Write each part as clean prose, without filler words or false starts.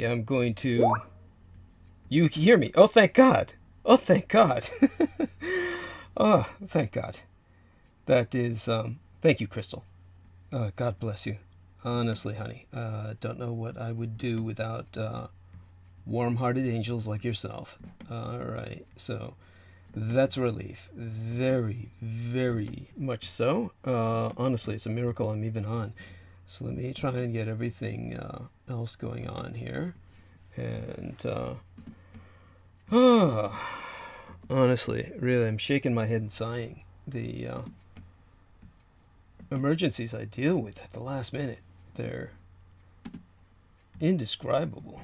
I'm going to... You hear me? Oh, thank God. Oh, thank God. Oh, thank God. That is, thank you, Crystal. God bless you. Honestly, honey, don't know what I would do without warm-hearted angels like yourself. All right, so that's a relief. Very, very much so. Honestly, it's a miracle I'm even on. So let me try and get everything else going on here. And, honestly, really, I'm shaking my head and sighing. The emergencies I deal with at the last minute, they're indescribable.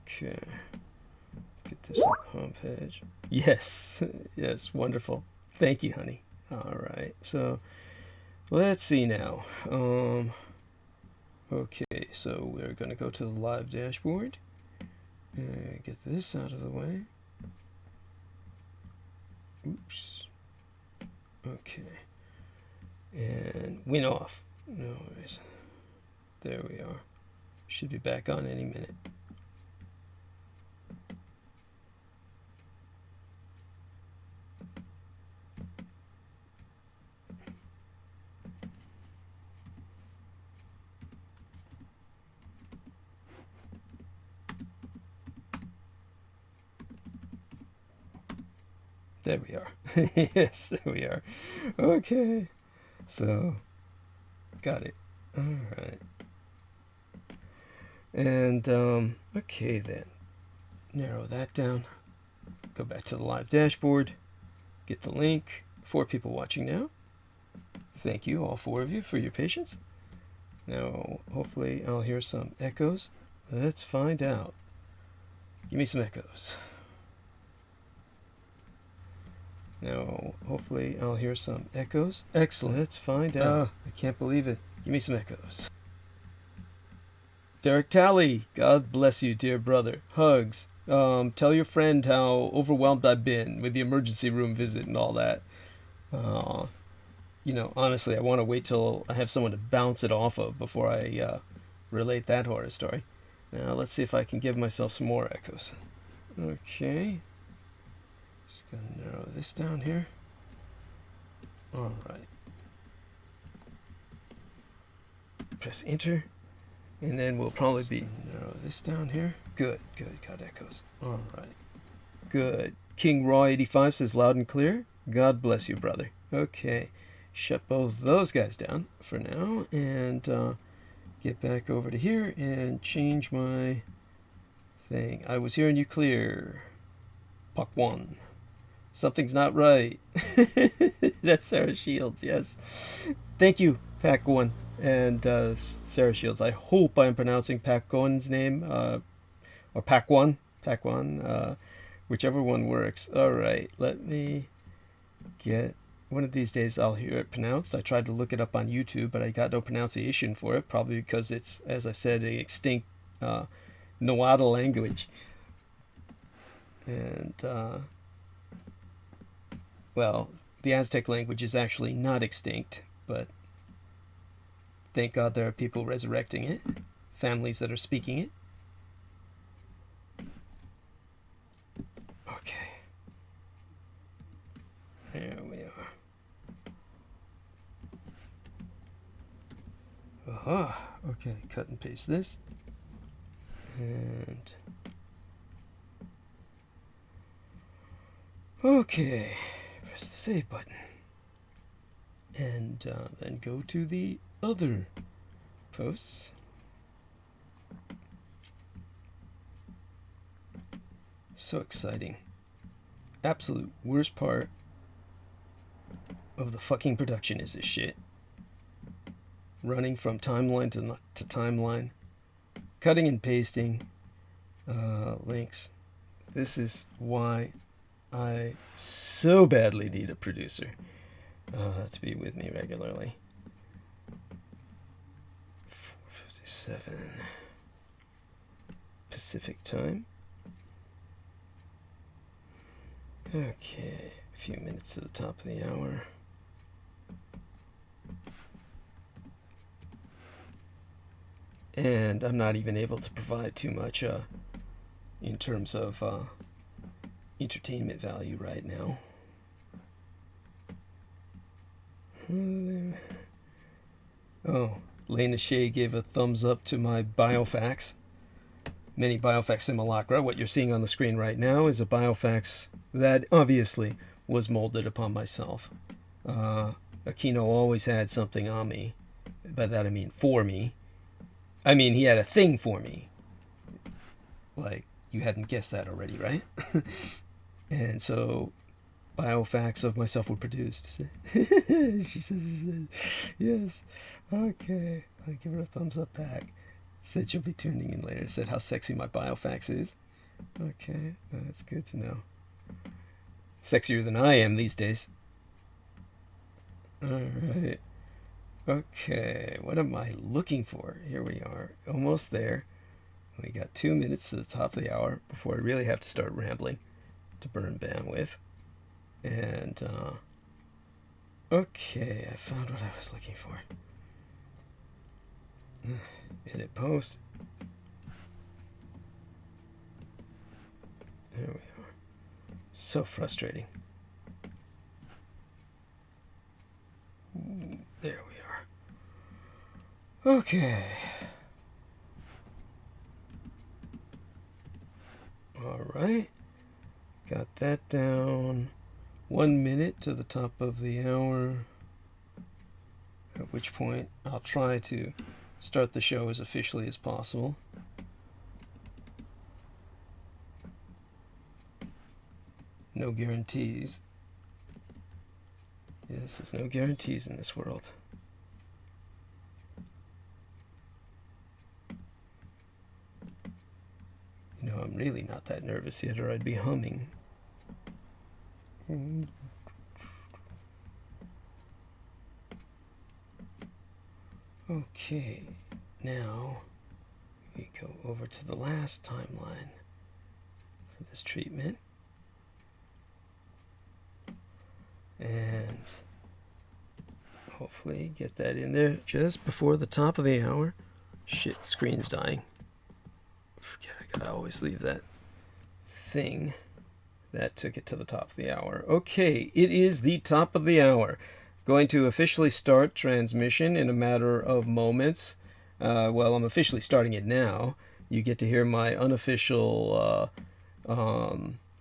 Okay. Get this on the homepage. Yes. Yes, wonderful. Thank you, honey. All right. So, let's see now. Okay, so we're going to go to the live dashboard. Get this out of the way. Oops. Okay. And win off. No worries. There we are. Should be back on any minute. There we are. Yes, there we are. Okay. So, got it. All right. And, okay then. Narrow that down. Go back to the live dashboard. Get the link. 4 people watching now. Thank you, all 4 of you, for your patience. Now, hopefully I'll hear some echoes. Let's find out. Give me some echoes. Now, hopefully I'll hear some echoes. Excellent. Let's find out. I can't believe it. Give me some echoes. Derek Talley, God bless you, dear brother. Hugs. Tell your friend how overwhelmed I've been with the emergency room visit and all that. You know, honestly, I want to wait till I have someone to bounce it off of before I relate that horror story. Now, let's see if I can give myself some more echoes. Okay. Just gonna narrow this down here. All right. Press enter. And then we'll probably be narrow this down here. Good, good. Got echoes. All right. Good. King Raw 85 says loud and clear. God bless you, brother. Okay. Shut both those guys down for now and get back over to here and change my thing. I was hearing you clear. Puck 1. Something's not right. That's Sarah Shields, yes. Thank you, Pack 1 and Sarah Shields. I hope I'm pronouncing Pack 1's name, or Pack 1, whichever one works. All right, let me get... One of these days I'll hear it pronounced. I tried to look it up on YouTube, but I got no pronunciation for it, probably because it's, as I said, a extinct Nahuatl language. And... well, the Aztec language is actually not extinct, but thank God there are people resurrecting it, families that are speaking it. Okay. There we are. Aha. Okay, cut and paste this. And... okay. Press the save button and then go to the other posts. So exciting. Absolute worst part of the fucking production is this shit. Running from timeline to timeline, cutting and pasting links. This is why I so badly need a producer to be with me regularly. 4:57 Pacific time. Okay, a few minutes to the top of the hour. And I'm not even able to provide too much in terms of entertainment value right now. Oh, Lena Shea gave a thumbs up to my biofax. Many biofax simulacra. What you're seeing on the screen right now is a biofax that obviously was molded upon myself. Aquino always had something on me. By that I mean for me. I mean, he had a thing for me. Like, you hadn't guessed that already, right? And so, biofax of myself were produced. She says, yes. Okay. I give her a thumbs up back. Said she'll be tuning in later. Said how sexy my biofax is. Okay. That's good to know. Sexier than I am these days. Alright. Okay. What am I looking for? Here we are. Almost there. We got 2 minutes to the top of the hour before I really have to start rambling to burn bandwidth. And, okay, I found what I was looking for. Edit post. There we are. So frustrating. There we are. Okay. All right. Got that down. 1 minute to the top of the hour. At which point I'll try to start the show as officially as possible. No guarantees. Yes, there's no guarantees in this world. You know, I'm really not that nervous yet, or I'd be humming. Okay, now we go over to the last timeline for this treatment. And hopefully get that in there just before the top of the hour. Shit, screen's dying. Forget, I gotta always leave that thing. That took it to the top of the hour. Okay, it is the top of the hour. Going to officially start transmission in a matter of moments. Well, I'm officially starting it now. You get to hear my unofficial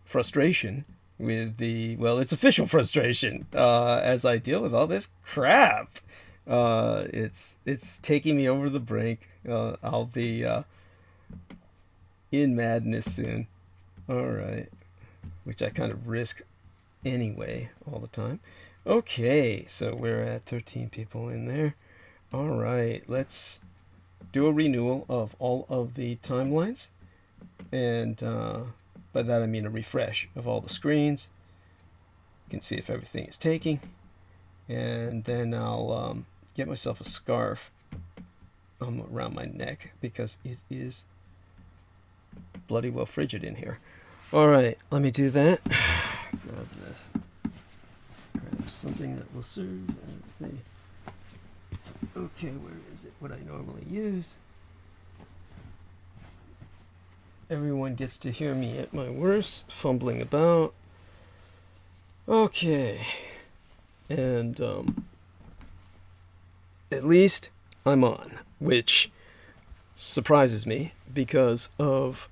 frustration with the, well, it's official frustration as I deal with all this crap. It's taking me over the brink. I'll be in madness soon. All right. Which I kind of risk anyway all the time. Okay, so we're at 13 people in there. All right, let's do a renewal of all of the timelines. And by that I mean a refresh of all the screens. You can see if everything is taking. And then I'll get myself a scarf around my neck because it is bloody well frigid in here. All right, let me do that. Grab this. Grab something that will serve as the... Okay, where is it? What I normally use. Everyone gets to hear me at my worst, fumbling about. Okay. And at least I'm on, which surprises me because of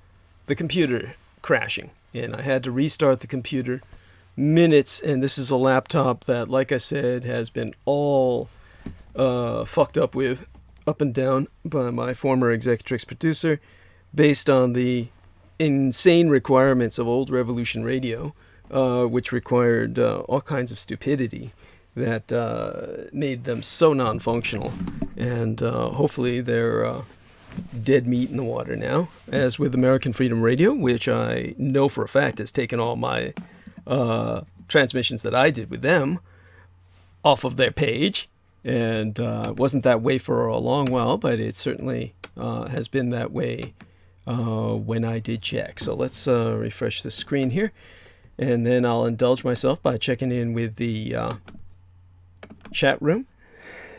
the computer crashing, and I had to restart the computer minutes, and this is a laptop that, like I said, has been all fucked up with up and down by my former Executrix producer based on the insane requirements of old Revolution Radio, which required all kinds of stupidity that made them so non-functional, and hopefully they're dead meat in the water now, as with American Freedom Radio, which I know for a fact has taken all my transmissions that I did with them off of their page, and it wasn't that way for a long while, but it certainly has been that way when I did check. So let's refresh the screen here, and then I'll indulge myself by checking in with the chat room,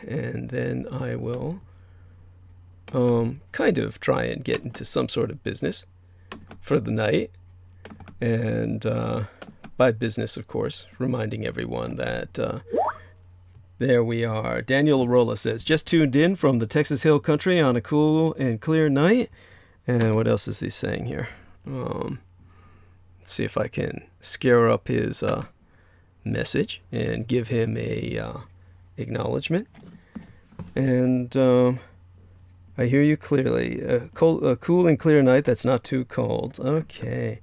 and then I will kind of try and get into some sort of business for the night. And by business, of course, reminding everyone that there we are. Daniel Arola says, just tuned in from the Texas Hill Country on a cool and clear night. And what else is he saying here? Let's see if I can scare up his message and give him a acknowledgement. And I hear you clearly. A cool and clear night that's not too cold. Okay.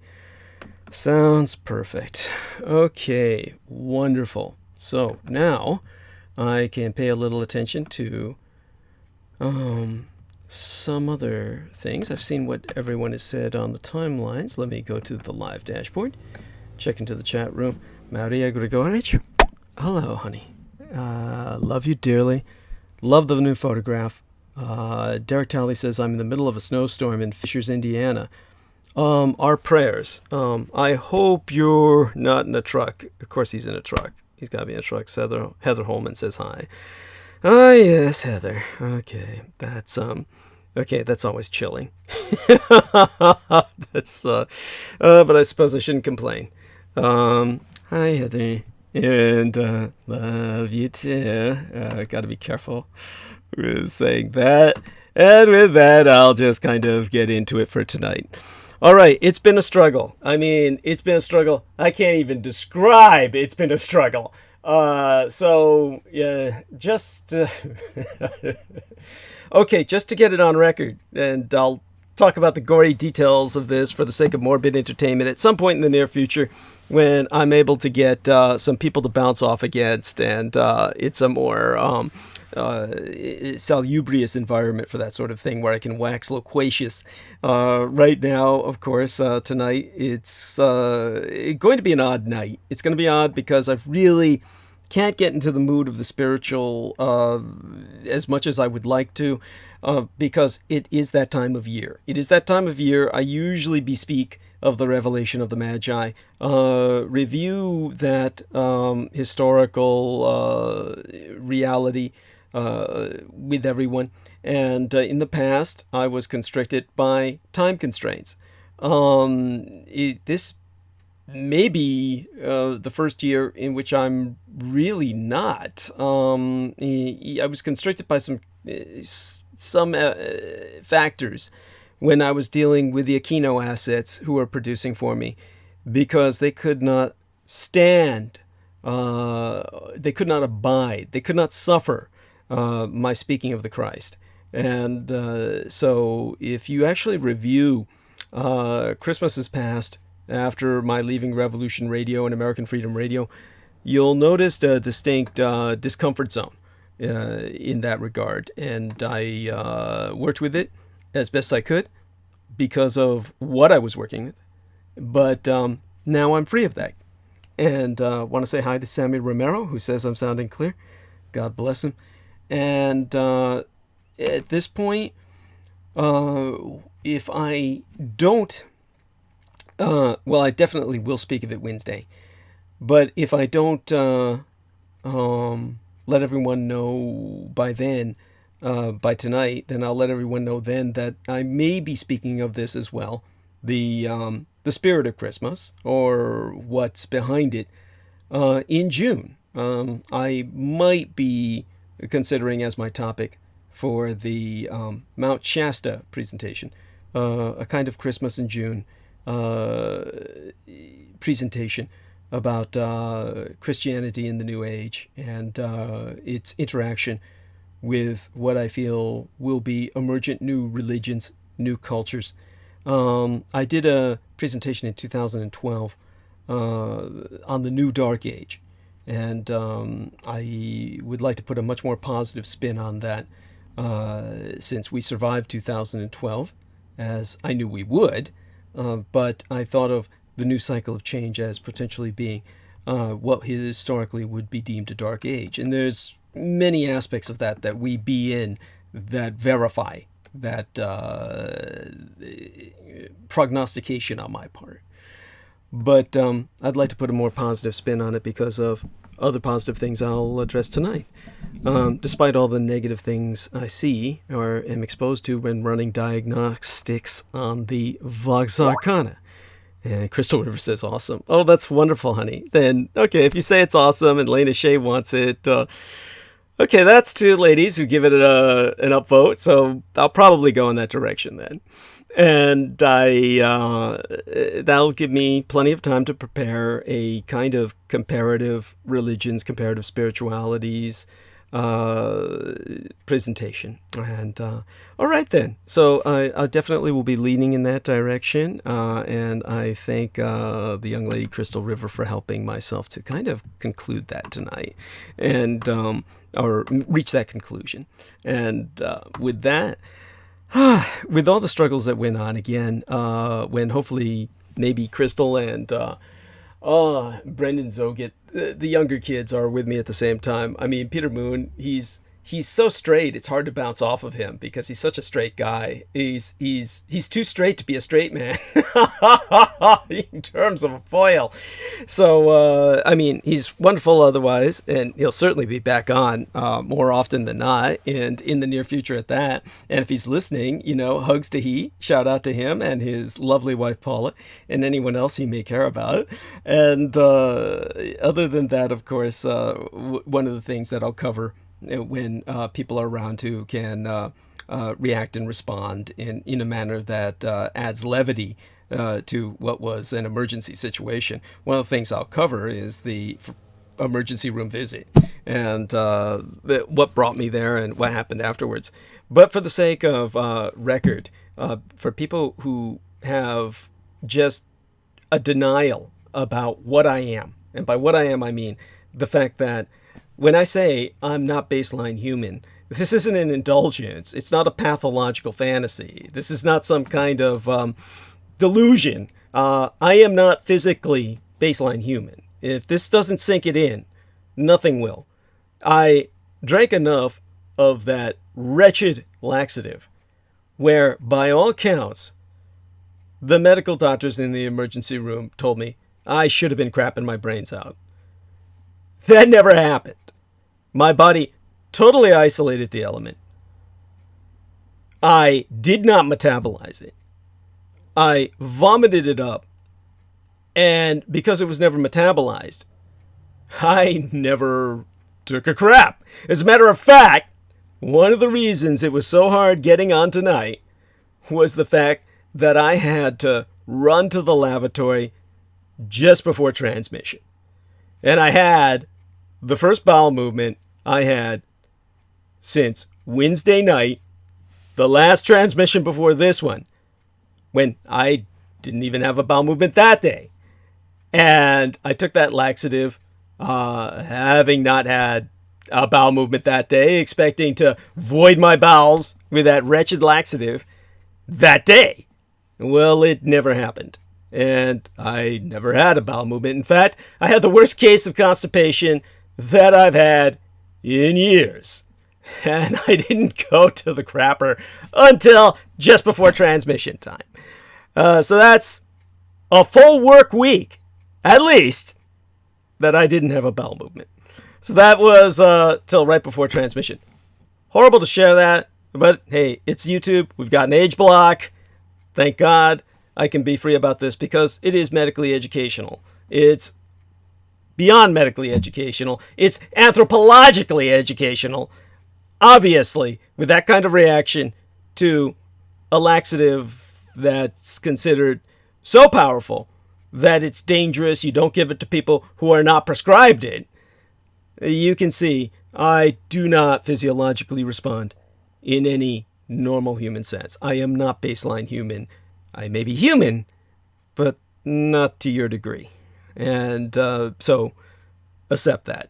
Sounds perfect. Okay, wonderful. So now I can pay a little attention to some other things. I've seen what everyone has said on the timelines. Let me go to the live dashboard. Check into the chat room. Maria Grigorich. Hello, honey. Love you dearly. Love the new photograph. Derek Talley says, I'm in the middle of a snowstorm in Fishers, Indiana. Our prayers. I hope you're not in a truck. Of course he's in a truck. He's got to be in a truck. Heather Holman says hi. Ah, yes, Heather. Okay, that's always chilling. That's but I suppose I shouldn't complain. Hi, Heather, and love you too. Got to be careful with saying that. And with that, I'll just kind of get into it for tonight. All right, it's been a struggle. I mean, it's been a struggle. I can't even describe it's been a struggle. So, yeah, just... okay, just to get it on record, and I'll talk about the gory details of this for the sake of morbid entertainment at some point in the near future when I'm able to get some people to bounce off against, and it's a more... salubrious environment for that sort of thing where I can wax loquacious. Right now, of course, tonight, it's going to be an odd night. It's going to be odd because I really can't get into the mood of the spiritual as much as I would like to, because it is that time of year. It is that time of year I usually bespeak of the revelation of the Magi, review that historical reality with everyone. And in the past, I was constricted by time constraints. This may be the first year in which I'm really not. I was constricted by some factors when I was dealing with the Aquino assets who were producing for me, because they could not stand, they could not abide, they could not suffer my speaking of the Christ. And so if you actually review Christmases past after my leaving Revolution Radio and American Freedom Radio, you'll notice a distinct discomfort zone in that regard. And I worked with it as best I could because of what I was working with. But now I'm free of that. And want to say hi to Sammy Romero, who says I'm sounding clear. God bless him. And at this point, if I don't, well, I definitely will speak of it Wednesday. But if I don't let everyone know by then, by tonight, then I'll let everyone know then that I may be speaking of this as well. The spirit of Christmas, or what's behind it, in June. I might be considering as my topic for the Mount Shasta presentation, a kind of Christmas in June presentation about Christianity in the New Age and its interaction with what I feel will be emergent new religions, new cultures. I did a presentation in 2012 on the New Dark Age, and I would like to put a much more positive spin on that since we survived 2012, as I knew we would, but I thought of the new cycle of change as potentially being what historically would be deemed a dark age. And there's many aspects of that we be in that verify that prognostication on my part. But I'd like to put a more positive spin on it because of other positive things I'll address tonight. Despite all the negative things I see or am exposed to when running diagnostics on the Vox Arcana. And Crystal River says, awesome. Oh, that's wonderful, honey. Then, okay, if you say it's awesome and Lena Shea wants it, okay, that's two ladies who give it an upvote, so I'll probably go in that direction then. And that'll give me plenty of time to prepare a kind of comparative religions, comparative spiritualities presentation. And all right then. So I definitely will be leaning in that direction. And I thank the young lady Crystal River for helping myself to kind of conclude that tonight, and or reach that conclusion. And with that, with all the struggles that went on again, when hopefully maybe Crystal and Brendan Zoget, the younger kids, are with me at the same time. I mean, Peter Moon, he's so straight, it's hard to bounce off of him because he's such a straight guy. He's too straight to be a straight man in terms of a foil. So, I mean, he's wonderful otherwise, and he'll certainly be back on more often than not, and in the near future at that. And if he's listening, hugs to he, shout out to him and his lovely wife Paula, and anyone else he may care about. And other than that, of course, one of the things that I'll cover when people are around who can react and respond in a manner that adds levity to what was an emergency situation. One of the things I'll cover is the emergency room visit and what brought me there and what happened afterwards. But for the sake of record, for people who have just a denial about what I am, and by what I am I mean the fact that when I say I'm not baseline human, this isn't an indulgence. It's not a pathological fantasy. This is not some kind of delusion. I am not physically baseline human. If this doesn't sink it in, nothing will. I drank enough of that wretched laxative where, by all counts, the medical doctors in the emergency room told me I should have been crapping my brains out. That never happened. My body totally isolated the element. I did not metabolize it. I vomited it up. And because it was never metabolized, I never took a crap. As a matter of fact, one of the reasons it was so hard getting on tonight was the fact that I had to run to the lavatory just before transmission. And I had the first bowel movement I had since Wednesday night, the last transmission before this one, when I didn't even have a bowel movement that day. And I took that laxative, having not had a bowel movement that day, expecting to void my bowels with that wretched laxative that day. Well, it never happened. And I never had a bowel movement. In fact, I had the worst case of constipation that I've had in years. And I didn't go to the crapper until just before transmission time. So that's a full work week, at least, that I didn't have a bowel movement. So that was till right before transmission. Horrible to share that, but hey, it's YouTube. We've got an age block. Thank God I can be free about this because it is medically educational. It's beyond medically educational. It's anthropologically educational. Obviously, with that kind of reaction to a laxative that's considered so powerful that it's dangerous, you don't give it to people who are not prescribed it, you can see I do not physiologically respond in any normal human sense. I am not baseline human. I may be human, but not to your degree. And so accept that.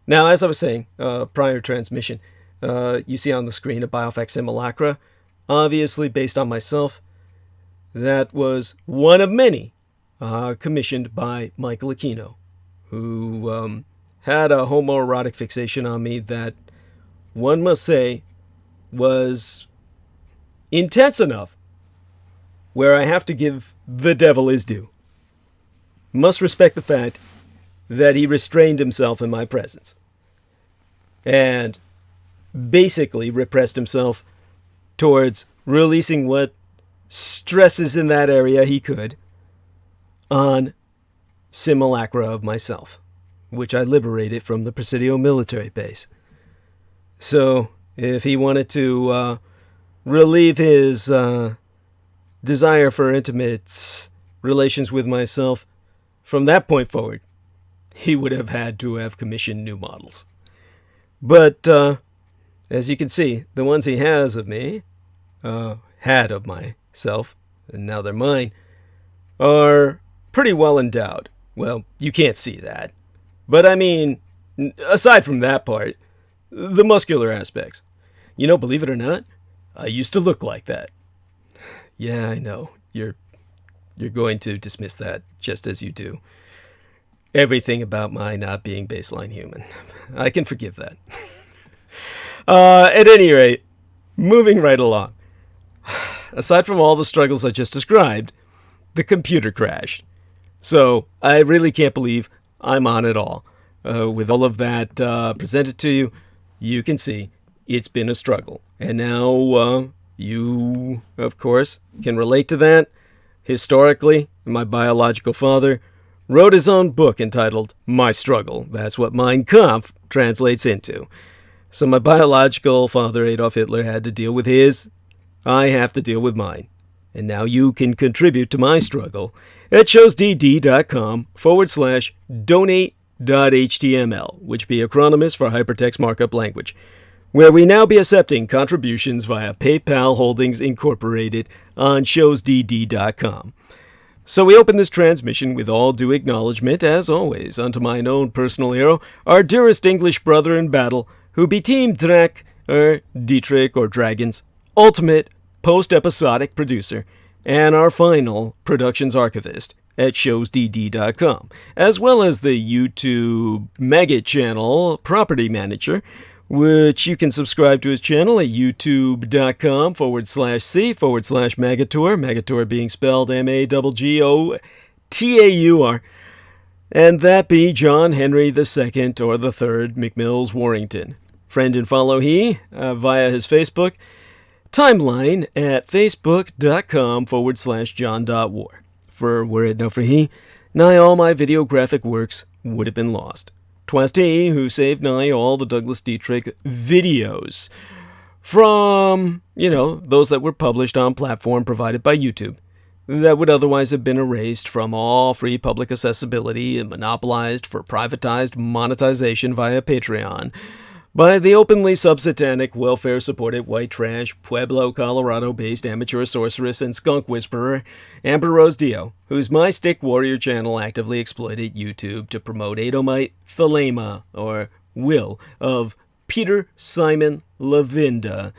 Now, as I was saying, prior transmission, you see on the screen a biofac simulacra, obviously based on myself. That was one of many commissioned by Michael Aquino, who had a homoerotic fixation on me that one must say was intense enough where I have to give the devil his due. must respect the fact that he restrained himself in my presence and basically repressed himself towards releasing what stresses in that area he could on simulacra of myself, which I liberated from the Presidio military base. So, if he wanted to relieve his desire for intimate relations with myself from that point forward, he would have had to have commissioned new models. But, as you can see, the ones he has of me, had of myself, and now they're mine, are pretty well endowed. Well, you can't see that. But I mean, aside from that part, the muscular aspects. You know, believe it or not, I used to look like that. Yeah, I know. You're going to dismiss that just as you do everything about my not being baseline human. I can forgive that. At any rate, moving right along. Aside from all the struggles I just described, the computer crashed. So I really can't believe I'm on it all. With all of that presented to you, you can see it's been a struggle. And now you, of course, can relate to that. Historically, my biological father wrote his own book entitled My Struggle. That's what Mein Kampf translates into. So my biological father, Adolf Hitler, had to deal with his. I have to deal with mine. And now you can contribute to my struggle at showsdd.com/donate.html, which be acronyms for Hypertext Markup Language, where we now be accepting contributions via PayPal Holdings Incorporated on showsdd.com. So we open this transmission with all due acknowledgement, as always, unto mine own personal hero, our dearest English brother in battle, who be Team Drek, or Dietrich, or Dragons, ultimate post-episodic producer, and our final productions archivist at showsdd.com, as well as the YouTube maggot channel property manager, which you can subscribe to his channel at youtube.com/c/Magator, Magator being spelled MAGGOTAUR, and that be John Henry II or the Third McMills Warrington. Friend and follow he via his Facebook timeline at facebook.com/John.War. For were it not for he, nigh all my videographic works would have been lost. 'Twas he who saved nigh all the Douglas Dietrich videos from, those that were published on platform provided by YouTube that would otherwise have been erased from all free public accessibility and monopolized for privatized monetization via Patreon by the openly sub-satanic, welfare-supported white trash, Pueblo, Colorado-based amateur sorceress and skunk whisperer, Amber Rose Dio, whose My Stick Warrior channel actively exploited YouTube to promote Edomite Thelema, or Will, of Peter Simon Lavinda,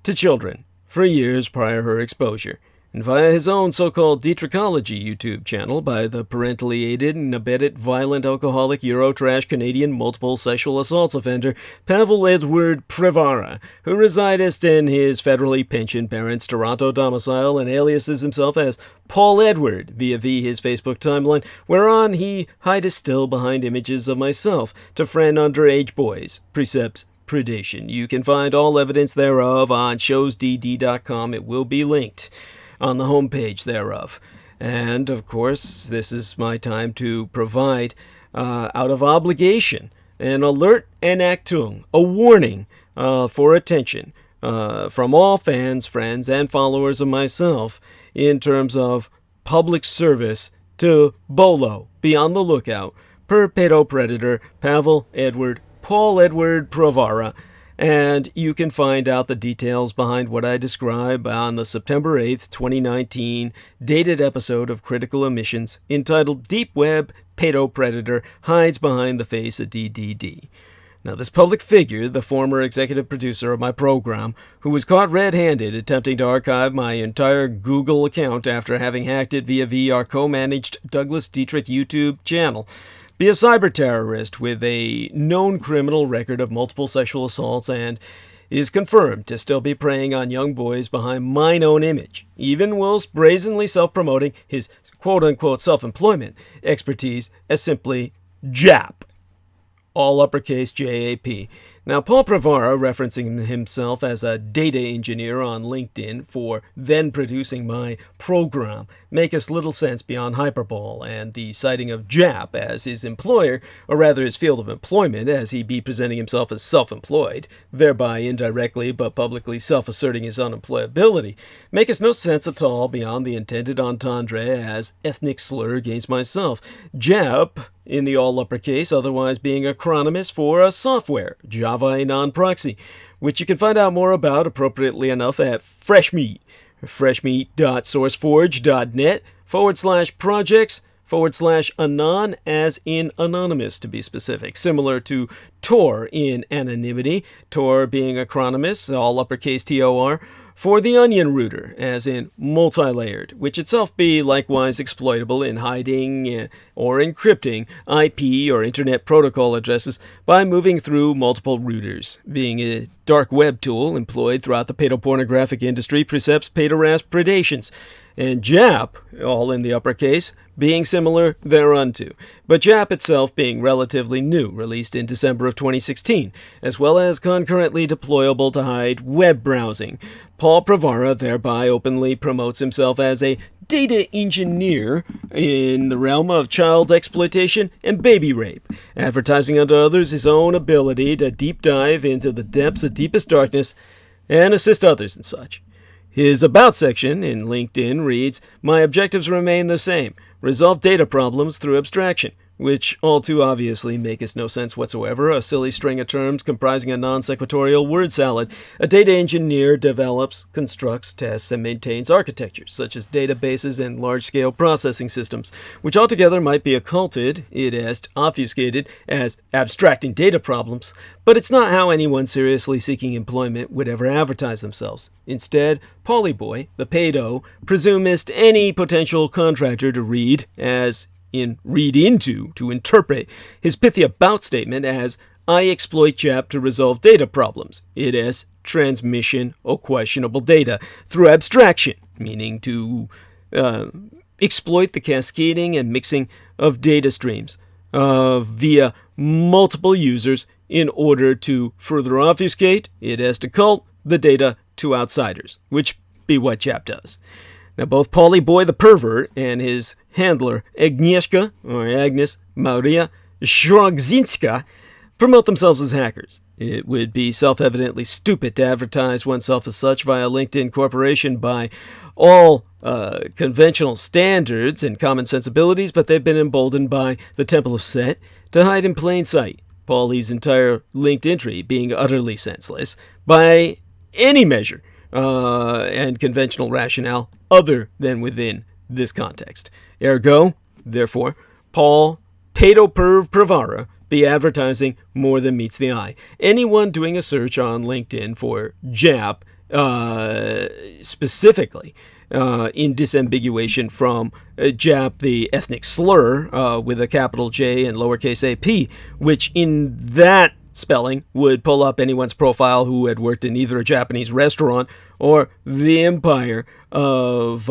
to children for years prior her exposure, and via his own so-called Dietrichology YouTube channel by the parentally aided and abetted violent alcoholic Eurotrash Canadian multiple sexual assaults offender Pavel Edward Prevara, who resideth in his federally pensioned parents' Toronto domicile and aliases himself as Paul Edward via his Facebook timeline, whereon he hideth still behind images of myself to friend underage boys, precepts, predation. You can find all evidence thereof on showsdd.com. It will be linked on the homepage thereof. And, of course, this is my time to provide, out of obligation, an alert and Achtung, a warning for attention from all fans, friends, and followers of myself in terms of public service to Bolo. Be on the lookout. Per pedo predator, Pavel Edward, Paul Edward Provara. And you can find out the details behind what I describe on the September 8th, 2019, dated episode of Critical Omissions, entitled Deep Web Pedo Predator Hides Behind the Face of DDD. Now, this public figure, the former executive producer of my program, who was caught red-handed attempting to archive my entire Google account after having hacked it via our co-managed Douglas Dietrich YouTube channel, be a cyber terrorist with a known criminal record of multiple sexual assaults and is confirmed to still be preying on young boys behind mine own image, even whilst brazenly self-promoting his quote-unquote self-employment expertise as simply JAP. All uppercase JAP. Now, Paul Pravara, referencing himself as a data engineer on LinkedIn for then producing my program, makes little sense beyond hyperbole, and the citing of JAP as his employer, or rather his field of employment, as he be presenting himself as self-employed, thereby indirectly but publicly self-asserting his unemployability, makes no sense at all beyond the intended entendre as ethnic slur against myself. JAP, in the all uppercase, otherwise being acronymus for a software, Java non-proxy, which you can find out more about, appropriately enough, at Freshmeat, freshmeat.sourceforge.net/projects/anon, as in anonymous to be specific, similar to Tor in anonymity, Tor being acronymus, all uppercase TOR, for the onion router, as in multi-layered, which itself be likewise exploitable in hiding or encrypting IP or Internet Protocol addresses by moving through multiple routers, being a dark web tool employed throughout the pedopornographic industry precepts pederast predations, and JAP, all in the uppercase, being similar thereunto, but JAP itself being relatively new, released in December of 2016, as well as concurrently deployable to hide web browsing. Paul Pravara thereby openly promotes himself as a data engineer in the realm of child exploitation and baby rape, advertising unto others his own ability to deep dive into the depths of deepest darkness and assist others and such. His About section in LinkedIn reads, "My objectives remain the same. Resolve data problems through abstraction," which all too obviously makes no sense whatsoever, a silly string of terms comprising a non-sequitorial word salad. A data engineer develops, constructs, tests, and maintains architectures, such as databases and large-scale processing systems, which altogether might be occulted, obfuscated, as abstracting data problems, but it's not how anyone seriously seeking employment would ever advertise themselves. Instead, Polyboy, the pedo, presumist any potential contractor to read, as in read into, to interpret his pithy About statement as, "I exploit JAP to resolve data problems. It is transmission of questionable data through abstraction," meaning to exploit the cascading and mixing of data streams via multiple users in order to further obfuscate, it is to cult the data to outsiders, which be what JAP does. Now, both Polyboy the pervert and his handler, Agnieszka, or Agnes Maria Shrogzinska, promote themselves as hackers. It would be self-evidently stupid to advertise oneself as such via LinkedIn Corporation by all conventional standards and common sensibilities, but they've been emboldened by the Temple of Set to hide in plain sight, Pauly's entire linked entry being utterly senseless by any measure and conventional rationale other than within this context. Ergo, therefore, Paul Pedoperv Pravara be advertising more than meets the eye. Anyone doing a search on LinkedIn for JAP specifically, in disambiguation from JAP, the ethnic slur, with a capital J and lowercase ap, which in that spelling would pull up anyone's profile who had worked in either a Japanese restaurant or the empire of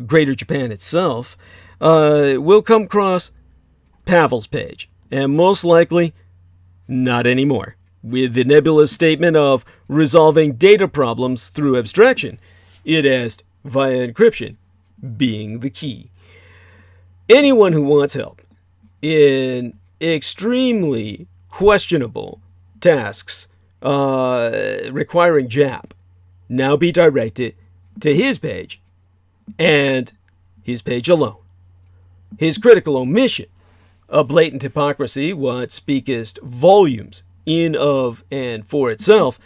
Greater Japan itself, will come across Pavel's page, and most likely not anymore, with the nebulous statement of resolving data problems through abstraction, it is via encryption being the key. Anyone who wants help in extremely questionable tasks requiring JAP now be directed to his page and his page alone. His critical omission, a blatant hypocrisy, what speakest volumes in of and for itself,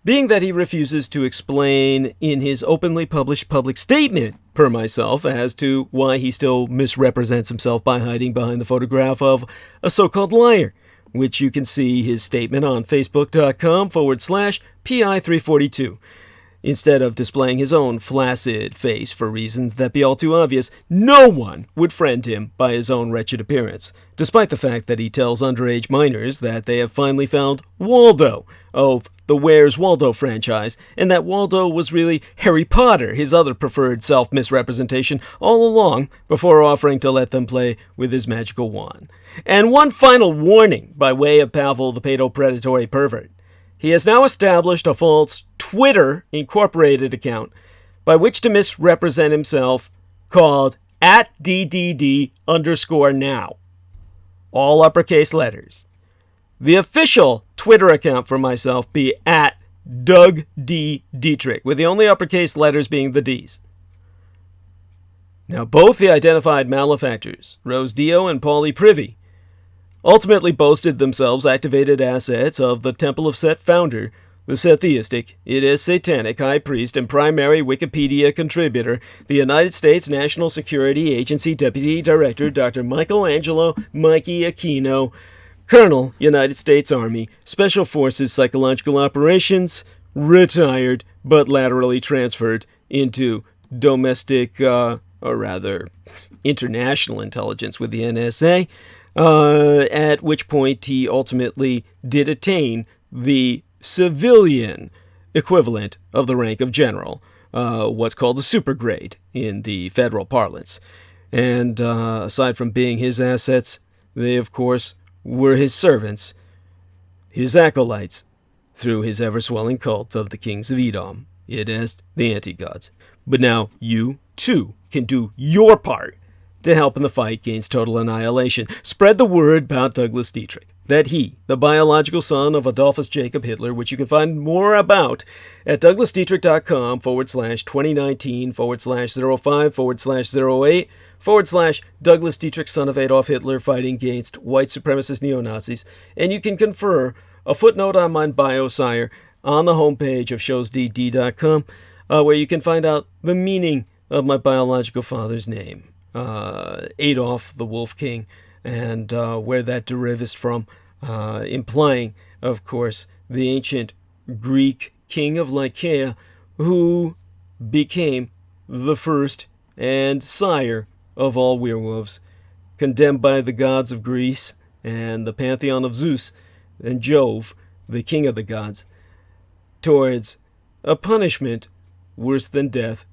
being that he refuses to explain in his openly published public statement, per myself, as to why he still misrepresents himself by hiding behind the photograph of a so-called liar, which you can see his statement on facebook.com/PI342. Instead of displaying his own flaccid face for reasons that be all too obvious, no one would friend him by his own wretched appearance, despite the fact that he tells underage minors that they have finally found Waldo of the Where's Waldo franchise, and that Waldo was really Harry Potter, his other preferred self-misrepresentation, all along, before offering to let them play with his magical wand. And one final warning by way of Pavel the pedopredatory pervert. He has now established a false Twitter Incorporated account by which to misrepresent himself called @DDD_now. All uppercase letters. The official Twitter account for myself be @DougDDietrich, with the only uppercase letters being the D's. Now, both the identified malefactors, Rose Dio and Paulie Privy, ultimately boasted themselves activated assets of the Temple of Set founder, the Setheistic, it is satanic high priest and primary Wikipedia contributor, the United States National Security Agency Deputy Director Dr. Michelangelo Mikey Aquino, Colonel, United States Army, Special Forces Psychological Operations, retired but laterally transferred into domestic, or rather, international intelligence with the NSA, at which point he ultimately did attain the civilian equivalent of the rank of general, what's called a super grade in the federal parlance. And aside from being his assets, they, of course, were his servants, his acolytes, through his ever-swelling cult of the kings of Edom, it is the anti-gods. But now you, too, can do your part to help in the fight against total annihilation. Spread the word about Douglas Dietrich, that he, the biological son of Adolphus Jacob Hitler, which you can find more about at douglasdietrich.com/2019/05/08/ Douglas Dietrich, son of Adolf Hitler, fighting against white supremacist neo-Nazis. And you can confer a footnote on my bio, sire, on the homepage of showsdd.com, where you can find out the meaning of my biological father's name, Adolf the Wolf King, and where that derives from, implying, of course, the ancient Greek king of Lycaea, who became the first and sire of all werewolves, condemned by the gods of Greece and the pantheon of Zeus and Jove, the king of the gods, towards a punishment worse than death,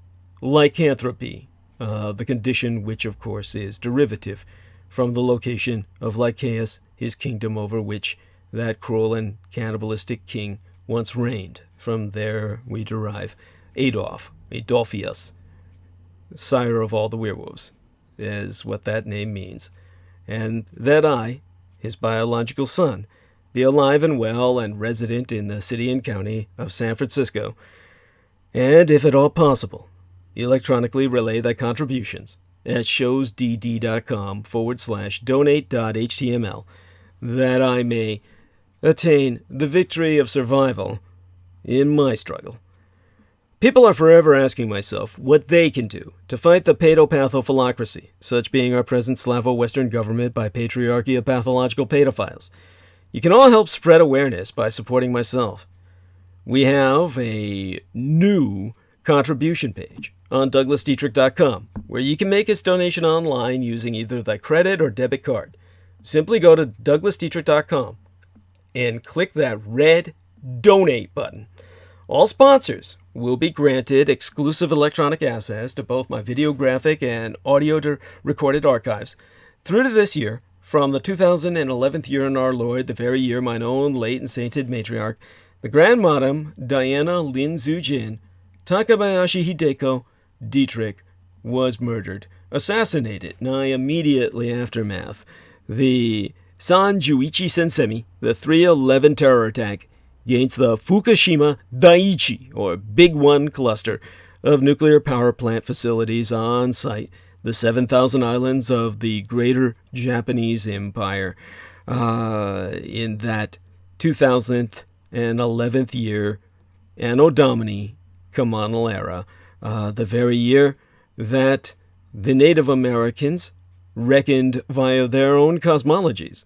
lycanthropy, the condition which, of course, is derivative from the location of Lycaeus, his kingdom over which that cruel and cannibalistic king once reigned. From there we derive Adolphius, sire of all the werewolves, is what that name means. And that I, his biological son, be alive and well and resident in the city and county of San Francisco, and, if at all possible, electronically relay thy contributions at showsdd.com/donate.html, that I may attain the victory of survival in my struggle. People are forever asking myself what they can do to fight the pedopathophilocracy, such being our present Slavo-Western government by patriarchy of pathological pedophiles. You can all help spread awareness by supporting myself. We have a new contribution page on douglasdietrich.com, where you can make his donation online using either thy credit or debit card. Simply go to douglasdietrich.com and click that red donate button. All sponsors will be granted exclusive electronic access to both my videographic and audio recorded archives through to this year, from the 2011th year in our Lord, the very year mine own late and sainted matriarch, the Grand Madam Diana Lin Zujin Takabayashi Hideko Dietrich, was murdered, assassinated, nigh immediately aftermath. The Sanjuichi Sensemi, the 3/11 terror attack against the Fukushima Daiichi, or Big One cluster of nuclear power plant facilities on site, the 7,000 islands of the Greater Japanese Empire, in that 2011th year, Anno Domini Communal Era, the very year that the Native Americans reckoned via their own cosmologies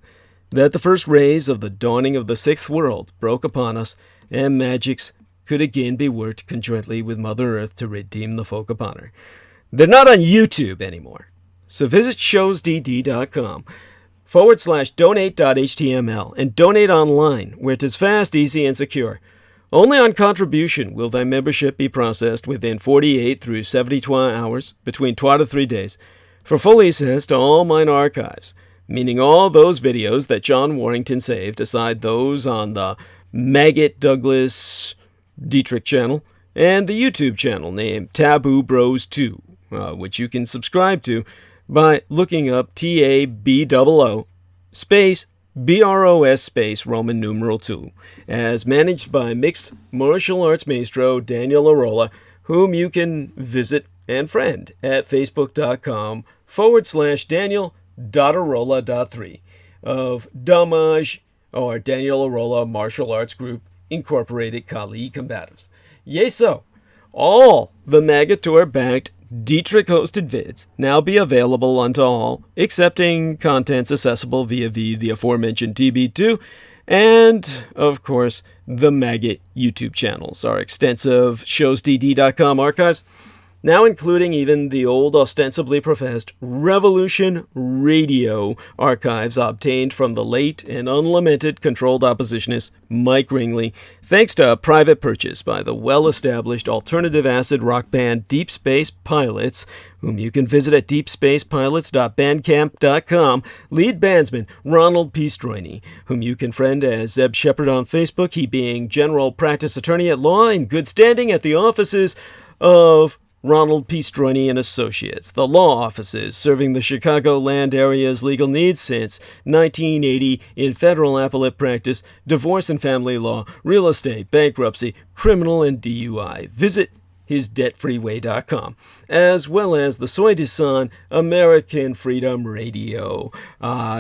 that the first rays of the dawning of the sixth world broke upon us, and magic's could again be worked conjointly with Mother Earth to redeem the folk upon her. They're not on YouTube anymore. So visit showsdd.com/donate.html and donate online, where it is fast, easy, and secure. Only on contribution will thy membership be processed within 48 through 72 hours, between 2 to 3 days, for full access to all mine archives, meaning all those videos that John Warrington saved, aside those on the Maggot Douglas Dietrich channel and the YouTube channel named Taboo Bros 2, which you can subscribe to by looking up TABOO space BROS space Roman numeral 2, as managed by mixed martial arts maestro Daniel Arola, whom you can visit and friend at facebook.com/Daniel.Arola.3 of Damage or Daniel Arola Martial Arts Group Incorporated Kali Combatives. Yea, so all the Magator-backed Dietrich hosted vids now be available unto all, excepting contents accessible via the aforementioned TB2, and, of course, the Maggot YouTube channels. Our extensive showsdd.com archives, now including even the old ostensibly professed Revolution Radio archives obtained from the late and unlamented controlled oppositionist Mike Ringley, thanks to a private purchase by the well-established alternative acid rock band Deep Space Pilots, whom you can visit at deepspacepilots.bandcamp.com, lead bandsman Ronald P. Stroyne, whom you can friend as Zeb Shepard on Facebook, he being general practice attorney at law in good standing at the offices of Ronald P. Stroyne and Associates, the law offices serving the Chicagoland area's legal needs since 1980 in federal appellate practice, divorce and family law, real estate, bankruptcy, criminal, and DUI. Visit hisdebtfreeway.com, as well as the soi-disant American Freedom Radio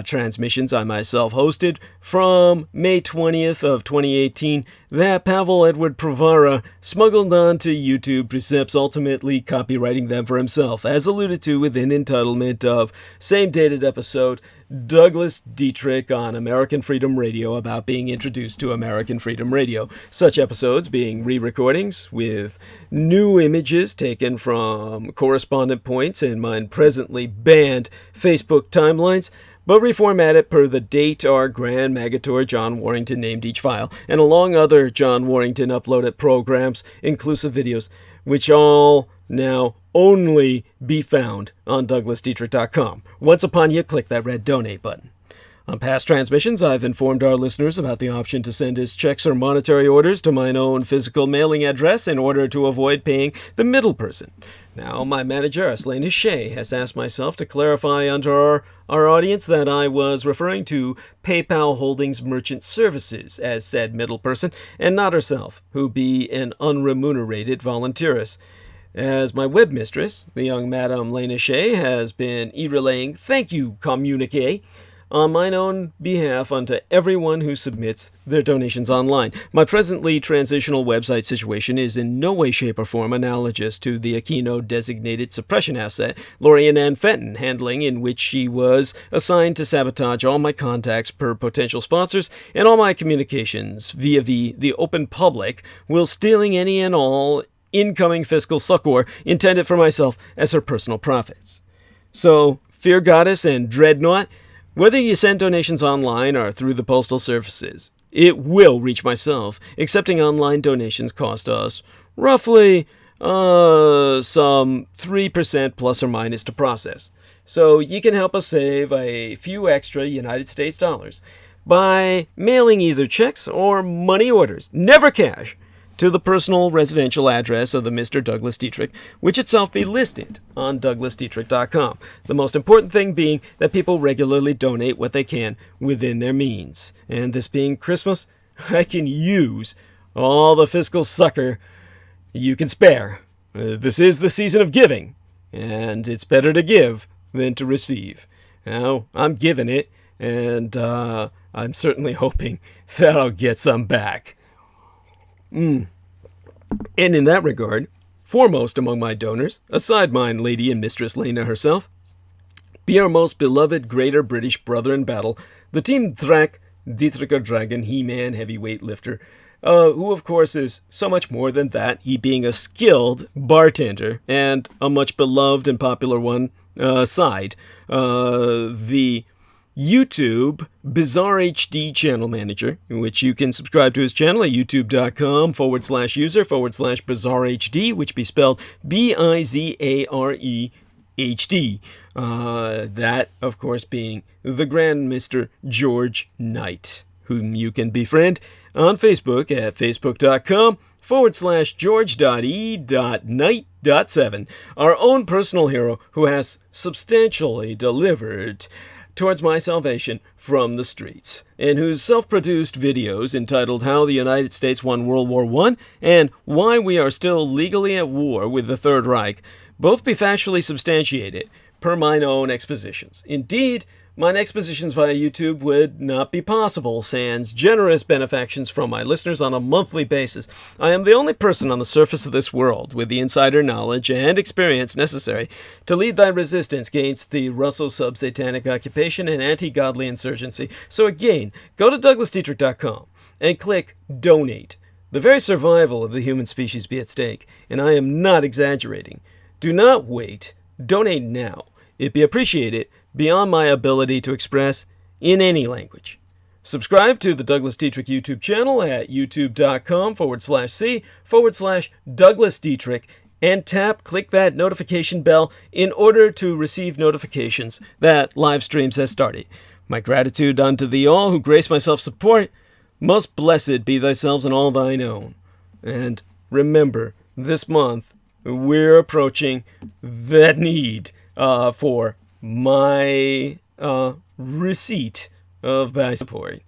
transmissions I myself hosted from May 20th of 2018 that Pavel Edward Pravara smuggled onto YouTube precepts, ultimately copywriting them for himself, as alluded to within entitlement of same dated episode Douglas Dietrich on American Freedom Radio about being introduced to American Freedom Radio. Such episodes being re-recordings with new images taken from correspondent points in mine presently banned Facebook timelines, but reformatted per the date our Grand Magator John Warrington named each file, and along other John Warrington uploaded programs, inclusive videos, which all now only be found on douglasdietrich.com. Once upon you click that red donate button. On past transmissions, I've informed our listeners about the option to send us checks or monetary orders to mine own physical mailing address in order to avoid paying the middle person. Now, my manager, Aslane Shea, has asked myself to clarify under our audience that I was referring to PayPal Holdings Merchant Services as said middle person, and not herself, who be an unremunerated volunteeress. As my web mistress, the young Madame Lena Shea, has been e-relaying thank you communique on mine own behalf unto everyone who submits their donations online. My presently transitional website situation is in no way, shape, or form analogous to the Aquino designated suppression asset Lorian Ann Fenton handling, in which she was assigned to sabotage all my contacts per potential sponsors and all my communications via the open public, while stealing any and all incoming fiscal succor intended for myself as her personal profits. So, Fear Goddess and Dreadnought, whether you send donations online or through the postal services, it will reach myself. Accepting online donations cost us roughly some 3% plus or minus to process. So you can help us save a few extra United States dollars by mailing either checks or money orders, never cash, to the personal residential address of the Mr. Douglas Dietrich, which itself be listed on douglasdietrich.com. The most important thing being that people regularly donate what they can within their means. And this being Christmas, I can use all the fiscal succor you can spare. This is the season of giving, and it's better to give than to receive. Now, I'm giving it, and I'm certainly hoping that I'll get some back. And in that regard, foremost among my donors, aside mine lady and mistress Lena herself, be our most beloved greater British brother in battle, the Team Thrak Dietricher Dragon He-Man heavyweight lifter, who of course is so much more than that, he being a skilled bartender and a much beloved and popular one side. The YouTube Bizarre HD channel manager, in which you can subscribe to his channel at youtube.com/user/Bizarre HD, which be spelled BIZARE HD. That, of course, being the Grand Mr. George Knight, whom you can befriend on Facebook at facebook.com/George.E.Knight.7, our own personal hero who has substantially delivered towards my salvation from the streets, and whose self-produced videos entitled How the United States Won World War I and Why We Are Still Legally at War with the Third Reich both be factually substantiated per mine own expositions. Indeed, mine expositions via YouTube would not be possible sans generous benefactions from my listeners on a monthly basis. I am the only person on the surface of this world with the insider knowledge and experience necessary to lead thy resistance against the Russo sub-satanic occupation and anti-godly insurgency. So again, go to DouglasDietrich.com and click Donate. The very survival of the human species be at stake, and I am not exaggerating. Do not wait. Donate now. It'd be appreciated beyond my ability to express in any language. Subscribe to the Douglas Dietrich YouTube channel at youtube.com/C/Douglas Dietrich and click that notification bell in order to receive notifications that live streams has started. My gratitude unto thee all who grace my self-support. Most blessed be thyself and all thine own. And remember, this month we're approaching that need for my receipt of thy support.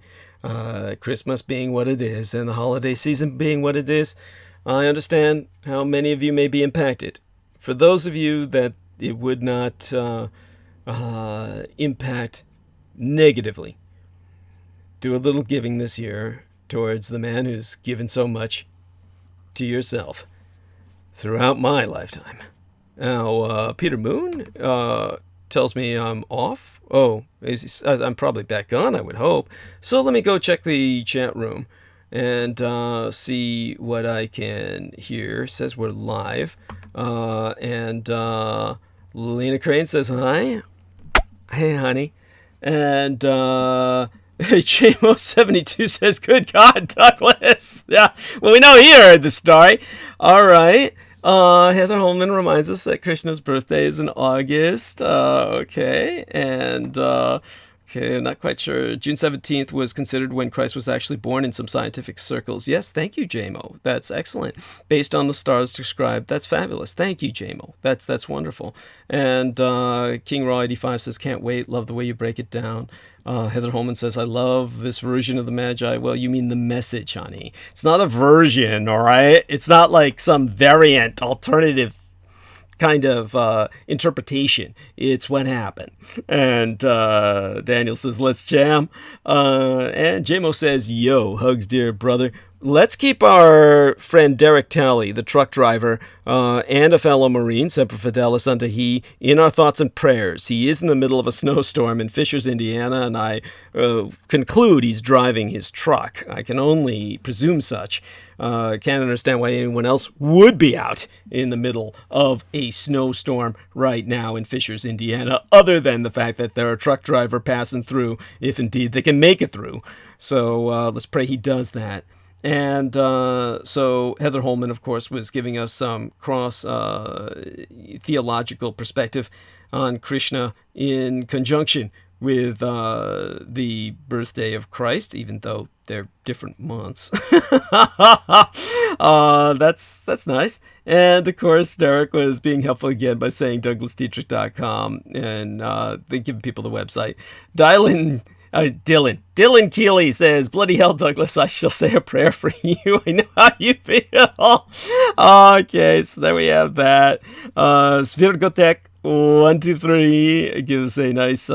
Christmas being what it is and the holiday season being what it is, I understand how many of you may be impacted. For those of you that it would not impact negatively, do a little giving this year towards the man who's given so much to yourself throughout my lifetime. Now, Peter Moon tells me I'm off. Oh, I'm probably back on, I would hope. So let me go check the chat room and see what I can hear. It says we're live. And Lena Crane says hi. Hey, honey. And JMO72 says, good God, Douglas. Yeah, well, we know he heard the story. All right. Heather Holman reminds us that Krishna's birthday is in August. Okay. And, okay, I'm not quite sure. June 17th was considered when Christ was actually born in some scientific circles. Yes, thank you, JMO. That's excellent. Based on the stars described. That's fabulous. Thank you, JMO. That's wonderful. And King Raw 85 says, can't wait. Love the way you break it down. Heather Holman says, I love this version of the Magi. Well, you mean the message, honey. It's not a version, all right? It's not like some variant, alternative kind of interpretation. It's what happened. And Daniel says, let's jam. And JMO says, yo, hugs, dear brother. Let's keep our friend Derek Talley, the truck driver, and a fellow Marine, Semper Fidelis unto he, in our thoughts and prayers. He is in the middle of a snowstorm in Fishers, Indiana, and I conclude he's driving his truck. I can only presume such. Can't understand why anyone else would be out in the middle of a snowstorm right now in Fishers, Indiana, other than the fact that they're a truck driver passing through, if indeed they can make it through. So let's pray he does that. And so Heather Holman, of course, was giving us some cross-theological perspective on Krishna in conjunction with the birthday of Christ, even though they're different months. That's nice. And, of course, Derek was being helpful again by saying DouglasDietrich.com, and they give people the website. Dylan Keeley says, bloody hell, Douglas, I shall say a prayer for you. I know how you feel. Okay, so there we have that. Svirgotek123 gives a nice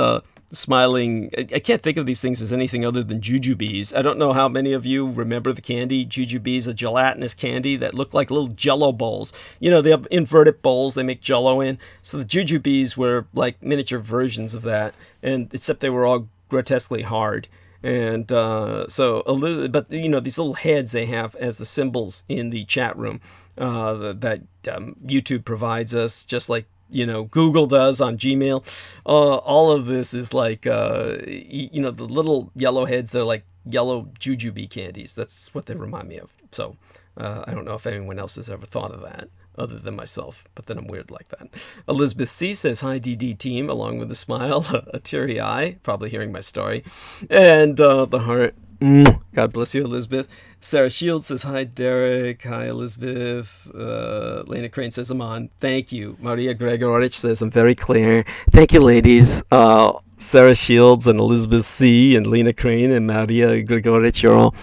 smiling. I can't think of these things as anything other than jujubes. I don't know how many of you remember the candy jujubes, a gelatinous candy that looked like little jello bowls. You know, they have inverted bowls they make jello in. So the jujubes were like miniature versions of that, and except they were all grotesquely hard. And but these little heads they have as the symbols in the chat room that YouTube provides us, just like Google does on Gmail. All of this is like the little yellow heads. They're like yellow jujube candies. That's what they remind me of. So I don't know if anyone else has ever thought of that other than myself, but then I'm weird like that. Elizabeth C says, hi, DD team, along with a smile, a teary eye, probably hearing my story, and the heart. God bless you, Elizabeth. Sarah Shields says, hi, Derek. Hi, Elizabeth. Lena Crane says, I'm on. Thank you. Maria Gregorich says, I'm very clear. Thank you, ladies. Sarah Shields and Elizabeth C. and Lena Crane and Maria Gregorich, you're all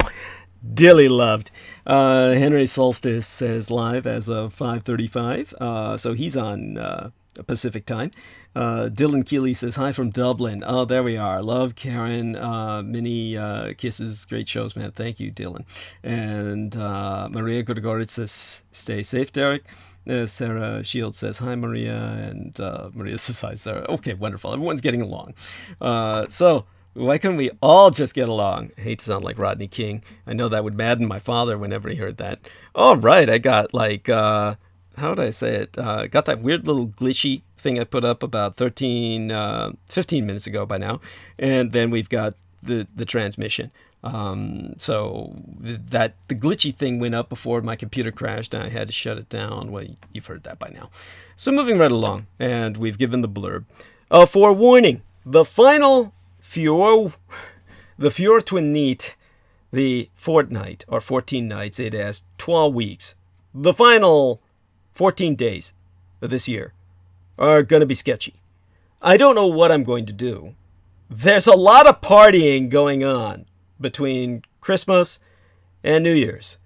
dearly loved. Henry Solstice says live as of 5:35, so he's on Pacific time. Dylan Keeley says hi from Dublin. Oh, there we are. Love, Karen. Many kisses. Great shows, man. Thank you, Dylan. And Maria Gregorich says stay safe, Derek. Sarah Shields says hi, Maria, and Maria says hi, Sarah. Okay, wonderful. Everyone's getting along. So why couldn't we all just get along? I hate to sound like Rodney King. I know that would madden my father whenever he heard that. All right, I got like, how would I say it? Got that weird little glitchy thing I put up about 15 minutes ago by now. And then we've got the transmission. So that the glitchy thing went up before my computer crashed and I had to shut it down. Well, you've heard that by now. So moving right along, and we've given the blurb. Forewarning, the final the Fjortwinit, the fortnight, or 14 nights, it has 12 weeks. The final 14 days of this year are going to be sketchy. I don't know what I'm going to do. There's a lot of partying going on between Christmas and New Year's.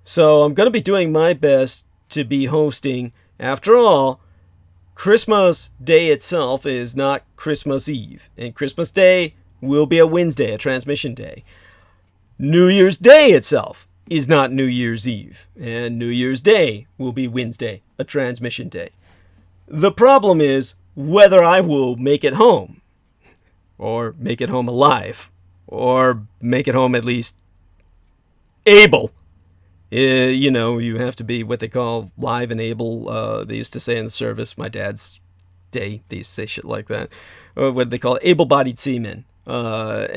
So I'm going to be doing my best to be hosting. After all, Christmas Day itself is not Christmas Eve. And Christmas Day will be a Wednesday, a transmission day. New Year's Day itself is not New Year's Eve. And New Year's Day will be Wednesday, a transmission day. The problem is whether I will make it home. Or make it home alive. Or make it home at least able. You have to be what they call live and able. They used to say in the service, my dad's day, they used to say shit like that. What they call it, able-bodied seamen. I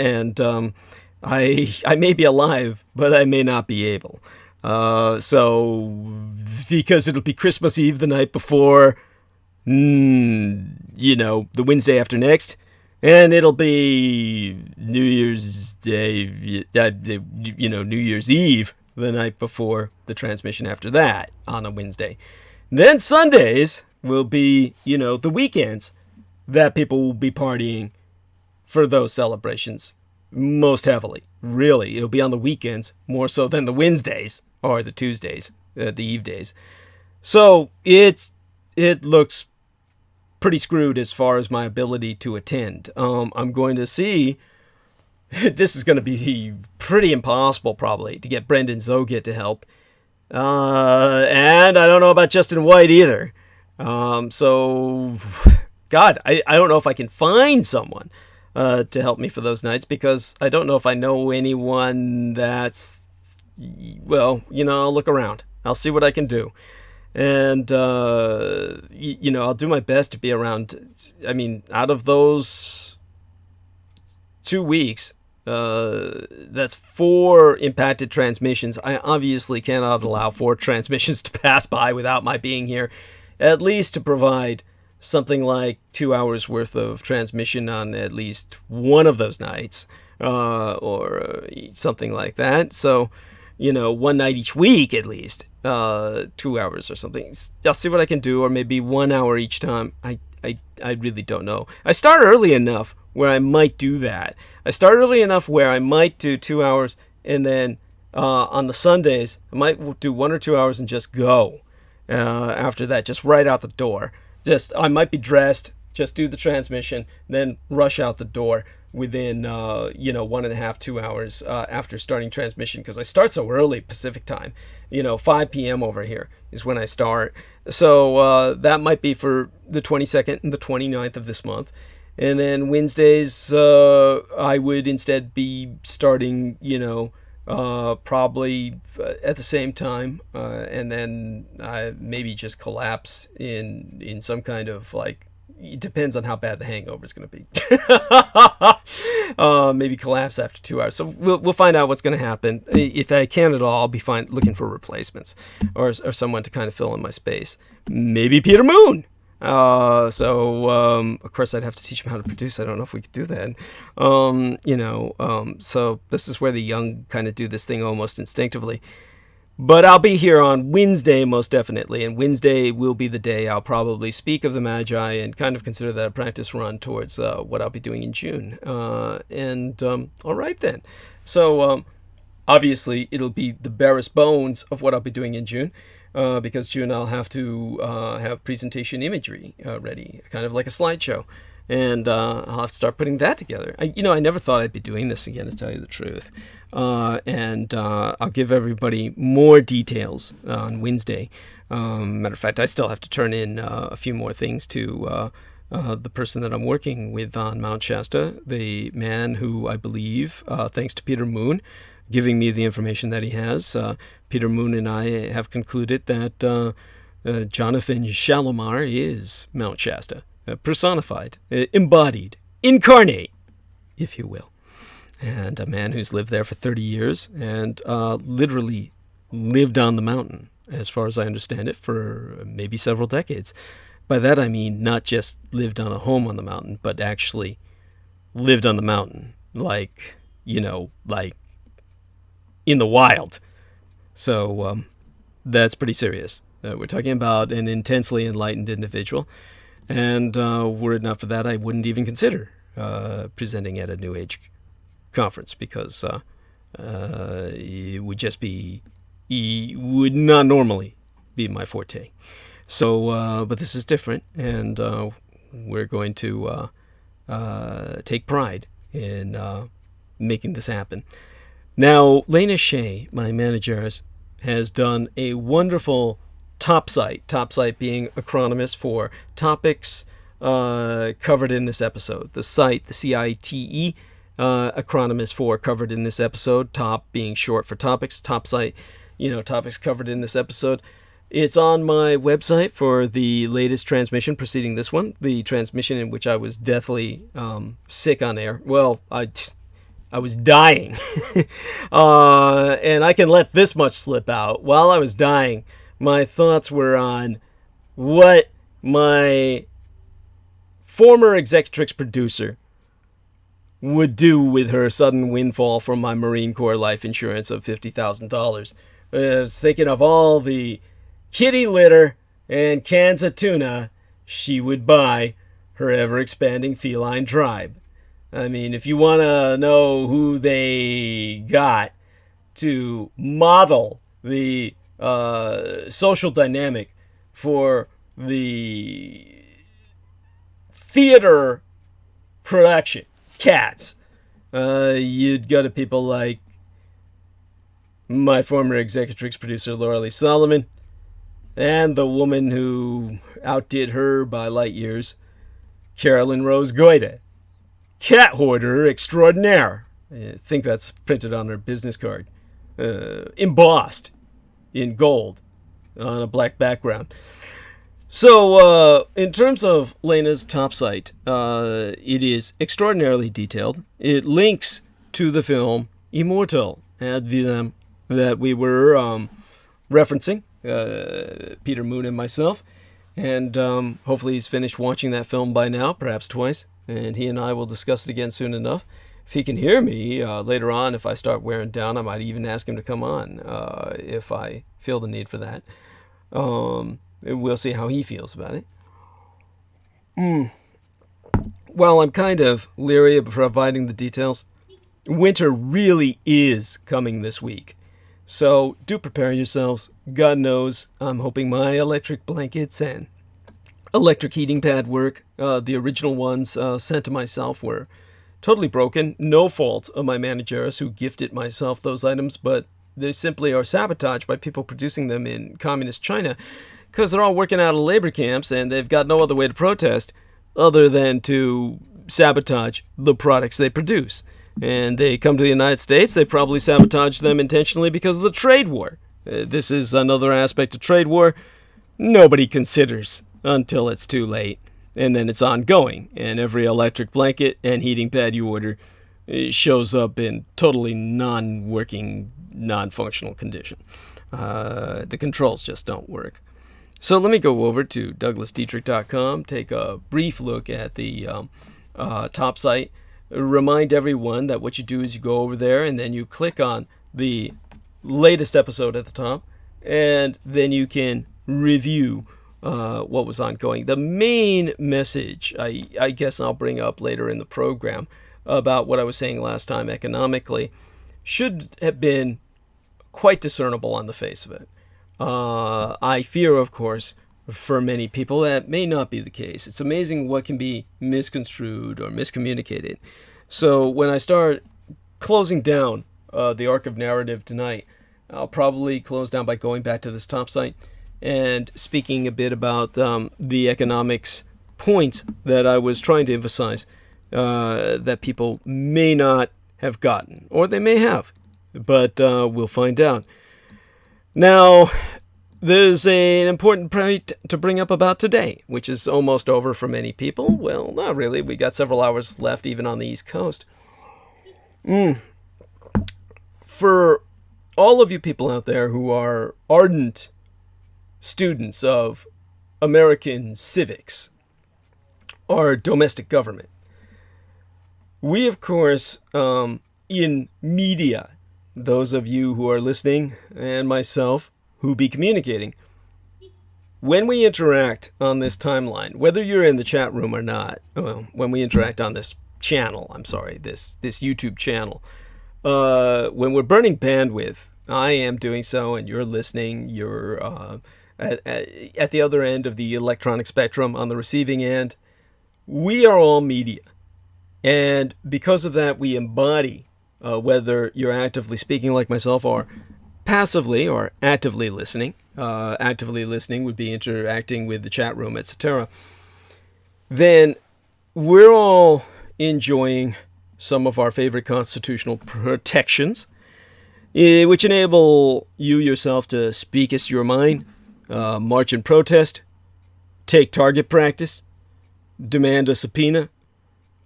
may be alive, but I may not be able. So, because it'll be Christmas Eve the night before, the Wednesday after next, and it'll be New Year's Day, New Year's Eve the night before the transmission after that on a Wednesday. Then Sundays will be, the weekends that people will be partying for those celebrations most heavily. Really, it'll be on the weekends more so than the Wednesdays or the Tuesdays, the Eve days. So it looks pretty screwed as far as my ability to attend. I'm going to see. This is going to be pretty impossible, probably, to get Brendan Zogit to help. And I don't know about Justin White either. So, God, I don't know if I can find someone to help me for those nights, because I don't know if I know anyone that's, I'll look around. I'll see what I can do. And, I'll do my best to be around. I mean, out of those 2 weeks, that's 4 impacted transmissions. I obviously cannot allow 4 transmissions to pass by without my being here, at least to provide something like 2 hours worth of transmission on at least one of those nights, or something like that. So, one night each week at least, 2 hours or something. I'll see what I can do, or maybe 1 hour each time. I really don't know. I start early enough where I might do that. I start early enough where I might do 2 hours, and then on the Sundays, I might do 1 or 2 hours and just go after that, just right out the door. I might be dressed, just do the transmission, then rush out the door within, 1.5, 2 hours after starting transmission, because I start so early Pacific time. 5 p.m. over here is when I start. So that might be for the 22nd and the 29th of this month. And then Wednesdays, I would instead be starting, probably at the same time, and then maybe just collapse in some kind of like, it depends on how bad the hangover is going to be. Maybe collapse after 2 hours. So we'll find out what's going to happen. If I can at all, I'll be looking for replacements or someone to kind of fill in my space. Maybe Peter Moon. Of course I'd have to teach him how to produce. I don't know if we could do that. So this is where the young kind of do this thing almost instinctively. But I'll be here on Wednesday, most definitely. And Wednesday will be the day I'll probably speak of the Magi and kind of consider that a practice run towards what I'll be doing in June. All right then. So obviously it'll be the barest bones of what I'll be doing in June. Because June I'll have to have presentation imagery ready, kind of like a slideshow. And I'll have to start putting that together. I never thought I'd be doing this again, to tell you the truth. I'll give everybody more details on Wednesday. Matter of fact, I still have to turn in a few more things to the person that I'm working with on Mount Shasta, the man who I believe, thanks to Peter Moon, giving me the information that he has, Peter Moon and I have concluded that Jonathan Shalimar is Mount Shasta. Personified, embodied, incarnate, if you will. And a man who's lived there for 30 years and literally lived on the mountain, as far as I understand it, for maybe several decades. By that I mean not just lived on a home on the mountain, but actually lived on the mountain, like in the wild. So that's pretty serious. We're talking about an intensely enlightened individual. And were it not for that, I wouldn't even consider presenting at a New Age conference, because it would just be, it would not normally be my forte. So, but this is different, and we're going to take pride in making this happen. Now, Lena Shea, my manager, has done a wonderful top site being acronymous for topics covered in this episode. The site, the CITE, acronymous for covered in this episode, top being short for topics, top site, topics covered in this episode. It's on my website for the latest transmission preceding this one, the transmission in which I was deathly sick on air. Well, I was dying. And I can let this much slip out. While I was dying, my thoughts were on what my former Executrix producer would do with her sudden windfall from my Marine Corps life insurance of $50,000. I was thinking of all the kitty litter and cans of tuna she would buy her ever-expanding feline tribe. I mean, if you want to know who they got to model the social dynamic for the theater production, Cats, you'd go to people like my former Executrix producer, Laura Lee Solomon, and the woman who outdid her by light years, Carolyn Rose Goida, cat hoarder extraordinaire. I think that's printed on her business card, embossed in gold on a black background. So, in terms of Lena's top site, it is extraordinarily detailed. It links to the film Immortal ad vitam that we were referencing, Peter Moon and myself. And hopefully he's finished watching that film by now, perhaps twice. And he and I will discuss it again soon enough. If he can hear me later on, if I start wearing down, I might even ask him to come on if I feel the need for that. We'll see how he feels about it. While I'm kind of leery of providing the details, winter really is coming this week. So do prepare yourselves. God knows, I'm hoping my electric blankets and electric heating pad work, the original ones sent to myself, were totally broken. No fault of my manageress who gifted myself those items, but they simply are sabotaged by people producing them in communist China, because they're all working out of labor camps and they've got no other way to protest other than to sabotage the products they produce. And they come to the United States, they probably sabotage them intentionally because of the trade war. This is another aspect of trade war nobody considers until it's too late. And then it's ongoing. And every electric blanket and heating pad you order shows up in totally non-working, non-functional condition. The controls just don't work. So let me go over to douglasdietrich.com, take a brief look at the top site, remind everyone that what you do is you go over there and then you click on the latest episode at the top, and then you can review what was ongoing. The main message, I guess I'll bring up later in the program about what I was saying last time economically, should have been quite discernible on the face of it. I fear, of course, for many people that may not be the case. It's amazing what can be misconstrued or miscommunicated. So when I start closing down the arc of narrative tonight, I'll probably close down by going back to this top site and speaking a bit about the economics points that I was trying to emphasize that people may not have gotten, or they may have, but we'll find out. Now, there's an important point to bring up about today, which is almost over for many people. Well, not really. We got several hours left, even on the East Coast. For all of you people out there who are ardent students of American civics or domestic government, we, of course, in media, those of you who are listening, and myself, who be communicating, when we interact on this timeline, whether you're in the chat room or not, well, when we interact on this channel, this YouTube channel, when we're burning bandwidth, I am doing so, and you're listening, you're at the other end of the electronic spectrum on the receiving end, we are all media. And because of that, we embody, whether you're actively speaking like myself or passively or actively listening. Actively listening would be interacting with the chat room, etc. Then we're all enjoying some of our favorite constitutional protections, which enable you yourself to speak as your mind, march in protest, take target practice, demand a subpoena,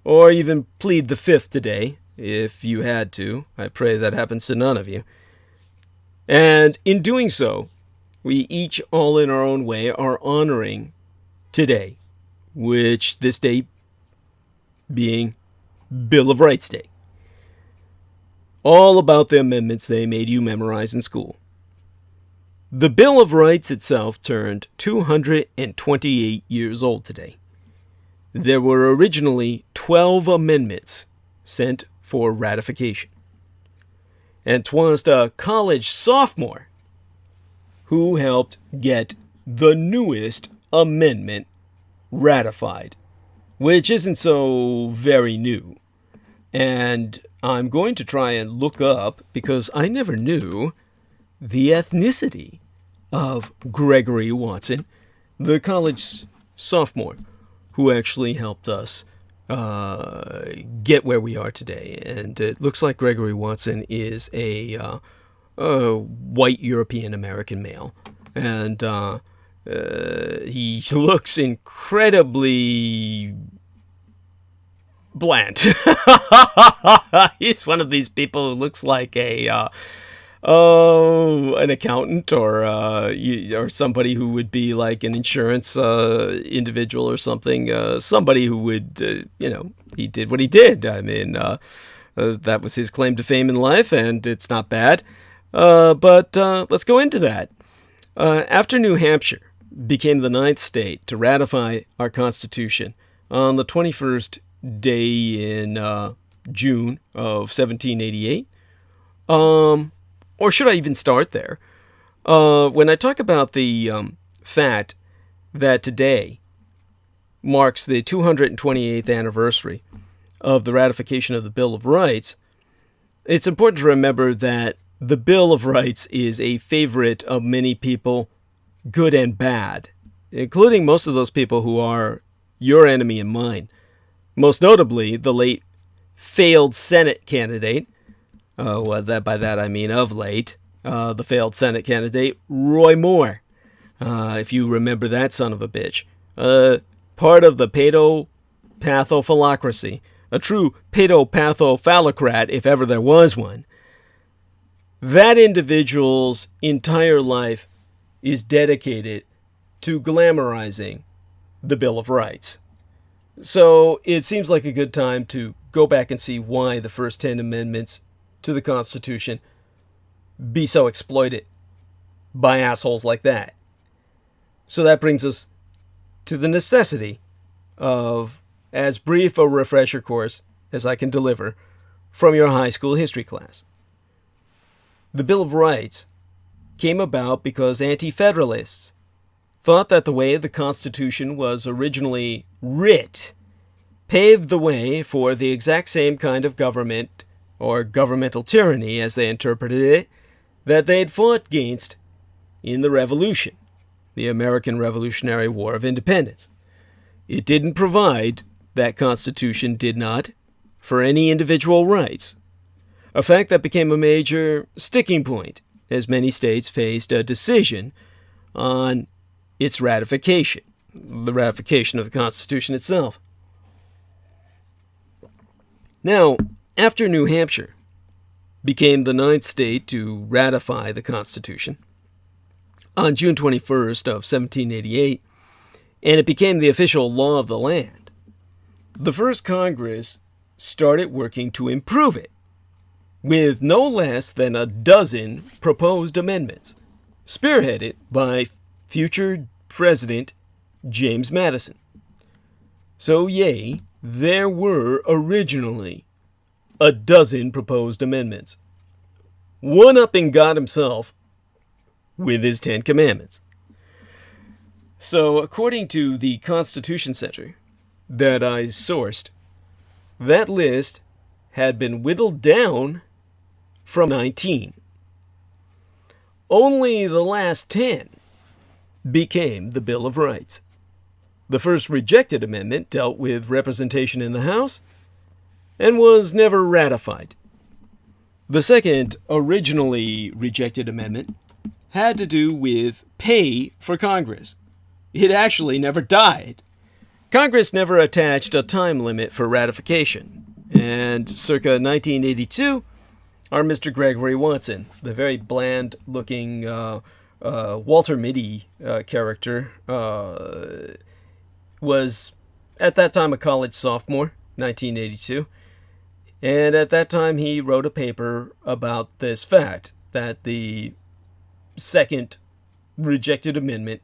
or even plead the fifth today, if you had to. I pray that happens to none of you. And in doing so, we each, all in our own way, are honoring today, which this day being Bill of Rights Day. All about the amendments they made you memorize in school. The Bill of Rights itself turned 228 years old today. There were originally 12 amendments sent for ratification. And 'twas a college sophomore who helped get the newest amendment ratified, which isn't so very new. And I'm going to try and look up, because I never knew, the ethnicity of Gregory Watson, the college sophomore who actually helped us get where we are today. And it looks like Gregory Watson is a white European American male. And he looks incredibly bland. He's one of these people who looks like an accountant or somebody who would be like an insurance individual or something. Somebody who would, he did what he did. I mean, that was his claim to fame in life, and it's not bad. But let's go into that. After New Hampshire became the 9th state to ratify our Constitution on the 21st day in June of 1788, or should I even start there? When I talk about the fact that today marks the 228th anniversary of the ratification of the Bill of Rights, it's important to remember that the Bill of Rights is a favorite of many people, good and bad, including most of those people who are your enemy and mine. Most notably, the late failed Senate candidate, by that I mean of late, the failed Senate candidate, Roy Moore. If you remember that son of a bitch. Part of the paedopathophalocracy, a true paedopathophalocrat if ever there was one. That individual's entire life is dedicated to glamorizing the Bill of Rights. So it seems like a good time to go back and see why the first 10 amendments to the Constitution be so exploited by assholes like that. So that brings us to the necessity of as brief a refresher course as I can deliver from your high school history class. The Bill of Rights came about because anti-federalists thought that the way the Constitution was originally writ paved the way for the exact same kind of government or governmental tyranny, as they interpreted it, that they'd fought against in the Revolution, the American Revolutionary War of Independence. It didn't provide, that Constitution did not, for any individual rights, a fact that became a major sticking point as many states faced a decision on its ratification, the ratification of the Constitution itself. Now, after New Hampshire became the 9th state to ratify the Constitution on June 21st of 1788, and it became the official law of the land, the first Congress started working to improve it, with no less than a dozen proposed amendments, spearheaded by future President James Madison. So, yea, there were originally a dozen proposed amendments, one-upping God himself with his 10 Commandments. So, according to the Constitution Center that I sourced, that list had been whittled down from 19. Only the last 10 became the Bill of Rights. The first rejected amendment dealt with representation in the House and was never ratified. The second, originally rejected amendment had to do with pay for Congress. It actually never died. Congress never attached a time limit for ratification, and circa 1982, our Mr. Gregory Watson, the very bland-looking Walter Mitty character, was at that time a college sophomore, 1982, and at that time he wrote a paper about this fact, that the second rejected amendment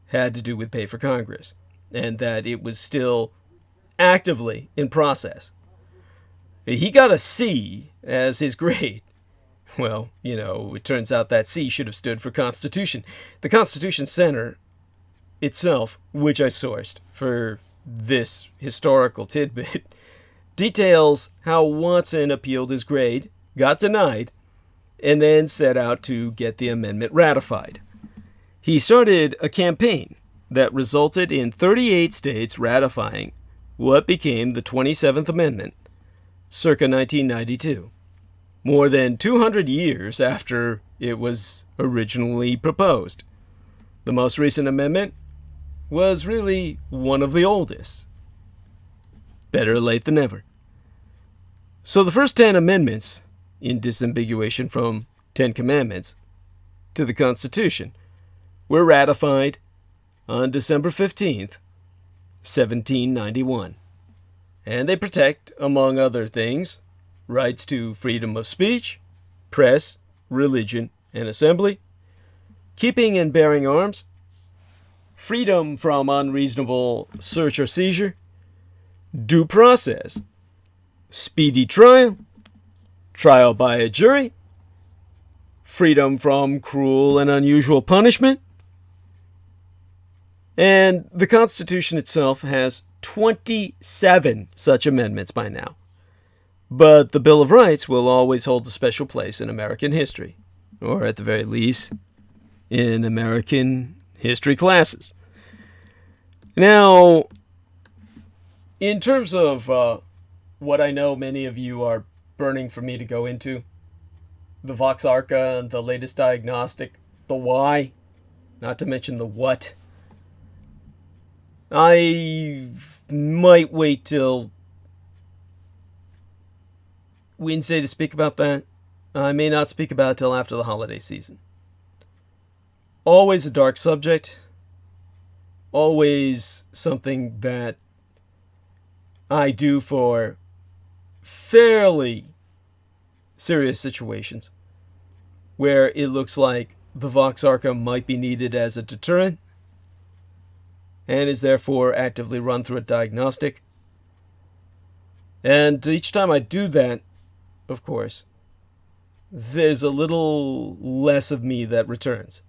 had to do with pay for Congress, and that it was still actively in process. He got a C as his grade. Well, it turns out that C should have stood for Constitution. The Constitution Center itself, which I sourced for this historical tidbit, details how Watson appealed his grade, got denied, and then set out to get the amendment ratified. He started a campaign that resulted in 38 states ratifying what became the 27th Amendment, circa 1992, more than 200 years after it was originally proposed. The most recent amendment was really one of the oldest. Better late than never. So the first 10 amendments, in disambiguation from 10 Commandments, to the Constitution, were ratified on December 15th, 1791. And they protect, among other things, rights to freedom of speech, press, religion, and assembly, keeping and bearing arms, freedom from unreasonable search or seizure, due process, speedy trial, trial by a jury, freedom from cruel and unusual punishment, and the Constitution itself has 27 such amendments by now. But the Bill of Rights will always hold a special place in American history, or at the very least, in American history classes. Now, in terms of what I know many of you are burning for me to go into, the Vox Arca, the latest diagnostic, the why, not to mention the what, I might wait till Wednesday to speak about that. I may not speak about it till after the holiday season. Always a dark subject. Always something that I do for fairly serious situations where it looks like the Vox Arca might be needed as a deterrent and is therefore actively run through a diagnostic. And each time I do that, of course, there's a little less of me that returns.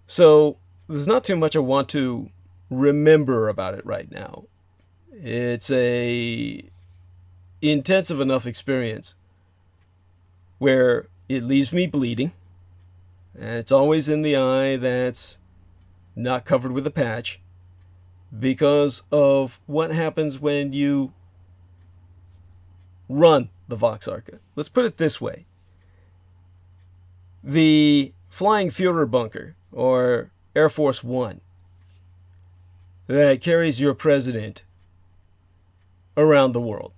So there's not too much I want to remember about it right now. It's a intensive enough experience where it leaves me bleeding, and it's always in the eye that's not covered with a patch because of what happens when you run the Vox Arca. Let's put it this way. The Flying Führer bunker, or Air Force One, that carries your president around the world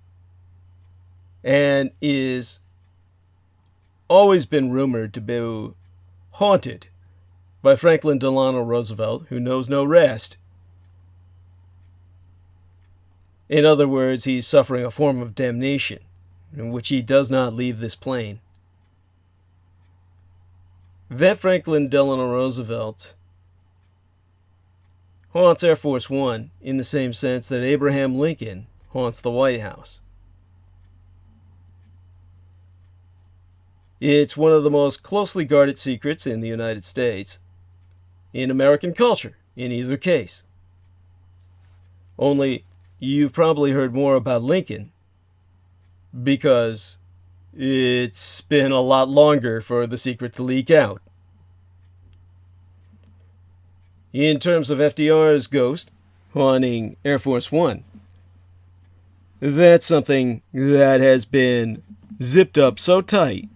and is always been rumored to be haunted by Franklin Delano Roosevelt, who knows no rest. In other words, he's suffering a form of damnation in which he does not leave this plane. That Franklin Delano Roosevelt haunts Air Force One in the same sense that Abraham Lincoln haunts the White House. It's one of the most closely guarded secrets in the United States, in American culture, in either case. Only, you've probably heard more about Lincoln because it's been a lot longer for the secret to leak out. In terms of FDR's ghost haunting Air Force One, that's something that has been zipped up so tight,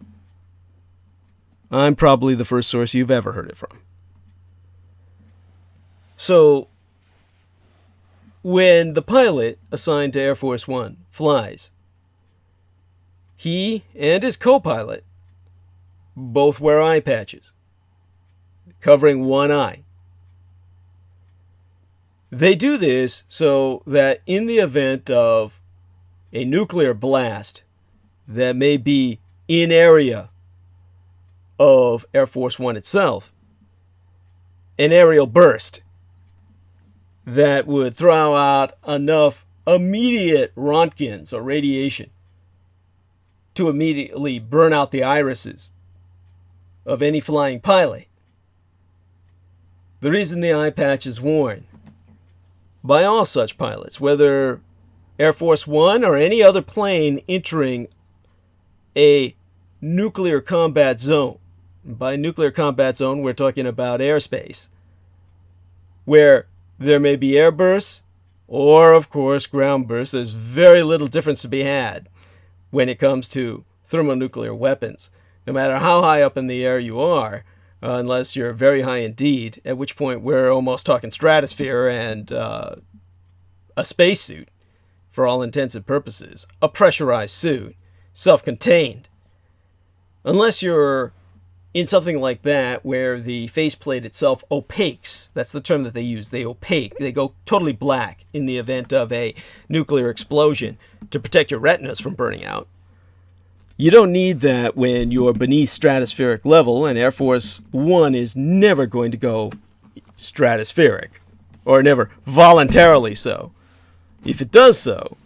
I'm probably the first source you've ever heard it from. So, when the pilot assigned to Air Force One flies, he and his co-pilot both wear eye patches, covering one eye. They do this so that in the event of a nuclear blast that may be in area of Air Force One itself, an aerial burst that would throw out enough immediate Rontgens or radiation to immediately burn out the irises of any flying pilot. The reason the eye patch is worn by all such pilots, whether Air Force One or any other plane entering a nuclear combat zone. By nuclear combat zone, we're talking about airspace, where there may be air bursts or, of course, ground bursts. There's very little difference to be had when it comes to thermonuclear weapons, no matter how high up in the air you are, unless you're very high indeed, at which point we're almost talking stratosphere and a spacesuit for all intents and purposes, a pressurized suit, self-contained. Unless you're in something like that where the faceplate itself opaques, that's the term that they use, they opaque, they go totally black in the event of a nuclear explosion to protect your retinas from burning out. You don't need that when you're beneath stratospheric level, and Air Force One is never going to go stratospheric, or never voluntarily so. If it does so,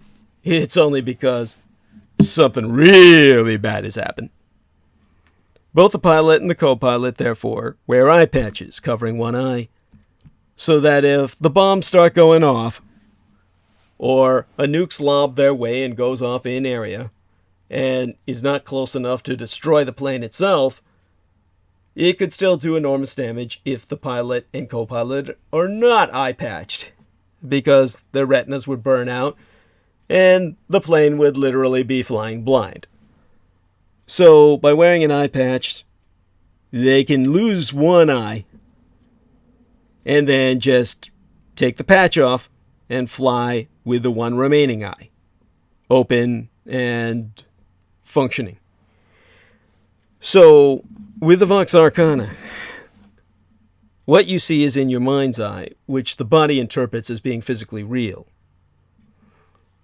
it's only because something really bad has happened. Both the pilot and the co-pilot, therefore, wear eye patches covering one eye, so that if the bombs start going off, or a nuke's lobbed their way and goes off in area, and is not close enough to destroy the plane itself, it could still do enormous damage if the pilot and co-pilot are not eye-patched. because their retinas would burn out and the plane would literally be flying blind. So by wearing an eye patch, they can lose one eye and then just take the patch off and fly with the one remaining eye open and functioning. So with the Vox Arcana, what you see is in your mind's eye, which the body interprets as being physically real.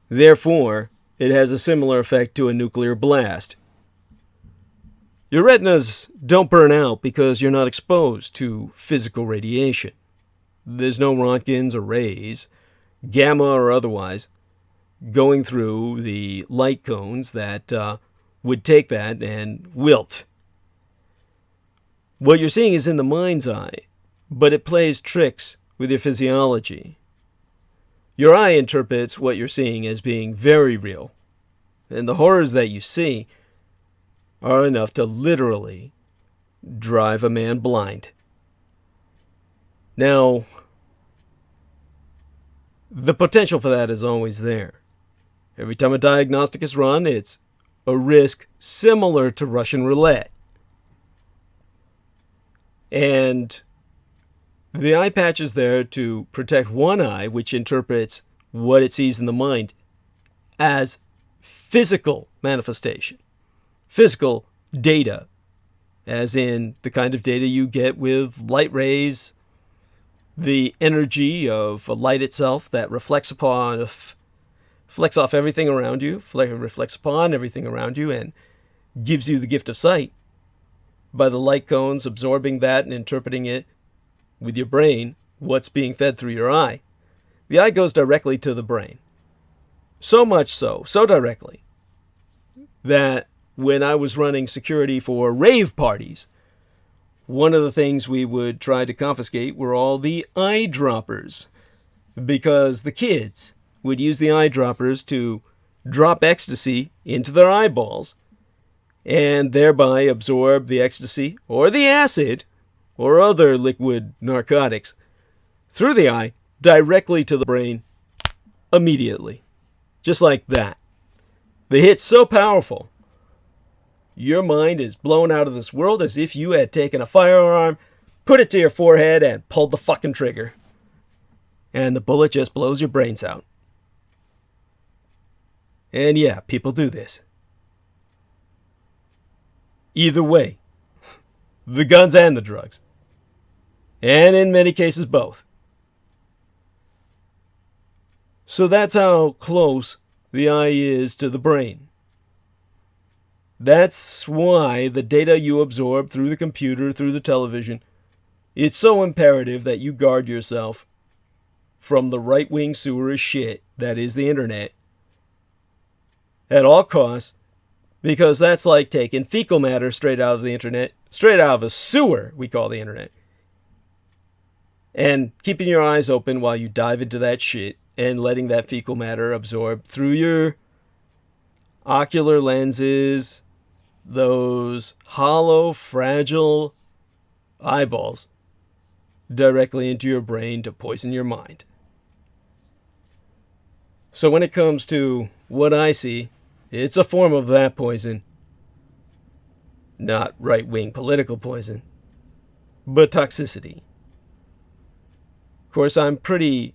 Therefore, it has a similar effect to a nuclear blast. Your retinas don't burn out because you're not exposed to physical radiation. There's no Roentgens or rays, gamma or otherwise, going through the light cones that would take that and wilt. What you're seeing is in the mind's eye, but it plays tricks with your physiology. Your eye interprets what you're seeing as being very real, and the horrors that you see are enough to literally drive a man blind. Now, the potential for that is always there. Every time a diagnostic is run, it's a risk similar to Russian roulette. And the eye patch is there to protect one eye, which interprets what it sees in the mind as physical manifestation. Physical data, as in the kind of data you get with light rays, the energy of light itself that reflects off everything around you, reflects upon everything around you, and gives you the gift of sight by the light cones absorbing that and interpreting it with your brain, what's being fed through your eye. The eye goes directly to the brain. So much so directly, that when I was running security for rave parties, one of the things we would try to confiscate were all the eyedroppers, because the kids would use the eyedroppers to drop ecstasy into their eyeballs and thereby absorb the ecstasy or the acid or other liquid narcotics through the eye directly to the brain immediately. Just like that. The hit's so powerful, your mind is blown out of this world as if you had taken a firearm, put it to your forehead, and pulled the fucking trigger. And the bullet just blows your brains out. And yeah, people do this. Either way, the guns and the drugs. And in many cases, both. So that's how close the eye is to the brain. That's why the data you absorb through the computer, through the television, it's so imperative that you guard yourself from the right-wing sewer of shit that is the internet at all costs, because that's like taking fecal matter straight out of the internet, straight out of a sewer, we call the internet, and keeping your eyes open while you dive into that shit and letting that fecal matter absorb through your ocular lenses, those hollow, fragile eyeballs, directly into your brain to poison your mind. So when it comes to what I see, it's a form of that poison. Not right-wing political poison, but toxicity. Of course, I'm pretty,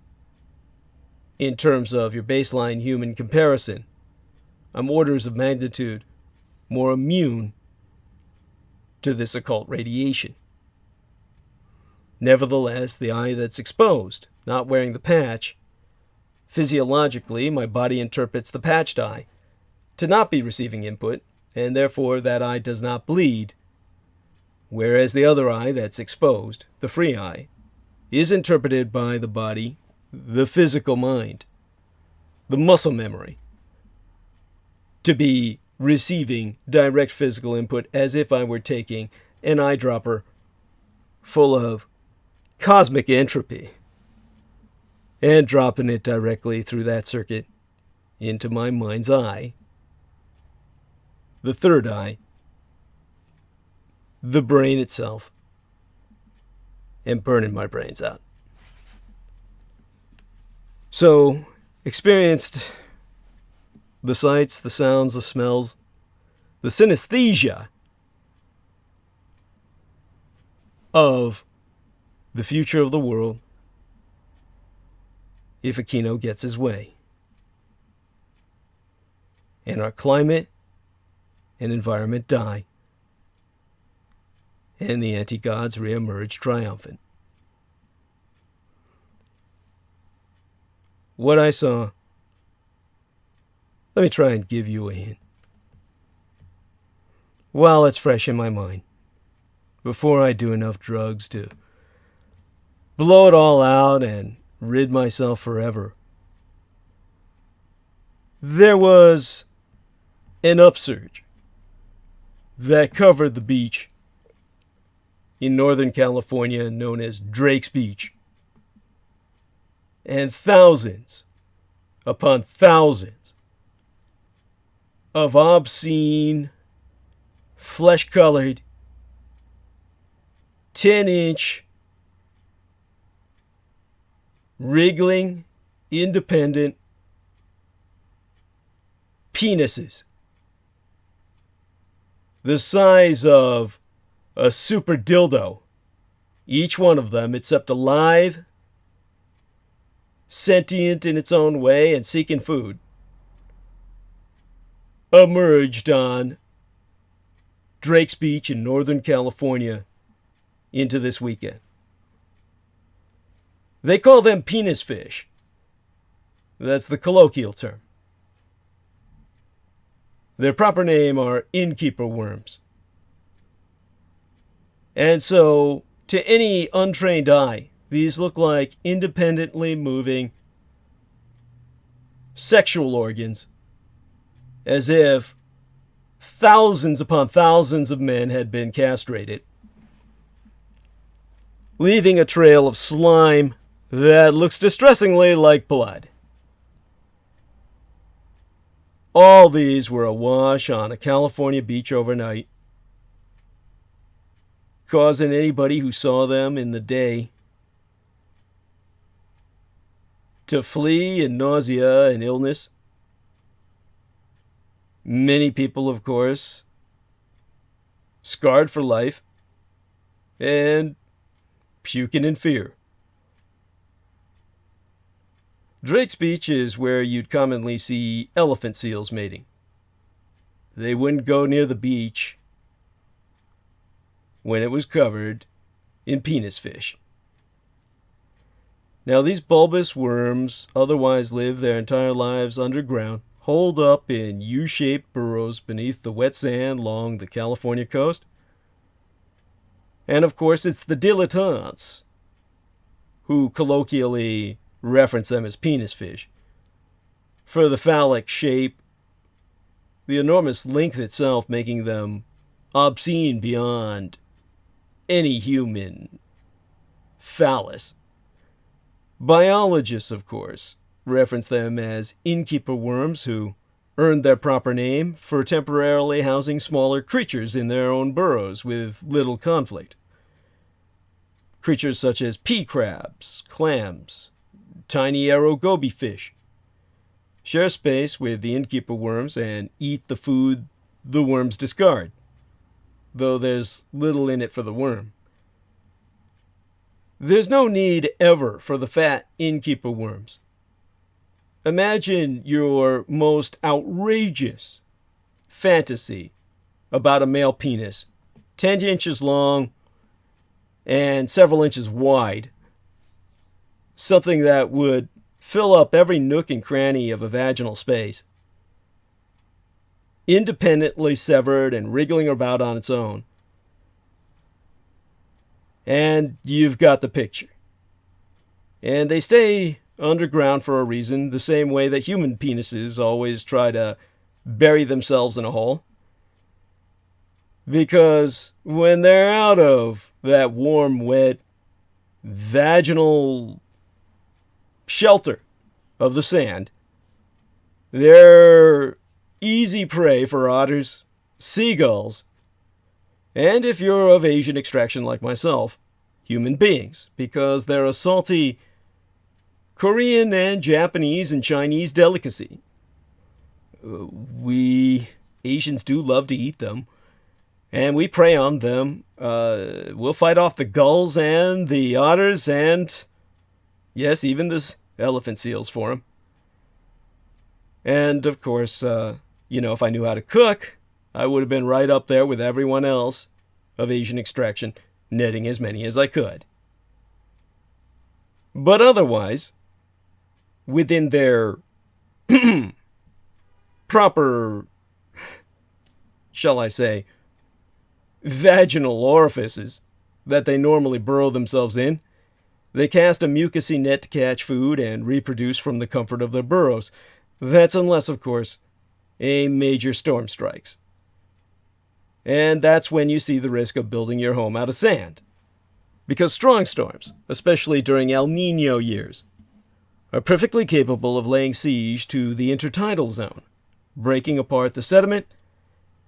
in terms of your baseline human comparison, I'm orders of magnitude more immune to this occult radiation. Nevertheless, the eye that's exposed, not wearing the patch, physiologically, my body interprets the patched eye to not be receiving input, and therefore that eye does not bleed, whereas the other eye that's exposed, the free eye, is interpreted by the body, the physical mind, the muscle memory, to be receiving direct physical input as if I were taking an eyedropper full of cosmic entropy and dropping it directly through that circuit into my mind's eye, the third eye, the brain itself, and burning my brains out. So, experienced the sights, the sounds, the smells, the synesthesia of the future of the world if Aquino gets his way. And our climate and environment die. And the anti-gods reemerge triumphant. What I saw, let me try and give you a hint. While it's fresh in my mind, before I do enough drugs to blow it all out and rid myself forever, there was an upsurge that covered the beach in Northern California known as Drake's Beach. And thousands upon thousands of obscene, flesh-colored, 10-inch, wriggling, independent penises the size of a super dildo, each one of them, except alive, sentient in its own way, and seeking food, emerged on Drake's Beach in Northern California into this weekend. They call them penis fish. That's the colloquial term. Their proper name are innkeeper worms. And so, to any untrained eye, these look like independently moving sexual organs, as if thousands upon thousands of men had been castrated, leaving a trail of slime that looks distressingly like blood. All these were awash on a California beach overnight, causing anybody who saw them in the day to flee in nausea and illness. Many people, of course, scarred for life and puking in fear. Drake's Beach is where you'd commonly see elephant seals mating. They wouldn't go near the beach when it was covered in penis fish. Now, these bulbous worms otherwise live their entire lives underground, holed up in U-shaped burrows beneath the wet sand along the California coast. And of course, it's the dilettantes who colloquially reference them as penis fish for the phallic shape, the enormous length itself making them obscene beyond any human phallus. Biologists, of course, reference them as innkeeper worms who earned their proper name for temporarily housing smaller creatures in their own burrows with little conflict. Creatures such as pea crabs, clams, tiny aerogoby fish share space with the innkeeper worms and eat the food the worms discard, though there's little in it for the worm. There's no need ever for the fat innkeeper worms. Imagine your most outrageous fantasy about a male penis, 10 inches long and several inches wide. Something that would fill up every nook and cranny of a vaginal space. Independently severed and wriggling about on its own. And you've got the picture. And they stay underground for a reason, the same way that human penises always try to bury themselves in a hole. Because when they're out of that warm, wet, vaginal shelter of the sand, they're easy prey for otters, seagulls, and if you're of Asian extraction like myself, human beings, because they're a salty, Korean and Japanese and Chinese delicacy. We Asians do love to eat them, and we prey on them. We'll fight off the gulls and the otters and, yes, even the elephant seals for them. And, of course, if I knew how to cook, I would have been right up there with everyone else of Asian extraction, netting as many as I could. But otherwise, within their proper, shall I say, vaginal orifices that they normally burrow themselves in, they cast a mucousy net to catch food and reproduce from the comfort of their burrows. That's unless, of course, a major storm strikes. And that's when you see the risk of building your home out of sand. Because strong storms, especially during El Nino years, are perfectly capable of laying siege to the intertidal zone, breaking apart the sediment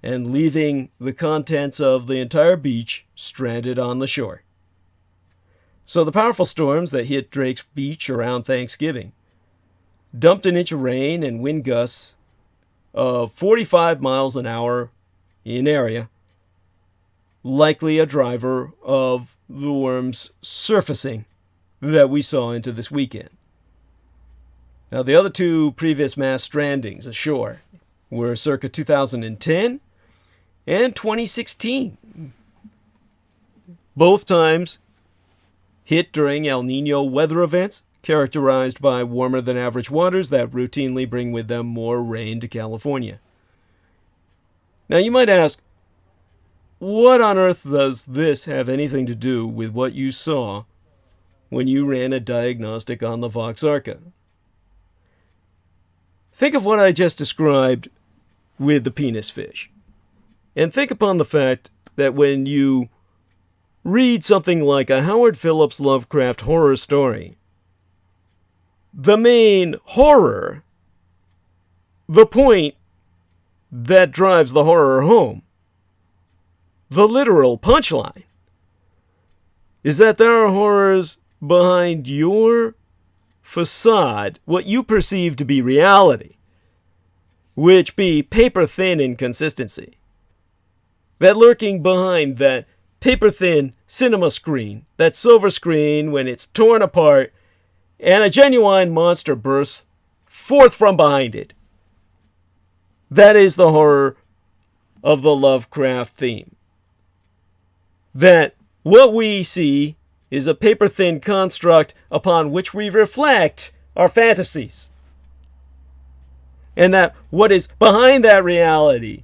and leaving the contents of the entire beach stranded on the shore. So the powerful storms that hit Drake's Beach around Thanksgiving dumped an inch of rain and wind gusts of 45 miles an hour in area, likely a driver of the worm's surfacing that we saw into this weekend. Now, the other two previous mass strandings ashore were circa 2010 and 2016. Both times hit during El Nino weather events, characterized by warmer than average waters that routinely bring with them more rain to California. Now, you might ask, what on earth does this have anything to do with what you saw when you ran a diagnostic on the Vox Arca? Think of what I just described with the penis fish. And think upon the fact that when you read something like a Howard Phillips Lovecraft horror story, the main horror, the point that drives the horror home, the literal punchline, is that there are horrors behind your facade, what you perceive to be reality, which be paper-thin inconsistency. That lurking behind that paper-thin cinema screen, that silver screen when it's torn apart and a genuine monster bursts forth from behind it. That is the horror of the Lovecraft theme. That what we see is a paper-thin construct upon which we reflect our fantasies. And that what is behind that reality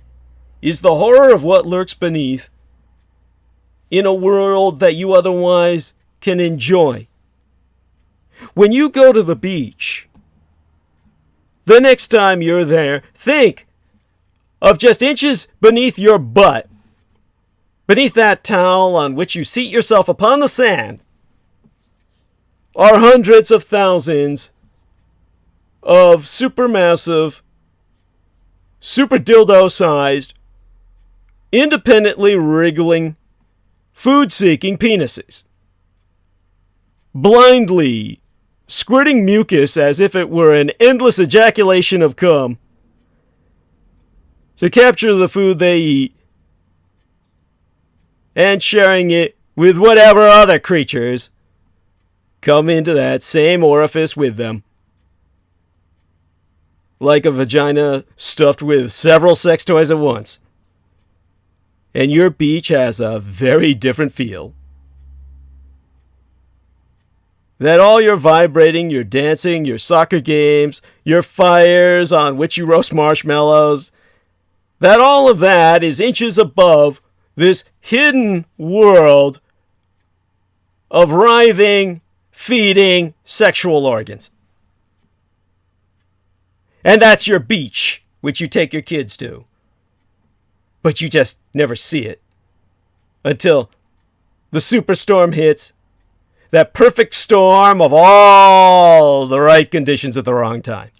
is the horror of what lurks beneath in a world that you otherwise can enjoy. When you go to the beach, the next time you're there, think of just inches beneath your butt, beneath that towel on which you seat yourself upon the sand, are hundreds of thousands of supermassive, super dildo-sized, independently wriggling, food-seeking penises, blindly squirting mucus as if it were an endless ejaculation of cum to capture the food they eat and sharing it with whatever other creatures come into that same orifice with them. Like a vagina stuffed with several sex toys at once. And your beach has a very different feel. That all your vibrating, your dancing, your soccer games, your fires on which you roast marshmallows, that all of that is inches above this hidden world of writhing, feeding sexual organs. And that's your beach, which you take your kids to. But you just never see it until the superstorm hits, that perfect storm of all the right conditions at the wrong time.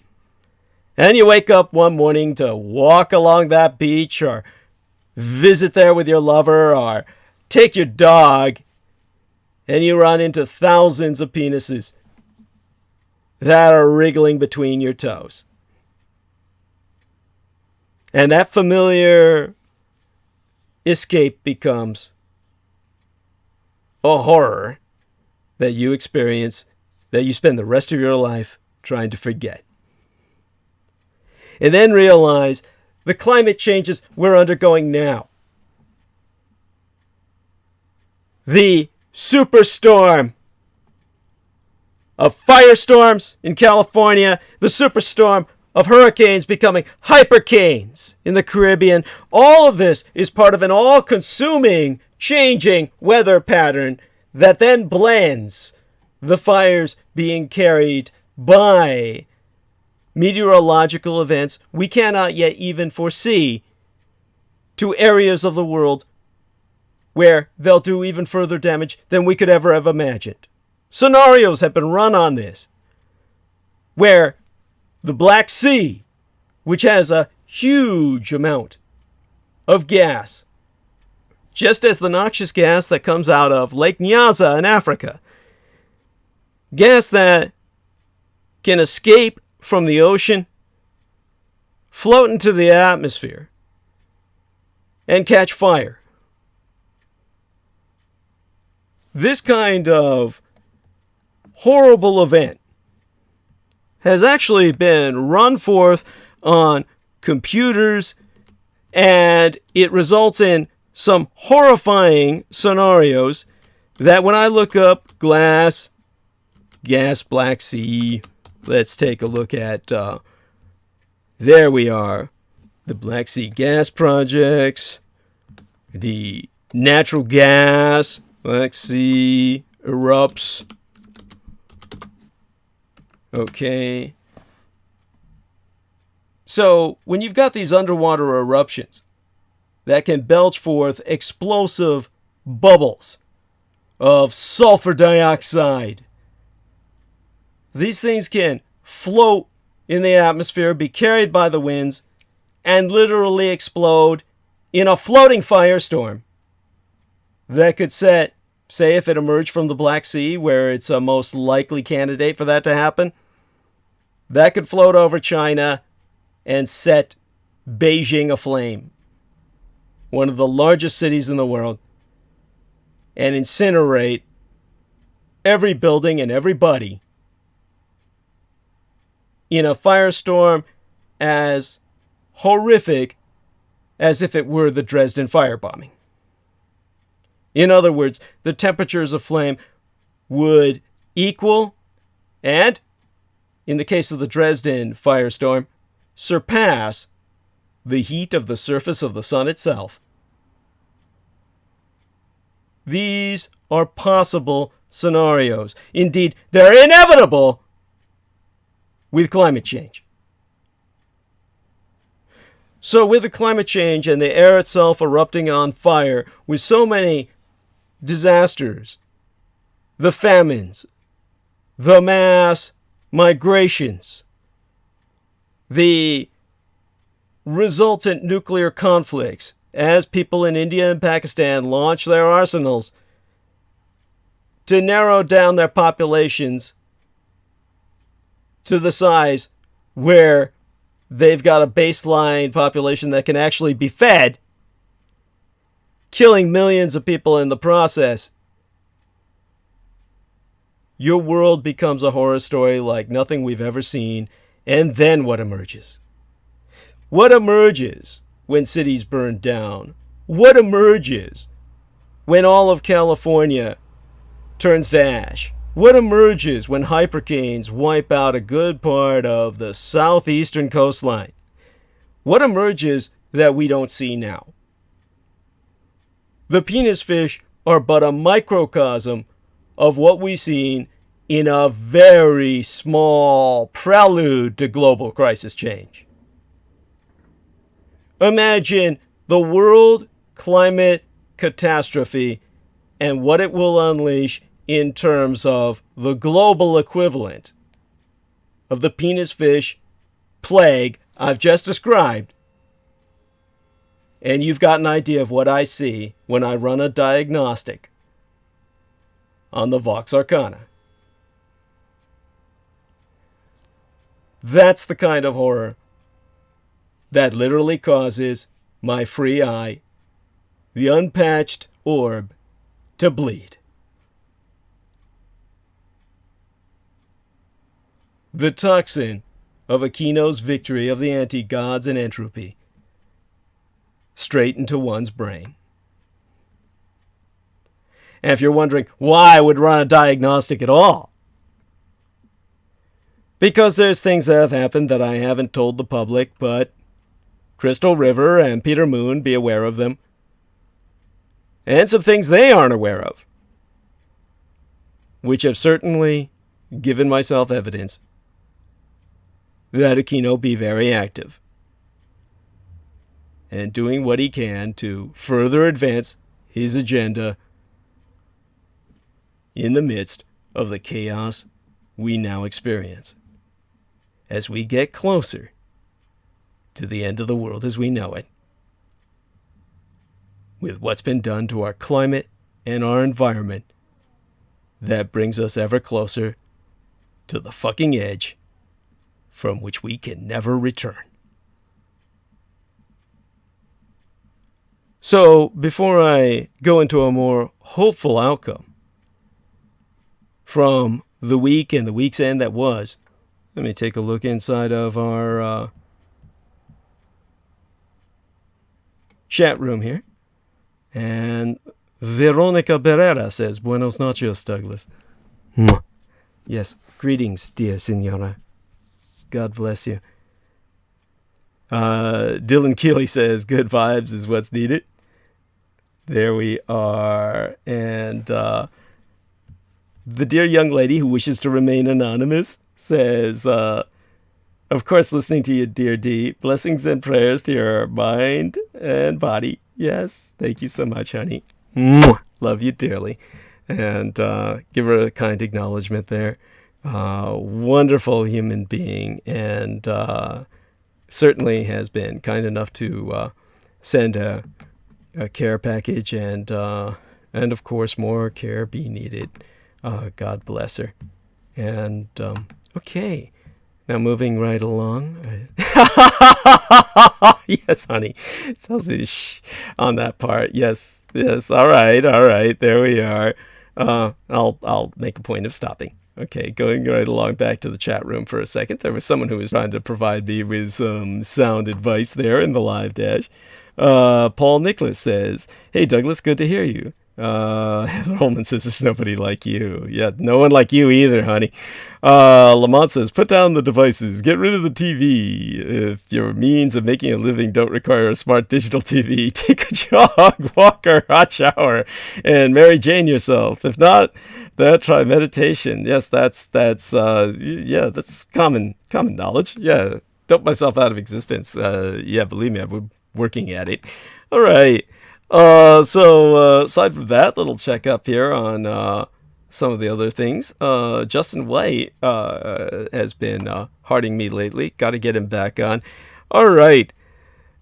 And you wake up one morning to walk along that beach or visit there with your lover or take your dog, and you run into thousands of penises that are wriggling between your toes. And that familiar escape becomes a horror that you experience, that you spend the rest of your life trying to forget. And then realize the climate changes we're undergoing now. The superstorm of firestorms in California, the superstorm of hurricanes becoming hypercanes in the Caribbean. All of this is part of an all-consuming, changing weather pattern that then blends the fires being carried by meteorological events we cannot yet even foresee to areas of the world where they'll do even further damage than we could ever have imagined. Scenarios have been run on this, where the Black Sea, which has a huge amount of gas, just as the noxious gas that comes out of Lake Nyanza in Africa, gas that can escape from the ocean, float into the atmosphere, and catch fire. This kind of horrible event has actually been run forth on computers, and it results in some horrifying scenarios that when I look up gas, Black Sea, let's take a look at, there we are, the Black Sea gas projects, the natural gas, Black Sea erupts. Okay. So, when you've got these underwater eruptions that can belch forth explosive bubbles of sulfur dioxide, these things can float in the atmosphere, be carried by the winds, and literally explode in a floating firestorm that could set, say if it emerged from the Black Sea, where it's a most likely candidate for that to happen, that could float over China and set Beijing aflame, one of the largest cities in the world, and incinerate every building and everybody in a firestorm as horrific as if it were the Dresden firebombing. In other words, the temperatures of flame would equal and, in the case of the Dresden firestorm, surpass the heat of the surface of the sun itself. These are possible scenarios. Indeed, they're inevitable with climate change. So with the climate change and the air itself erupting on fire, with so many disasters, the famines, the mass migrations, the resultant nuclear conflicts, as people in India and Pakistan launch their arsenals to narrow down their populations to the size where they've got a baseline population that can actually be fed, killing millions of people in the process. Your world becomes a horror story like nothing we've ever seen. And then what emerges? What emerges when cities burn down? What emerges when all of California turns to ash? What emerges when hypercanes wipe out a good part of the southeastern coastline? What emerges that we don't see now? The penis fish are but a microcosm of what we've seen in a very small prelude to global crisis change. Imagine the world climate catastrophe and what it will unleash in terms of the global equivalent of the penis fish plague I've just described. And you've got an idea of what I see when I run a diagnostic on the Vox Arcana. That's the kind of horror that literally causes my free eye, the unpatched orb, to bleed. The toxin of Aquino's victory of the anti-gods and entropy straight into one's brain. And if you're wondering why I would run a diagnostic at all, because there's things that have happened that I haven't told the public, but Crystal River and Peter Moon be aware of them. And some things they aren't aware of, which have certainly given myself evidence that Aquino be very active and doing what he can to further advance his agenda in the midst of the chaos we now experience as we get closer to the end of the world as we know it, with what's been done to our climate and our environment that brings us ever closer to the fucking edge from which we can never return. So, before I go into a more hopeful outcome from the week and the week's end that was, let me take a look inside of our chat room here. And Veronica Barrera says, Buenos noches, Douglas. Yes, greetings, dear senora. God bless you. Dylan Keeley says, good vibes is what's needed. There we are. And the dear young lady who wishes to remain anonymous says, of course, listening to you, dear D. Blessings and prayers to your mind and body. Yes, thank you so much, honey. Love you dearly. And give her a kind acknowledgement there. Wonderful human being, and certainly has been kind enough to send a care package, and of course more care be needed. God bless her. And okay, now moving right along. Yes, honey, it tells me to shh on that part. Yes. All right. There we are. I'll make a point of stopping. Okay, going right along back to the chat room for a second. There was someone who was trying to provide me with some sound advice there in the live dash. Paul Nicholas says, hey, Douglas, good to hear you. Heather Holman says, there's nobody like you. Yeah, no one like you either, honey. Lamont says, put down the devices. Get rid of the TV. If your means of making a living don't require a smart digital TV, take a jog, walk, or hot shower, and Mary Jane yourself. If not, try meditation. Yes, that's common knowledge. Yeah, dope myself out of existence. Yeah, believe me, I've been working at it. All right. So aside from that little checkup here on some of the other things, Justin White has been hearting me lately. Got to get him back on. All right.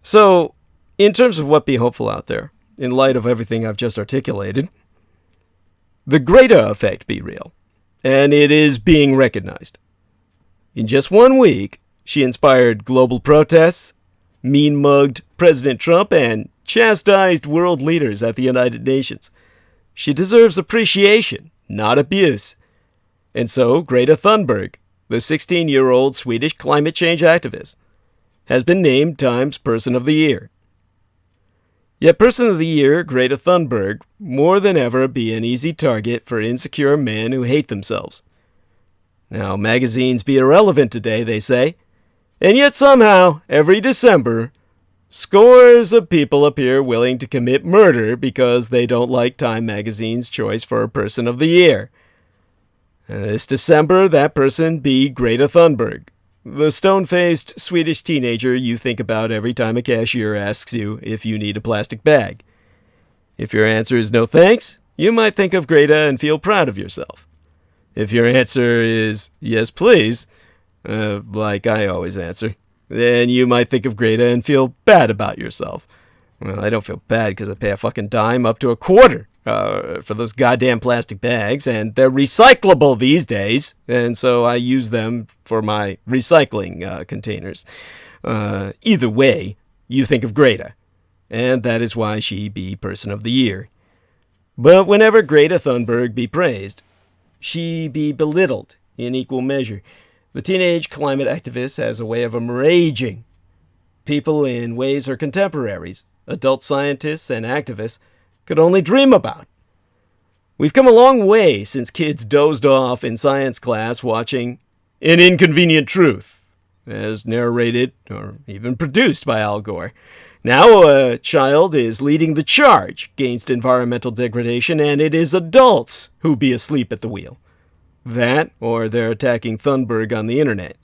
So in terms of what be hopeful out there, in light of everything I've just articulated, the Greta effect be real, and it is being recognized. In just 1 week, she inspired global protests, mean-mugged President Trump, and chastised world leaders at the United Nations. She deserves appreciation, not abuse. And so, Greta Thunberg, the 16-year-old Swedish climate change activist, has been named Time's Person of the Year. Yet Person of the Year, Greta Thunberg, more than ever be an easy target for insecure men who hate themselves. Now, magazines be irrelevant today, they say, and yet somehow, every December, scores of people appear willing to commit murder because they don't like Time magazine's choice for Person of the Year. And this December, that person be Greta Thunberg, the stone-faced Swedish teenager you think about every time a cashier asks you if you need a plastic bag. If your answer is no thanks, you might think of Greta and feel proud of yourself. If your answer is yes please, like I always answer, then you might think of Greta and feel bad about yourself. Well, I don't feel bad because I pay a fucking dime up to a quarter for those goddamn plastic bags, and they're recyclable these days, and so I use them for my recycling containers. Either way, you think of Greta, and that is why she be Person of the Year. But whenever Greta Thunberg be praised, she be belittled in equal measure. The teenage climate activist has a way of enraging people in ways her contemporaries, adult scientists and activists, could only dream about. We've come a long way since kids dozed off in science class watching An Inconvenient Truth, as narrated or even produced by Al Gore. Now a child is leading the charge against environmental degradation, and it is adults who be asleep at the wheel. That, or they're attacking Thunberg on the internet.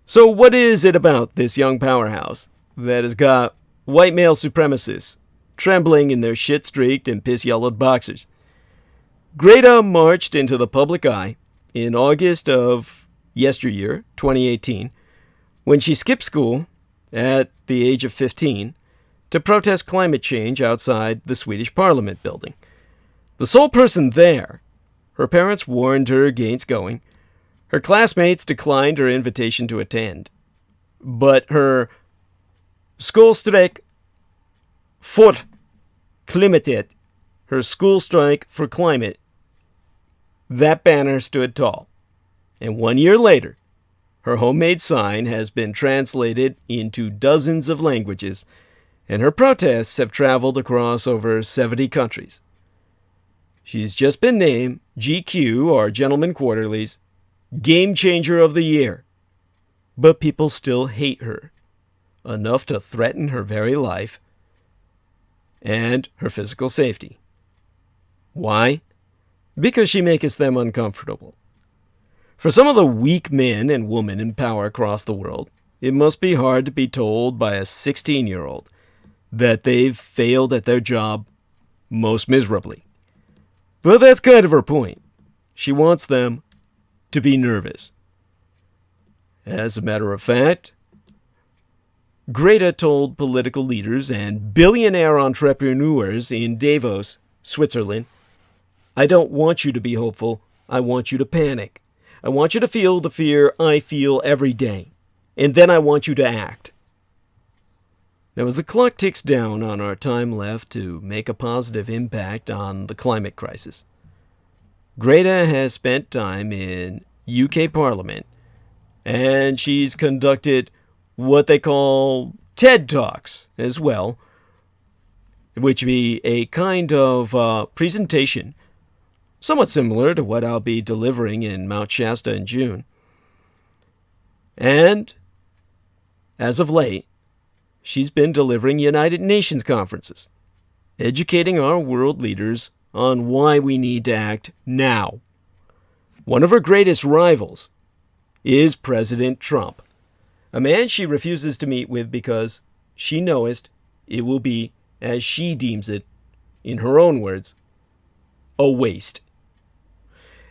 So what is it about this young powerhouse that has got white male supremacists trembling in their shit-streaked and piss-yellowed boxers? Greta marched into the public eye in August of yesteryear, 2018, when she skipped school at the age of 15 to protest climate change outside the Swedish Parliament building. The sole person there, her parents warned her against going. Her classmates declined her invitation to attend. But her skolstrejk for klimatet, her school strike for climate, that banner stood tall. And 1 year later, her homemade sign has been translated into dozens of languages, and her protests have traveled across over 70 countries. She's just been named GQ, or Gentleman Quarterly's, Game Changer of the Year. But people still hate her, enough to threaten her very life and her physical safety. Why? Because she makes them uncomfortable. For some of the weak men and women in power across the world, it must be hard to be told by a 16-year-old that they've failed at their job most miserably. But that's kind of her point. She wants them to be nervous. As a matter of fact, Greta told political leaders and billionaire entrepreneurs in Davos, Switzerland, "I don't want you to be hopeful. I want you to panic. I want you to feel the fear I feel every day. And then I want you to act." Now, as the clock ticks down on our time left to make a positive impact on the climate crisis, Greta has spent time in UK Parliament, and she's conducted what they call TED Talks as well, which be a kind of presentation somewhat similar to what I'll be delivering in Mount Shasta in June. And, as of late, she's been delivering United Nations conferences, educating our world leaders on why we need to act now. One of her greatest rivals is President Trump, a man she refuses to meet with because she knowest it will be, as she deems it, in her own words, a waste.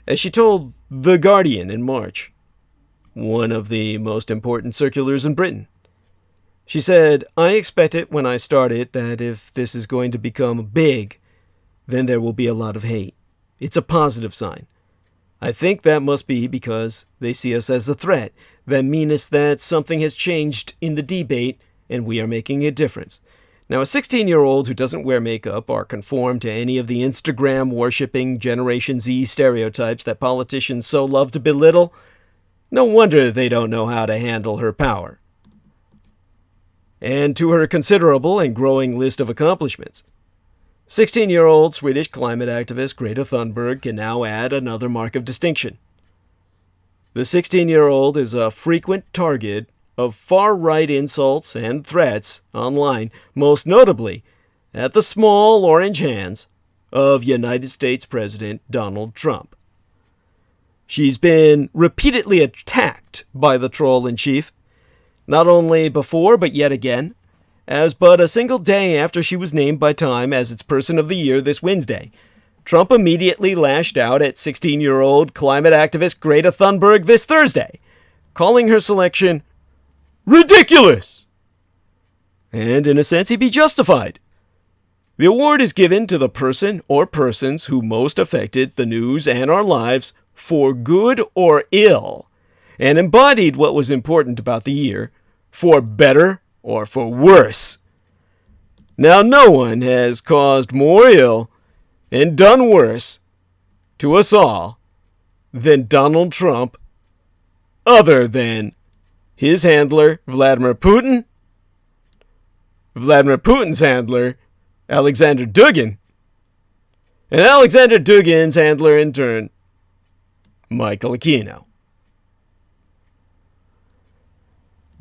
As she told The Guardian in March, one of the most important circulars in Britain, she said, "I expect it when I start it that if this is going to become big, then there will be a lot of hate. It's a positive sign. I think that must be because they see us as a threat. That means that something has changed in the debate and we are making a difference." Now, a 16-year-old who doesn't wear makeup or conform to any of the Instagram-worshipping Generation Z stereotypes that politicians so love to belittle, no wonder they don't know how to handle her power. And to her considerable and growing list of accomplishments, 16-year-old Swedish climate activist Greta Thunberg can now add another mark of distinction. The 16-year-old is a frequent target of far-right insults and threats online, most notably at the small orange hands of United States President Donald Trump. She's been repeatedly attacked by the troll-in-chief, not only before but yet again, as but a single day after she was named by Time as its Person of the Year this Wednesday. Trump immediately lashed out at 16-year-old climate activist Greta Thunberg this Thursday, calling her selection ridiculous. And in a sense, he'd be justified. The award is given to the person or persons who most affected the news and our lives for good or ill, and embodied what was important about the year, for better or for worse. Now, no one has caused more ill and done worse to us all than Donald Trump, other than his handler, Vladimir Putin, Vladimir Putin's handler, Alexander Dugin, and Alexander Dugin's handler in turn, Michael Aquino.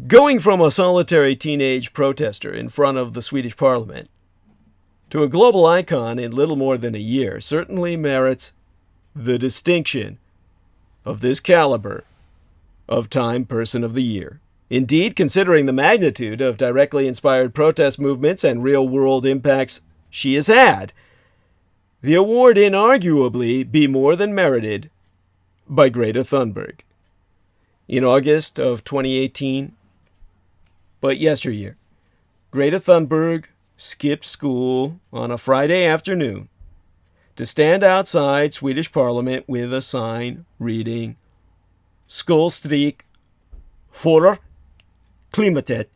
Going from a solitary teenage protester in front of the Swedish parliament to a global icon in little more than a year certainly merits the distinction of this caliber of Time Person of the Year. Indeed, considering the magnitude of directly inspired protest movements and real-world impacts she has had, the award inarguably be more than merited by Greta Thunberg. In August of 2018, but yesteryear, Greta Thunberg skipped school on a Friday afternoon to stand outside Swedish Parliament with a sign reading Skolstrik för klimatet,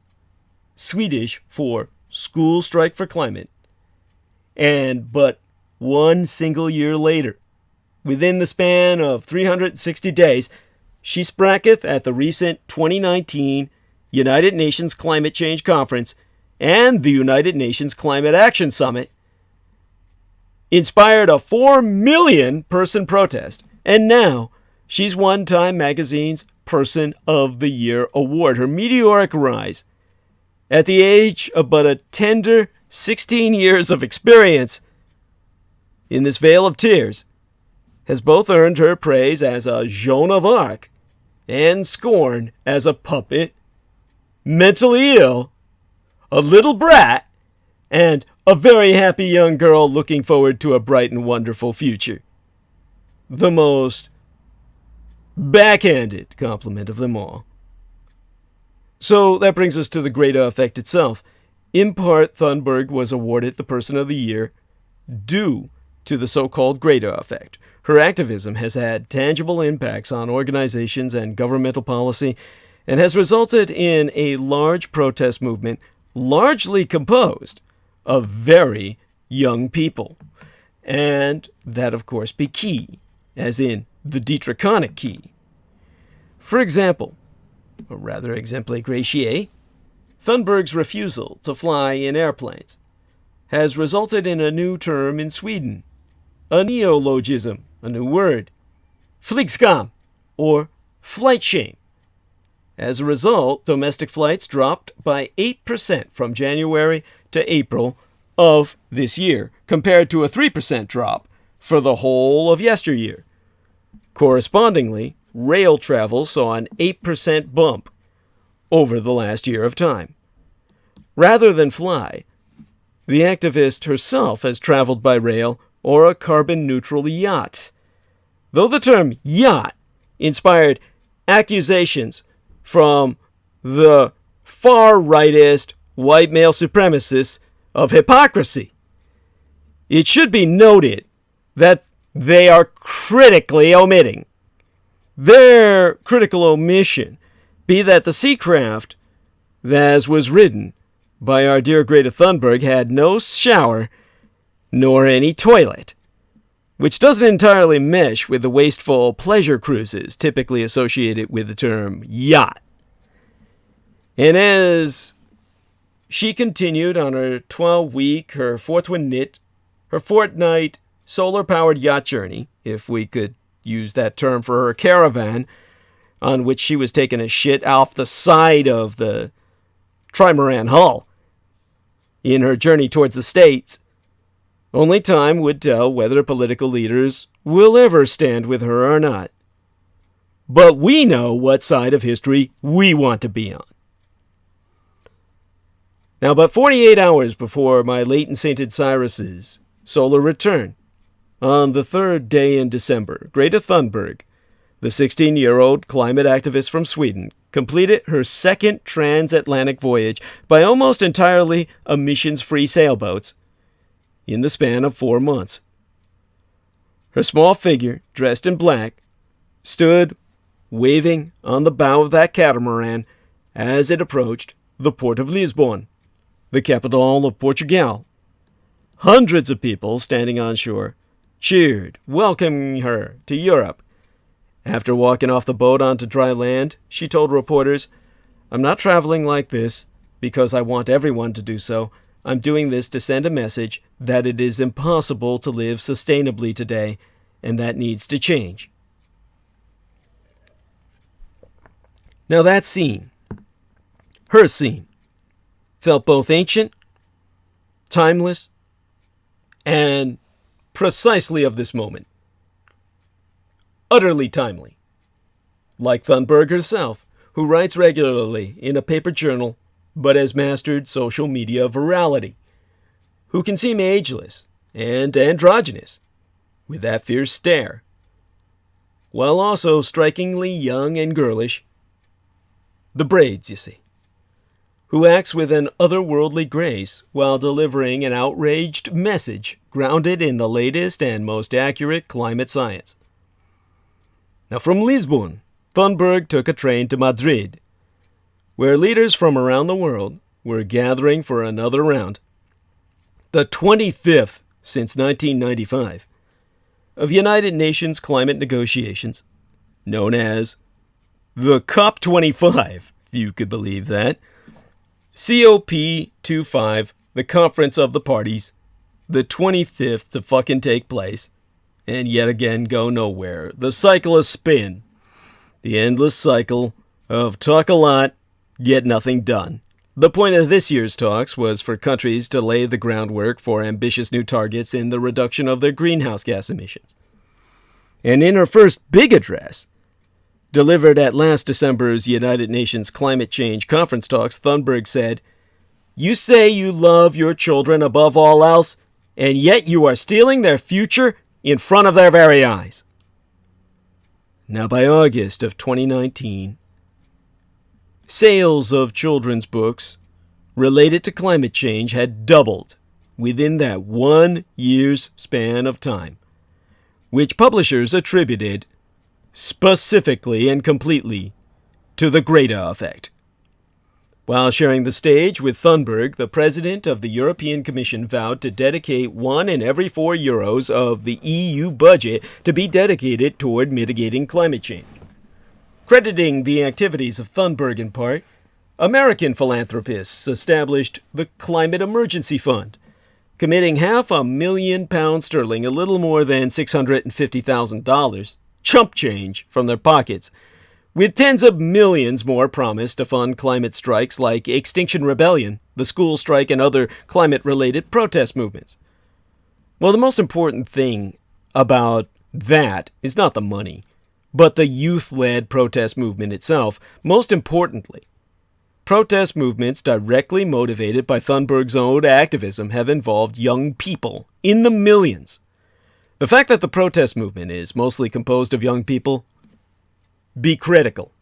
Swedish for School Strike for Climate. And but one single year later, within the span of 360 days, she spracketh at the recent 2019 United Nations Climate Change Conference and the United Nations Climate Action Summit, inspired a 4 million person protest, and now she's won Time Magazine's Person of the Year award. Her meteoric rise, at the age of but a tender 16 years of experience in this vale of tears, has both earned her praise as a Joan of Arc and scorn as a puppet, mentally ill, a little brat, and a very happy young girl looking forward to a bright and wonderful future. The most backhanded compliment of them all. So that brings us to the Greta effect itself. In part, Thunberg was awarded the Person of the Year due to the so-called Greta effect. Her activism has had tangible impacts on organizations and governmental policy and has resulted in a large protest movement largely composed of very young people. And that, of course, be key, as in the Dietrichonic key. For example, or rather exempli gratiae, Thunberg's refusal to fly in airplanes has resulted in a new term in Sweden, a neologism, a new word, flygskam, or flight shame. As a result, domestic flights dropped by 8% from January to April of this year, compared to a 3% drop for the whole of yesteryear. Correspondingly, rail travel saw an 8% bump over the last year of time. Rather than fly, the activist herself has traveled by rail or a carbon-neutral yacht. Though the term yacht inspired accusations from the far-rightist white male supremacists of hypocrisy, it should be noted that they are critically omitting. Their critical omission be that the seacraft, as was ridden by our dear Greta Thunberg, had no shower nor any toilet, which doesn't entirely mesh with the wasteful pleasure cruises typically associated with the term yacht. And as she continued on her 12-week, her fortnight solar-powered yacht journey, if we could use that term for her caravan, on which she was taking a shit off the side of the trimaran hull in her journey towards the States, only time would tell whether political leaders will ever stand with her or not. But we know what side of history we want to be on. Now, but 48 hours before my late and sainted Cyrus's solar return, on the third day in December, Greta Thunberg, the 16-year-old climate activist from Sweden, completed her second transatlantic voyage by almost entirely emissions-free sailboats in the span of 4 months. Her small figure, dressed in black, stood waving on the bow of that catamaran as it approached the port of Lisbon, the capital of Portugal. Hundreds of people standing on shore cheered, welcoming her to Europe. After walking off the boat onto dry land, she told reporters, "I'm not traveling like this because I want everyone to do so. I'm doing this to send a message that it is impossible to live sustainably today, and that needs to change." Now that scene, her scene, felt both ancient, timeless, and precisely of this moment. Utterly timely. Like Thunberg herself, who writes regularly in a paper journal, but has mastered social media virality, who can seem ageless and androgynous, with that fierce stare, while also strikingly young and girlish. The braids, you see. Who acts with an otherworldly grace while delivering an outraged message grounded in the latest and most accurate climate science. Now from Lisbon, Thunberg took a train to Madrid, where leaders from around the world were gathering for another round, the 25th since 1995, of United Nations climate negotiations, known as the COP25, if you could believe that. COP25, the Conference of the Parties, the 25th to fucking take place, and yet again go nowhere. The cycle of spin. The endless cycle of talk a lot, get nothing done. The point of this year's talks was for countries to lay the groundwork for ambitious new targets in the reduction of their greenhouse gas emissions. And in her first big address, delivered at last December's United Nations Climate Change Conference talks, Thunberg said, "You say you love your children above all else, and yet you are stealing their future in front of their very eyes." Now by August of 2019, sales of children's books related to climate change had doubled within that 1 year's span of time, which publishers attributed specifically and completely to the Greta effect. While sharing the stage with Thunberg, the president of the European Commission vowed to dedicate 1 in every 4 euros of the EU budget to be dedicated toward mitigating climate change. Crediting the activities of Thunberg in part, American philanthropists established the Climate Emergency Fund, committing £500,000, a little more than $650,000, chump change from their pockets, with tens of millions more promised to fund climate strikes like Extinction Rebellion, the school strike, and other climate-related protest movements. Well, the most important thing about that is not the money, but the youth-led protest movement itself. Most importantly, protest movements directly motivated by Thunberg's own activism have involved young people in the millions. The fact that the protest movement is mostly composed of young people, be critical.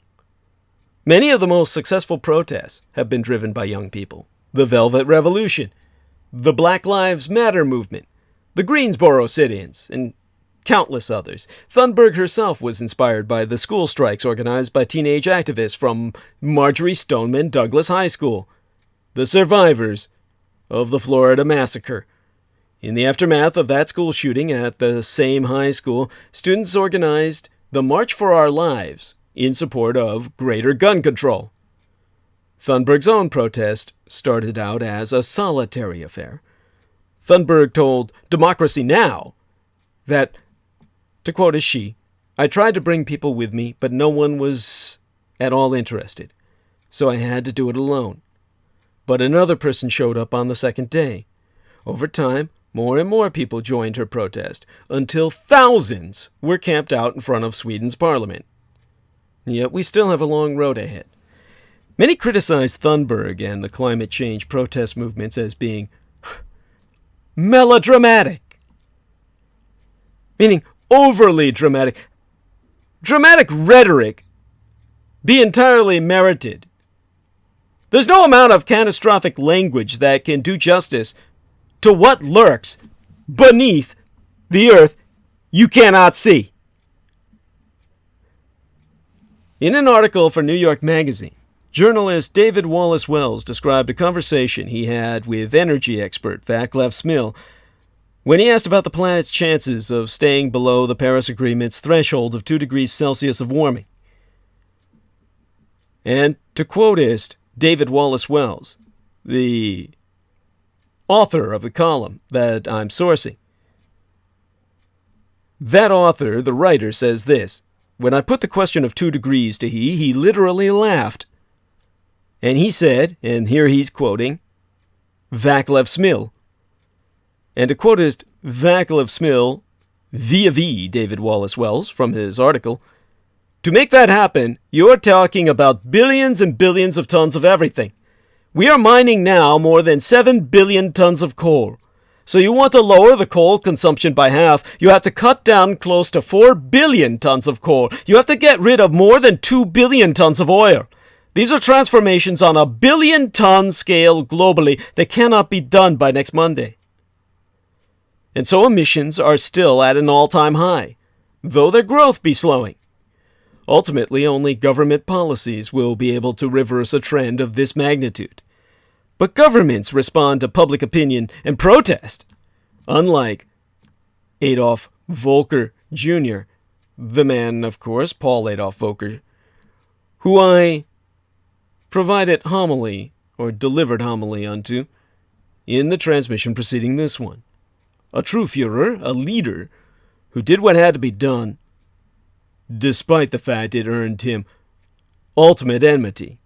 Many of the most successful protests have been driven by young people. The Velvet Revolution, the Black Lives Matter movement, the Greensboro sit-ins, and countless others. Thunberg herself was inspired by the school strikes organized by teenage activists from Marjorie Stoneman Douglas High School, the survivors of the Florida massacre. In the aftermath of that school shooting at the same high school, students organized the March for Our Lives in support of greater gun control. Thunberg's own protest started out as a solitary affair. Thunberg told Democracy Now! That, to quote as she, "I tried to bring people with me, but no one was at all interested, so I had to do it alone. But another person showed up on the second day. Over time, more and more people joined her protest, until thousands were camped out in front of Sweden's parliament. Yet we still have a long road ahead." Many criticize Thunberg and the climate change protest movements as being melodramatic, meaning overly dramatic. Dramatic rhetoric be entirely merited. There's no amount of catastrophic language that can do justice to what lurks beneath the earth you cannot see. In an article for New York Magazine, journalist David Wallace Wells described a conversation he had with energy expert Vaclav Smil when he asked about the planet's chances of staying below the Paris Agreement's threshold of 2 degrees Celsius of warming. And to quoteist David Wallace Wells, the author of the column that I'm sourcing, that author, the writer, says this: "When I put the question of 2 degrees to he literally laughed. And he said," and here he's quoting Vaclav Smil, and to quoteist Vaclav Smil, vis-a-vis David Wallace Wells from his article, "To make that happen, you're talking about billions and billions of tons of everything. We are mining now more than 7 billion tons of coal. So you want to lower the coal consumption by half, you have to cut down close to 4 billion tons of coal. You have to get rid of more than 2 billion tons of oil. These are transformations on a billion-ton scale globally that cannot be done by next Monday." And so emissions are still at an all-time high, though their growth be slowing. Ultimately, only government policies will be able to reverse a trend of this magnitude. But governments respond to public opinion and protest, unlike Adolf Volcker Jr., the man, of course, Paul Adolf Volcker, who I provided homily, or delivered homily unto, in the transmission preceding this one. A true Führer, a leader, who did what had to be done, despite the fact it earned him ultimate enmity.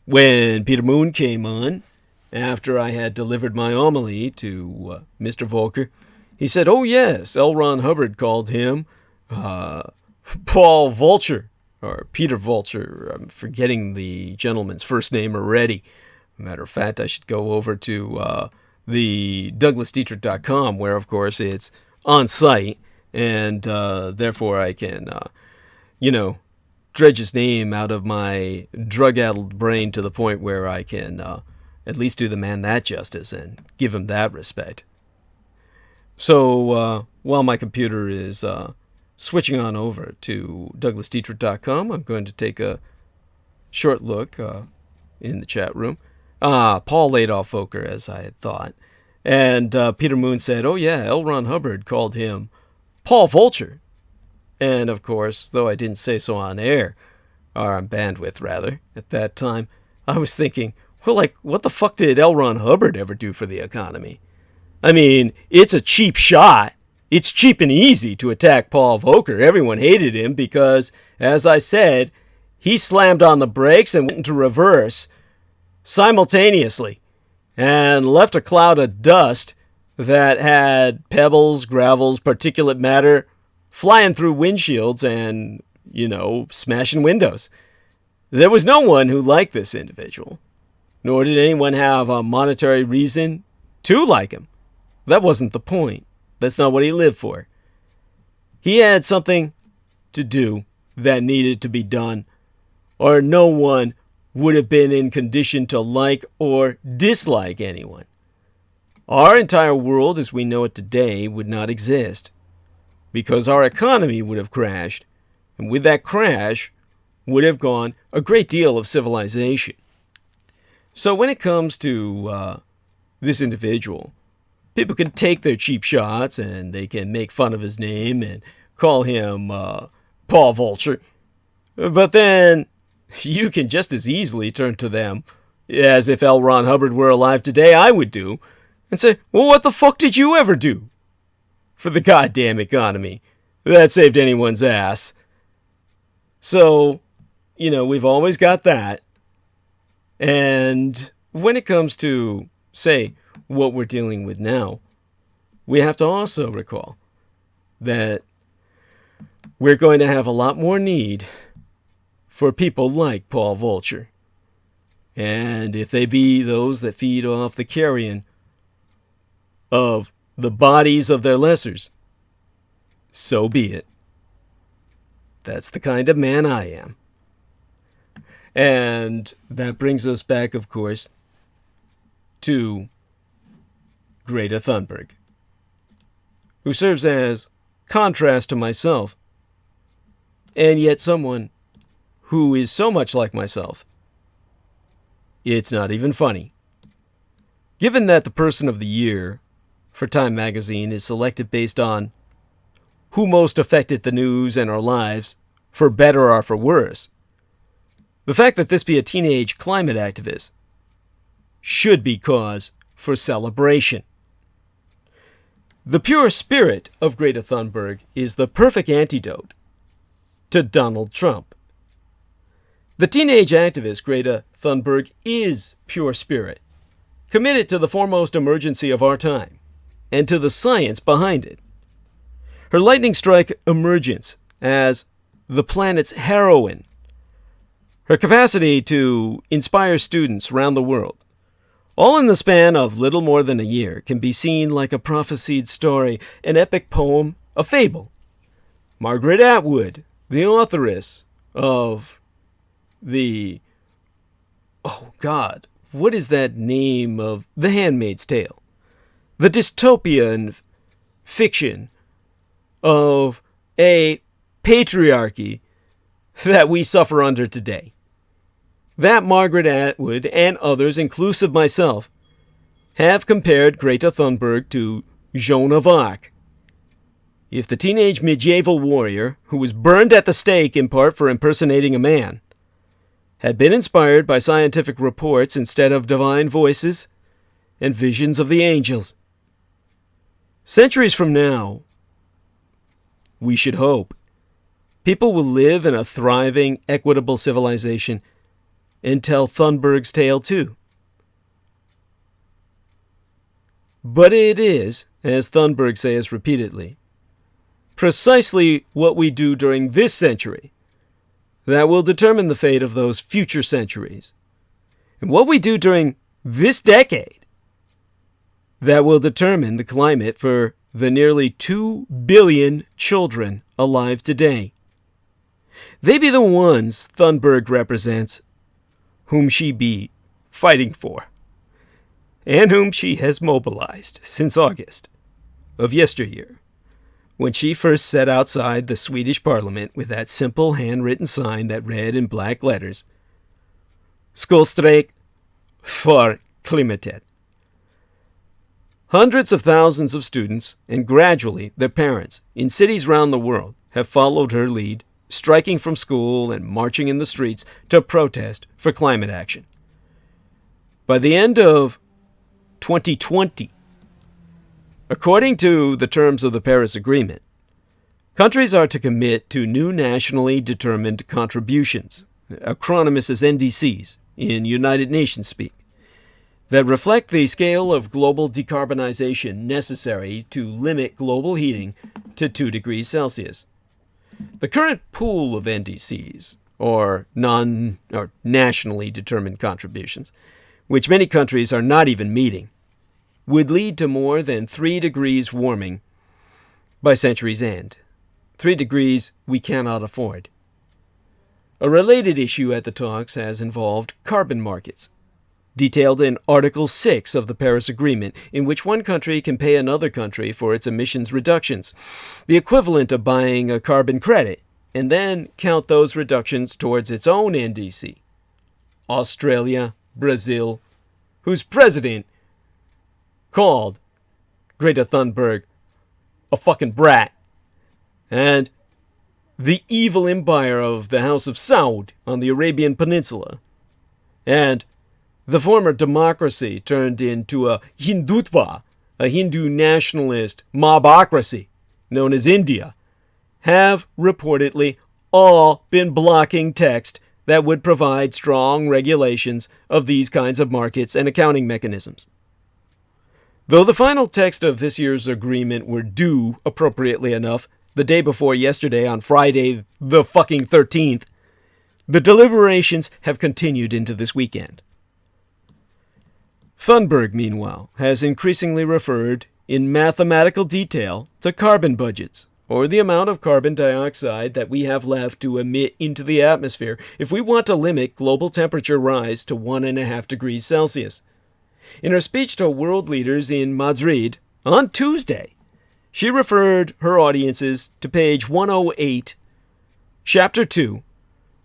When Peter Moon came on, after I had delivered my homily to Mr. Volcker, he said, "Oh yes, L. Ron Hubbard called him Paul Vulture, or Peter Vulture. I'm forgetting the gentleman's first name already. Matter of fact, I should go over to the DouglasDietrich.com, where, of course, it's on site, and therefore I can, dredge his name out of my drug-addled brain to the point where I can at least do the man that justice and give him that respect. So while my computer is switching on over to DouglasDietrich.com, I'm going to take a short look in the chat room. Paul Adolf Volcker, as I had thought. And Peter Moon said, "Oh yeah, L. Ron Hubbard called him Paul Vulture." And of course, though I didn't say so on air, or on bandwidth rather, at that time, I was thinking, well, like, what the fuck did L. Ron Hubbard ever do for the economy? I mean, it's a cheap shot. It's cheap and easy to attack Paul Volcker. Everyone hated him because, as I said, he slammed on the brakes and went into reverse simultaneously and left a cloud of dust that had pebbles, gravels, particulate matter flying through windshields and, smashing windows. There was no one who liked this individual, nor did anyone have a monetary reason to like him. That wasn't the point. That's not what he lived for. He had something to do that needed to be done, or no one would have been in condition to like or dislike anyone. Our entire world as we know it today would not exist, because our economy would have crashed, and with that crash would have gone a great deal of civilization. So when it comes to this individual, people can take their cheap shots and they can make fun of his name and call him Paul Vulture, but then you can just as easily turn to them, as if L. Ron Hubbard were alive today, I would do, and say, well, what the fuck did you ever do for the goddamn economy that saved anyone's ass? So, we've always got that. And when it comes to, say, what we're dealing with now, we have to also recall that we're going to have a lot more need for people like Paul Vulture. And if they be those that feed off the carrion of the bodies of their lessers, so be it. That's the kind of man I am. And that brings us back, of course, to Greta Thunberg. who serves as contrast to myself, and yet someone who is so much like myself, it's not even funny. Given that the person of the year for Time magazine is selected based on who most affected the news and our lives, for better or for worse, the fact that this be a teenage climate activist should be cause for celebration. The pure spirit of Greta Thunberg is the perfect antidote to Donald Trump. The teenage activist Greta Thunberg is pure spirit, committed to the foremost emergency of our time, and to the science behind it. Her lightning strike emergence as the planet's heroine, her capacity to inspire students around the world, all in the span of little more than a year, can be seen like a prophesied story, an epic poem, a fable. Margaret Atwood, the authoress of the... oh God, what is that name of The Handmaid's Tale? The dystopian fiction of a patriarchy that we suffer under today. That Margaret Atwood and others, inclusive myself, have compared Greta Thunberg to Joan of Arc. If the teenage medieval warrior, who was burned at the stake in part for impersonating a man, had been inspired by scientific reports instead of divine voices and visions of the angels, centuries from now, we should hope, people will live in a thriving, equitable civilization and tell Thunberg's tale too. But it is, as Thunberg says repeatedly, precisely what we do during this century that will determine the fate of those future centuries. And what we do during this decade that will determine the climate for the nearly 2 billion children alive today. They be the ones Thunberg represents, whom she be fighting for, and whom she has mobilized since August of yesteryear, when she first sat outside the Swedish parliament with that simple handwritten sign that read in black letters, Skolstrejk för klimatet. Hundreds of thousands of students, and gradually their parents, in cities round the world, have followed her lead, striking from school and marching in the streets to protest for climate action. By the end of 2020, according to the terms of the Paris Agreement, countries are to commit to new nationally determined contributions, acronymous as NDCs in United Nations speak, that reflect the scale of global decarbonization necessary to limit global heating to 2 degrees Celsius. The current pool of NDCs, or nationally determined contributions, which many countries are not even meeting, would lead to more than 3 degrees warming by century's end. 3 degrees we cannot afford. A related issue at the talks has involved carbon markets, detailed in Article 6 of the Paris Agreement, in which one country can pay another country for its emissions reductions, the equivalent of buying a carbon credit, and then count those reductions towards its own NDC. Australia, Brazil, whose president called Greta Thunberg a fucking brat, and the evil empire of the House of Saud on the Arabian Peninsula, and the former democracy turned into a Hindutva, a Hindu nationalist mobocracy known as India, have reportedly all been blocking text that would provide strong regulations of these kinds of markets and accounting mechanisms. Though the final text of this year's agreement were due, appropriately enough, the day before yesterday on Friday the fucking 13th, the deliberations have continued into this weekend. Thunberg, meanwhile, has increasingly referred in mathematical detail to carbon budgets, or the amount of carbon dioxide that we have left to emit into the atmosphere if we want to limit global temperature rise to 1.5 degrees Celsius. In her speech to world leaders in Madrid on Tuesday, she referred her audiences to page 108, chapter 2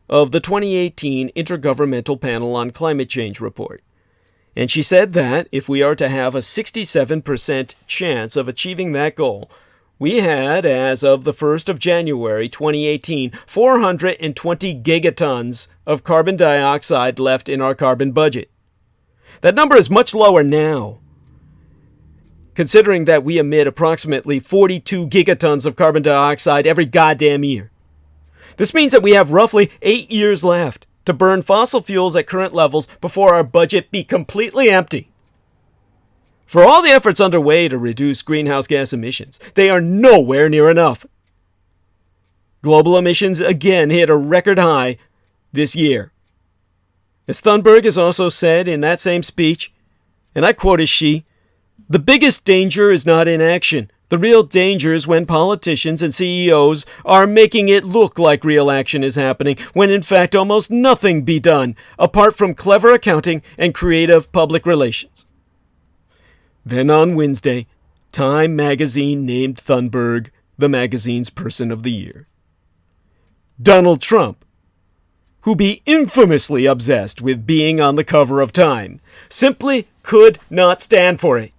of the 2018 Intergovernmental Panel on Climate Change report. And she said that if we are to have a 67% chance of achieving that goal, we had, as of the 1st of January 2018, 420 gigatons of carbon dioxide left in our carbon budget. That number is much lower now, considering that we emit approximately 42 gigatons of carbon dioxide every goddamn year. This means that we have roughly 8 years left to burn fossil fuels at current levels before our budget be completely empty. For all the efforts underway to reduce greenhouse gas emissions, they are nowhere near enough. Global emissions again hit a record high this year. As Thunberg has also said in that same speech, and I quote as she, "The biggest danger is not inaction. The real danger is when politicians and CEOs are making it look like real action is happening, when in fact almost nothing be done, apart from clever accounting and creative public relations." Then on Wednesday, Time magazine named Thunberg the magazine's Person of the Year. Donald Trump, who be infamously obsessed with being on the cover of Time, simply could not stand for it.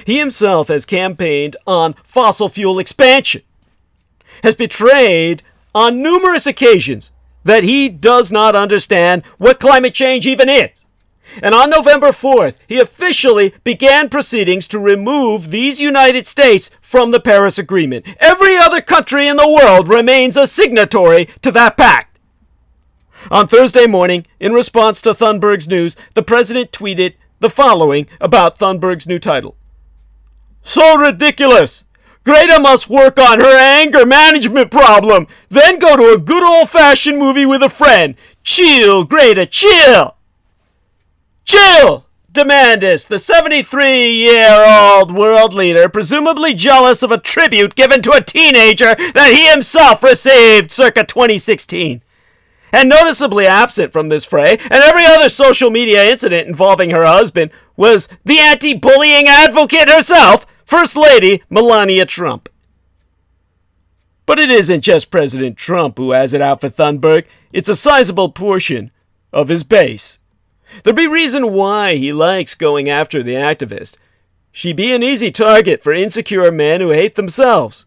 He himself has campaigned on fossil fuel expansion, has betrayed on numerous occasions that he does not understand what climate change even is. And on November 4th, he officially began proceedings to remove these United States from the Paris Agreement. Every other country in the world remains a signatory to that pact. On Thursday morning, in response to Thunberg's news, the president tweeted the following about Thunberg's new title. "So ridiculous! Greta must work on her anger management problem, then go to a good old-fashioned movie with a friend. Chill, Greta, chill! Chill! Demandus, the 73-year-old world leader, presumably jealous of a tribute given to a teenager that he himself received circa 2016. And noticeably absent from this fray, and every other social media incident involving her husband, was the anti-bullying advocate herself, First Lady Melania Trump." But it isn't just President Trump who has it out for Thunberg. It's a sizable portion of his base. There be reason why he likes going after the activist. She be an easy target for insecure men who hate themselves.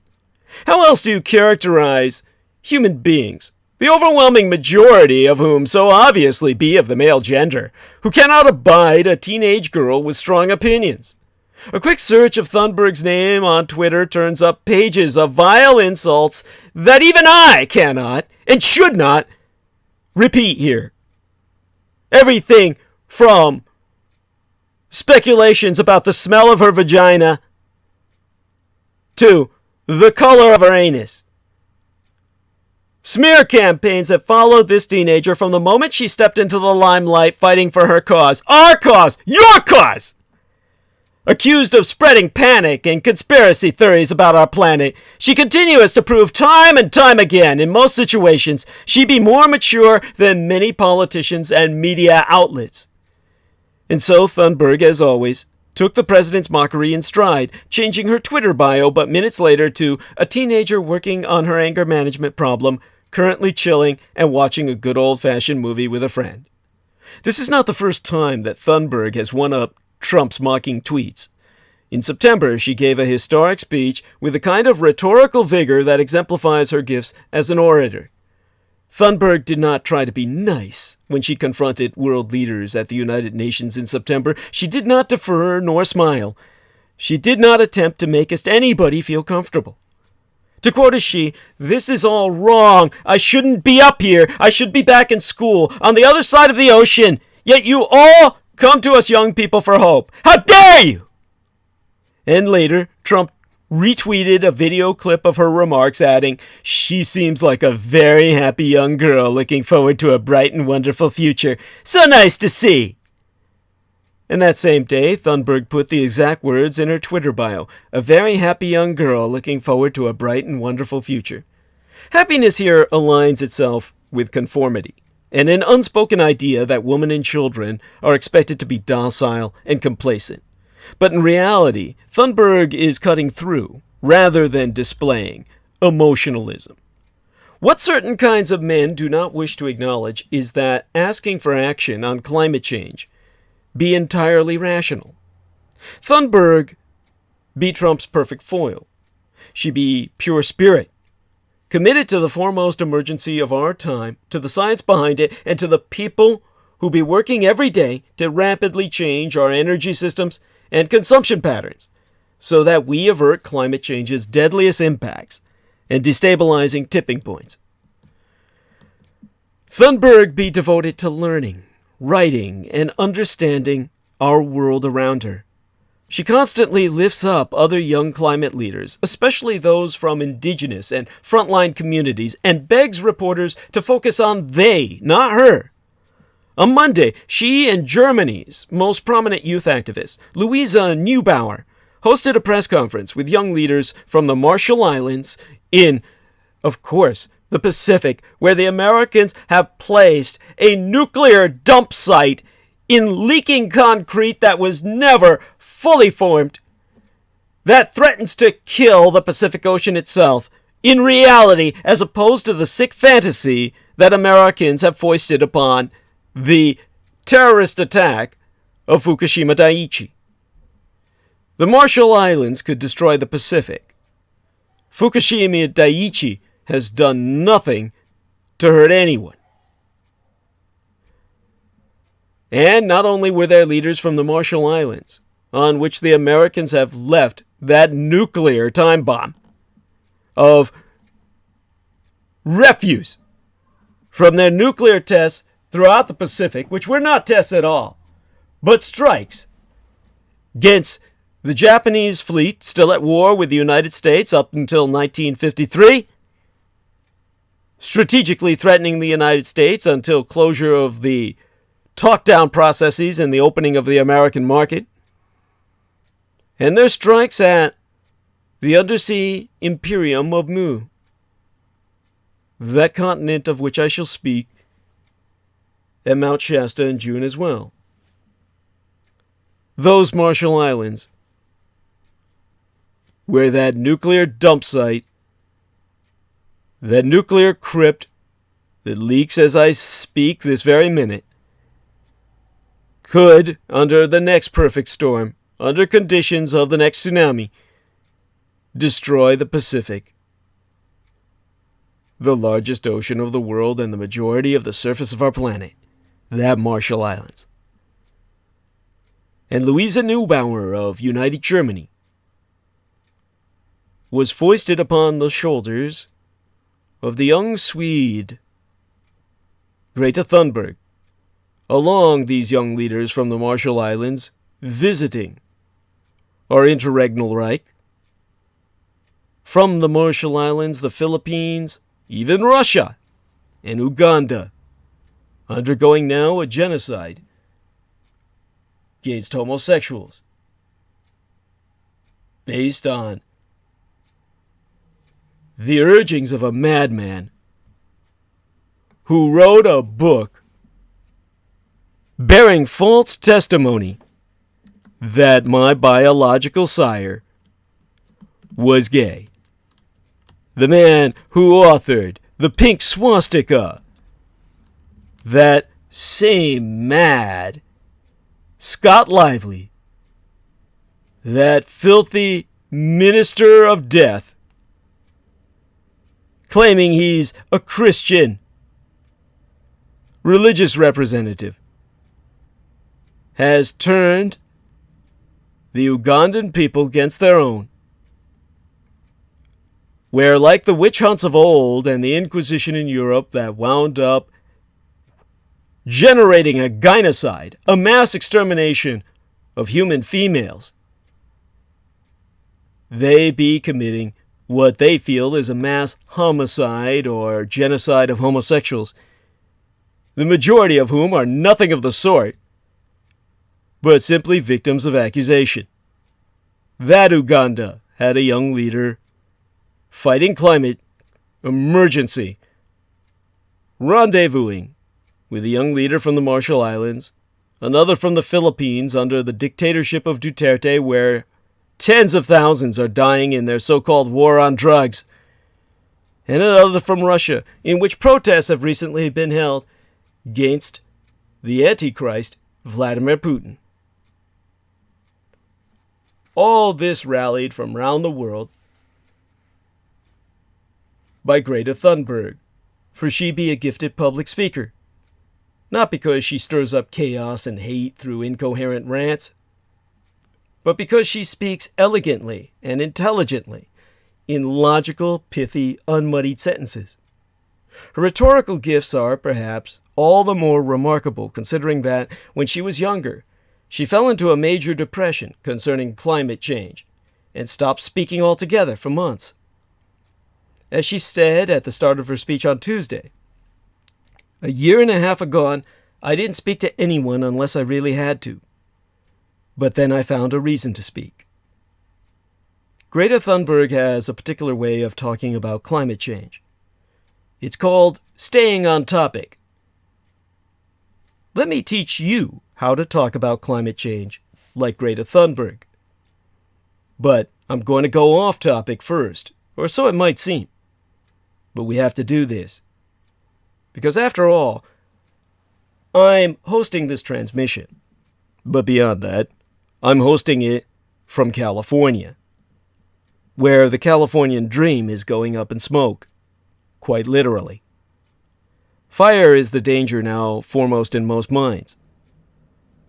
How else do you characterize human beings, the overwhelming majority of whom so obviously be of the male gender, who cannot abide a teenage girl with strong opinions? A quick search of Thunberg's name on Twitter turns up pages of vile insults that even I cannot and should not repeat here. Everything from speculations about the smell of her vagina to the color of her anus. Smear campaigns have followed this teenager from the moment she stepped into the limelight fighting for her cause. Our cause! Your cause! Accused of spreading panic and conspiracy theories about our planet, she continues to prove time and time again, in most situations, she be more mature than many politicians and media outlets. And so Thunberg, as always, took the president's mockery in stride, changing her Twitter bio but minutes later to a teenager working on her anger management problem, currently chilling and watching a good old-fashioned movie with a friend. This is not the first time that Thunberg has one-upped Trump's mocking tweets. In September, she gave a historic speech with the kind of rhetorical vigor that exemplifies her gifts as an orator. Thunberg did not try to be nice when she confronted world leaders at the United Nations in September. She did not defer nor smile. She did not attempt to make anybody feel comfortable. To quote as she, "This is all wrong. I shouldn't be up here. I should be back in school, on the other side of the ocean. Yet you all come to us young people for hope. How dare you!" And later, Trump retweeted a video clip of her remarks, adding, "She seems like a very happy young girl looking forward to a bright and wonderful future. So nice to see." And that same day, Thunberg put the exact words in her Twitter bio, "A very happy young girl looking forward to a bright and wonderful future." Happiness here aligns itself with conformity, and an unspoken idea that women and children are expected to be docile and complacent. But in reality, Thunberg is cutting through rather than displaying emotionalism. What certain kinds of men do not wish to acknowledge is that asking for action on climate change be entirely rational. Thunberg be Trump's perfect foil. She be pure spirit, committed to the foremost emergency of our time, to the science behind it, and to the people who be working every day to rapidly change our energy systems and consumption patterns so that we avert climate change's deadliest impacts and destabilizing tipping points. Thunberg be devoted to learning, writing, and understanding our world around her. She constantly lifts up other young climate leaders, especially those from indigenous and frontline communities, and begs reporters to focus on they, not her. On Monday, she and Germany's most prominent youth activist, Luisa Neubauer, hosted a press conference with young leaders from the Marshall Islands in, of course, the Pacific, where the Americans have placed a nuclear dump site in leaking concrete that was never fully formed, that threatens to kill the Pacific Ocean itself, in reality, as opposed to the sick fantasy that Americans have foisted upon the terrorist attack of Fukushima Daiichi. The Marshall Islands could destroy the Pacific. Fukushima Daiichi has done nothing to hurt anyone. And not only were there leaders from the Marshall Islands, on which the Americans have left that nuclear time bomb of refuse from their nuclear tests throughout the Pacific, which were not tests at all, but strikes against the Japanese fleet still at war with the United States up until 1953, strategically threatening the United States until closure of the talk-down processes and the opening of the American market, and their strikes at the undersea imperium of Mu, that continent of which I shall speak at Mount Shasta in June as well. Those Marshall Islands, where that nuclear dump site, that nuclear crypt that leaks as I speak this very minute, could, under the next perfect storm, under conditions of the next tsunami, destroy the Pacific, the largest ocean of the world and the majority of the surface of our planet, that Marshall Islands. And Luisa Neubauer of United Germany was foisted upon the shoulders of the young Swede, Greta Thunberg, along these young leaders from the Marshall Islands visiting our interregnal Reich. From the Marshall Islands, the Philippines, even Russia and Uganda, undergoing now a genocide against homosexuals based on the urgings of a madman who wrote a book bearing false testimony that my biological sire was gay. The man who authored the pink swastika, that same mad Scott Lively, that filthy minister of death, claiming he's a Christian religious representative, has turned the Ugandan people against their own, where, like the witch hunts of old and the Inquisition in Europe that wound up generating a gynocide, a mass extermination of human females, they be committing what they feel is a mass homicide or genocide of homosexuals, the majority of whom are nothing of the sort, but simply victims of accusation. That Uganda had a young leader fighting climate emergency, rendezvousing with a young leader from the Marshall Islands, another from the Philippines under the dictatorship of Duterte, where Tens of thousands are dying in their so-called war on drugs. And another from Russia, in which protests have recently been held against the Antichrist, Vladimir Putin. All this rallied from round the world by Greta Thunberg, for she be a gifted public speaker. Not because she stirs up chaos and hate through incoherent rants, but because she speaks elegantly and intelligently in logical, pithy, unmuddied sentences. Her rhetorical gifts are, perhaps, all the more remarkable considering that, when she was younger, she fell into a major depression concerning climate change and stopped speaking altogether for months. As she said at the start of her speech on Tuesday, "A year and a half ago, I didn't speak to anyone unless I really had to. But then I found a reason to speak." Greta Thunberg has a particular way of talking about climate change. It's called staying on topic. Let me teach you how to talk about climate change like Greta Thunberg. But I'm going to go off topic first, or so it might seem. But we have to do this. Because after all, I'm hosting this transmission. But beyond that, I'm hosting it from California, where the Californian dream is going up in smoke, quite literally. Fire is the danger now foremost in most minds.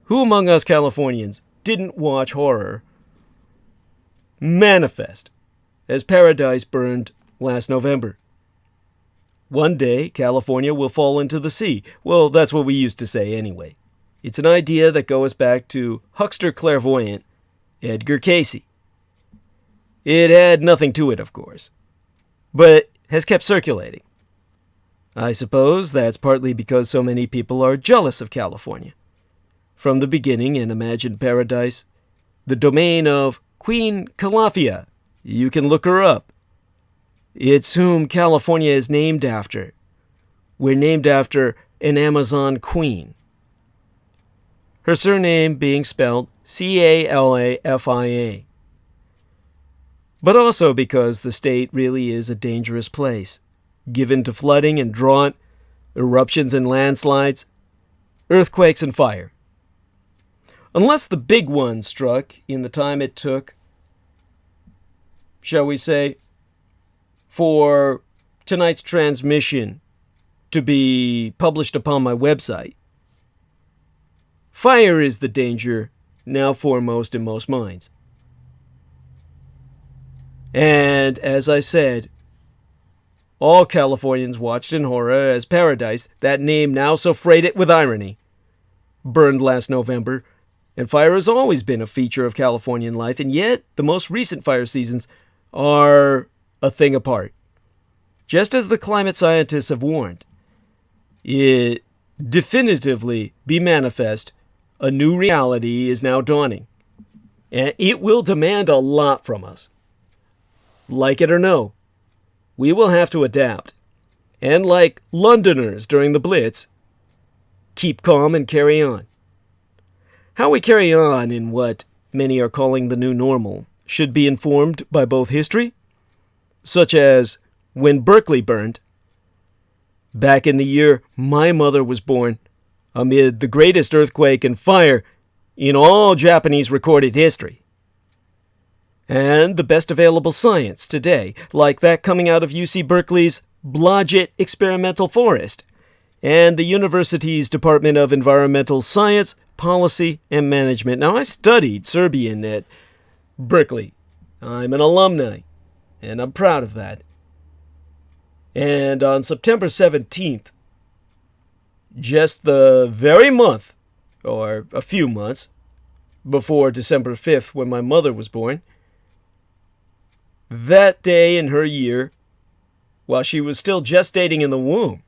Who among us Californians didn't watch horror manifest as paradise burned last November? One day, California will fall into the sea. Well, that's what we used to say anyway. It's an idea that goes back to huckster clairvoyant Edgar Cayce. It had nothing to it, of course, but has kept circulating. I suppose that's partly because so many people are jealous of California. From the beginning, an imagined paradise, the domain of Queen Calafia. You can look her up. It's whom California is named after. We're named after an Amazon queen. Her surname being spelled Calafia. But also because the state really is a dangerous place, given to flooding and drought, eruptions and landslides, earthquakes and fire. Unless the big one struck in the time it took, shall we say, for tonight's transmission to be published upon my website. Fire is the danger now foremost in most minds. And as I said, all Californians watched in horror as paradise, that name now so freighted with irony, burned last November, and fire has always been a feature of Californian life, and yet the most recent fire seasons are a thing apart. Just as the climate scientists have warned, it definitively be manifest, a new reality is now dawning, and it will demand a lot from us. Like it or no, we will have to adapt, and like Londoners during the Blitz, keep calm and carry on. How we carry on in what many are calling the new normal should be informed by both history, such as when Berkeley burned, back in the year my mother was born, amid the greatest earthquake and fire in all Japanese recorded history, and the best available science today, like that coming out of UC Berkeley's Blodgett Experimental Forest and the university's Department of Environmental Science, Policy, and Management. Now, I studied Serbian at Berkeley. I'm an alumni, and I'm proud of that. And on September 17th, just the very month, or a few months, before December 5th when my mother was born, that day in her year, while she was still gestating in the womb,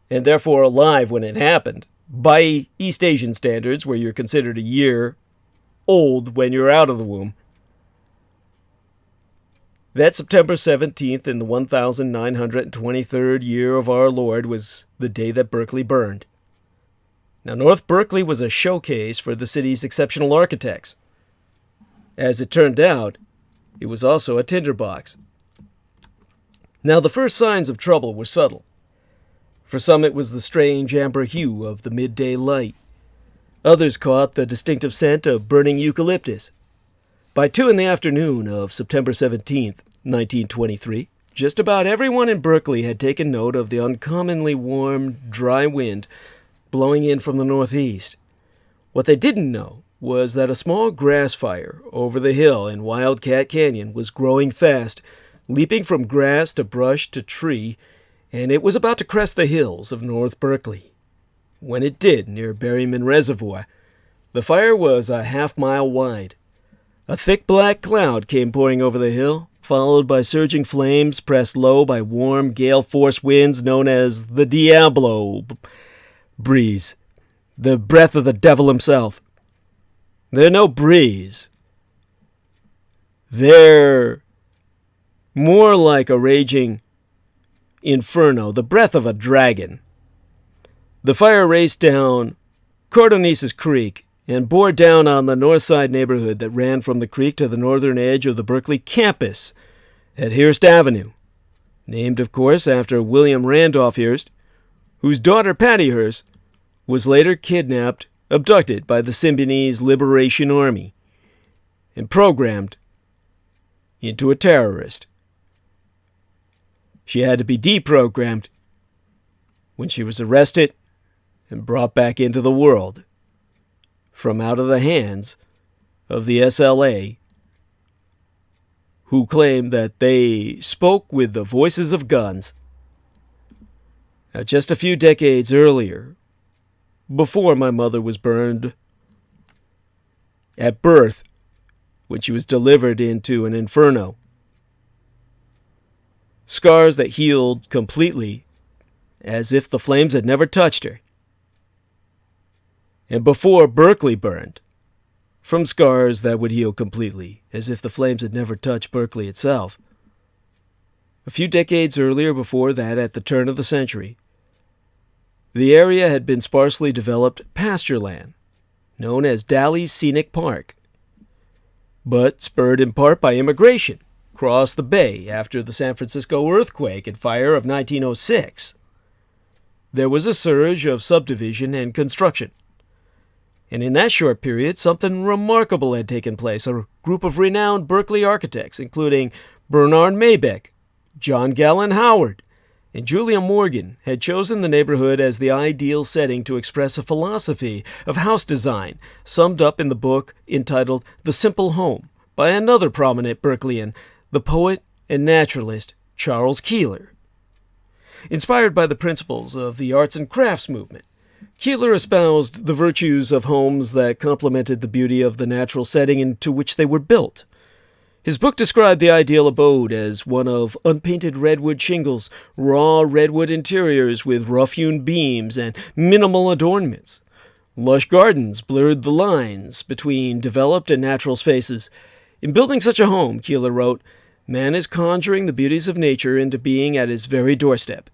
and therefore alive when it happened, by East Asian standards, where you're considered a year old when you're out of the womb, that September 17th in the 1923rd year of our Lord was the day that Berkeley burned. Now, North Berkeley was a showcase for the city's exceptional architects. As it turned out, it was also a tinderbox. Now, the first signs of trouble were subtle. For some, it was the strange amber hue of the midday light. Others caught the distinctive scent of burning eucalyptus. By 2 in the afternoon of September 17th, 1923, just about everyone in Berkeley had taken note of the uncommonly warm, dry wind blowing in from the northeast. What they didn't know was that a small grass fire over the hill in Wildcat Canyon was growing fast, leaping from grass to brush to tree, and it was about to crest the hills of North Berkeley. When it did, near Berryman Reservoir, the fire was a half-mile wide. A thick black cloud came pouring over the hill, followed by surging flames pressed low by warm, gale-force winds known as the Diablo breeze, the breath of the devil himself. They're no breeze. They're more like a raging inferno, the breath of a dragon. The fire raced down Carbonism Creek and bore down on the north side neighborhood that ran from the creek to the northern edge of the Berkeley campus at Hearst Avenue, named, of course, after William Randolph Hearst, whose daughter Patty Hearst was later kidnapped, abducted by the Symbionese Liberation Army, and programmed into a terrorist. She had to be deprogrammed when she was arrested and brought back into the world from out of the hands of the SLA, who claimed that they spoke with the voices of guns. Now, just a few decades earlier, before my mother was burned at birth, when she was delivered into an inferno, scars that healed completely as if the flames had never touched her. And before Berkeley burned, from scars that would heal completely as if the flames had never touched Berkeley itself. A few decades earlier, before that, at the turn of the century, the area had been sparsely developed pasture land, known as Daly's Scenic Park, but spurred in part by immigration, crossed the bay after the San Francisco earthquake and fire of 1906. There was a surge of subdivision and construction. And in that short period, something remarkable had taken place. A group of renowned Berkeley architects, including Bernard Maybeck, John Gallen Howard, and Julia Morgan, had chosen the neighborhood as the ideal setting to express a philosophy of house design, summed up in the book entitled The Simple Home by another prominent Berkeleyan, the poet and naturalist Charles Keeler. Inspired by the principles of the arts and crafts movement, Keeler espoused the virtues of homes that complemented the beauty of the natural setting into which they were built. His book described the ideal abode as one of unpainted redwood shingles, raw redwood interiors with rough-hewn beams and minimal adornments. Lush gardens blurred the lines between developed and natural spaces. In building such a home, Keeler wrote, man is conjuring the beauties of nature into being at his very doorstep.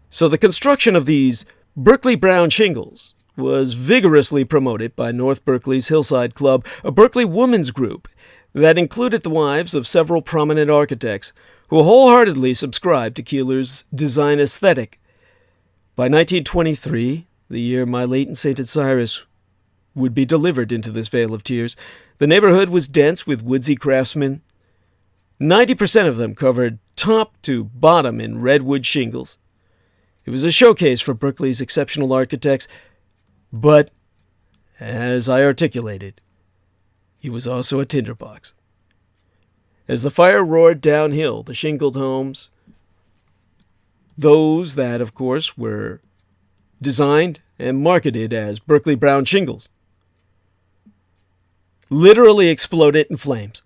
So the construction of these Berkeley brown shingles was vigorously promoted by North Berkeley's Hillside Club, a Berkeley women's group that included the wives of several prominent architects who wholeheartedly subscribed to Keeler's design aesthetic. By 1923, the year my latent sainted Cyrus would be delivered into this vale of tears, the neighborhood was dense with woodsy craftsmen. 90% of them covered top to bottom in redwood shingles. It was a showcase for Berkeley's exceptional architects, but, as I articulated, he was also a tinderbox. As the fire roared downhill, the shingled homes, those that, of course, were designed and marketed as Berkeley brown shingles, literally exploded in flames.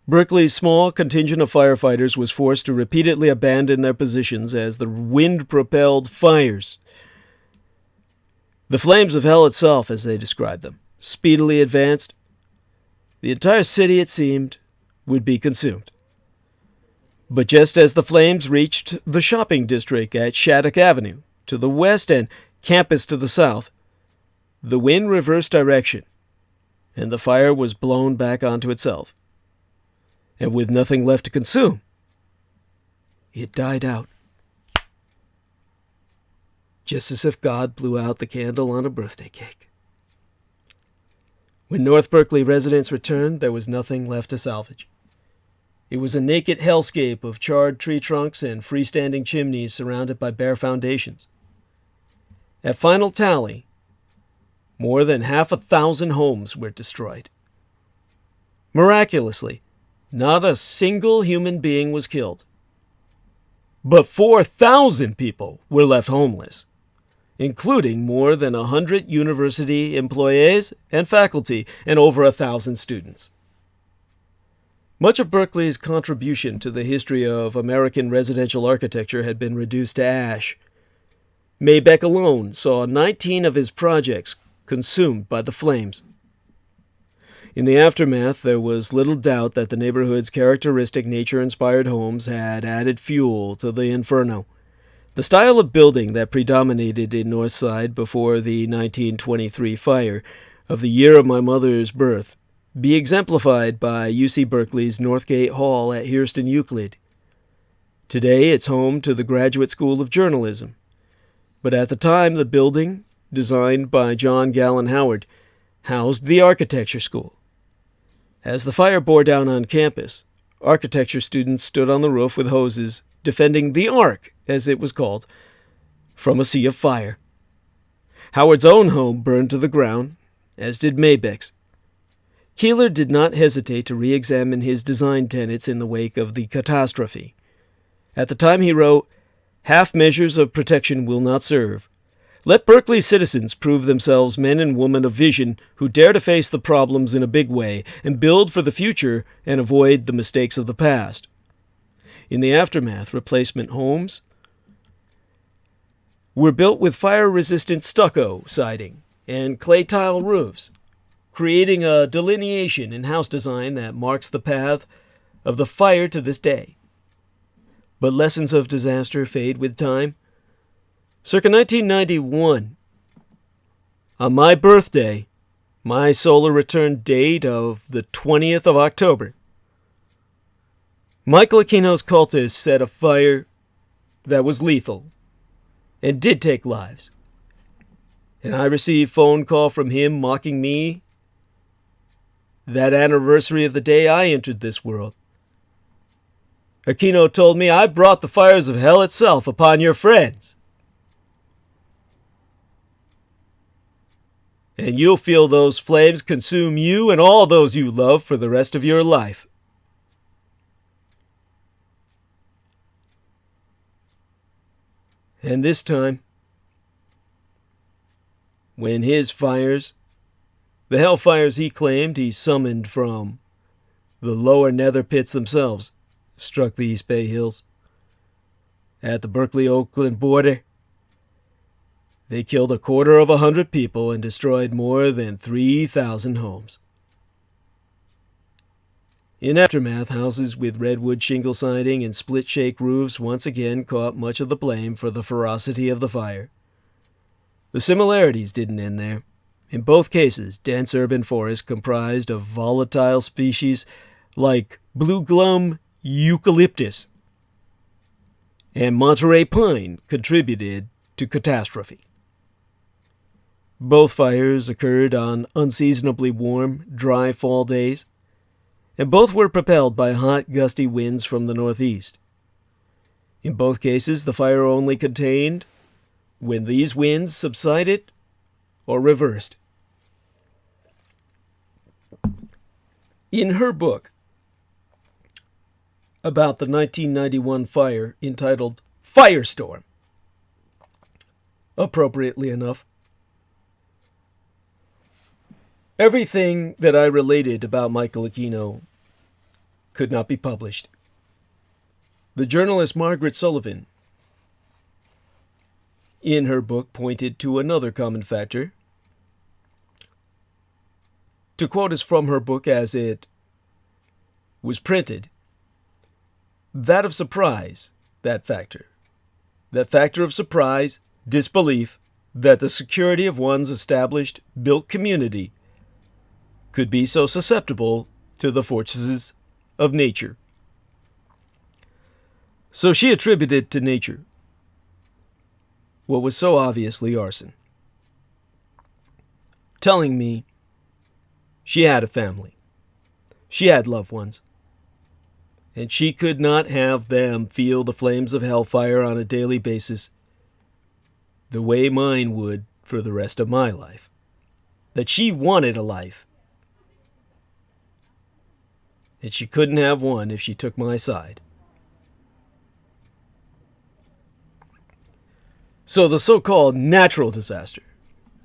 Berkeley's small contingent of firefighters was forced to repeatedly abandon their positions as the wind propelled fires. The flames of hell itself, as they described them, speedily advanced. The entire city, it seemed, would be consumed. But just as the flames reached the shopping district at Shattuck Avenue to the west and campus to the south, the wind reversed direction and the fire was blown back onto itself. And with nothing left to consume, it died out. Just as if God blew out the candle on a birthday cake. When North Berkeley residents returned, there was nothing left to salvage. It was a naked hellscape of charred tree trunks and freestanding chimneys surrounded by bare foundations. At final tally, more than 1,000 homes were destroyed. Miraculously, not a single human being was killed. But 4,000 people were left homeless, including more than 100 university employees and faculty and over 1,000 students. Much of Berkeley's contribution to the history of American residential architecture had been reduced to ash. Maybeck alone saw 19 of his projects consumed by the flames. In the aftermath, there was little doubt that the neighborhood's characteristic nature-inspired homes had added fuel to the inferno. The style of building that predominated in Northside before the 1923 fire of the year of my mother's birth be exemplified by UC Berkeley's Northgate Hall at Hurston Euclid. Today it's home to the Graduate School of Journalism, but at the time the building, designed by John Gallen Howard, housed the Architecture School. As the fire bore down on campus, architecture students stood on the roof with hoses, defending the Arc, as it was called, from a sea of fire. Howard's own home burned to the ground, as did Maybeck's. Keeler did not hesitate to re-examine his design tenets in the wake of the catastrophe. At the time he wrote, "Half measures of protection will not serve. Let Berkeley citizens prove themselves men and women of vision who dare to face the problems in a big way and build for the future and avoid the mistakes of the past." In the aftermath, replacement homes were built with fire-resistant stucco siding and clay tile roofs, creating a delineation in house design that marks the path of the fire to this day. But lessons of disaster fade with time. Circa 1991, on my birthday, my solar return date of the 20th of October, Michael Aquino's cultists set a fire that was lethal and did take lives. And I received a phone call from him mocking me that anniversary of the day I entered this world. Aquino told me, "I brought the fires of hell itself upon your friends. And you'll feel those flames consume you and all those you love for the rest of your life." And this time, when his fires, the hellfires he claimed he summoned from the lower nether pits themselves, struck the East Bay Hills, at the Berkeley-Oakland border, they killed 250 people and destroyed more than 3,000 homes. In aftermath, houses with redwood shingle siding and split-shake roofs once again caught much of the blame for the ferocity of the fire. The similarities didn't end there. In both cases, dense urban forests comprised of volatile species like blue gum eucalyptus and Monterey pine contributed to catastrophe. Both fires occurred on unseasonably warm, dry fall days, and both were propelled by hot, gusty winds from the northeast. In both cases, the fire only contained when these winds subsided or reversed. In her book about the 1991 fire entitled Firestorm, appropriately enough, everything that I related about Michael Aquino could not be published. The journalist Margaret Sullivan, in her book, pointed to another common factor. To quote us from her book as it was printed, that of surprise, that factor of surprise, disbelief, that the security of one's established, built community could be so susceptible to the forces of nature. So she attributed to nature what was so obviously arson, telling me she had a family, she had loved ones, and she could not have them feel the flames of hellfire on a daily basis the way mine would for the rest of my life. That she wanted a life, and she couldn't have one if she took my side. So the so-called natural disaster,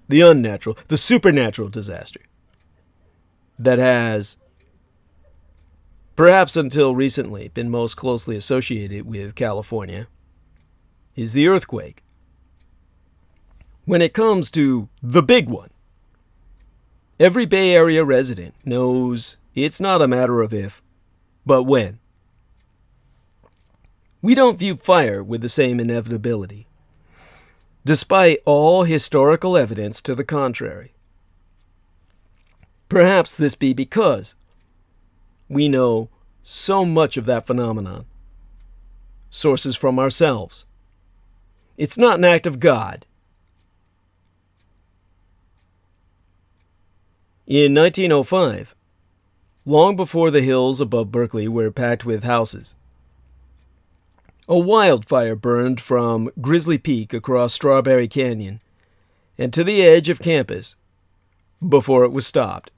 the unnatural, the supernatural disaster that has, perhaps until recently, been most closely associated with California, is the earthquake. When it comes to the big one, every Bay Area resident knows it's not a matter of if, but when. We don't view fire with the same inevitability, despite all historical evidence to the contrary. Perhaps this be because we know so much of that phenomenon, sources from ourselves. It's not an act of God. In 1905, long before the hills above Berkeley were packed with houses, a wildfire burned from Grizzly Peak across Strawberry Canyon and to the edge of campus before it was stopped.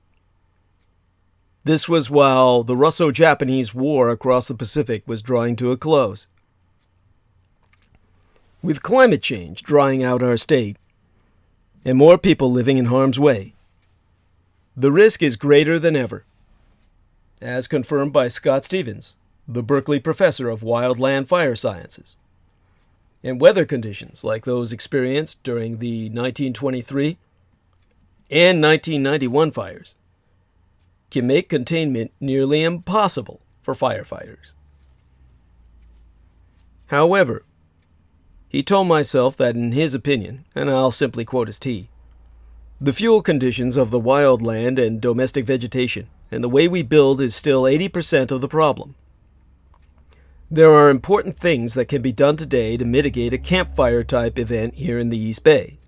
This was while the Russo-Japanese War across the Pacific was drawing to a close. With climate change drying out our state and more people living in harm's way, the risk is greater than ever, as confirmed by Scott Stevens, the Berkeley professor of wildland fire sciences. And weather conditions like those experienced during the 1923 and 1991 fires can make containment nearly impossible for firefighters. However, he told myself that in his opinion, and I'll simply quote as T, the fuel conditions of the wildland and domestic vegetation and the way we build is still 80% of the problem. There are important things that can be done today to mitigate a campfire-type event here in the East Bay.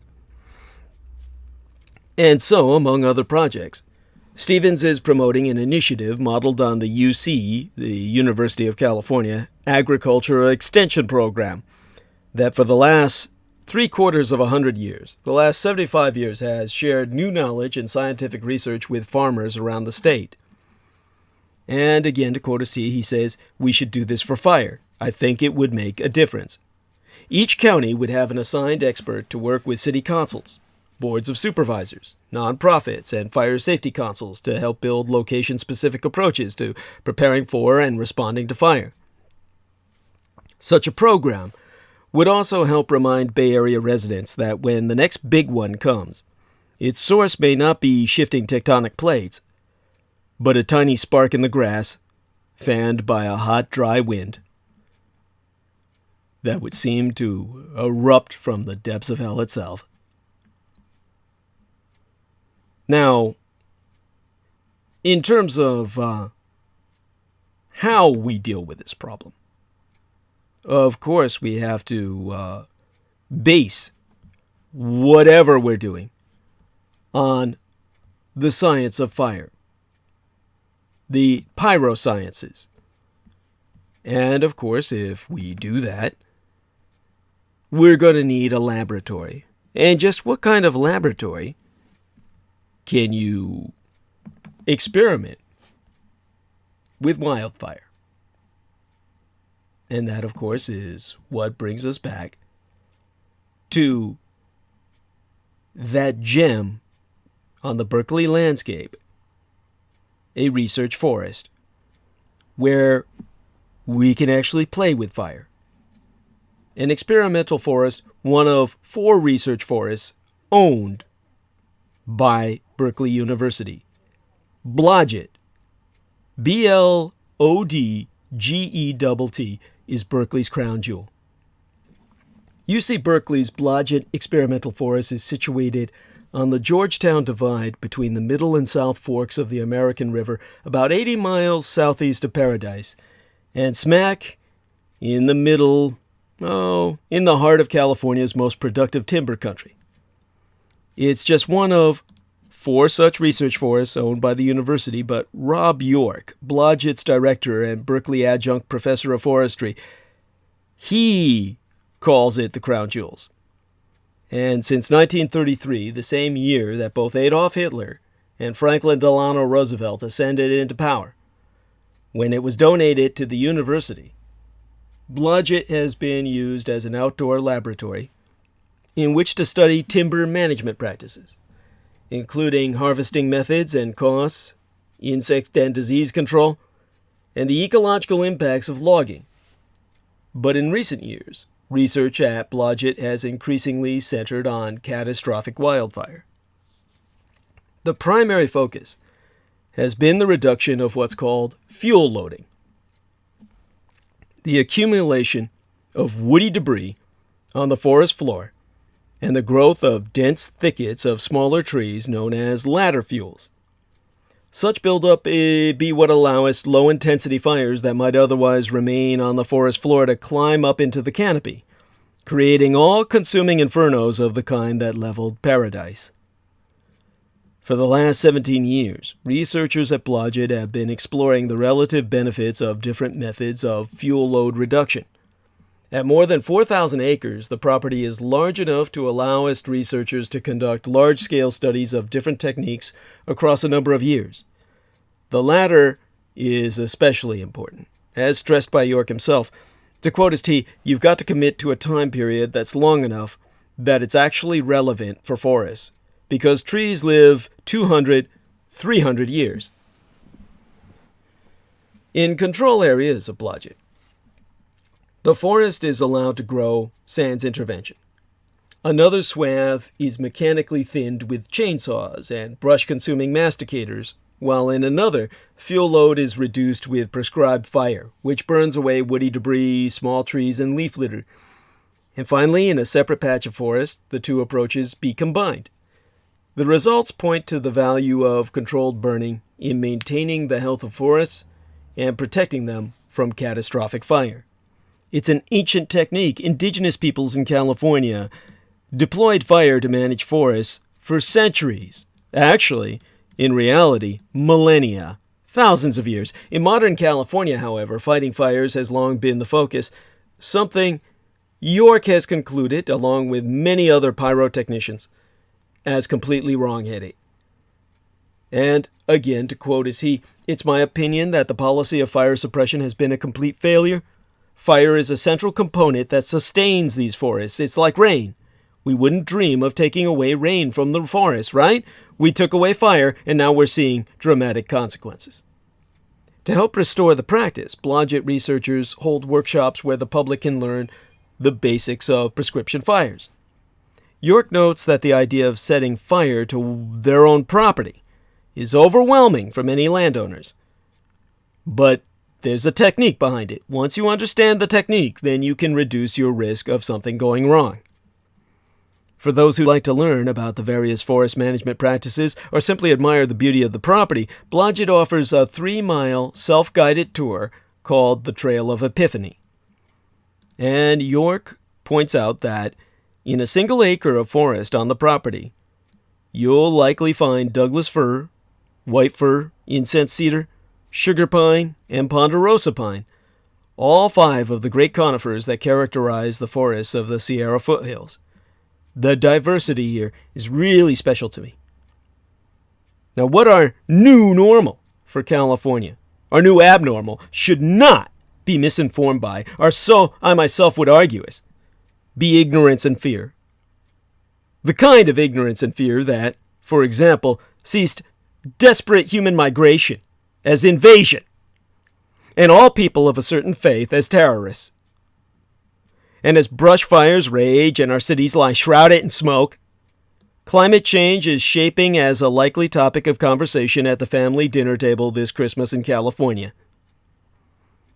And so, among other projects, Stevens is promoting an initiative modeled on the UC, the University of California, Agricultural Extension Program, that for the last 750 years, the last 75 years, has shared new knowledge and scientific research with farmers around the state. And again, to quote C, he says, "We should do this for fire. I think it would make a difference. Each county would have an assigned expert to work with city councils, boards of supervisors, nonprofits, and fire safety councils to help build location-specific approaches to preparing for and responding to fire. Such a program would also help remind Bay Area residents that when the next big one comes, its source may not be shifting tectonic plates, but a tiny spark in the grass, fanned by a hot, dry wind that would seem to erupt from the depths of hell itself." Now, in terms of how we deal with this problem, of course we have to base whatever we're doing on the science of fire, the pyrosciences. And of course, if we do that, we're going to need a laboratory. And just what kind of laboratory can you experiment with wildfire? And that, of course, is what brings us back to that gem on the Berkeley landscape, a research forest, where we can actually play with fire. An experimental forest, one of 4 research forests owned by Berkeley University. Blodgett, Blodgett, is Berkeley's crown jewel. UC Berkeley's Blodgett Experimental Forest is situated on the Georgetown Divide between the middle and south forks of the American River, about 80 miles southeast of Paradise, and smack in the middle, in the heart of California's most productive timber country. It's just one of 4 such research forests owned by the university, but Rob York, Blodgett's director and Berkeley adjunct professor of forestry, he calls it the crown jewels. And since 1933, the same year that both Adolf Hitler and Franklin Delano Roosevelt ascended into power, when it was donated to the university, Blodgett has been used as an outdoor laboratory in which to study timber management practices, including harvesting methods and costs, insect and disease control, and the ecological impacts of logging. But in recent years, research at Blodgett has increasingly centered on catastrophic wildfire. The primary focus has been the reduction of what's called fuel loading, the accumulation of woody debris on the forest floor, and the growth of dense thickets of smaller trees known as ladder fuels. Such buildup be what allows low-intensity fires that might otherwise remain on the forest floor to climb up into the canopy, creating all-consuming infernos of the kind that leveled Paradise. For the last 17 years, researchers at Blodgett have been exploring the relative benefits of different methods of fuel load reduction. At more than 4,000 acres, the property is large enough to allow us researchers to conduct large-scale studies of different techniques across a number of years. The latter is especially important. As stressed by York himself, to quote his T, "You've got to commit to a time period that's long enough that it's actually relevant for forests, because trees live 200, 300 years." In control areas of Blodgett, the forest is allowed to grow sans intervention. Another swath is mechanically thinned with chainsaws and brush-consuming masticators, while in another, fuel load is reduced with prescribed fire, which burns away woody debris, small trees, and leaf litter. And finally, in a separate patch of forest, the two approaches be combined. The results point to the value of controlled burning in maintaining the health of forests and protecting them from catastrophic fire. It's an ancient technique. Indigenous peoples in California deployed fire to manage forests for centuries. Actually, in reality, millennia, thousands of years. In modern California, however, fighting fires has long been the focus, something York has concluded, along with many other pyrotechnicians, as completely wrong-headed. And, again, to quote as he, "It's my opinion that the policy of fire suppression has been a complete failure. Fire is a central component that sustains these forests. It's like rain. We wouldn't dream of taking away rain from the forest, right? We took away fire, and now we're seeing dramatic consequences." To help restore the practice, Blodgett researchers hold workshops where the public can learn the basics of prescription fires. York notes that the idea of setting fire to their own property is overwhelming for many landowners. But there's a technique behind it. Once you understand the technique, then you can reduce your risk of something going wrong. For those who like to learn about the various forest management practices or simply admire the beauty of the property, Blodgett offers a 3-mile self-guided tour called the Trail of Epiphany. And York points out that in a single acre of forest on the property, you'll likely find Douglas fir, white fir, incense cedar, sugar pine, and ponderosa pine, all 5 of the great conifers that characterize the forests of the Sierra foothills. The diversity here is really special to me. Now, what our new normal for California, our new abnormal, should not be misinformed by, or so I myself would argue is, be ignorance and fear. The kind of ignorance and fear that, for example, sees desperate human migration as invasion, and all people of a certain faith as terrorists. And as brush fires rage and our cities lie shrouded in smoke, climate change is shaping as a likely topic of conversation at the family dinner table this Christmas in California.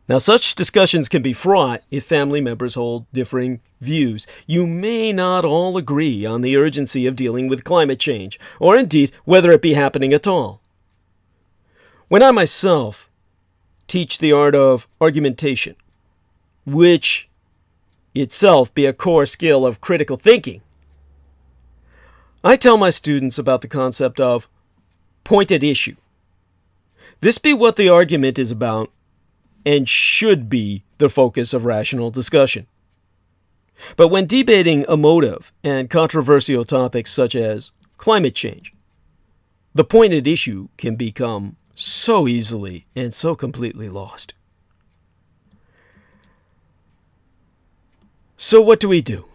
Now, such discussions can be fraught if family members hold differing views. You may not all agree on the urgency of dealing with climate change, or indeed whether it be happening at all. When I myself teach the art of argumentation, which itself be a core skill of critical thinking, I tell my students about the concept of point at issue. This be what the argument is about and should be the focus of rational discussion. But when debating emotive and controversial topics such as climate change, the point at issue can become so easily and so completely lost. So what do?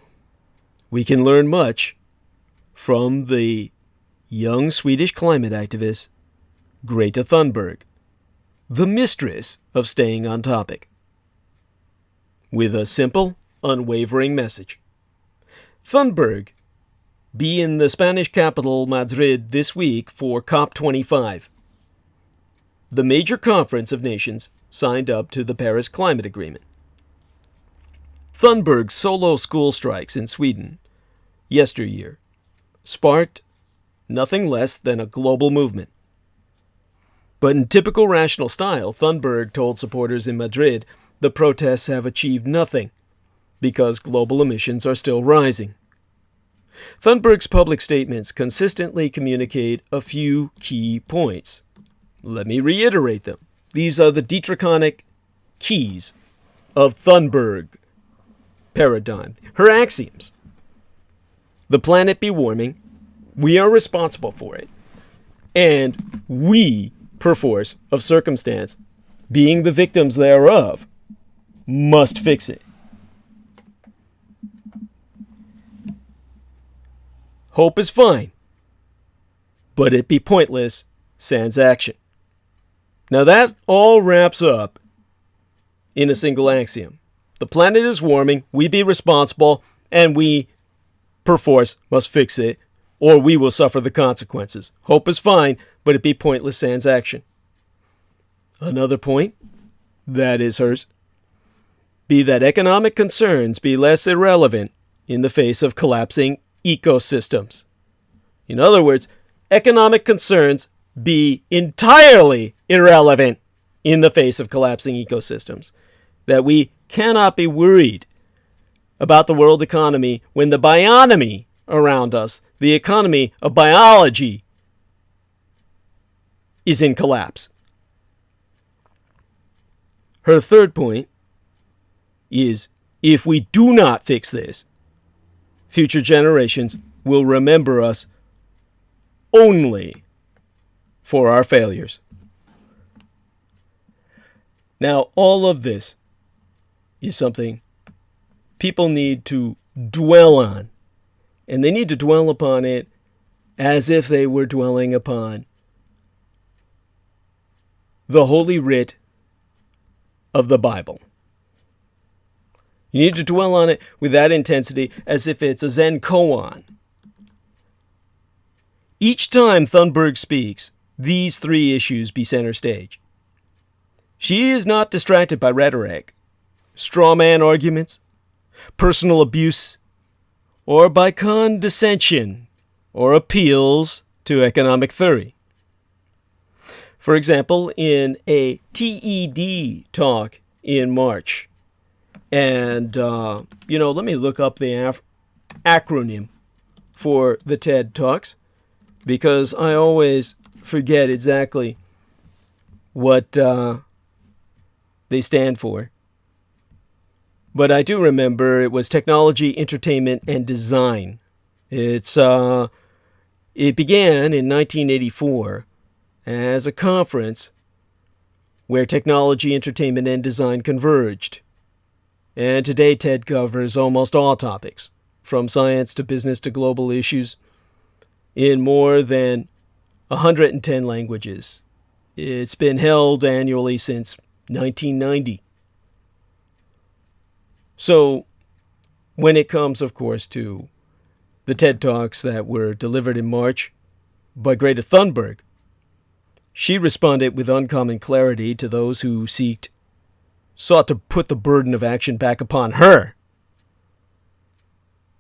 We can learn much from the young Swedish climate activist Greta Thunberg, the mistress of staying on topic, with a simple, unwavering message. Thunberg be in the Spanish capital Madrid this week for COP25, the major conference of nations signed up to the Paris Climate Agreement. Thunberg's solo school strikes in Sweden yesteryear sparked nothing less than a global movement. But in typical rational style, Thunberg told supporters in Madrid the protests have achieved nothing because global emissions are still rising. Thunberg's public statements consistently communicate a few key points. Let me reiterate them. These are the Dietrichonic keys of Thunberg paradigm. Her axioms. The planet be warming. We are responsible for it. And we, perforce of circumstance, being the victims thereof, must fix it. Hope is fine, but it be pointless sans action. Now that all wraps up in a single axiom. The planet is warming, we be responsible, and we, perforce, must fix it, or we will suffer the consequences. Hope is fine, but it be pointless sans action. Another point, that is hers, be that economic concerns be less irrelevant in the face of collapsing ecosystems. In other words, economic concerns be entirely irrelevant in the face of collapsing ecosystems. That we cannot be worried about the world economy when the bionomy around us, the economy of biology, is in collapse. Her third point is, if we do not fix this, future generations will remember us only for our failures. Now, all of this is something people need to dwell on. And they need to dwell upon it as if they were dwelling upon the Holy Writ of the Bible. You need to dwell on it with that intensity as if it's a Zen koan. Each time Thunberg speaks, these three issues be center stage. She is not distracted by rhetoric, straw man arguments, personal abuse, or by condescension or appeals to economic theory. For example, in a TED talk in March, and, let me look up the acronym for the TED Talks, because I always forget exactly what they stand for. But I do remember it was Technology, Entertainment, and Design. It began in 1984 as a conference where technology, entertainment, and design converged. And today TED covers almost all topics, from science to business to global issues, in more than 110 languages. It's been held annually since 1990. So, when it comes, of course, to the TED Talks that were delivered in March by Greta Thunberg, she responded with uncommon clarity to those who seeked sought to put the burden of action back upon her.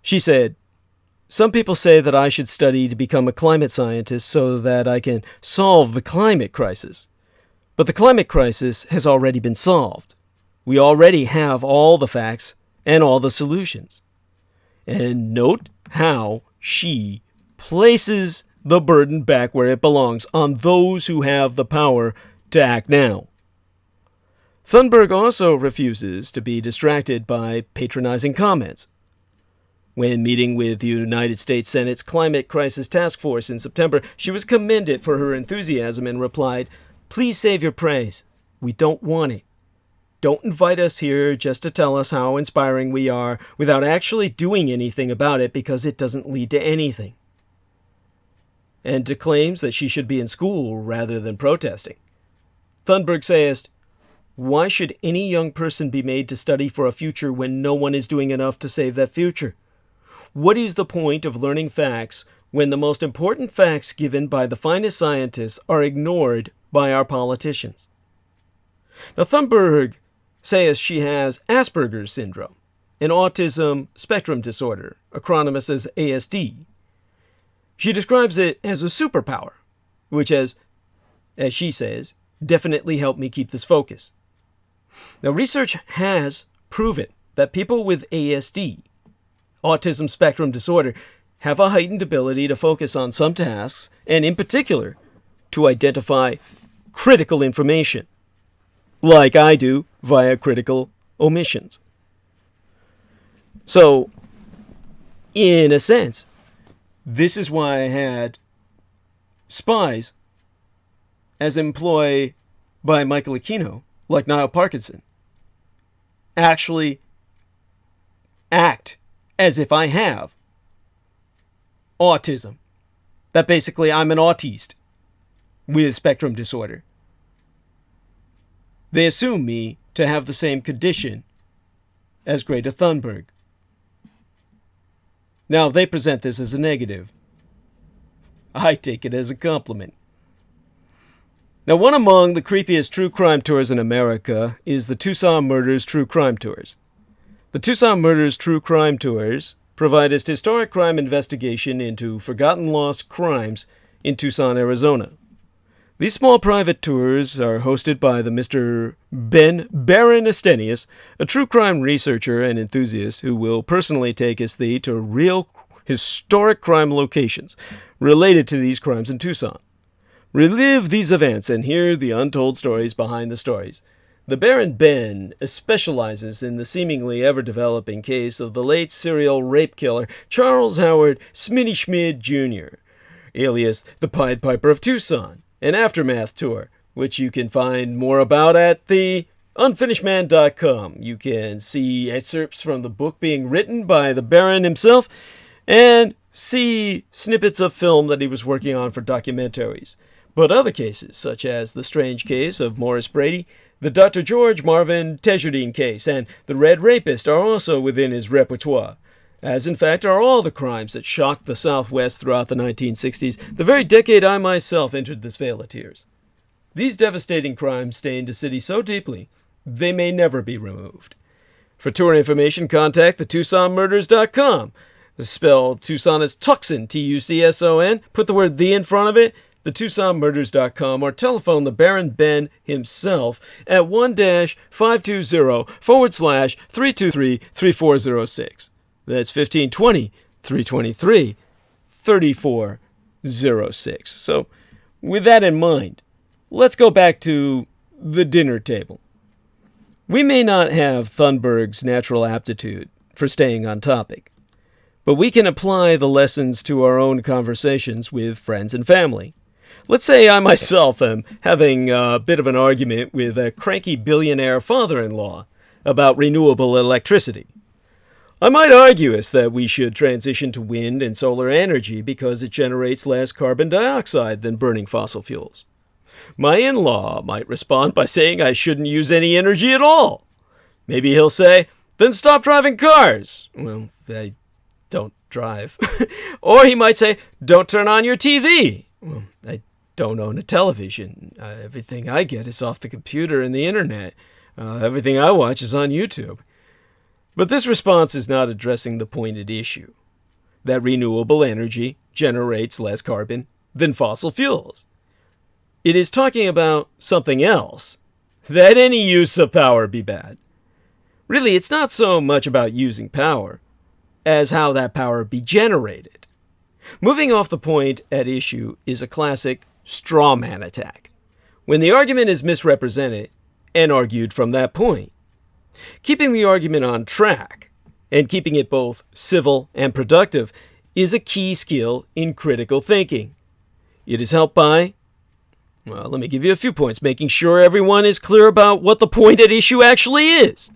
She said, "Some people say that I should study to become a climate scientist so that I can solve the climate crisis. But the climate crisis has already been solved. We already have all the facts and all the solutions." And note how she places the burden back where it belongs, on those who have the power to act now. Thunberg also refuses to be distracted by patronizing comments. When meeting with the United States Senate's Climate Crisis Task Force in September, she was commended for her enthusiasm and replied, "Please save your praise. We don't want it. Don't invite us here just to tell us how inspiring we are without actually doing anything about it, because it doesn't lead to anything." And to claims that she should be in school rather than protesting. Thunberg says, "Why should any young person be made to study for a future when no one is doing enough to save that future? What is the point of learning facts when the most important facts given by the finest scientists are ignored by our politicians?" Now, Thunberg says she has Asperger's syndrome, an autism spectrum disorder, acronymous as ASD. She describes it as a superpower, which has, as she says, definitely helped me keep this focus. Now, research has proven that people with ASD, autism spectrum disorder, have a heightened ability to focus on some tasks, and in particular, to identify critical information, like I do via critical omissions. So, in a sense, this is why I had spies as employed by Michael Aquino, like Niall Parkinson, actually act as if I have autism. That basically I'm an autiste with spectrum disorder. They assume me to have the same condition as Greta Thunberg. Now, they present this as a negative. I take it as a compliment. Now, one among the creepiest true crime tours in America is the Tucson Murders True Crime Tours. The Tucson Murders True Crime Tours provide us historic crime investigation into forgotten lost crimes in Tucson, Arizona. These small private tours are hosted by the Mr. Ben Baron Estenius, a true crime researcher and enthusiast who will personally take us to real historic crime locations related to these crimes in Tucson. Relive these events and hear the untold stories behind the stories. The Baron Ben specializes in the seemingly ever-developing case of the late serial rape killer Charles Howard Smitty Schmid Jr., alias the Pied Piper of Tucson, an aftermath tour, which you can find more about at the unfinishedman.com. You can see excerpts from the book being written by the Baron himself and see snippets of film that he was working on for documentaries. But other cases, such as the strange case of Morris Brady, the Dr. George Marvin Tejardine case, and the Red Rapist are also within his repertoire, as in fact are all the crimes that shocked the Southwest throughout the 1960s, the very decade I myself entered this vale of tears. These devastating crimes stained a city so deeply, they may never be removed. For tour information, contact the TucsonMurders.com. Spelled Tucson as Tucson, Tucson. Put the word "the" in front of it, the TucsonMurders.com, or telephone the Baron Ben himself at 1-520/323-3406. That's 1520-323-3406. So, with that in mind, let's go back to the dinner table. We may not have Thunberg's natural aptitude for staying on topic, but we can apply the lessons to our own conversations with friends and family. Let's say I myself am having a bit of an argument with a cranky billionaire father-in-law about renewable electricity. I might argue that we should transition to wind and solar energy because it generates less carbon dioxide than burning fossil fuels. My in-law might respond by saying I shouldn't use any energy at all. Maybe he'll say, "Then stop driving cars." Well, I don't drive. Or he might say, "Don't turn on your TV." Well, I don't own a television. Everything I get is off the computer and the internet. Everything I watch is on YouTube. But this response is not addressing the point at issue, that renewable energy generates less carbon than fossil fuels. It is talking about something else, that any use of power be bad. Really, it's not so much about using power as how that power be generated. Moving off the point at issue is a classic straw man attack, when the argument is misrepresented and argued from that point. Keeping the argument on track and keeping it both civil and productive is a key skill in critical thinking. It is helped by, well, let me give you a few points, making sure everyone is clear about what the point at issue actually is,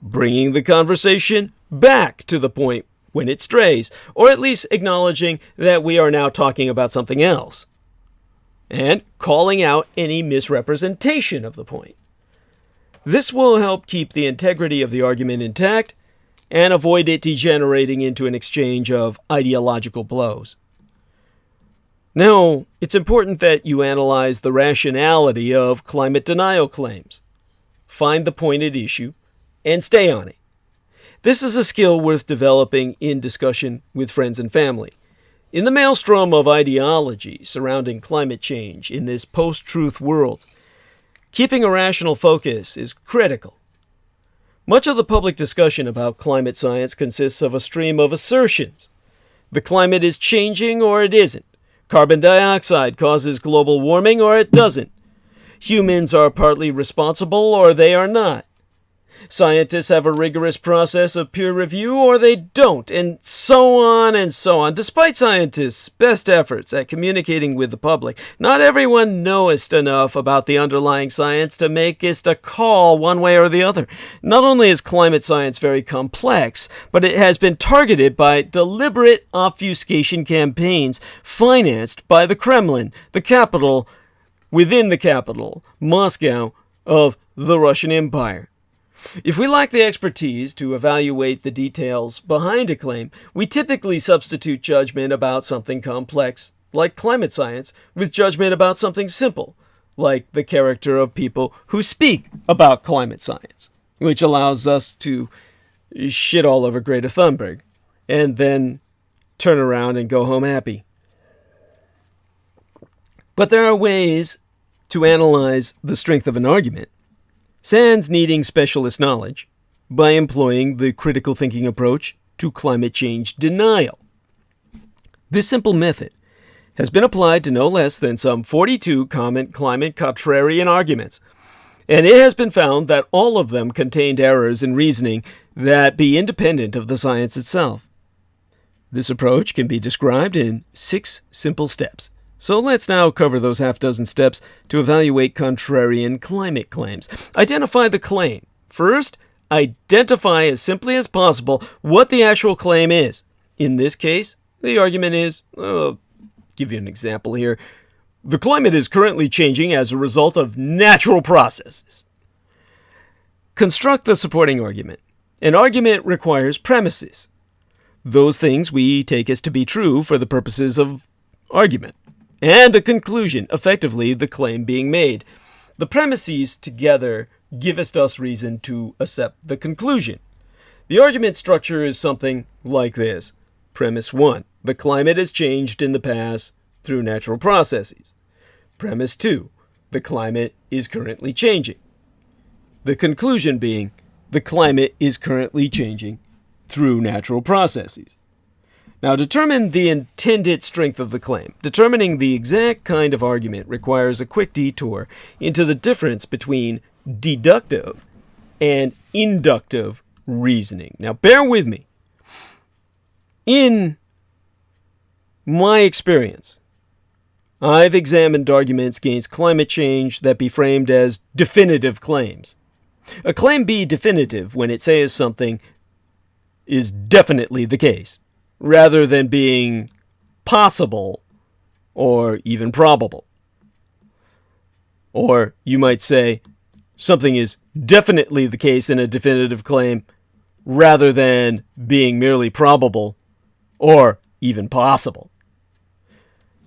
bringing the conversation back to the point when it strays, or at least acknowledging that we are now talking about something else, and calling out any misrepresentation of the point. This will help keep the integrity of the argument intact and avoid it degenerating into an exchange of ideological blows. Now, it's important that you analyze the rationality of climate denial claims. Find the point at issue and stay on it. This is a skill worth developing in discussion with friends and family. In the maelstrom of ideology surrounding climate change in this post-truth world, keeping a rational focus is critical. Much of the public discussion about climate science consists of a stream of assertions. The climate is changing or it isn't. Carbon dioxide causes global warming or it doesn't. Humans are partly responsible or they are not. Scientists have a rigorous process of peer review or they don't, and so on and so on. Despite scientists' best efforts at communicating with the public, not everyone knowest enough about the underlying science to make it a call one way or the other. Not only is climate science very complex, but it has been targeted by deliberate obfuscation campaigns financed by the Kremlin, the capital within the capital, Moscow, of the Russian Empire. If we lack the expertise to evaluate the details behind a claim, we typically substitute judgment about something complex, like climate science, with judgment about something simple, like the character of people who speak about climate science, which allows us to shit all over Greta Thunberg, and then turn around and go home happy. But there are ways to analyze the strength of an argument, sans needing specialist knowledge, by employing the critical thinking approach to climate change denial. This simple method has been applied to no less than some 42 common climate contrarian arguments, and it has been found that all of them contained errors in reasoning that be independent of the science itself. This approach can be described in 6 simple steps. So let's now cover those half-dozen steps to evaluate contrarian climate claims. Identify the claim. First, identify as simply as possible what the actual claim is. In this case, the argument is, I'll give you an example here. The climate is currently changing as a result of natural processes. Construct the supporting argument. An argument requires premises. Those things we take as to be true for the purposes of argument. And a conclusion, effectively the claim being made. The premises together givest us reason to accept the conclusion. The argument structure is something like this. Premise 1. The climate has changed in the past through natural processes. Premise 2. The climate is currently changing. The conclusion being, the climate is currently changing through natural processes. Now, determine the intended strength of the claim. Determining the exact kind of argument requires a quick detour into the difference between deductive and inductive reasoning. Now, bear with me. In my experience, I've examined arguments against climate change that be framed as definitive claims. A claim be definitive when it says something is definitely the case, rather than being possible or even probable. Or you might say something is definitely the case in a definitive claim rather than being merely probable or even possible.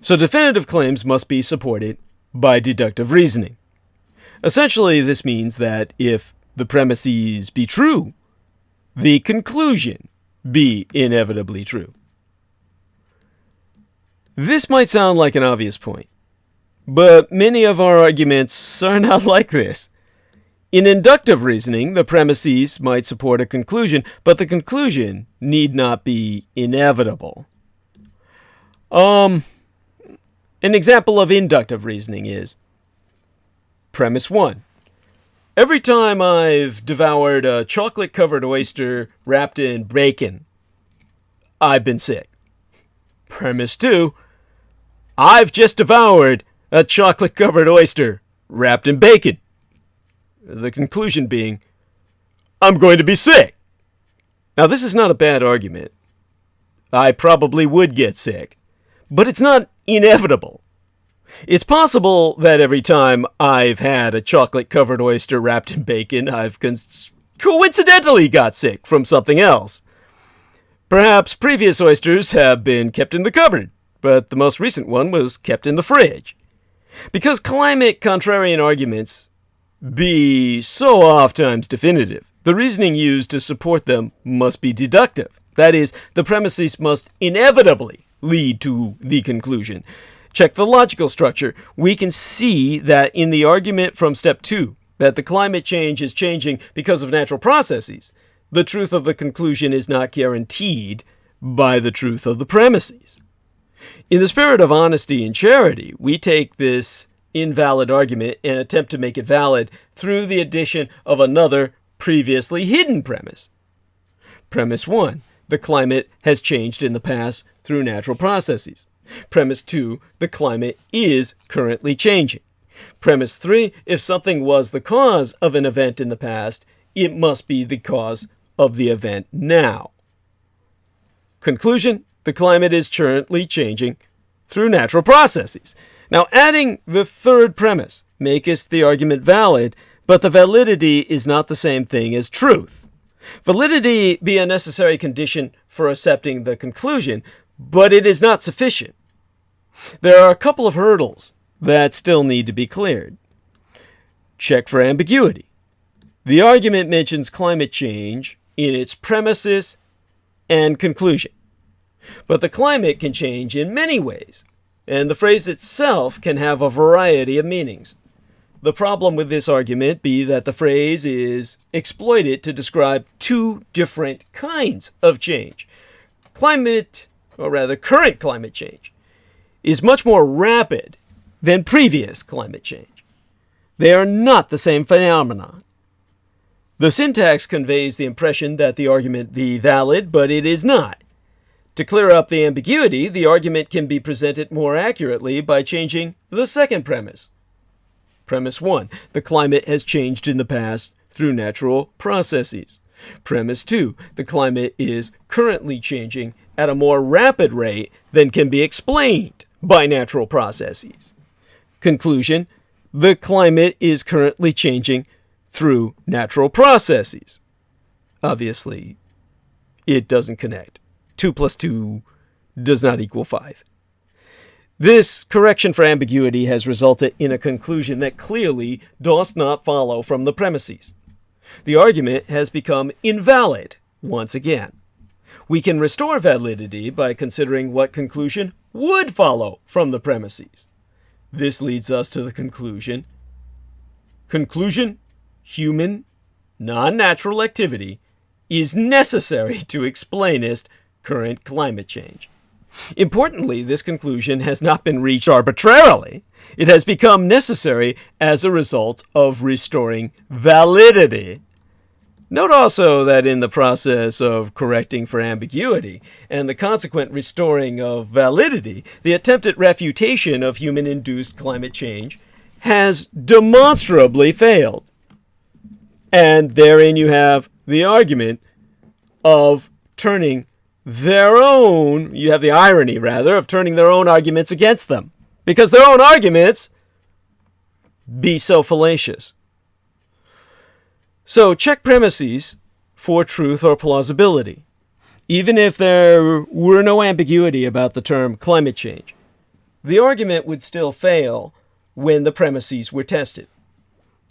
So definitive claims must be supported by deductive reasoning. Essentially, this means that if the premises be true, the conclusion be inevitably true. This might sound like an obvious point, but many of our arguments are not like this. In inductive reasoning, the premises might support a conclusion, but the conclusion need not be inevitable. An example of inductive reasoning is premise 1. Every time I've devoured a chocolate-covered oyster wrapped in bacon, I've been sick. Premise 2. I've just devoured a chocolate-covered oyster wrapped in bacon. The conclusion being, I'm going to be sick. Now, this is not a bad argument. I probably would get sick, but it's not inevitable. It's possible that every time I've had a chocolate-covered oyster wrapped in bacon, I've coincidentally got sick from something else. Perhaps previous oysters have been kept in the cupboard, but the most recent one was kept in the fridge. Because climate contrarian arguments be so oftentimes definitive, the reasoning used to support them must be deductive. That is, the premises must inevitably lead to the conclusion. Check the logical structure. We can see that in the argument from step 2, that the climate change is changing because of natural processes, the truth of the conclusion is not guaranteed by the truth of the premises. In the spirit of honesty and charity, we take this invalid argument and attempt to make it valid through the addition of another previously hidden premise. Premise 1, the climate has changed in the past through natural processes. Premise 2, the climate is currently changing. Premise 3, if something was the cause of an event in the past, it must be the cause of the event now. Conclusion, the climate is currently changing through natural processes. Now, adding the third premise maketh the argument valid, but the validity is not the same thing as truth. Validity be a necessary condition for accepting the conclusion, but it is not sufficient. There are a couple of hurdles that still need to be cleared. Check for ambiguity. The argument mentions climate change in its premises and conclusion. But the climate can change in many ways, and the phrase itself can have a variety of meanings. The problem with this argument be that the phrase is exploited to describe two different kinds of change. Current climate change, is much more rapid than previous climate change. They are not the same phenomenon. The syntax conveys the impression that the argument be valid, but it is not. To clear up the ambiguity, the argument can be presented more accurately by changing the second premise. Premise 1, the climate has changed in the past through natural processes. Premise 2, the climate is currently changing at a more rapid rate than can be explained by natural processes. Conclusion, the climate is currently changing through natural processes. Obviously, it doesn't connect. 2 plus 2 does not equal 5. This correction for ambiguity has resulted in a conclusion that clearly does not follow from the premises. The argument has become invalid once again. We can restore validity by considering what conclusion would follow from the premises. This leads us to the conclusion. Conclusion, human, non-natural activity is necessary to explainest current climate change. Importantly, this conclusion has not been reached arbitrarily. It has become necessary as a result of restoring validity. Note also that in the process of correcting for ambiguity and the consequent restoring of validity, the attempted refutation of human-induced climate change has demonstrably failed. And therein you have the argument of turning their own, you have the irony, rather, of turning their own arguments against them. Because their own arguments be so fallacious. So check premises for truth or plausibility. Even if there were no ambiguity about the term climate change, the argument would still fail when the premises were tested.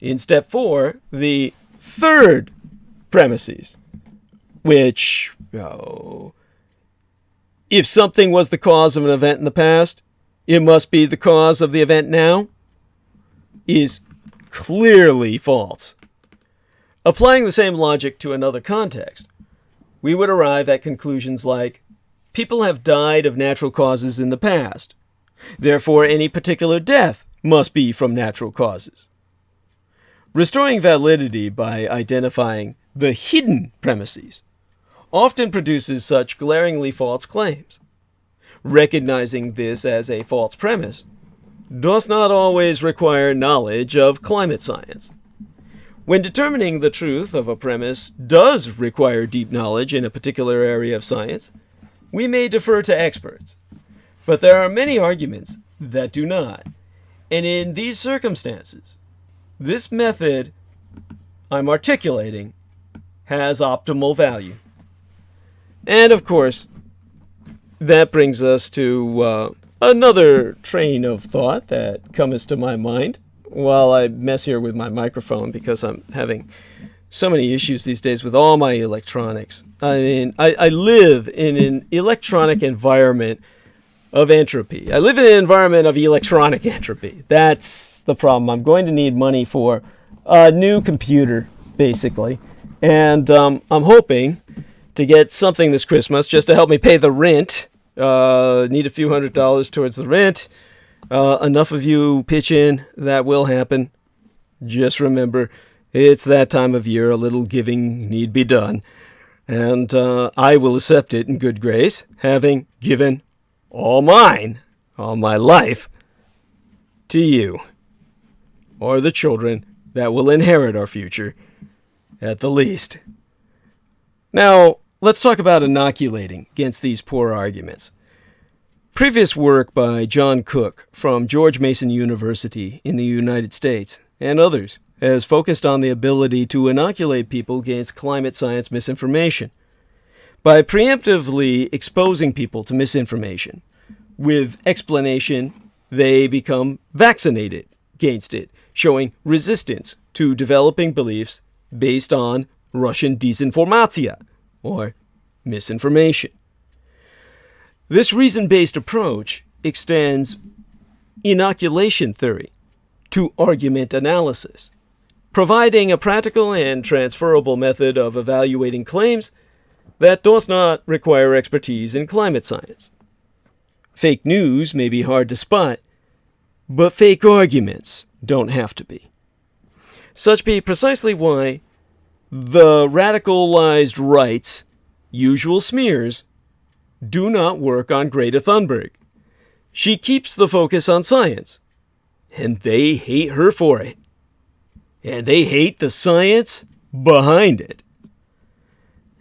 In step 4, the third premises, which, if something was the cause of an event in the past, it must be the cause of the event now, is clearly false. Applying the same logic to another context, we would arrive at conclusions like, people have died of natural causes in the past. Therefore, any particular death must be from natural causes. Restoring validity by identifying the hidden premises often produces such glaringly false claims. Recognizing this as a false premise does not always require knowledge of climate science. When determining the truth of a premise does require deep knowledge in a particular area of science, we may defer to experts. But there are many arguments that do not. And in these circumstances, this method I'm articulating has optimal value. And of course, that brings us to another train of thought that comes to my mind while I mess here with my microphone, because I'm having so many issues these days with all my electronics. I mean, I live in an electronic environment of entropy. I live in an environment of electronic entropy. That's the problem. I'm going to need money for a new computer, basically. And I'm hoping to get something this Christmas just to help me pay the rent. Need a few $100s towards the rent. Enough of you pitch in, that will happen. Just remember, it's that time of year, a little giving need be done. And I will accept it in good grace, having given all mine, all my life, to you, or the children that will inherit our future, at the least. Now, let's talk about inoculating against these poor arguments. Previous work by John Cook from George Mason University in the United States and others has focused on the ability to inoculate people against climate science misinformation by preemptively exposing people to misinformation. With explanation, they become vaccinated against it, showing resistance to developing beliefs based on Russian disinformatia, or misinformation. This reason-based approach extends inoculation theory to argument analysis, providing a practical and transferable method of evaluating claims that does not require expertise in climate science. Fake news may be hard to spot, but fake arguments don't have to be. Such be precisely why the radicalized right's usual smears do not work on Greta Thunberg. She keeps the focus on science, and they hate her for it. And they hate the science behind it.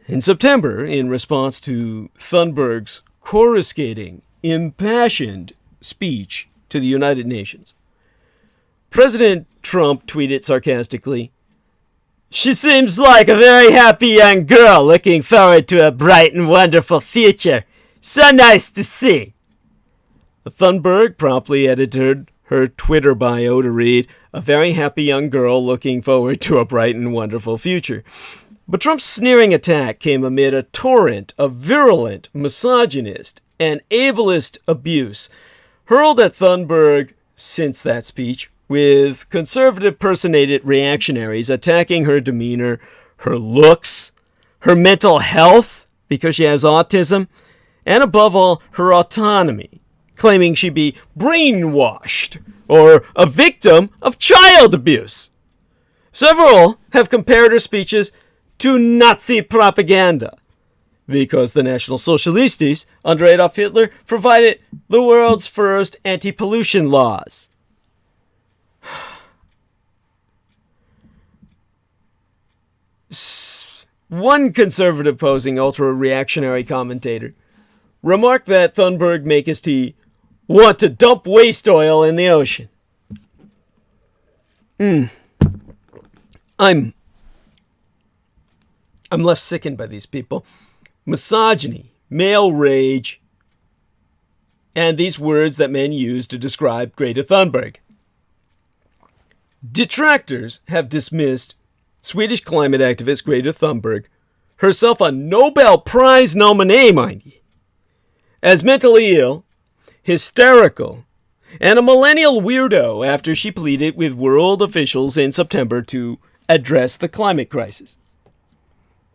In September, in response to Thunberg's coruscating, impassioned speech to the United Nations, President Trump tweeted sarcastically, "She seems like a very happy young girl looking forward to a bright and wonderful future. So nice to see." Thunberg promptly edited her Twitter bio to read, "A very happy young girl looking forward to a bright and wonderful future." But Trump's sneering attack came amid a torrent of virulent, misogynist, and ableist abuse hurled at Thunberg since that speech, with conservative-personated reactionaries attacking her demeanor, her looks, her mental health, because she has autism, and above all, her autonomy, claiming she be brainwashed or a victim of child abuse. Several have compared her speeches to Nazi propaganda, because the National Socialistes under Adolf Hitler provided the world's first anti-pollution laws. One conservative-posing ultra-reactionary commentator remarked that Thunberg makes he want to dump waste oil in the ocean. I'm left sickened by these people. Misogyny, male rage, and these words that men use to describe Greta Thunberg. Detractors have dismissed Swedish climate activist Greta Thunberg, herself a Nobel Prize nominee, mind you, as mentally ill, hysterical, and a millennial weirdo after she pleaded with world officials in September to address the climate crisis.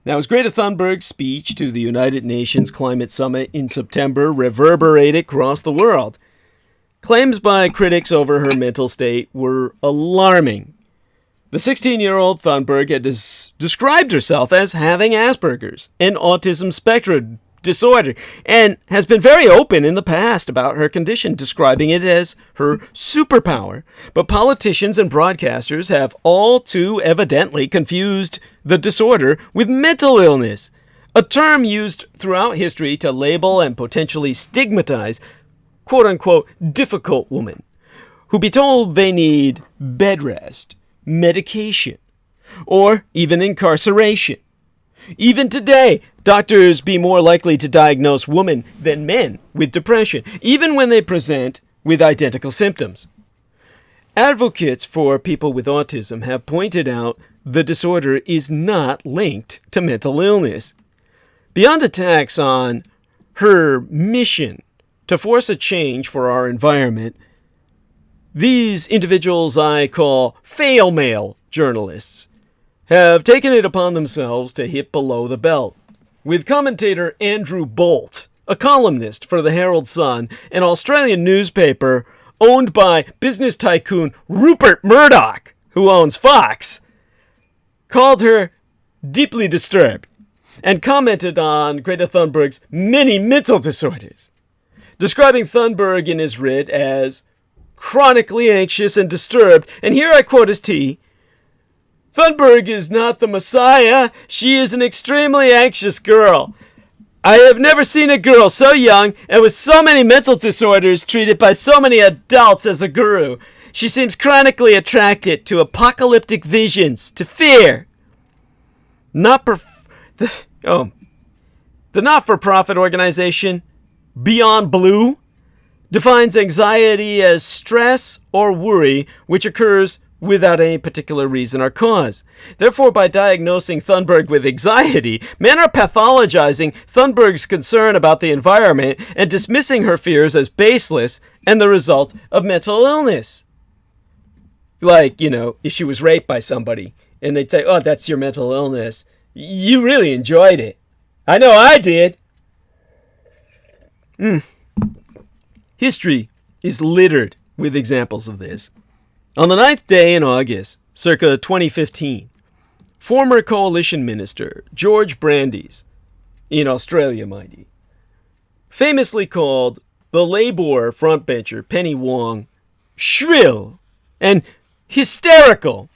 Now, as Greta Thunberg's speech to the United Nations Climate Summit in September reverberated across the world, claims by critics over her mental state were alarming. The 16-year-old Thunberg had described herself as having Asperger's, an autism spectrum disorder, and has been very open in the past about her condition, describing it as her superpower. But politicians and broadcasters have all too evidently confused the disorder with mental illness, a term used throughout history to label and potentially stigmatize quote-unquote difficult women who be told they need bed rest, medication, or even incarceration. Even today, doctors be more likely to diagnose women than men with depression, even when they present with identical symptoms. Advocates for people with autism have pointed out the disorder is not linked to mental illness. Beyond attacks on her mission to force a change for our environment, these individuals I call fail mail journalists have taken it upon themselves to hit below the belt, with commentator Andrew Bolt, a columnist for the Herald Sun, an Australian newspaper owned by business tycoon Rupert Murdoch, who owns Fox, called her deeply disturbed and commented on Greta Thunberg's many mental disorders, describing Thunberg in his writ as chronically anxious and disturbed, and here I quote his T, "Thunberg is not the Messiah. She is an extremely anxious girl. I have never seen a girl so young and with so many mental disorders treated by so many adults as a guru. She seems chronically attracted to apocalyptic visions, to fear." The not-for-profit organization Beyond Blue defines anxiety as stress or worry which occurs without any particular reason or cause. Therefore, by diagnosing Thunberg with anxiety, men are pathologizing Thunberg's concern about the environment and dismissing her fears as baseless and the result of mental illness. Like, if she was raped by somebody and they'd say, "Oh, that's your mental illness. You really enjoyed it. I know I did." History is littered with examples of this. On the 9th day in August, circa 2015, former coalition minister George Brandes, in Australia, mind you, famously called the Labour frontbencher Penny Wong shrill and hysterical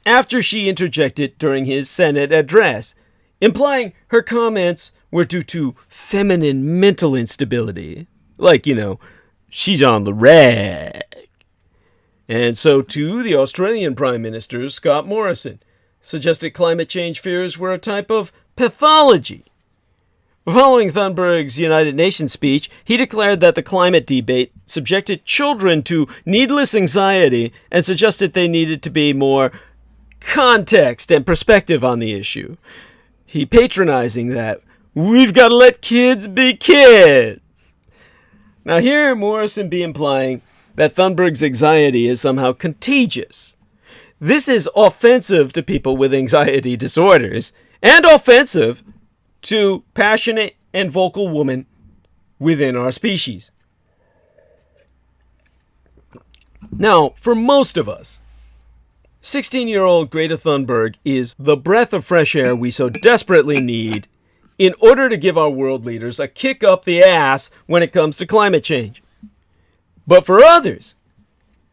after she interjected during his Senate address, implying her comments were due to feminine mental instability. Like, she's on the rag. And so, too, the Australian Prime Minister, Scott Morrison, suggested climate change fears were a type of pathology. Following Thunberg's United Nations speech, he declared that the climate debate subjected children to needless anxiety and suggested they needed to be more context and perspective on the issue. He patronizing that, "We've got to let kids be kids." Now here Morrison be implying that Thunberg's anxiety is somehow contagious. This is offensive to people with anxiety disorders and offensive to passionate and vocal women within our species. Now, for most of us, 16-year-old Greta Thunberg is the breath of fresh air we so desperately need in order to give our world leaders a kick up the ass when it comes to climate change. But for others,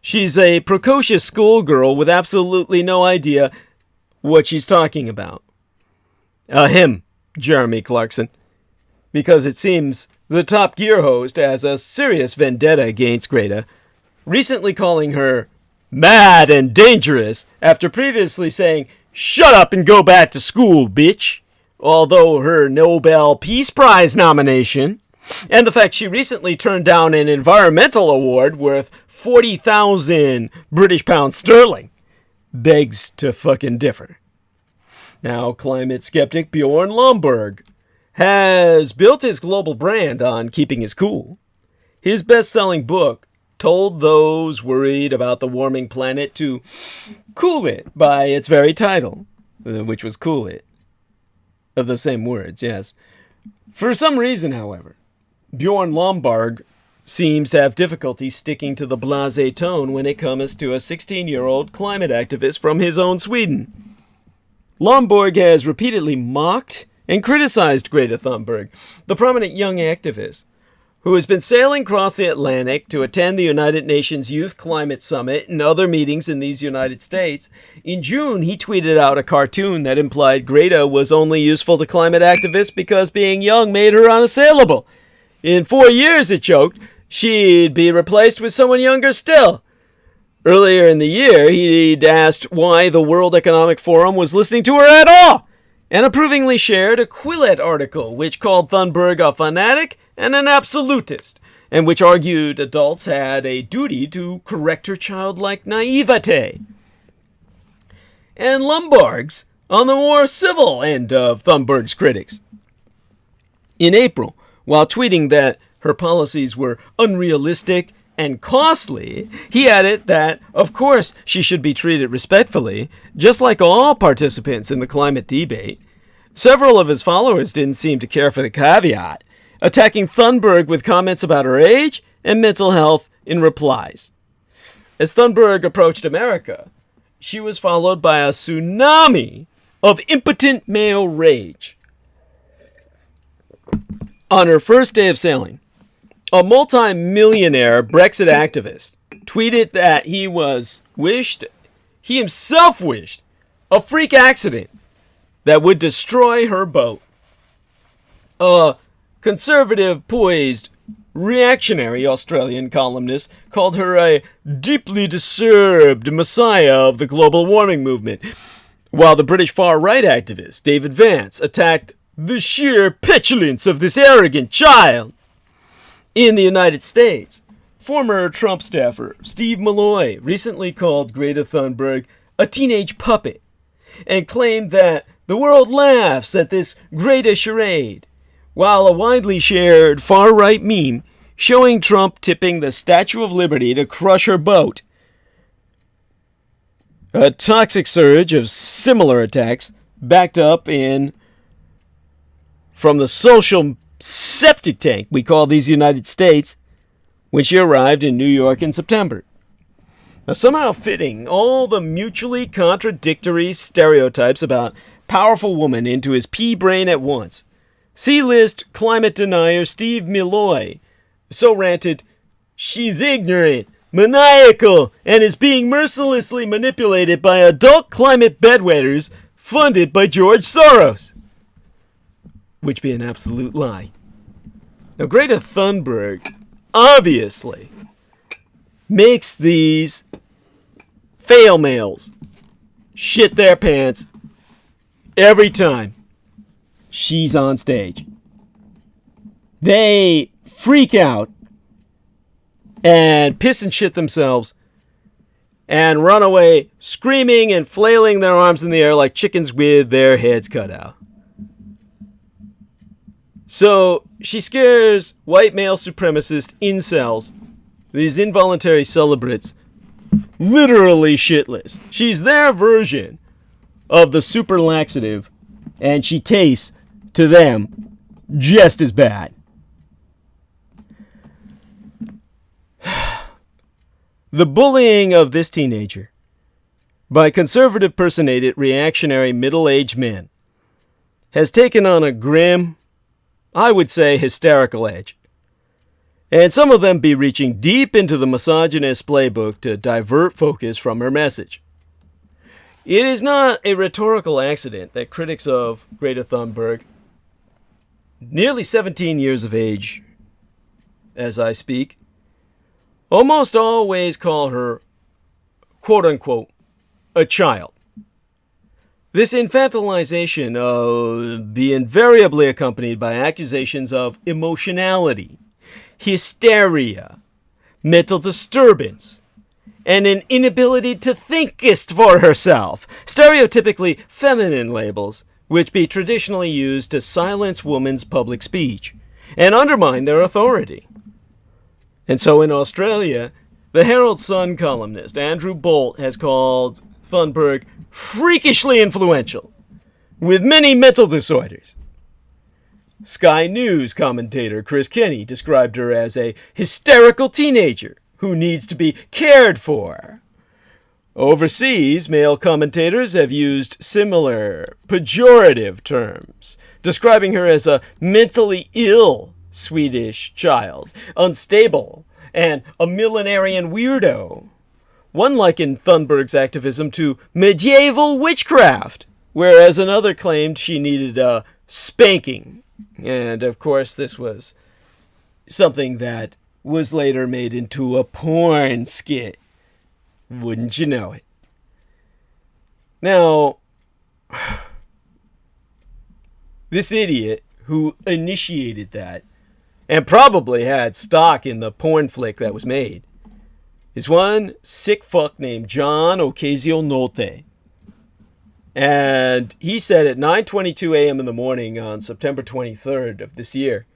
she's a precocious schoolgirl with absolutely no idea what she's talking about. Him, Jeremy Clarkson, because it seems the Top Gear host has a serious vendetta against Greta, recently calling her mad and dangerous after previously saying, "Shut up and go back to school, bitch," although her Nobel Peace Prize nomination And the fact she recently turned down an environmental award worth 40,000 British pounds sterling begs to fucking differ. Now, climate skeptic Bjorn Lomborg has built his global brand on keeping his cool. His best-selling book told those worried about the warming planet to cool it by its very title, which was Cool It, of the same words, yes. For some reason, however, Bjorn Lomborg seems to have difficulty sticking to the blasé tone when it comes to a 16-year-old climate activist from his own Sweden. Lomborg has repeatedly mocked and criticized Greta Thunberg, the prominent young activist, who has been sailing across the Atlantic to attend the United Nations Youth Climate Summit and other meetings in these United States. In June, he tweeted out a cartoon that implied Greta was only useful to climate activists because being young made her unassailable. In 4 years, it joked, she'd be replaced with someone younger still. Earlier in the year, he'd asked why the World Economic Forum was listening to her at all, and approvingly shared a Quillette article which called Thunberg a fanatic and an absolutist, and which argued adults had a duty to correct her childlike naivete. And Lomborg's on the more civil end of Thunberg's critics. In April, while tweeting that her policies were unrealistic and costly, he added that, of course, she should be treated respectfully, just like all participants in the climate debate. Several of his followers didn't seem to care for the caveat, attacking Thunberg with comments about her age and mental health in replies. As Thunberg approached America, she was followed by a tsunami of impotent male rage. On her first day of sailing, a multi-millionaire Brexit activist tweeted that he himself wished, a freak accident that would destroy her boat. A conservative, poised, reactionary Australian columnist called her a deeply disturbed messiah of the global warming movement, while the British far-right activist David Vance attacked the sheer petulance of this arrogant child. In the United States, former Trump staffer Steve Malloy recently called Greta Thunberg a teenage puppet and claimed that the world laughs at this Greta charade, while a widely shared far-right meme showing Trump tipping the Statue of Liberty to crush her boat. A toxic surge of similar attacks backed up from the social septic tank we call these United States when she arrived in New York in September. Now, somehow fitting all the mutually contradictory stereotypes about powerful women into his pea brain at once, C-list climate denier Steve Malloy so ranted, "She's ignorant, maniacal, and is being mercilessly manipulated by adult climate bedwetters funded by George Soros." Which be an absolute lie. Now, Greta Thunberg obviously makes these fail males shit their pants every time she's on stage. They freak out and piss and shit themselves and run away screaming and flailing their arms in the air like chickens with their heads cut out. So she scares white male supremacist incels, these involuntary celebrates, literally shitless. She's their version of the super laxative, and she tastes to them just as bad. The bullying of this teenager by conservative-personated reactionary middle-aged men has taken on a grim, I would say hysterical edge. And some of them be reaching deep into the misogynist playbook to divert focus from her message. It is not a rhetorical accident that critics of Greta Thunberg, nearly 17 years of age as I speak, almost always call her, quote-unquote, a child. This infantilization be invariably accompanied by accusations of emotionality, hysteria, mental disturbance, and an inability to thinkest for herself, stereotypically feminine labels, which be traditionally used to silence women's public speech and undermine their authority. And so in Australia, the Herald Sun columnist Andrew Bolt has called Thunberg freakishly influential, with many mental disorders. Sky News commentator Chris Kenny described her as a hysterical teenager who needs to be cared for. Overseas, male commentators have used similar pejorative terms, describing her as a mentally ill Swedish child, unstable, and a millenarian weirdo. One likened Thunberg's activism to medieval witchcraft, whereas another claimed she needed a spanking. And of course, this was something that was later made into a porn skit. Wouldn't you know it? Now, this idiot who initiated that, and probably had stock in the porn flick that was made, is one sick fuck named John Ocasio-Nolte. And he said at 9:22 a.m. in the morning on September 23rd of this year,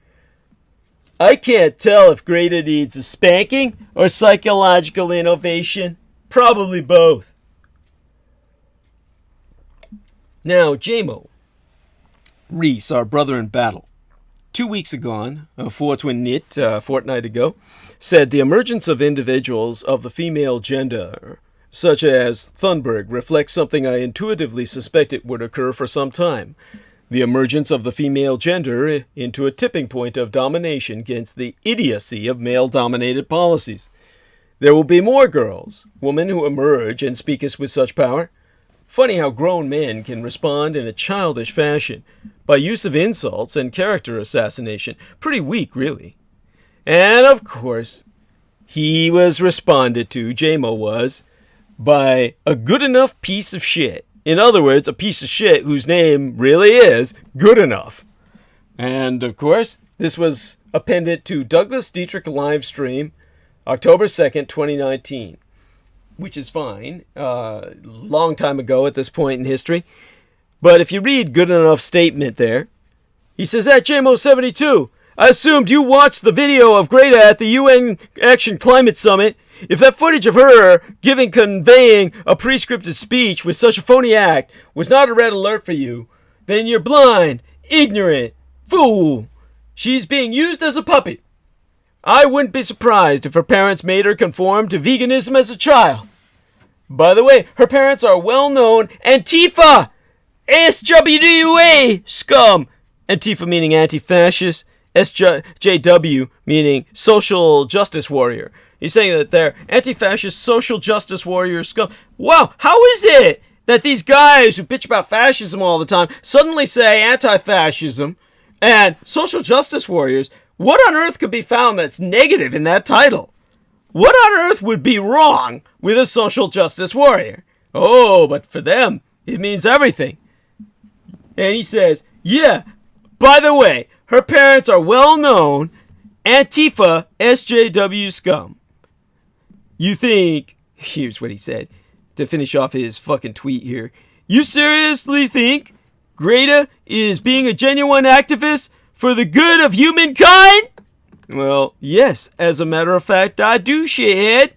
"I can't tell if Greta needs a spanking or psychological innovation. Probably both." Now, JMO Reese, our brother in battle, 2 weeks agone, a fortnight ago, said the emergence of individuals of the female gender, such as Thunberg, reflects something I intuitively suspected would occur for some time: the emergence of the female gender into a tipping point of domination against the idiocy of male-dominated policies. There will be more girls, women who emerge and speak us with such power. Funny how grown men can respond in a childish fashion, by use of insults and character assassination. Pretty weak, really. And, of course, he was responded to, JMO was, by a good enough piece of shit. In other words, a piece of shit whose name really is Good Enough. And, of course, this was appended to Douglas Dietrich live stream, October 2nd, 2019. Which is fine, long time ago at this point in history. But if you read Good Enough statement there, he says, at JMO72, I assumed you watched the video of Greta at the UN Action Climate Summit. If that footage of her conveying a prescriptive speech with such a phony act was not a red alert for you, then you're blind, ignorant, fool. She's being used as a puppet. I wouldn't be surprised if her parents made her conform to veganism as a child. By the way, her parents are well-known Antifa, SWA scum. Antifa meaning anti-fascist, SJW meaning social justice warrior. He's saying that they're anti-fascist social justice warrior scum. Wow, how is it that these guys who bitch about fascism all the time suddenly say anti-fascism and social justice warriors? What on earth could be found that's negative in that title? What on earth would be wrong with a social justice warrior? Oh, but for them, it means everything. And he says, yeah, by the way, her parents are well-known Antifa SJW scum. You think, here's what he said, to finish off his fucking tweet here. You seriously think Greta is being a genuine activist for the good of humankind? Well, yes, as a matter of fact, I do, shithead.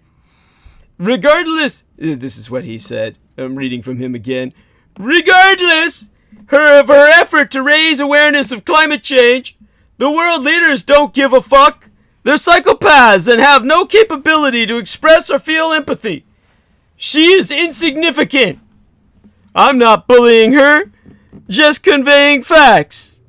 Regardless, this is what he said. I'm reading from him again. Regardless of her effort to raise awareness of climate change, the world leaders don't give a fuck. They're psychopaths and have no capability to express or feel empathy. She is insignificant. I'm not bullying her, just conveying facts.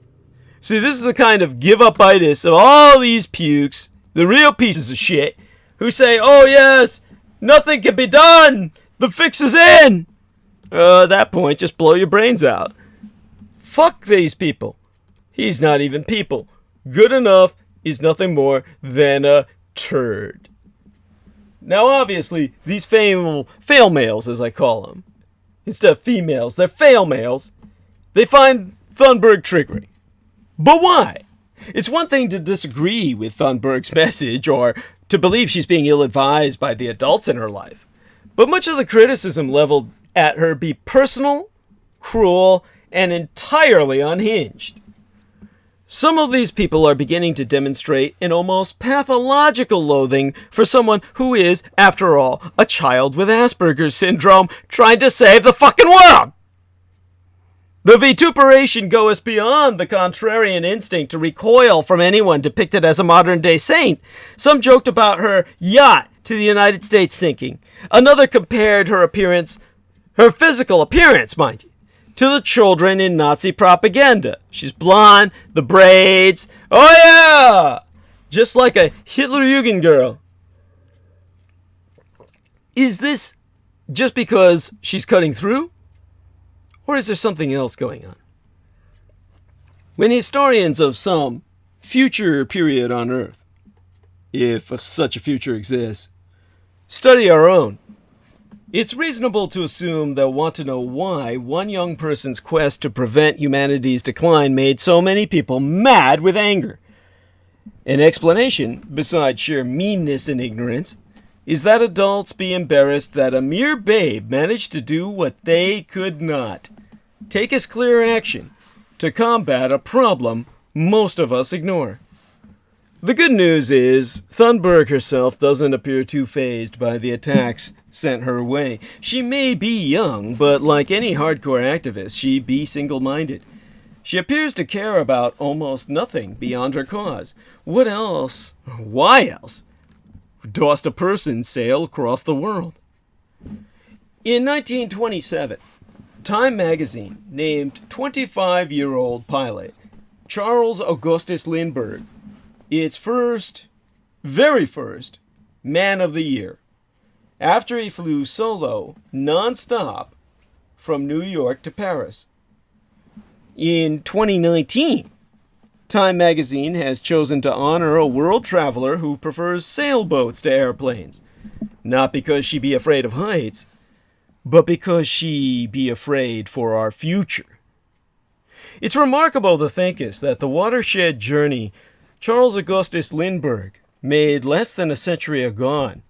See, this is the kind of give-up-itis of all these pukes, the real pieces of shit, who say, oh yes, nothing can be done, the fix is in. At that point, just blow your brains out. Fuck these people. He's not even people. Good Enough is nothing more than a turd. Now, obviously, these fail males, as I call them, instead of females, they're fail males, they find Thunberg triggering. But why? It's one thing to disagree with Thunberg's message or to believe she's being ill-advised by the adults in her life. But much of the criticism leveled at her be personal, cruel, and entirely unhinged. Some of these people are beginning to demonstrate an almost pathological loathing for someone who is, after all, a child with Asperger's syndrome trying to save the fucking world. The vituperation goes beyond the contrarian instinct to recoil from anyone depicted as a modern-day saint. Some joked about her yacht to the United States sinking. Another compared her appearance, her physical appearance, mind you, to the children in Nazi propaganda. She's blonde, the braids. Oh yeah! Just like a Hitlerjugend girl. Is this just because she's cutting through? Or is there something else going on? When historians of some future period on Earth, if such a future exists, study our own, it's reasonable to assume they'll want to know why one young person's quest to prevent humanity's decline made so many people mad with anger. An explanation, besides sheer meanness and ignorance, is that adults be embarrassed that a mere babe managed to do what they could not. Take as clear action to combat a problem most of us ignore. The good news is, Thunberg herself doesn't appear too fazed by the attacks sent her way. She may be young, but like any hardcore activist, she be single-minded. She appears to care about almost nothing beyond her cause. What else, why else, dost a person sail across the world? In 1927, Time magazine named 25-year-old pilot Charles Augustus Lindbergh its very first Man of the Year, after he flew solo, non-stop, from New York to Paris. In 2019, Time magazine has chosen to honor a world traveler who prefers sailboats to airplanes, not because she be afraid of heights, but because she be afraid for our future. It's remarkable to think that the watershed journey Charles Augustus Lindbergh made less than a century agone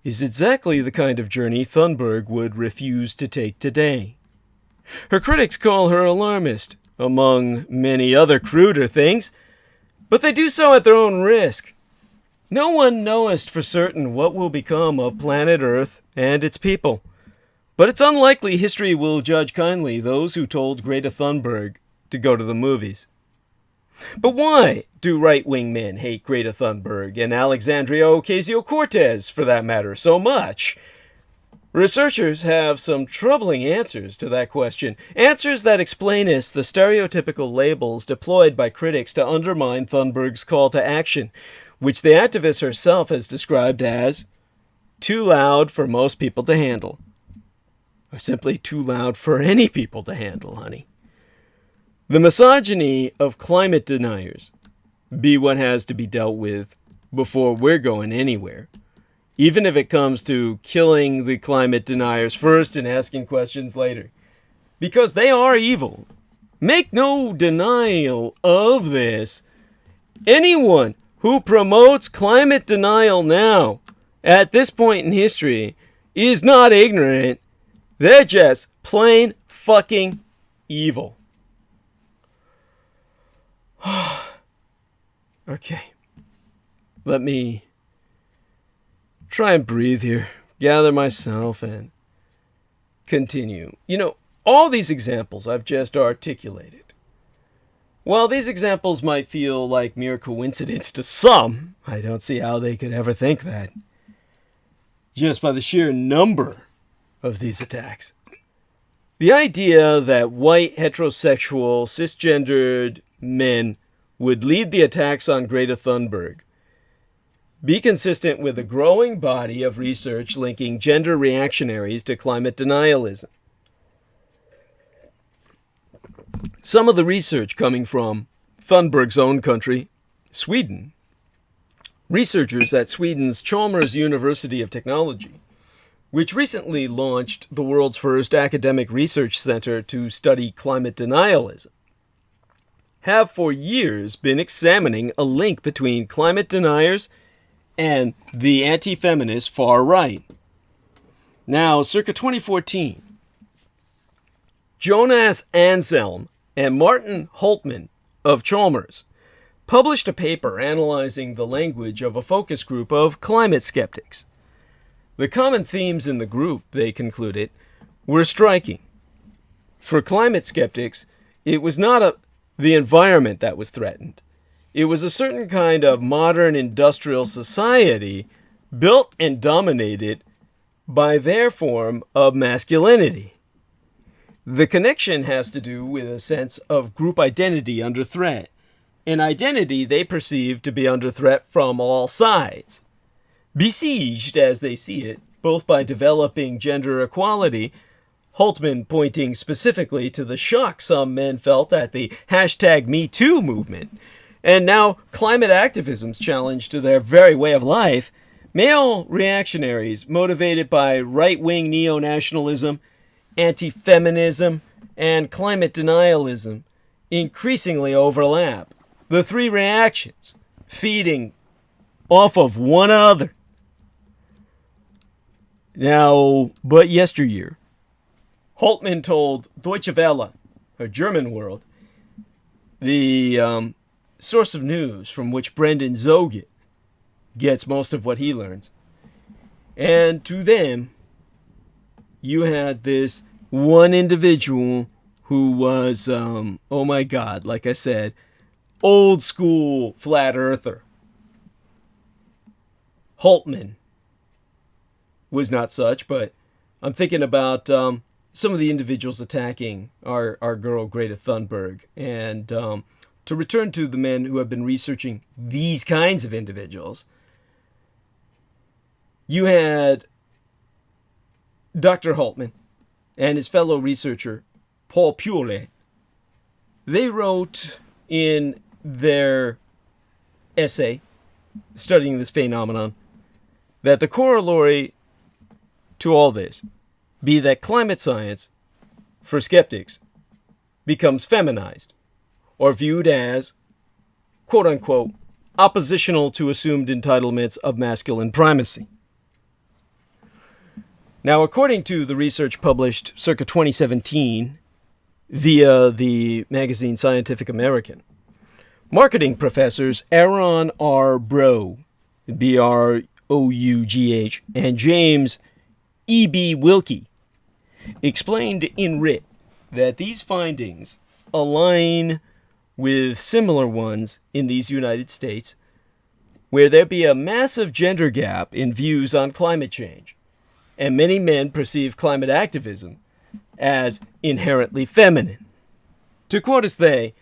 is exactly the kind of journey Thunberg would refuse to take today. Her critics call her alarmist, among many other cruder things, but they do so at their own risk. No one knoweth for certain what will become of planet Earth and its people, but it's unlikely history will judge kindly those who told Greta Thunberg to go to the movies. But why do right-wing men hate Greta Thunberg and Alexandria Ocasio-Cortez, for that matter, so much? Researchers have some troubling answers to that question, answers that explain us the stereotypical labels deployed by critics to undermine Thunberg's call to action, which the activist herself has described as too loud for most people to handle. Or simply too loud for any people to handle, honey. The misogyny of climate deniers be what has to be dealt with before we're going anywhere, even if it comes to killing the climate deniers first and asking questions later, because they are evil. Make no denial of this. Anyone who promotes climate denial now, at this point in history, is not ignorant. They're just plain fucking evil. Okay, let me try and breathe here, gather myself, and continue. You know, all these examples I've just articulated, while these examples might feel like mere coincidence to some, I don't see how they could ever think that, just by the sheer number of these attacks. The idea that white, heterosexual, cisgendered men would lead the attacks on Greta Thunberg be consistent with a growing body of research linking gender reactionaries to climate denialism. Some of the research coming from Thunberg's own country, Sweden. Researchers at Sweden's Chalmers University of Technology which recently launched the world's first academic research center to study climate denialism, have for years been examining a link between climate deniers and the anti-feminist far right. Now, circa 2014, Jonas Anselm and Martin Holtman of Chalmers published a paper analyzing the language of a focus group of climate skeptics. The common themes in the group, they concluded, were striking. For climate skeptics, it was not the environment that was threatened. It was a certain kind of modern industrial society built and dominated by their form of masculinity. The connection has to do with a sense of group identity under threat, an identity they perceive to be under threat from all sides. Besieged, as they see it, both by developing gender equality, Holtman pointing specifically to the shock some men felt at the #MeToo movement, and now climate activism's challenge to their very way of life, male reactionaries motivated by right-wing neo-nationalism, anti-feminism, and climate denialism increasingly overlap. The three reactions feeding off of one another. Now, but yesteryear, Holtman told Deutsche Welle, a German world, the source of news from which Brendan Zoget gets most of what he learns. And to them, you had this one individual who was, oh my God, like I said, old school flat earther. Holtman was not such, but I'm thinking about some of the individuals attacking our girl Greta Thunberg. And to return to the men who have been researching these kinds of individuals, you had Dr. Holtman and his fellow researcher, Paul Pule. They wrote in their essay studying this phenomenon that the corollary to all this be that climate science, for skeptics, becomes feminized or viewed as, quote-unquote, oppositional to assumed entitlements of masculine primacy. Now, according to the research published circa 2017 via the magazine Scientific American, marketing professors Aaron R. Brough, Brough, and James E.B. Wilkie explained in writ that these findings align with similar ones in these United States, where there be a massive gender gap in views on climate change, and many men perceive climate activism as inherently feminine. To quote as they,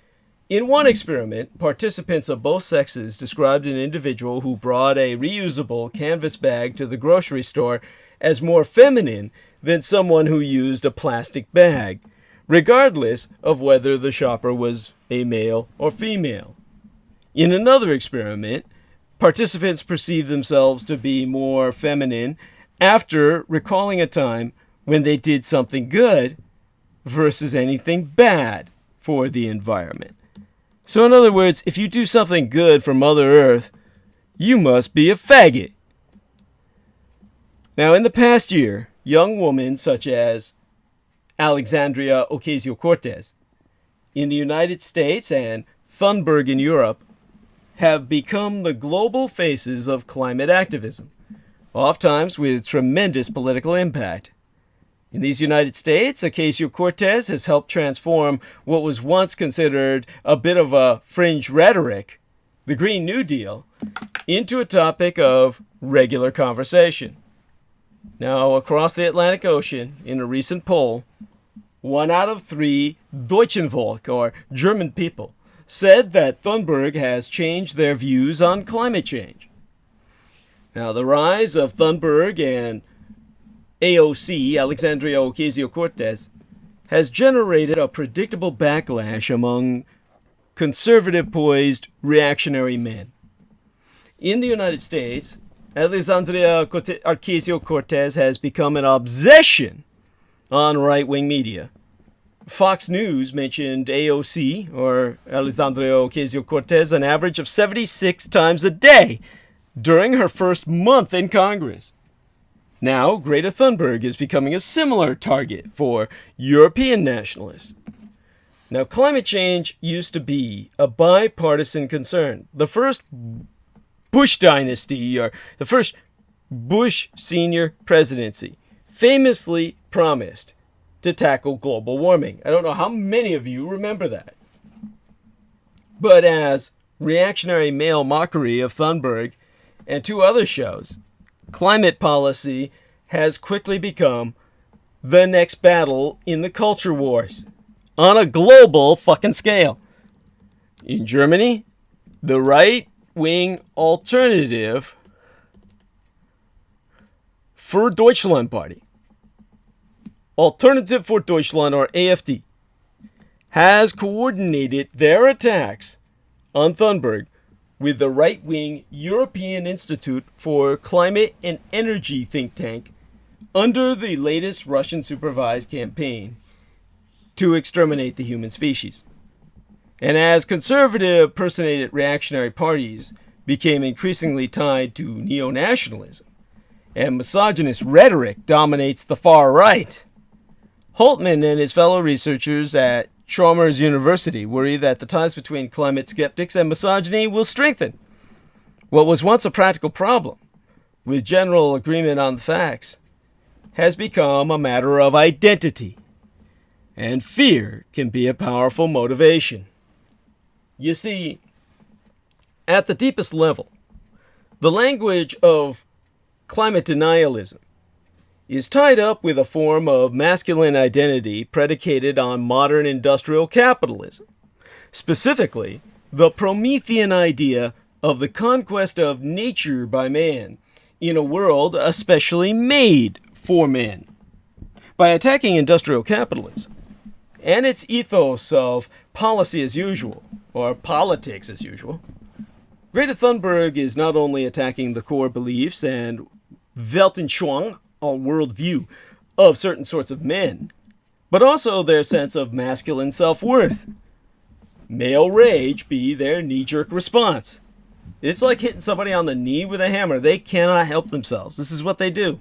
in one experiment, participants of both sexes described an individual who brought a reusable canvas bag to the grocery store as more feminine than someone who used a plastic bag, regardless of whether the shopper was a male or female. In another experiment, participants perceived themselves to be more feminine after recalling a time when they did something good versus anything bad for the environment. So in other words, if you do something good for Mother Earth, you must be a faggot. Now, in the past year, young women such as Alexandria Ocasio-Cortez in the United States and Thunberg in Europe have become the global faces of climate activism, oftentimes with tremendous political impact. In these United States, Ocasio-Cortez has helped transform what was once considered a bit of a fringe rhetoric, the Green New Deal, into a topic of regular conversation. Now, across the Atlantic Ocean, in a recent poll, 1 out of 3 Deutschenvolk, or German people, said that Thunberg has changed their views on climate change. Now, the rise of Thunberg and AOC, Alexandria Ocasio-Cortez, has generated a predictable backlash among conservative-poised reactionary men. In the United States, Alexandria Ocasio-Cortez has become an obsession on right-wing media. Fox News mentioned AOC, or Alexandria Ocasio-Cortez, an average of 76 times a day during her first month in Congress. Now, Greta Thunberg is becoming a similar target for European nationalists. Now, climate change used to be a bipartisan concern. The first Bush dynasty, or the first Bush senior presidency, famously promised to tackle global warming. I don't know how many of you remember that. But as reactionary male mockery of Thunberg and two other shows, climate policy has quickly become the next battle in the culture wars on a global fucking scale. In Germany, the right-wing alternative for Deutschland Party, Alternative for Deutschland, or AfD, has coordinated their attacks on Thunberg with the right-wing European Institute for Climate and Energy think tank under the latest Russian-supervised campaign to exterminate the human species. And as conservative personated reactionary parties became increasingly tied to neo-nationalism and misogynist rhetoric dominates the far right, Holtman and his fellow researchers at Chalmers University worry that the ties between climate skeptics and misogyny will strengthen. What was once a practical problem, with general agreement on the facts, has become a matter of identity, and fear can be a powerful motivation. You see, at the deepest level, the language of climate denialism is tied up with a form of masculine identity predicated on modern industrial capitalism. Specifically, the Promethean idea of the conquest of nature by man in a world especially made for men. By attacking industrial capitalism and its ethos of policy as usual, or politics as usual, Greta Thunberg is not only attacking the core beliefs and Weltanschauung, or worldview, of certain sorts of men, but also their sense of masculine self-worth. Male rage be their knee-jerk response. It's like hitting somebody on the knee with a hammer. They cannot help themselves. This is what they do.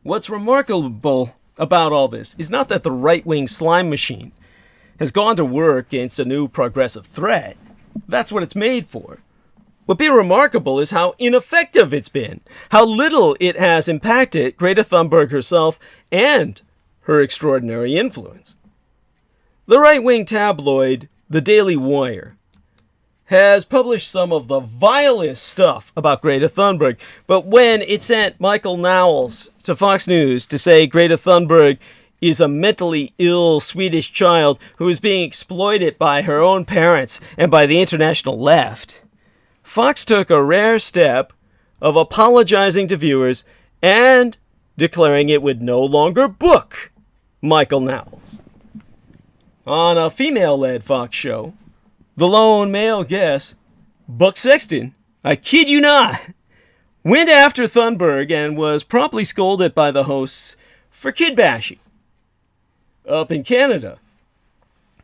What's remarkable about all this is not that the right-wing slime machine has gone to work against a new progressive threat. That's what it's made for. What be remarkable is how ineffective it's been, how little it has impacted Greta Thunberg herself and her extraordinary influence. The right-wing tabloid, The Daily Wire, has published some of the vilest stuff about Greta Thunberg, but when it sent Michael Knowles to Fox News to say Greta Thunberg is a mentally ill Swedish child who is being exploited by her own parents and by the international left, Fox took a rare step of apologizing to viewers and declaring it would no longer book Michael Knowles. On a female-led Fox show, the lone male guest, Buck Sexton, I kid you not, went after Thunberg and was promptly scolded by the hosts for kid bashing. Up in Canada,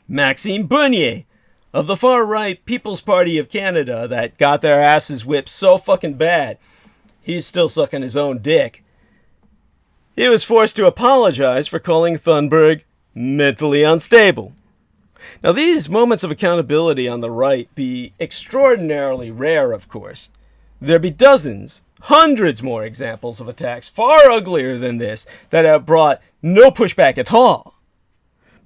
Maxime Bernier, of the far-right People's Party of Canada that got their asses whipped so fucking bad, he's still sucking his own dick. He was forced to apologize for calling Thunberg mentally unstable. Now, these moments of accountability on the right be extraordinarily rare, of course. There be dozens, hundreds more examples of attacks far uglier than this that have brought no pushback at all.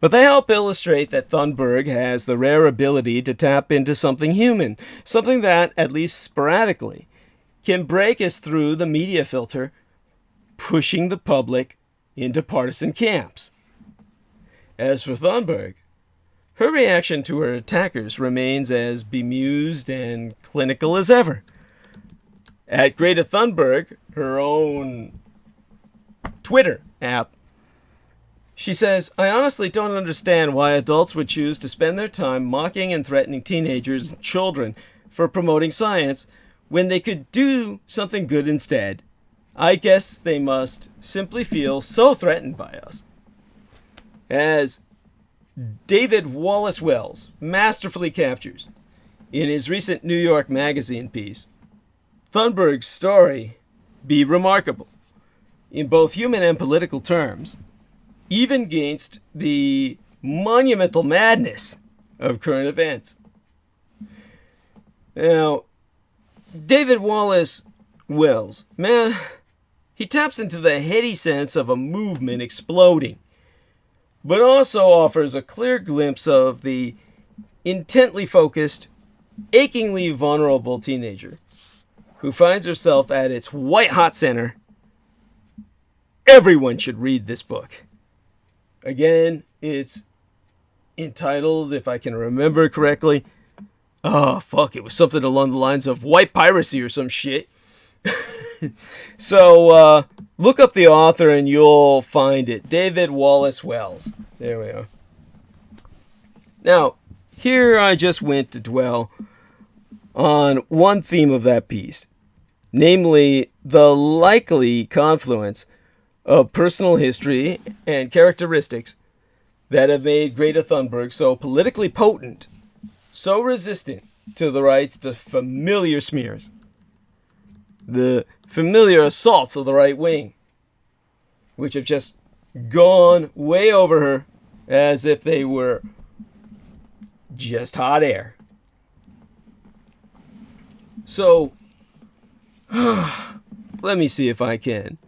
But they help illustrate that Thunberg has the rare ability to tap into something human, something that, at least sporadically, can break us through the media filter, pushing the public into partisan camps. As for Thunberg, her reaction to her attackers remains as bemused and clinical as ever. At Greta Thunberg, her own Twitter app, she says, I honestly don't understand why adults would choose to spend their time mocking and threatening teenagers and children for promoting science when they could do something good instead, I guess they must simply feel so threatened by us. As David Wallace Wells masterfully captures in his recent New York Magazine piece, Thunberg's story be remarkable in both human and political terms, even against the monumental madness of current events. Now, David Wallace Wells, man, he taps into the heady sense of a movement exploding, but also offers a clear glimpse of the intently focused, achingly vulnerable teenager who finds herself at its white-hot center. Everyone should read this book. Again, it's entitled, if I can remember correctly, it was something along the lines of white piracy or some shit. So, look up the author and you'll find it. David Wallace Wells. There we are. Now, here I just went to dwell on one theme of that piece, namely the likely confluence of personal history and characteristics that have made Greta Thunberg so politically potent, so resistant to the rights to familiar smears, the familiar assaults of the right wing, which have just gone way over her as if they were just hot air. So, let me see if I can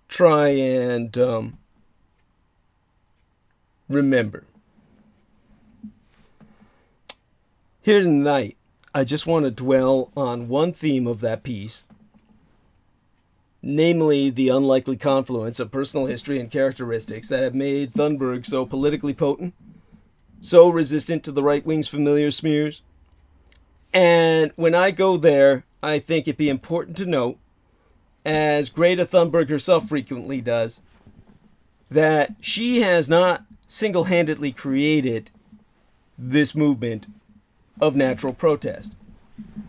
try and remember. Here tonight, I just want to dwell on one theme of that piece, namely the unlikely confluence of personal history and characteristics that have made Thunberg so politically potent, so resistant to the right wing's familiar smears. And when I go there, I think it'd be important to note, as Greta Thunberg herself frequently does, that she has not single-handedly created this movement of natural protest.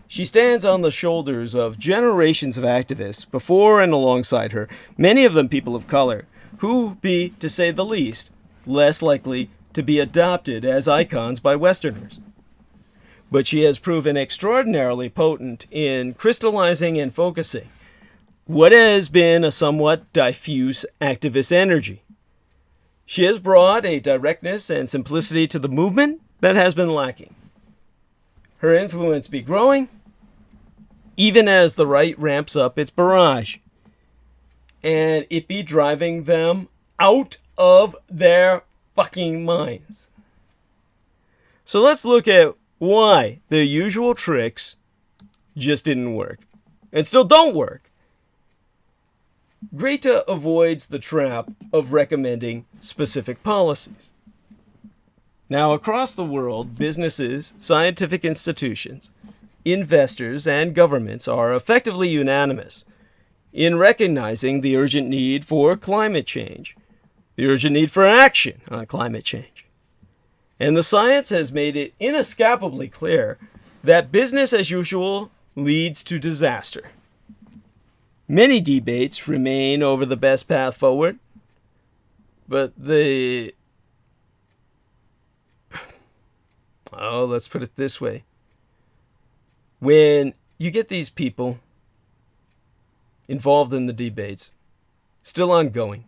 She stands on the shoulders of generations of activists before and alongside her, many of them people of color, who be, to say the least, less likely to be adopted as icons by Westerners. But she has proven extraordinarily potent in crystallizing and focusing what has been a somewhat diffuse activist energy. She has brought a directness and simplicity to the movement that has been lacking. Her influence be growing, even as the right ramps up its barrage, and it be driving them out of their fucking minds. So let's look at why their usual tricks just didn't work, and still don't work. Greta avoids the trap of recommending specific policies. Now, across the world, businesses, scientific institutions, investors, and governments are effectively unanimous in recognizing the urgent need for climate change, the urgent need for action on climate change. And the science has made it inescapably clear that business as usual leads to disaster. Many debates remain over the best path forward, but let's put it this way. When you get these people involved in the debates, still ongoing,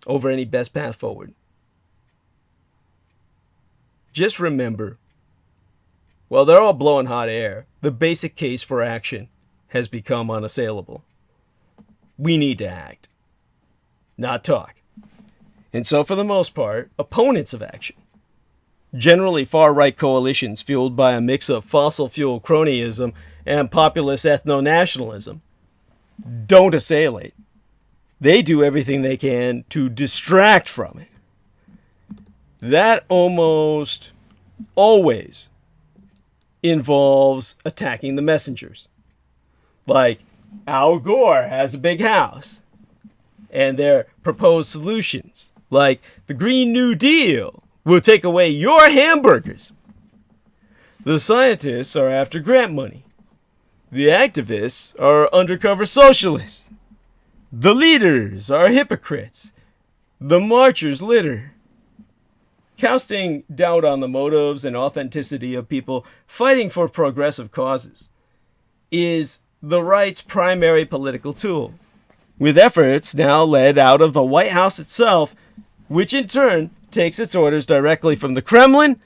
over any best path forward, just remember, while they're all blowing hot air, the basic case for action has become unassailable. We need to act, not talk. And so, for the most part, opponents of action, generally far-right coalitions fueled by a mix of fossil fuel cronyism and populist ethno-nationalism, don't assail it. They do everything they can to distract from it. That almost always involves attacking the messengers. Like, Al Gore has a big house, and their proposed solutions, like the Green New Deal, will take away your hamburgers. The scientists are after grant money, The activists are undercover socialists. The leaders are hypocrites. The marchers litter. Casting doubt on the motives and authenticity of people fighting for progressive causes is the right's primary political tool, with efforts now led out of the White House itself, which in turn takes its orders directly from the Kremlin,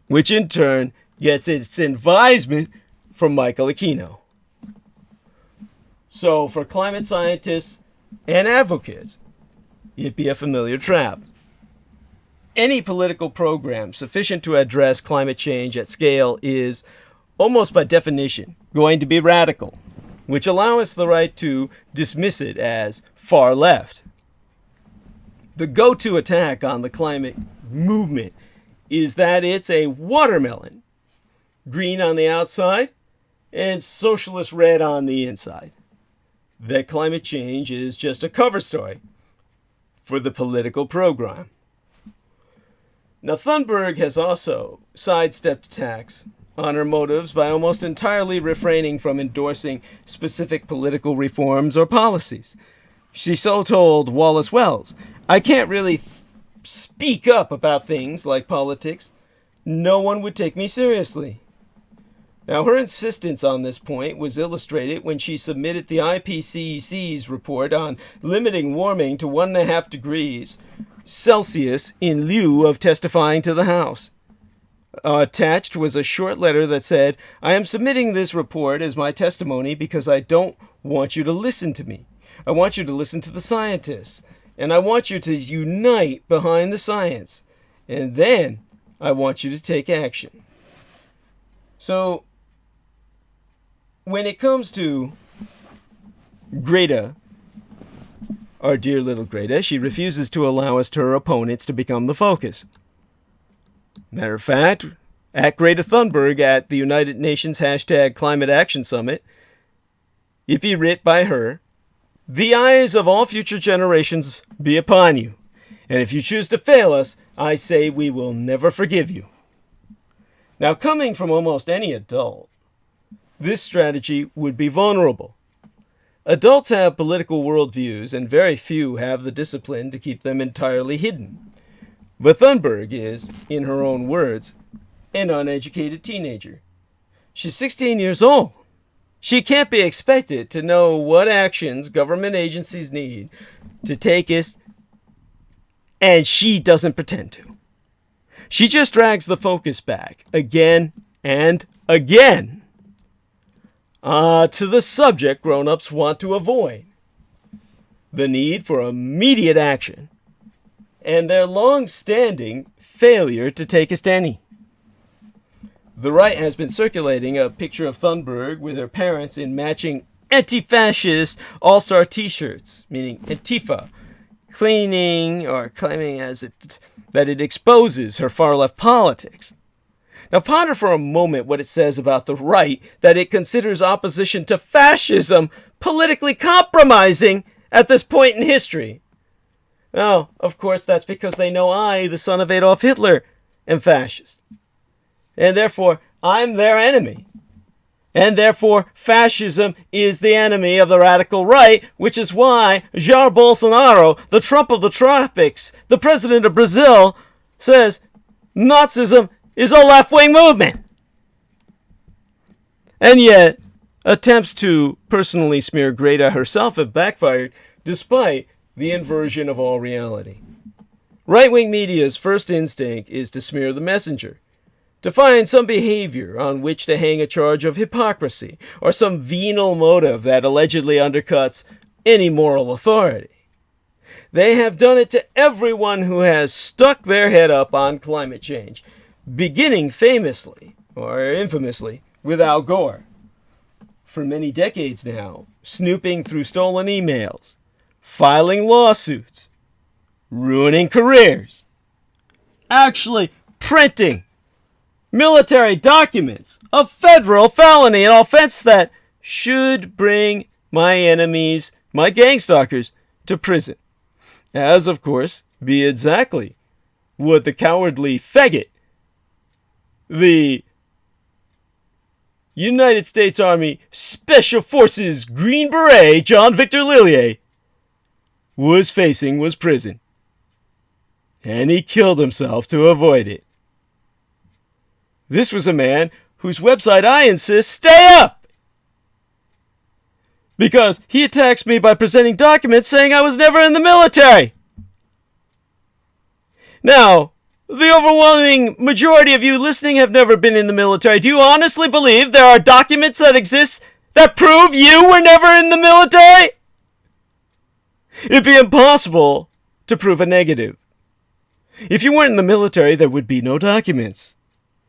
which in turn gets its advisement from Michael Aquino. So for climate scientists and advocates, it'd be a familiar trap. Any political program sufficient to address climate change at scale is, almost by definition, going to be radical, which allows the right to dismiss it as far left. The go-to attack on the climate movement is that it's a watermelon, green on the outside and socialist red on the inside. That climate change is just a cover story for the political program. Now, Thunberg has also sidestepped attacks on her motives by almost entirely refraining from endorsing specific political reforms or policies. She so told Wallace Wells, "I can't really speak up about things like politics. No one would take me seriously." Now, her insistence on this point was illustrated when she submitted the IPCC's report on limiting warming to 1.5 degrees Celsius in lieu of testifying to the House. Attached was a short letter that said, "I am submitting this report as my testimony because I don't want you to listen to me. I want you to listen to the scientists, and I want you to unite behind the science, and then I want you to take action." So, when it comes to Greta, our dear little Greta, she refuses to allow us to her opponents to become the focus. Matter of fact, at Greta Thunberg at the United Nations #Climate Action Summit, it be writ by her, "The eyes of all future generations be upon you, and if you choose to fail us, I say we will never forgive you." Now, coming from almost any adult, this strategy would be vulnerable. Adults have political worldviews, and very few have the discipline to keep them entirely hidden. But Thunberg is, in her own words, an uneducated teenager. She's 16 years old. She can't be expected to know what actions government agencies need to take us, and she doesn't pretend to. She just drags the focus back again and again to the subject grown-ups want to avoid: the need for immediate action and their long-standing failure to take us to any. The right has been circulating a picture of Thunberg with her parents in matching anti-fascist all-star t-shirts, meaning Antifa, claiming that it exposes her far-left politics. Now ponder for a moment what it says about the right, that it considers opposition to fascism politically compromising at this point in history. Oh, of course, that's because they know I, the son of Adolf Hitler, am fascist. And therefore, I'm their enemy. And therefore, fascism is the enemy of the radical right, which is why Jair Bolsonaro, the Trump of the tropics, the president of Brazil, says Nazism is a left-wing movement. And yet, attempts to personally smear Greta herself have backfired, despite the inversion of all reality. Right-wing media's first instinct is to smear the messenger, to find some behavior on which to hang a charge of hypocrisy, or some venal motive that allegedly undercuts any moral authority. They have done it to everyone who has stuck their head up on climate change, beginning famously, or infamously, with Al Gore. For many decades now, snooping through stolen emails, filing lawsuits, ruining careers, actually printing military documents, a federal felony, an offense that should bring my enemies, my gangstalkers, to prison. As, of course, be exactly what the cowardly faggot, the United States Army Special Forces Green Beret John Victor Lillier was facing was prison. And he killed himself to avoid it. This was a man whose website I insist stay up! Because he attacks me by presenting documents saying I was never in the military! Now, the overwhelming majority of you listening have never been in the military. Do you honestly believe there are documents that exist that prove you were never in the military? It'd be impossible to prove a negative. If you weren't in the military, there would be no documents.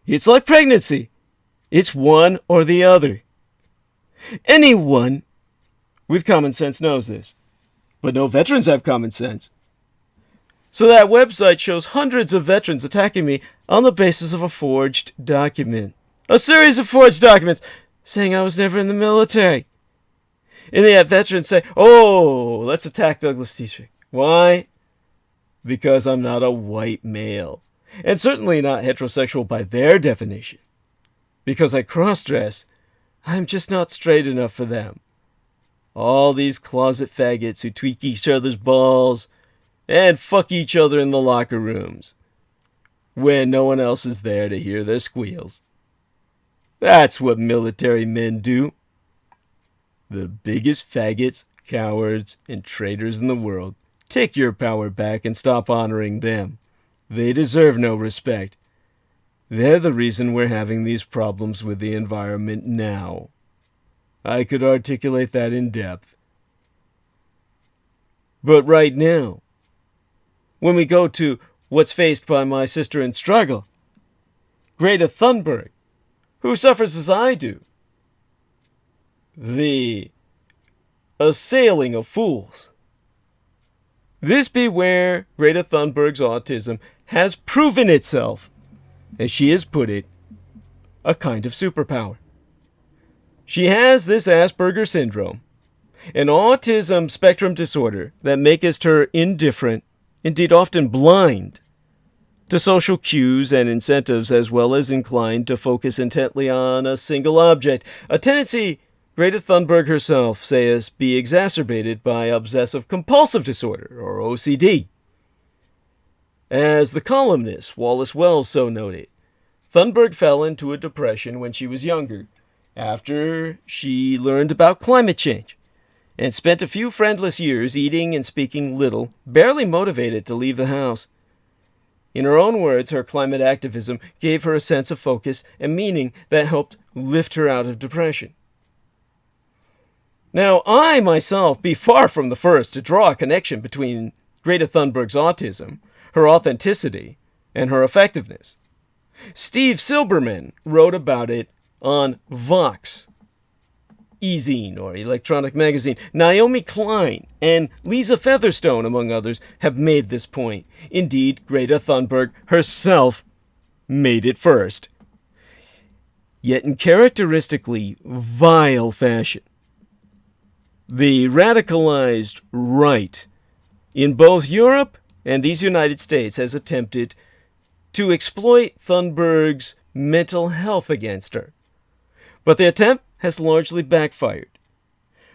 It's like pregnancy. It's one or the other. Anyone with common sense knows this. But no veterans have common sense. So that website shows hundreds of veterans attacking me on the basis of a forged document. A series of forged documents saying I was never in the military. And they have veterans say, oh, let's attack Douglas Dietrich. Why? Because I'm not a white male. And certainly not heterosexual by their definition. Because I cross-dress, I'm just not straight enough for them. All these closet faggots who tweak each other's balls and fuck each other in the locker rooms when no one else is there to hear their squeals. That's what military men do. The biggest faggots, cowards, and traitors in the world. Take your power back and stop honoring them. They deserve no respect. They're the reason we're having these problems with the environment now. I could articulate that in depth. But right now, when we go to what's faced by my sister in struggle, Greta Thunberg, who suffers as I do, the assailing of fools. This be where Greta Thunberg's autism has proven itself, as she has put it, a kind of superpower. She has this Asperger syndrome, an autism spectrum disorder that maketh her indifferent, indeed often blind, to social cues and incentives, as well as inclined to focus intently on a single object, a tendency Greta Thunberg herself says be exacerbated by obsessive-compulsive disorder, or OCD. As the columnist Wallace Wells so noted, Thunberg fell into a depression when she was younger, after she learned about climate change, and spent a few friendless years eating and speaking little, barely motivated to leave the house. In her own words, her climate activism gave her a sense of focus and meaning that helped lift her out of depression. Now, I myself be far from the first to draw a connection between Greta Thunberg's autism, her authenticity, and her effectiveness. Steve Silberman wrote about it on Vox, e-zine or electronic magazine. Naomi Klein and Lisa Featherstone, among others, have made this point. Indeed, Greta Thunberg herself made it first. Yet in characteristically vile fashion, the radicalized right in both Europe and these United States has attempted to exploit Thunberg's mental health against her. But the attempt has largely backfired.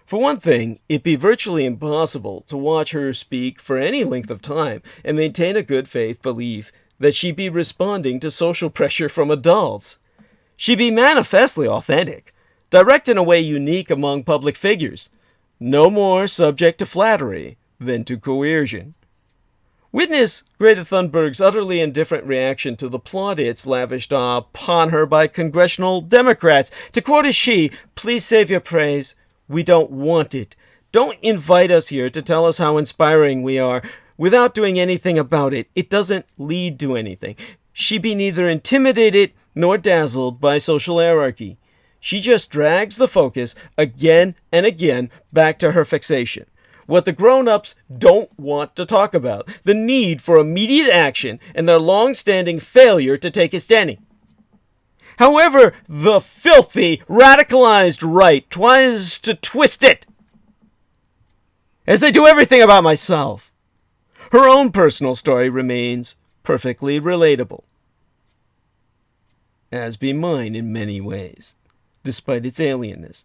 For one thing, it'd be virtually impossible to watch her speak for any length of time and maintain a good faith belief that she'd be responding to social pressure from adults. She'd be manifestly authentic, direct in a way unique among public figures, no more subject to flattery than to coercion. Witness Greta Thunberg's utterly indifferent reaction to the plaudits lavished upon her by congressional Democrats. To quote as she, "Please save your praise. We don't want it. Don't invite us here to tell us how inspiring we are without doing anything about it. It doesn't lead to anything." She be neither intimidated nor dazzled by social hierarchy. She just drags the focus again and again back to her fixation. What the grown-ups don't want to talk about, the need for immediate action and their long-standing failure to take a standing. However, the filthy, radicalized right tries to twist it, as they do everything about myself. Her own personal story remains perfectly relatable, as be mine in many ways. despite its alienness.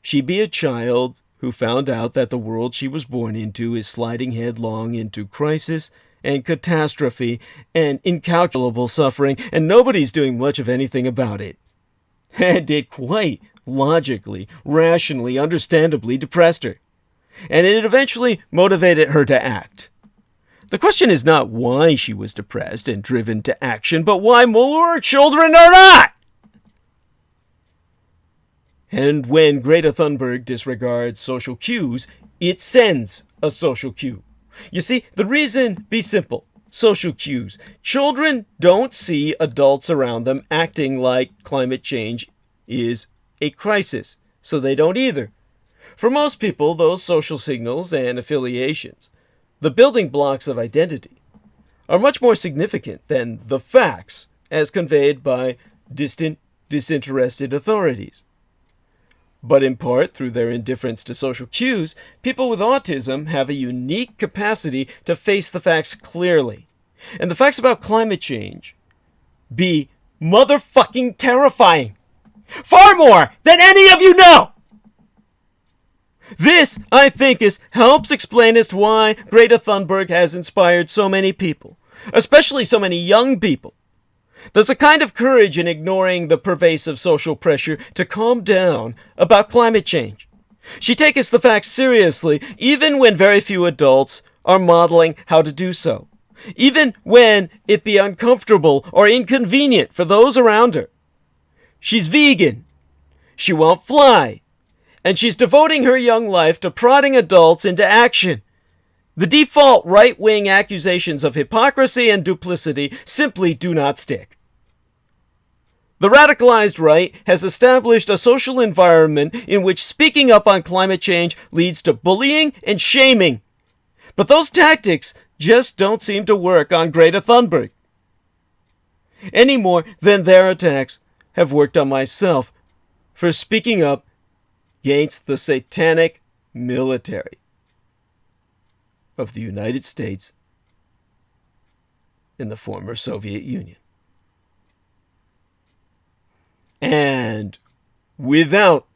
She be a child who found out that the world she was born into is sliding headlong into crisis and catastrophe and incalculable suffering, and nobody's doing much of anything about it. And it quite logically, rationally, understandably depressed her. And it eventually motivated her to act. The question is not why she was depressed and driven to action, but why more children are not! And when Greta Thunberg disregards social cues, it sends a social cue. You see, the reason be simple. Social cues. Children don't see adults around them acting like climate change is a crisis, so they don't either. For most people, those social signals and affiliations, the building blocks of identity, are much more significant than the facts as conveyed by distant, disinterested authorities. But in part, through their indifference to social cues, people with autism have a unique capacity to face the facts clearly. And the facts about climate change be motherfucking terrifying. Far more than any of you know! This, I think, helps explain as to why Greta Thunberg has inspired so many people, especially so many young people. There's a kind of courage in ignoring the pervasive social pressure to calm down about climate change. She takes the facts seriously, even when very few adults are modeling how to do so, even when it be uncomfortable or inconvenient for those around her. She's vegan. She won't fly. And she's devoting her young life to prodding adults into action. The default right-wing accusations of hypocrisy and duplicity simply do not stick. The radicalized right has established a social environment in which speaking up on climate change leads to bullying and shaming. But those tactics just don't seem to work on Greta Thunberg, any more than their attacks have worked on myself for speaking up against the satanic military of the United States and the former Soviet Union. And without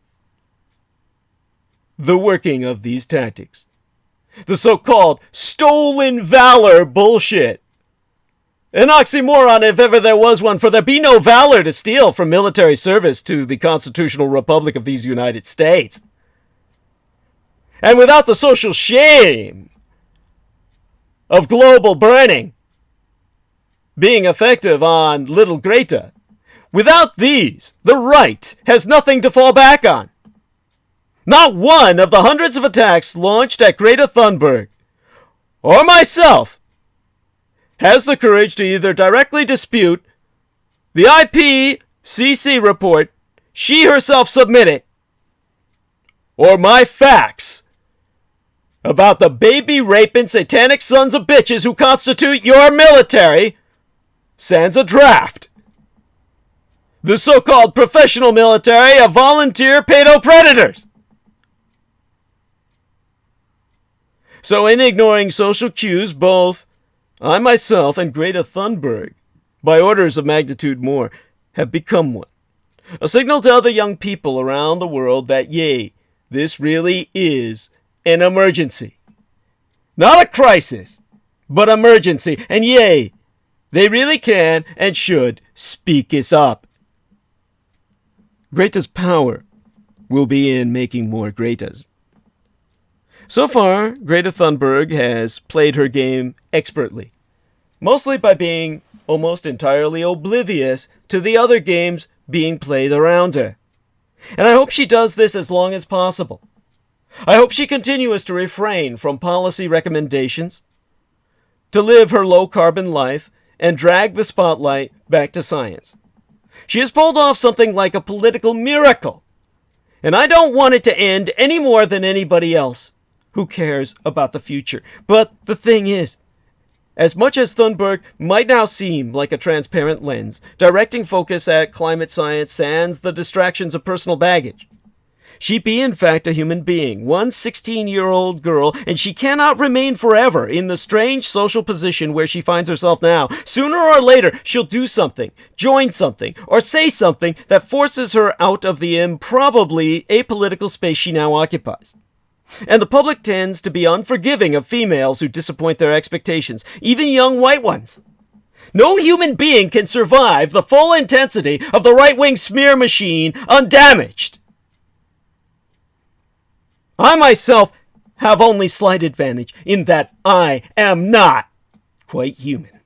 the working of these tactics, the so-called stolen valor bullshit, an oxymoron if ever there was one, for there be no valor to steal from military service to the constitutional republic of these United States. And without the social shame of global burning being effective on little Greta, without these, the right has nothing to fall back on. Not one of the hundreds of attacks launched at Greta Thunberg or myself has the courage to either directly dispute the IPCC report she herself submitted or my facts about the baby-raping satanic sons of bitches who constitute your military sans a draft. The so-called professional military of volunteer pedo-predators. So in ignoring social cues, both I myself and Greta Thunberg, by orders of magnitude more, have become one. A signal to other young people around the world that, yea, this really is an emergency. Not a crisis, but emergency. And yea, they really can and should speak us up. Greta's power will be in making more Gretas. So far, Greta Thunberg has played her game expertly, mostly by being almost entirely oblivious to the other games being played around her. And I hope she does this as long as possible. I hope she continues to refrain from policy recommendations, to live her low-carbon life, and drag the spotlight back to science. She has pulled off something like a political miracle, and I don't want it to end any more than anybody else who cares about the future. But the thing is, as much as Thunberg might now seem like a transparent lens, directing focus at climate science sans the distractions of personal baggage, She be in fact a human being, one 16-year-old girl, and she cannot remain forever in the strange social position where she finds herself now. Sooner or later, she'll do something, join something, or say something that forces her out of the improbably apolitical space she now occupies. And the public tends to be unforgiving of females who disappoint their expectations, even young white ones. No human being can survive the full intensity of the right-wing smear machine undamaged. I myself have only slight advantage in that I am not quite human.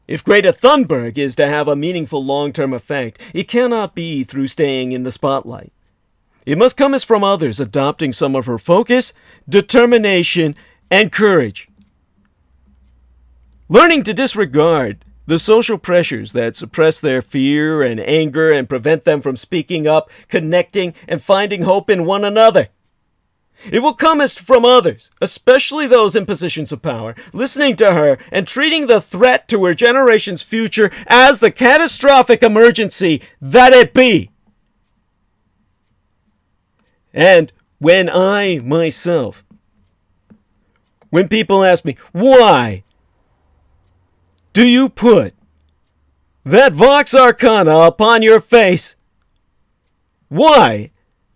If Greta Thunberg is to have a meaningful long-term effect, it cannot be through staying in the spotlight. It must come as from others adopting some of her focus, determination, and courage. Learning to disregard the social pressures that suppress their fear and anger and prevent them from speaking up, connecting, and finding hope in one another. It will come as from others, especially those in positions of power, listening to her and treating the threat to her generation's future as the catastrophic emergency that it be. And when I, myself, when people ask me, why do you put that Vox Arcana upon your face? Why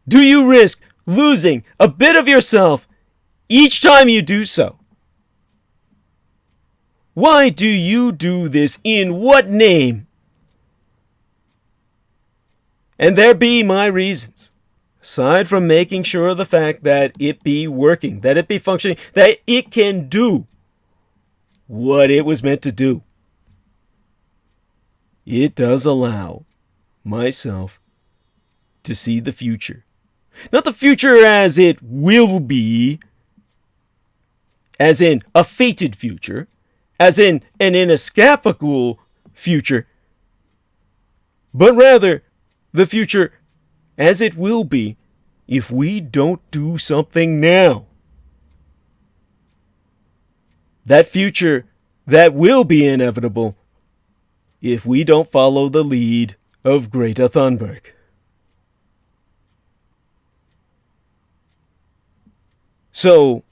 do you risk losing a bit of yourself each time you do so? Why do you do this? In what name? And there be my reasons. Aside from making sure of the fact that it be working, that it be functioning, that it can do what it was meant to do. It does allow myself to see the future. Not the future as it will be, as in a fated future, as in an inescapable future, but rather the future as it will be if we don't do something now. That future that will be inevitable if we don't follow the lead of Greta Thunberg. So,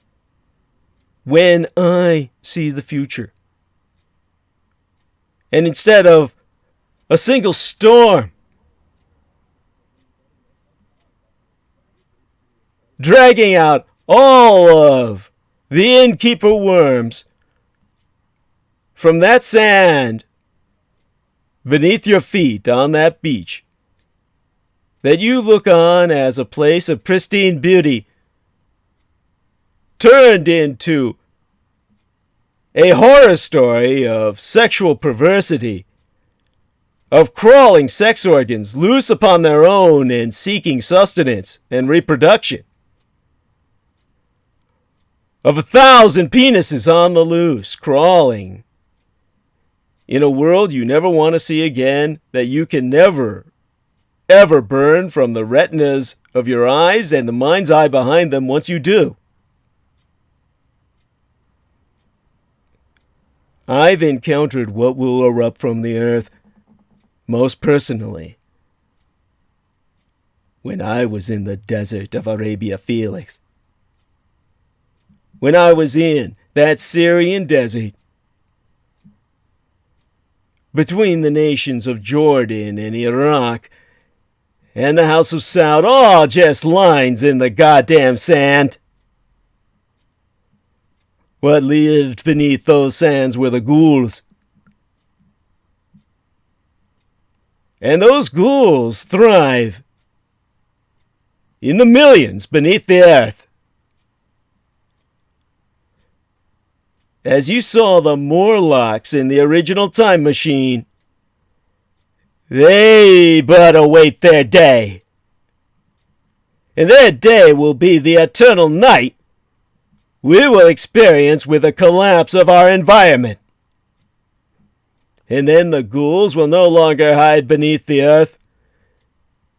when I see the future, and instead of a single storm dragging out all of the innkeeper worms from that sand beneath your feet on that beach that you look on as a place of pristine beauty turned into a horror story of sexual perversity, of crawling sex organs loose upon their own and seeking sustenance and reproduction, of 1,000 penises on the loose, crawling in a world you never want to see again, that you can never, ever burn from the retinas of your eyes and the mind's eye behind them once you do. I've encountered what will erupt from the earth most personally when I was in the desert of Arabia Felix. When I was in that Syrian desert, between the nations of Jordan and Iraq and the House of Saud, all just lines in the goddamn sand. What lived beneath those sands were the ghouls. And those ghouls thrive in the millions beneath the earth. As you saw the Morlocks in the original Time Machine, they but await their day. And their day will be the eternal night we will experience with the collapse of our environment. And then the ghouls will no longer hide beneath the earth.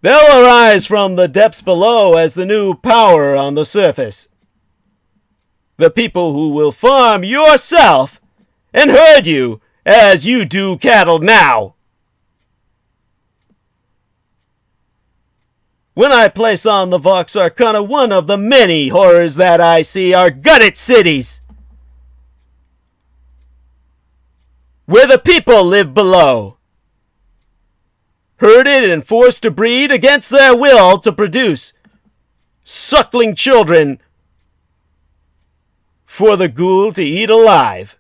They'll arise from the depths below as the new power on the surface. The people who will farm yourself and herd you as you do cattle now. When I place on the Vox Arcana, one of the many horrors that I see are gutted cities, where the people live below, herded and forced to breed against their will to produce suckling children for the ghoul to eat alive.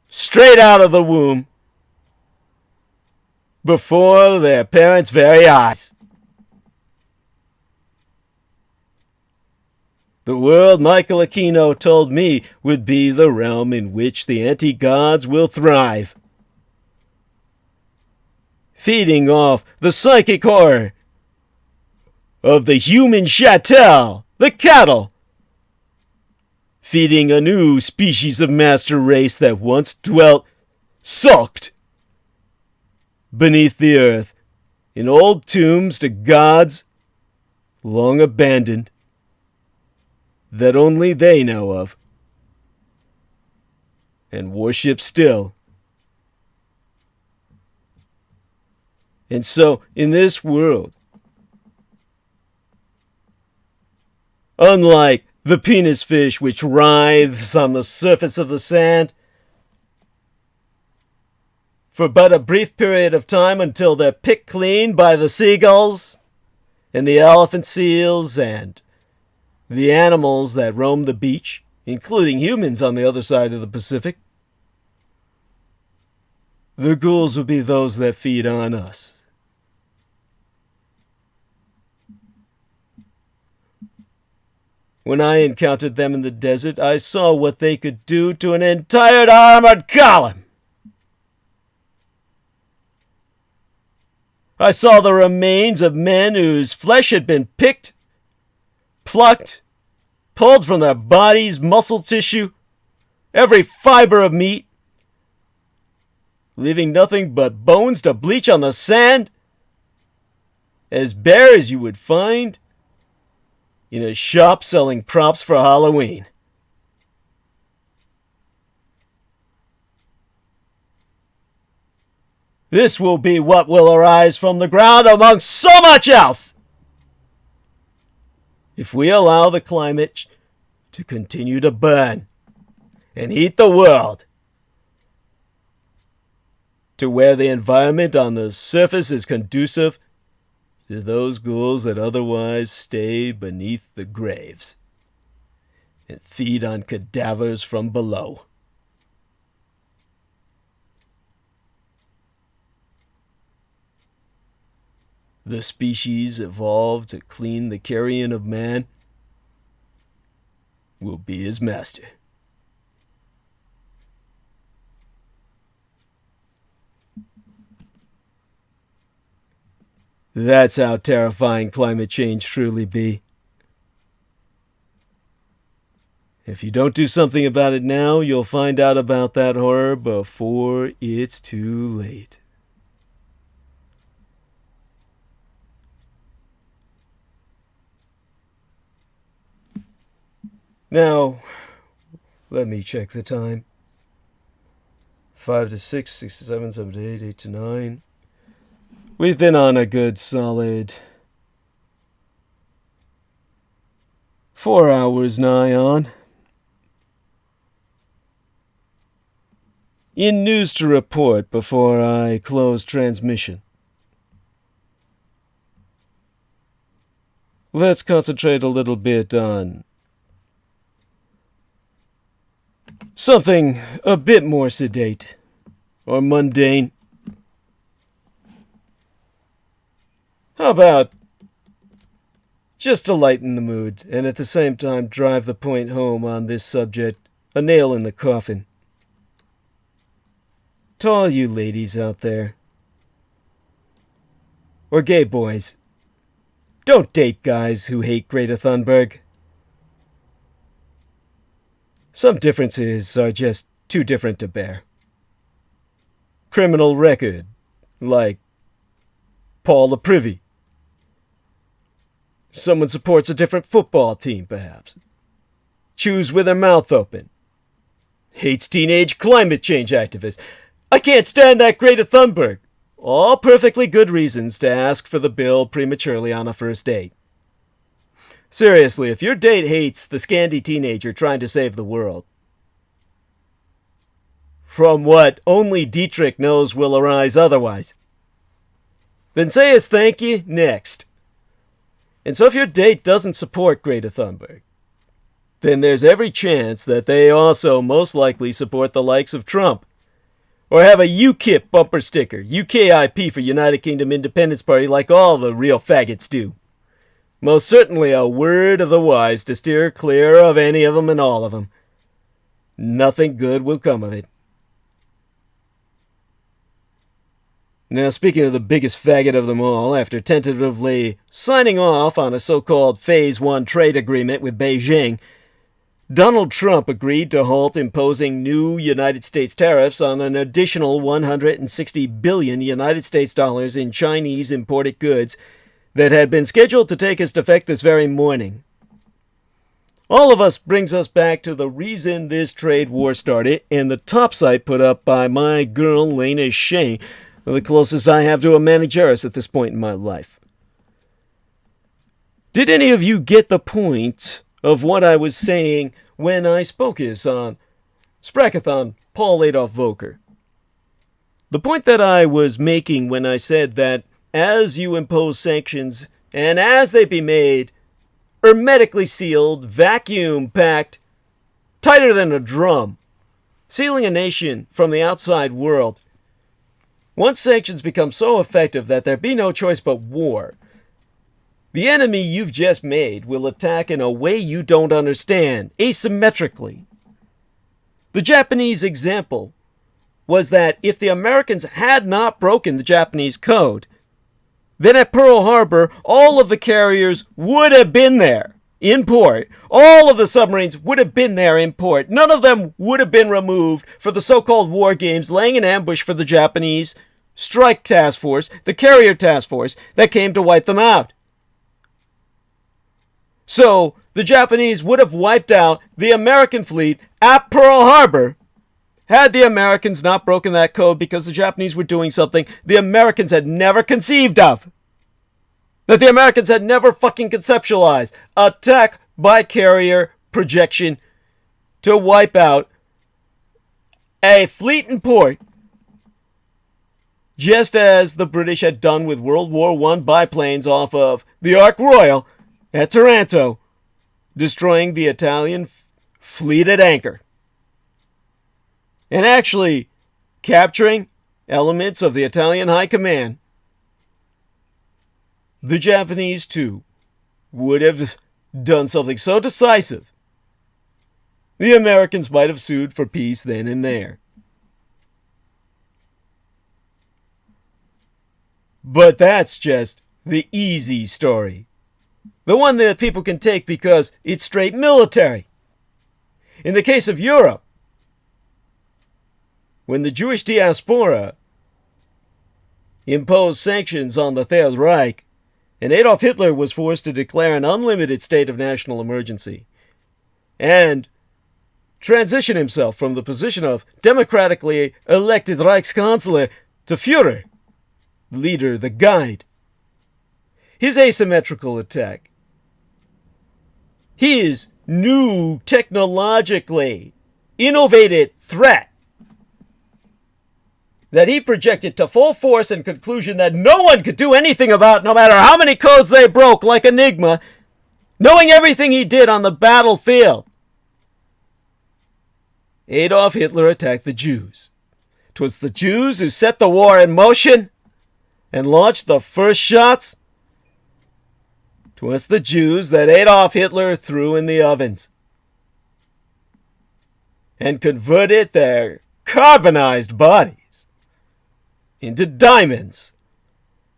Straight out of the womb, before their parents' very eyes. The world Michael Aquino told me would be the realm in which the anti-gods will thrive, feeding off the psychic horror of the human chattel, the cattle, feeding a new species of master race that once dwelt, sulked, beneath the earth, in old tombs to gods long abandoned, that only they know of, and worship still. And so, in this world, unlike the penis fish which writhes on the surface of the sand, for but a brief period of time until they're picked clean by the seagulls and the elephant seals and the animals that roam the beach, including humans on the other side of the Pacific. The ghouls will be those that feed on us. When I encountered them in the desert, I saw what they could do to an entire armored column. I saw the remains of men whose flesh had been picked, plucked, pulled from their bodies' muscle tissue, every fiber of meat, leaving nothing but bones to bleach on the sand, as bare as you would find in a shop selling props for Halloween. This will be what will arise from the ground among so much else, if we allow the climate to continue to burn and heat the world to where the environment on the surface is conducive to those ghouls that otherwise stay beneath the graves and feed on cadavers from below. The species evolved to clean the carrion of man will be his master. That's how terrifying climate change truly be. If you don't do something about it now, you'll find out about that horror before it's too late. Now, let me check the time. 5 to 6, 6 to 7, 7 to 8, 8 to 9. We've been on a good solid 4 hours nigh on. In news to report before I close transmission. Let's concentrate a little bit on something a bit more sedate or mundane. How about just to lighten the mood and at the same time drive the point home on this subject, a nail in the coffin? To all you ladies out there, or gay boys, don't date guys who hate Greta Thunberg. Some differences are just too different to bear. Criminal record, like Paul the Privy. Someone supports a different football team, perhaps. Chews with their mouth open. Hates teenage climate change activists. I can't stand that Greta Thunberg. All perfectly good reasons to ask for the bill prematurely on a first date. Seriously, if your date hates the Scandi teenager trying to save the world, from what only Dietrich knows will arise otherwise, then say his thank you next. And so if your date doesn't support Greta Thunberg, then there's every chance that they also most likely support the likes of Trump, or have a UKIP bumper sticker, UKIP for United Kingdom Independence Party, like all the real faggots do. Most certainly a word of the wise to steer clear of any of them and all of them. Nothing good will come of it. Now, speaking of the biggest faggot of them all, after tentatively signing off on a so-called Phase 1 trade agreement with Beijing, Donald Trump agreed to halt imposing new United States tariffs on an additional 160 billion United States dollars in Chinese imported goods that had been scheduled to take effect this very morning. All of us brings us back to the reason this trade war started and the top site put up by my girl Lena Shane, the closest I have to a manageress at this point in my life. Did any of you get the point of what I was saying when I spoke on Sprackathon Paul Adolf Volcker? The point that I was making when I said that as you impose sanctions and as they be made hermetically sealed, vacuum-packed, tighter than a drum, sealing a nation from the outside world, once sanctions become so effective that there be no choice but war, the enemy you've just made will attack in a way you don't understand, asymmetrically. The Japanese example was that if the Americans had not broken the Japanese code, then at Pearl Harbor, all of the carriers would have been there in port. All of the submarines would have been there in port. None of them would have been removed for the so-called war games, laying an ambush for the Japanese strike task force, the carrier task force, that came to wipe them out. So, the Japanese would have wiped out the American fleet at Pearl Harbor had the Americans not broken that code, because the Japanese were doing something the Americans had never conceived of. That the Americans had never fucking conceptualized. Attack by carrier projection to wipe out a fleet in port, just as the British had done with World War I biplanes off of the Ark Royal at Taranto, destroying the Italian fleet at anchor. And actually capturing elements of the Italian High Command. The Japanese, too, would have done something so decisive, the Americans might have sued for peace then and there. But that's just the easy story. The one that people can take because it's straight military. In the case of Europe, when the Jewish diaspora imposed sanctions on the Third Reich, and Adolf Hitler was forced to declare an unlimited state of national emergency, and transition himself from the position of democratically elected Reichskanzler to Führer, leader, the guide. His asymmetrical attack, his new technologically innovated threat that he projected to full force and conclusion that no one could do anything about, no matter how many codes they broke, like Enigma, knowing everything he did on the battlefield. Adolf Hitler attacked the Jews. 'Twas the Jews who set the war in motion and launched the first shots. 'Twas the Jews that Adolf Hitler threw in the ovens and converted their carbonized bodies into diamonds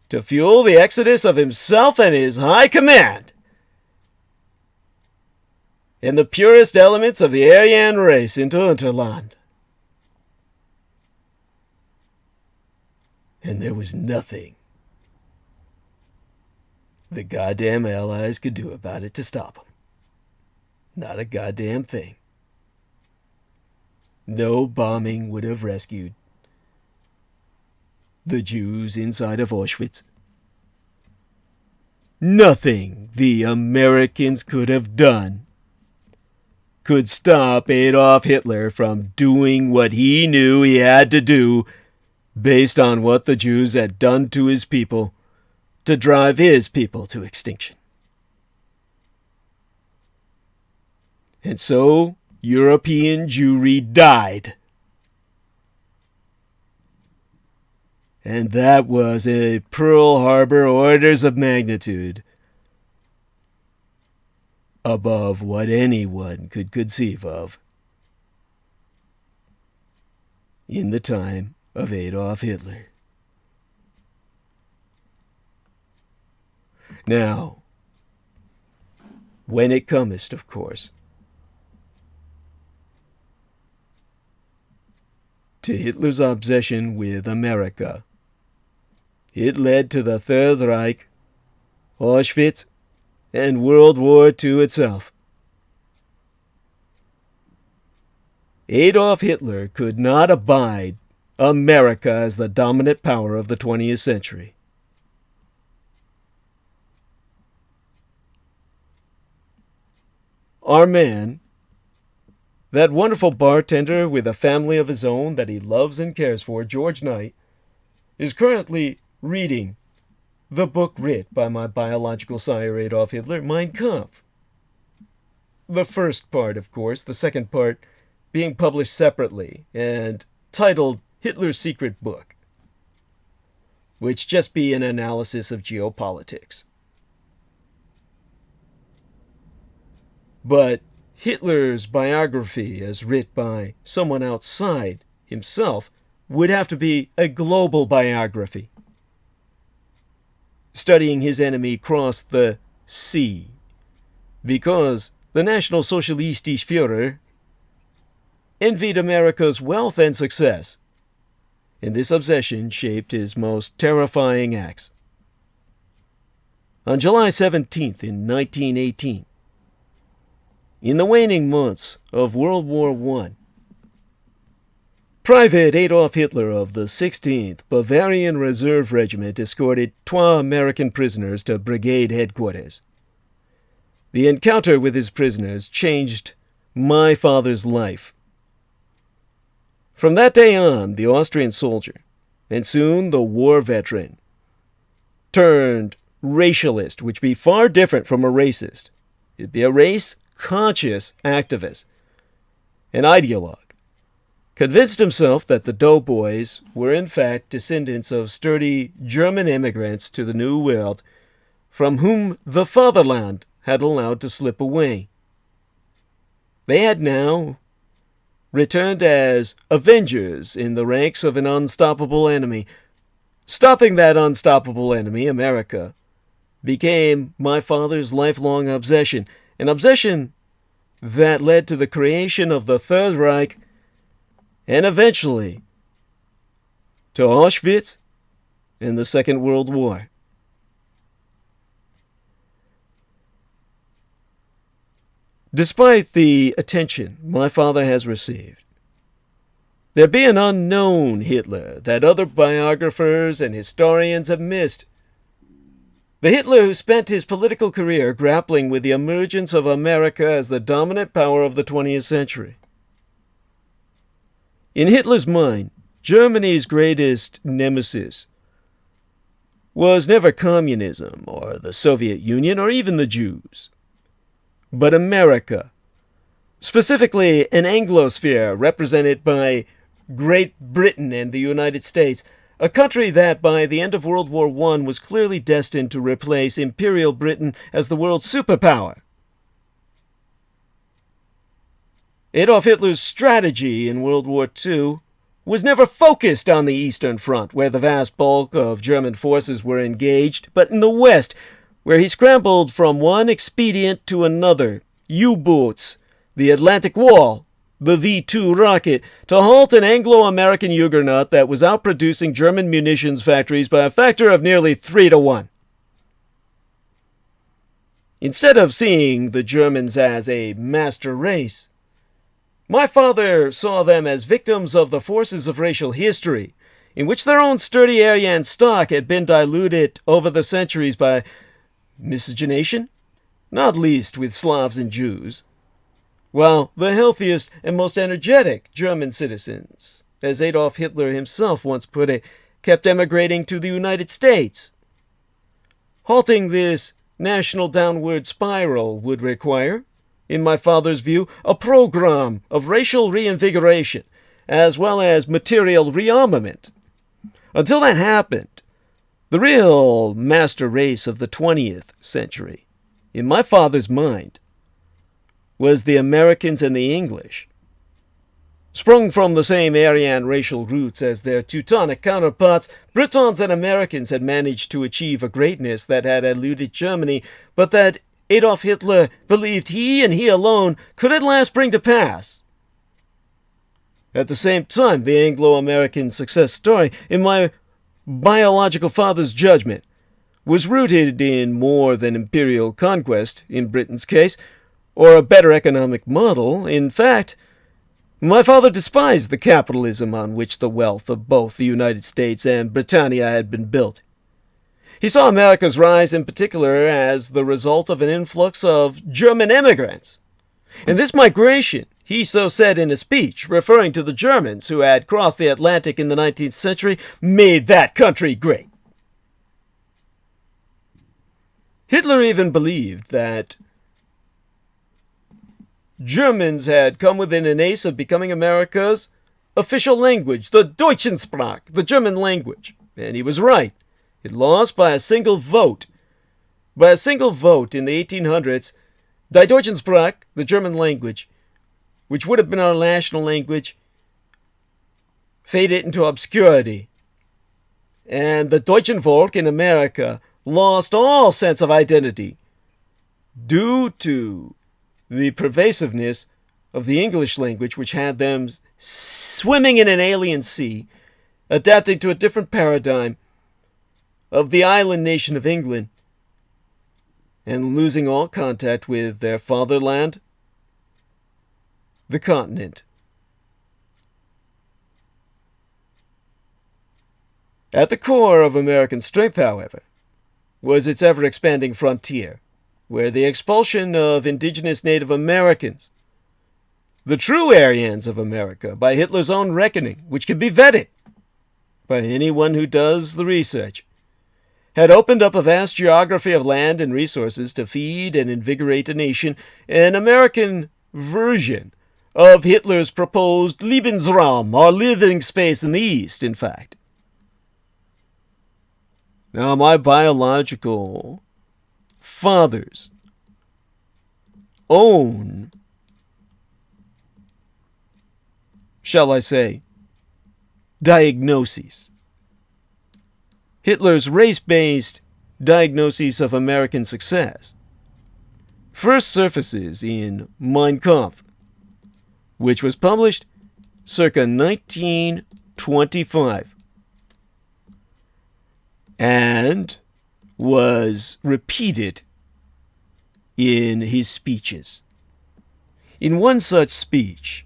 to fuel the exodus of himself and his high command and the purest elements of the Aryan race into Unterland. And there was nothing the goddamn Allies could do about it to stop him. Not a goddamn thing. No bombing would have rescued the Jews inside of Auschwitz. Nothing the Americans could have done could stop Adolf Hitler from doing what he knew he had to do based on what the Jews had done to his people to drive his people to extinction. And so, European Jewry died. And that was a Pearl Harbor orders of magnitude above what anyone could conceive of in the time of Adolf Hitler. Now, when it comest, of course, to Hitler's obsession with America, it led to the Third Reich, Auschwitz, and World War II itself. Adolf Hitler could not abide America as the dominant power of the 20th century. Our man, that wonderful bartender with a family of his own that he loves and cares for, George Knight, is currently reading the book writ by my biological sire Adolf Hitler, Mein Kampf. The first part, of course, the second part being published separately and titled Hitler's Secret Book, which just be an analysis of geopolitics. But Hitler's biography, as writ by someone outside himself, would have to be a global biography, studying his enemy across the sea, because the National Socialistische Führer envied America's wealth and success, and this obsession shaped his most terrifying acts. On July 17th in 1918, in the waning months of World War I, Private Adolf Hitler of the 16th Bavarian Reserve Regiment escorted 12 American prisoners to brigade headquarters. The encounter with his prisoners changed my father's life. From that day on, the Austrian soldier, and soon the war veteran, turned racialist, which be far different from a racist. It'd be a race-conscious activist, an ideologue, convinced himself that the doughboys were in fact descendants of sturdy German immigrants to the New World, from whom the fatherland had allowed to slip away. They had now returned as avengers in the ranks of an unstoppable enemy. Stopping that unstoppable enemy, America, became my father's lifelong obsession, an obsession that led to the creation of the Third Reich and eventually to Auschwitz and the Second World War. Despite the attention my father has received, there be an unknown Hitler that other biographers and historians have missed. The Hitler who spent his political career grappling with the emergence of America as the dominant power of the 20th century. In Hitler's mind, Germany's greatest nemesis was never communism or the Soviet Union or even the Jews, but America, specifically an Anglosphere represented by Great Britain and the United States, a country that by the end of World War I was clearly destined to replace Imperial Britain as the world's superpower. Adolf Hitler's strategy in World War II was never focused on the Eastern Front, where the vast bulk of German forces were engaged, but in the West, where he scrambled from one expedient to another, U-boats, the Atlantic Wall, the V-2 rocket, to halt an Anglo-American juggernaut that was outproducing German munitions factories by a factor of nearly 3-1. Instead of seeing the Germans as a master race, my father saw them as victims of the forces of racial history, in which their own sturdy Aryan stock had been diluted over the centuries by miscegenation, not least with Slavs and Jews, while the healthiest and most energetic German citizens, as Adolf Hitler himself once put it, kept emigrating to the United States. Halting this national downward spiral would require, in my father's view, a program of racial reinvigoration, as well as material rearmament. Until that happened, the real master race of the 20th century, in my father's mind, was the Americans and the English. Sprung from the same Aryan racial roots as their Teutonic counterparts, Britons and Americans had managed to achieve a greatness that had eluded Germany, but that Adolf Hitler believed he and he alone could at last bring to pass. At the same time, the Anglo-American success story, in my biological father's judgment, was rooted in more than imperial conquest, in Britain's case, or a better economic model. In fact, my father despised the capitalism on which the wealth of both the United States and Britannia had been built. He saw America's rise in particular as the result of an influx of German immigrants. And this migration, he so said in a speech, referring to the Germans who had crossed the Atlantic in the 19th century, made that country great. Hitler even believed that Germans had come within an ace of becoming America's official language, the Deutschensprach, the German language. And he was right. It lost by a single vote. By a single vote in the 1800s, Die Deutschensprach, the German language, which would have been our national language, faded into obscurity. And the Deutschen Volk in America lost all sense of identity due to the pervasiveness of the English language, which had them swimming in an alien sea, adapting to a different paradigm of the island nation of England, and losing all contact with their fatherland, the continent. At the core of American strength, however, was its ever-expanding frontier, where the expulsion of indigenous Native Americans, the true Aryans of America, by Hitler's own reckoning, which can be vetted by anyone who does the research, had opened up a vast geography of land and resources to feed and invigorate a nation, an American version of Hitler's proposed Lebensraum, or living space in the East, in fact. Now, my biological father's own, shall I say, diagnoses, Hitler's race-based diagnoses of American success, first surfaces in Mein Kampf, which was published circa 1925 and was repeated in his speeches. In one such speech,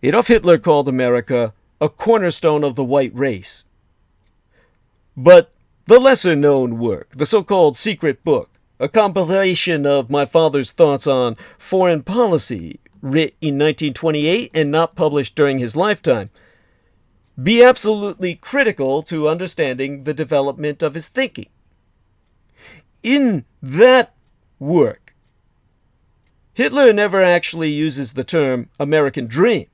Adolf Hitler called America a cornerstone of the white race. But the lesser-known work, the so-called Secret Book, a compilation of my father's thoughts on foreign policy, writ in 1928 and not published during his lifetime, be absolutely critical to understanding the development of his thinking. In that work, Hitler never actually uses the term American Dream,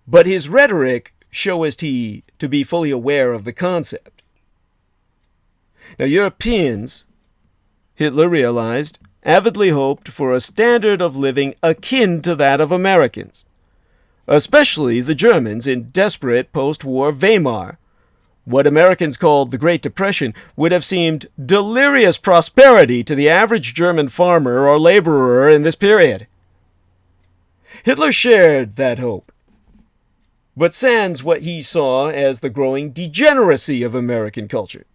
but his rhetoric shows he to be fully aware of the concept. Now, Europeans, Hitler realized, avidly hoped for a standard of living akin to that of Americans, especially the Germans in desperate post-war Weimar. What Americans called the Great Depression would have seemed delirious prosperity to the average German farmer or laborer in this period. Hitler shared that hope, but sans what he saw as the growing degeneracy of American culture.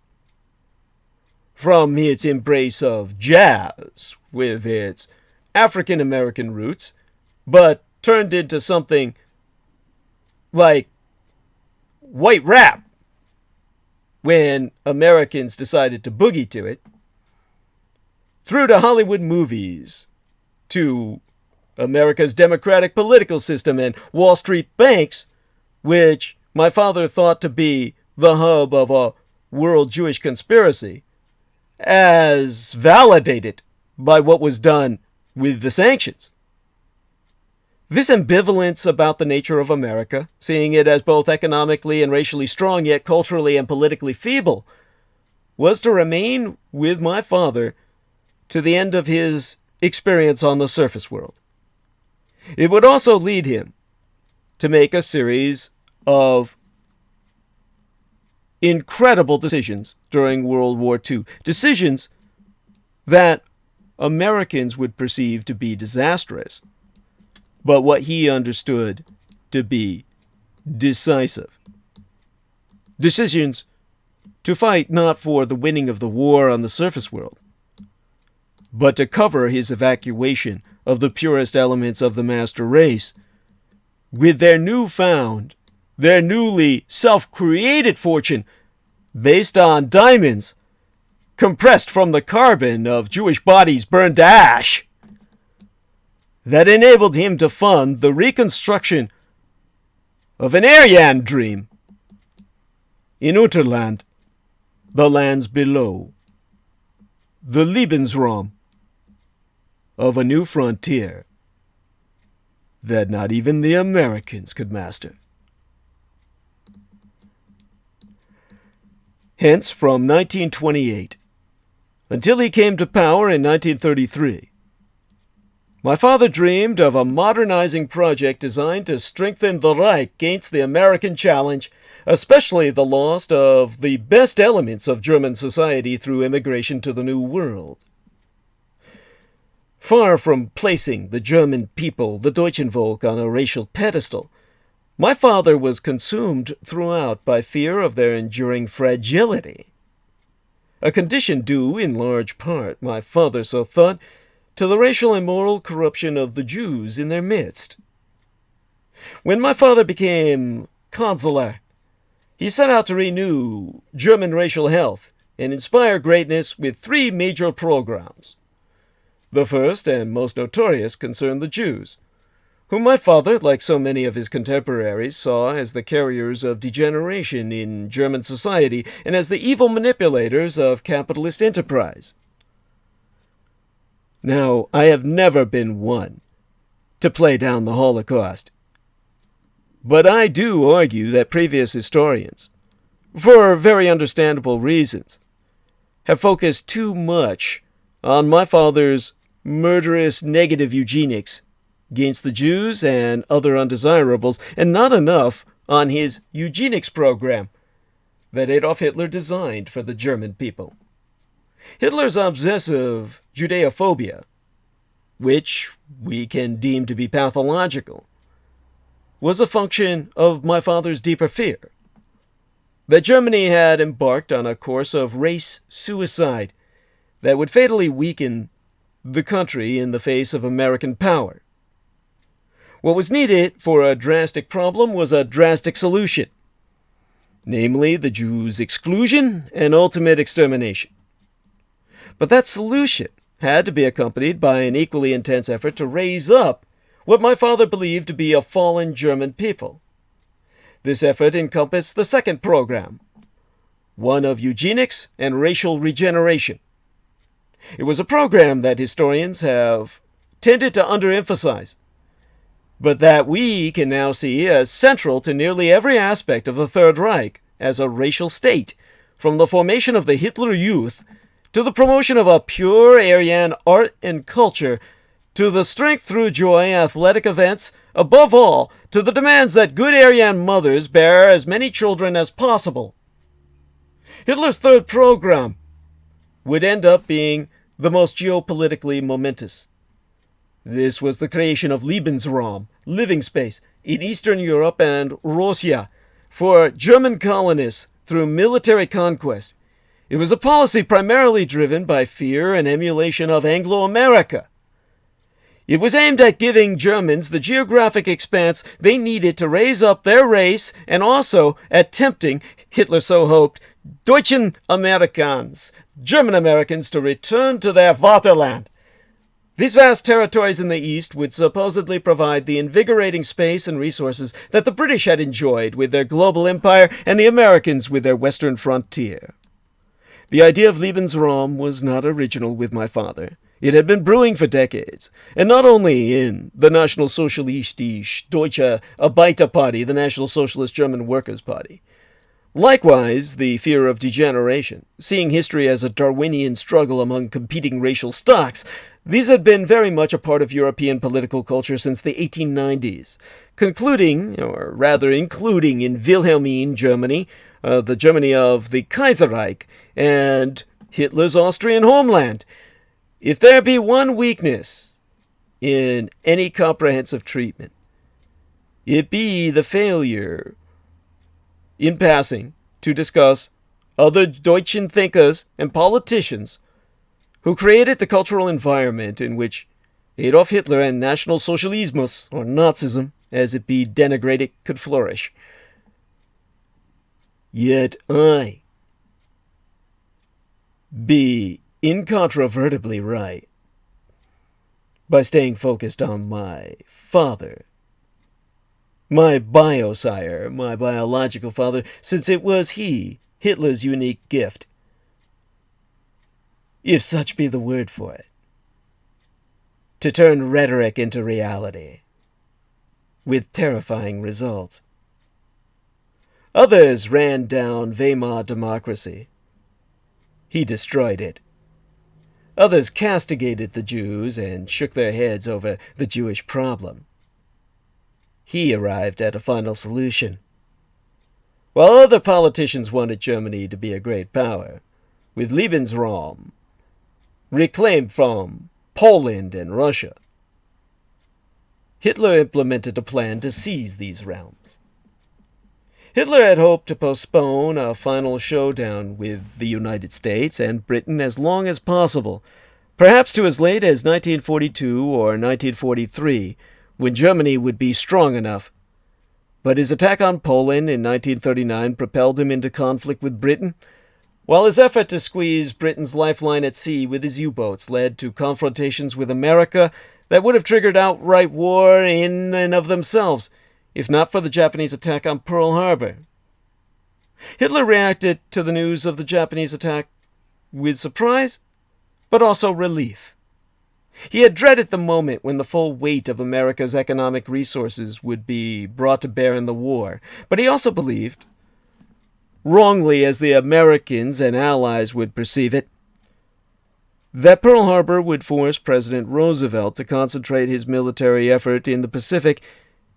From its embrace of jazz, with its African-American roots, but turned into something like white rap when Americans decided to boogie to it, through to Hollywood movies, to America's democratic political system and Wall Street banks, which my father thought to be the hub of a world Jewish conspiracy, as validated by what was done with the sanctions. This ambivalence about the nature of America, seeing it as both economically and racially strong yet culturally and politically feeble, was to remain with my father to the end of his experience on the surface world. It would also lead him to make a series of incredible decisions during World War II. Decisions that Americans would perceive to be disastrous, but what he understood to be decisive. Decisions to fight not for the winning of the war on the surface world, but to cover his evacuation of the purest elements of the master race with their newfound, their newly self-created fortune based on diamonds compressed from the carbon of Jewish bodies burned to ash, that enabled him to fund the reconstruction of an Aryan dream in Unterland, the lands below, the Lebensraum of a new frontier that not even the Americans could master. Hence, from 1928 until he came to power in 1933, my father dreamed of a modernizing project designed to strengthen the Reich against the American challenge, especially the loss of the best elements of German society through immigration to the New World. Far from placing the German people, the Deutschen Volk, on a racial pedestal, my father was consumed throughout by fear of their enduring fragility. A condition due, in large part, my father so thought, to the racial and moral corruption of the Jews in their midst. When my father became Chancellor, he set out to renew German racial health and inspire greatness with 3 major programs. The first and most notorious concerned the Jews, whom my father, like so many of his contemporaries, saw as the carriers of degeneration in German society and as the evil manipulators of capitalist enterprise. Now, I have never been one to play down the Holocaust, but I do argue that previous historians, for very understandable reasons, have focused too much on my father's murderous negative eugenics against the Jews and other undesirables, and not enough on his eugenics program that Adolf Hitler designed for the German people. Hitler's obsessive Judeophobia, which we can deem to be pathological, was a function of my father's deeper fear that Germany had embarked on a course of race suicide that would fatally weaken the country in the face of American power. What was needed for a drastic problem was a drastic solution, namely the Jews' exclusion and ultimate extermination. But that solution had to be accompanied by an equally intense effort to raise up what my father believed to be a fallen German people. This effort encompassed the second program, one of eugenics and racial regeneration. It was a program that historians have tended to underemphasize, but that we can now see as central to nearly every aspect of the Third Reich as a racial state, from the formation of the Hitler Youth to the promotion of a pure Aryan art and culture, to the strength through joy athletic events, above all, to the demands that good Aryan mothers bear as many children as possible. Hitler's third program would end up being the most geopolitically momentous. This was the creation of Lebensraum, living space, in Eastern Europe and Russia for German colonists through military conquest. It was a policy primarily driven by fear and emulation of Anglo-America. It was aimed at giving Germans the geographic expanse they needed to raise up their race, and also at tempting, Hitler so hoped, Deutschen Americans, German Americans, to return to their Vaterland. These vast territories in the East would supposedly provide the invigorating space and resources that the British had enjoyed with their global empire and the Americans with their western frontier. The idea of Lebensraum was not original with my father. It had been brewing for decades, and not only in the National Sozialistische Deutsche Arbeiterparty, the National Socialist German Workers' Party. Likewise, the fear of degeneration, seeing history as a Darwinian struggle among competing racial stocks, these had been very much a part of European political culture since the 1890s, including in Wilhelmine Germany, the Germany of the Kaiserreich, and Hitler's Austrian homeland. If there be one weakness in any comprehensive treatment, it be the failure, in passing, to discuss other Deutschen thinkers and politicians who created the cultural environment in which Adolf Hitler and National Socialismus, or Nazism, as it be denigrated, could flourish. Yet I be incontrovertibly right by staying focused on my father, my biosire, my biological father, since it was he, Hitler's unique gift, if such be the word for it, to turn rhetoric into reality, with terrifying results. Others ran down Weimar democracy. He destroyed it. Others castigated the Jews and shook their heads over the Jewish problem. He arrived at a final solution. While other politicians wanted Germany to be a great power, with Lebensraum reclaimed from Poland and Russia, Hitler implemented a plan to seize these realms. Hitler had hoped to postpone a final showdown with the United States and Britain as long as possible, perhaps to as late as 1942 or 1943, when Germany would be strong enough. But his attack on Poland in 1939 propelled him into conflict with Britain, while his effort to squeeze Britain's lifeline at sea with his U-boats led to confrontations with America that would have triggered outright war in and of themselves, if not for the Japanese attack on Pearl Harbor. Hitler reacted to the news of the Japanese attack with surprise, but also relief. He had dreaded the moment when the full weight of America's economic resources would be brought to bear in the war, but he also believed, wrongly as the Americans and Allies would perceive it, that Pearl Harbor would force President Roosevelt to concentrate his military effort in the Pacific,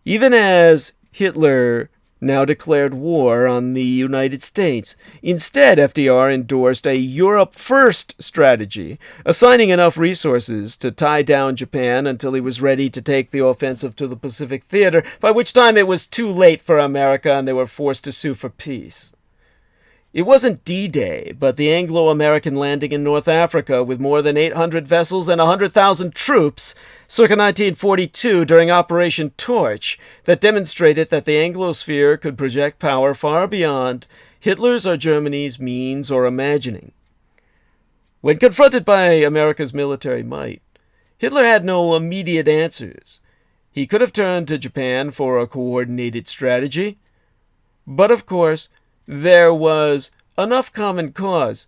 even as Hitler now declared war on the United States. Instead, FDR endorsed a Europe-first strategy, assigning enough resources to tie down Japan until he was ready to take the offensive to the Pacific theater, by which time it was too late for America and they were forced to sue for peace. It wasn't D-Day, but the Anglo-American landing in North Africa with more than 800 vessels and 100,000 troops, circa 1942 during Operation Torch, that demonstrated that the Anglosphere could project power far beyond Hitler's or Germany's means or imagining. When confronted by America's military might, Hitler had no immediate answers. He could have turned to Japan for a coordinated strategy, but of course, there was enough common cause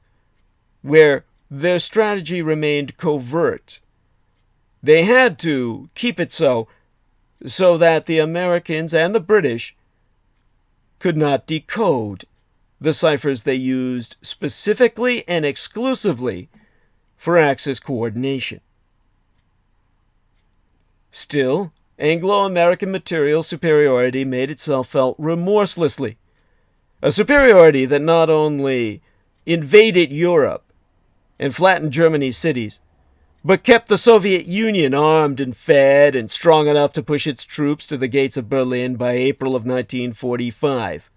where their strategy remained covert. They had to keep it so that the Americans and the British could not decode the ciphers they used specifically and exclusively for Axis coordination. Still, Anglo-American material superiority made itself felt remorselessly. A superiority that not only invaded Europe and flattened Germany's cities, but kept the Soviet Union armed and fed and strong enough to push its troops to the gates of Berlin by April of 1945.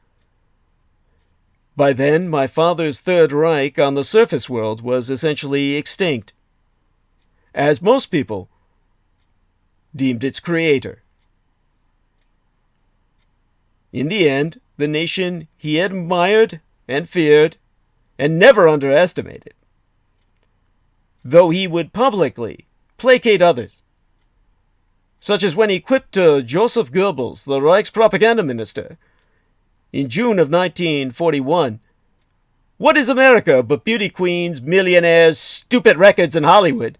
By then, my father's Third Reich on the surface world was essentially extinct. As most people deemed its creator. In the end, the nation he admired and feared and never underestimated, though he would publicly placate others, such as when he quipped Joseph Goebbels, the Reich's propaganda minister, in June of 1941, "What is America but beauty queens, millionaires, stupid records, and Hollywood?"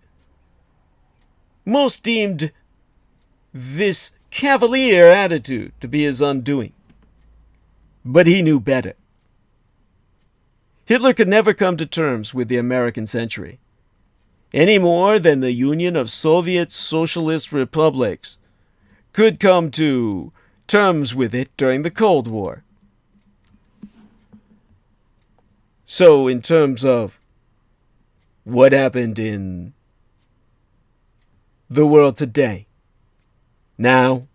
Most deemed this cavalier attitude to be his undoing. But he knew better. Hitler could never come to terms with the American century, any more than the Union of Soviet Socialist Republics could come to terms with it during the Cold War. So, in terms of what happened in the world today, now,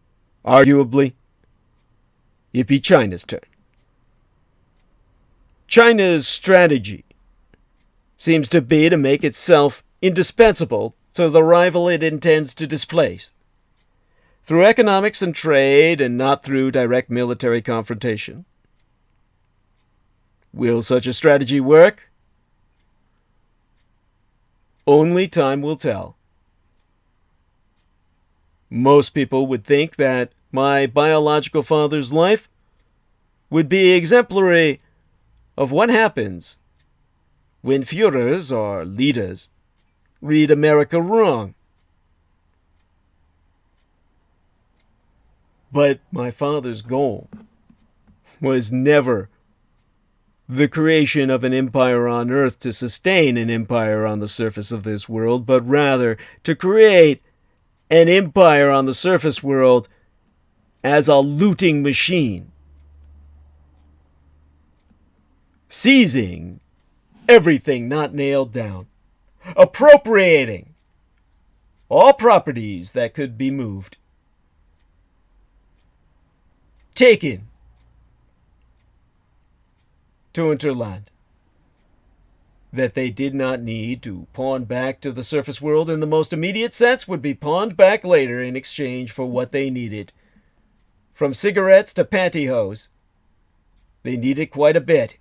arguably, it'd be China's turn. China's strategy seems to be to make itself indispensable to the rival it intends to displace, through economics and trade and not through direct military confrontation. Will such a strategy work? Only time will tell. Most people would think that my biological father's life would be exemplary of what happens when Führers, or leaders, read America wrong. But my father's goal was never the creation of an empire on Earth to sustain an empire on the surface of this world, but rather to create an empire on the surface world as a looting machine, seizing everything not nailed down, appropriating all properties that could be moved, taken to Unterland that they did not need to pawn back to the surface world in the most immediate sense would be pawned back later in exchange for what they needed. From cigarettes to pantyhose, they needed quite a bit,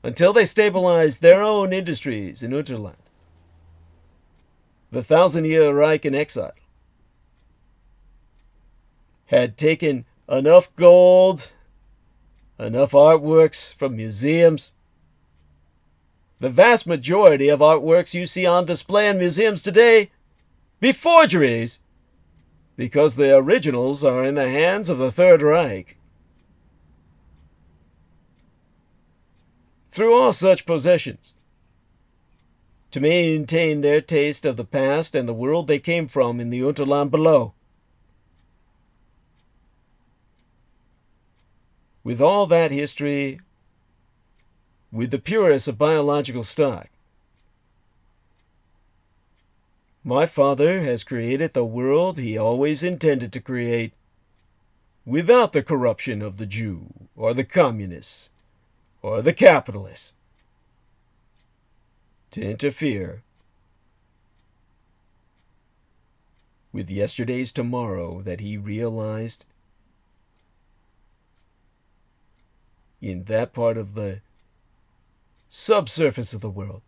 until they stabilized their own industries in Unterland. The 1,000-year Reich in exile had taken enough gold, enough artworks from museums. The vast majority of artworks you see on display in museums today be forgeries, because the originals are in the hands of the Third Reich. Through all such possessions, to maintain their taste of the past and the world they came from in the Unterland below. With all that history, with the purest of biological stock, my father has created the world he always intended to create, without the corruption of the Jew, or the communists, or the capitalists, to interfere with yesterday's tomorrow that he realized in that part of the subsurface of the world,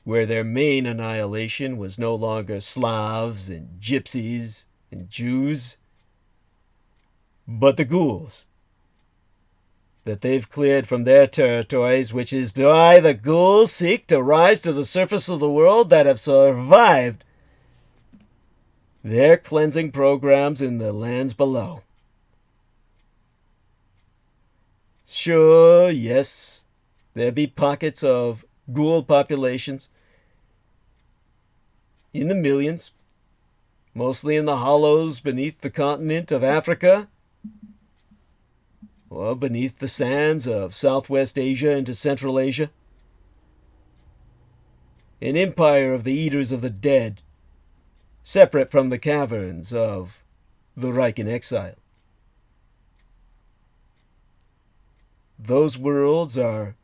where their main annihilation was no longer Slavs and Gypsies and Jews, but the ghouls that they've cleared from their territories, which is why the ghouls seek to rise to the surface of the world that have survived their cleansing programs in the lands below. Sure, yes, there be pockets of ghoul populations in the millions, mostly in the hollows beneath the continent of Africa, or beneath the sands of Southwest Asia into Central Asia. An empire of the eaters of the dead, separate from the caverns of the Reich in exile. Those worlds are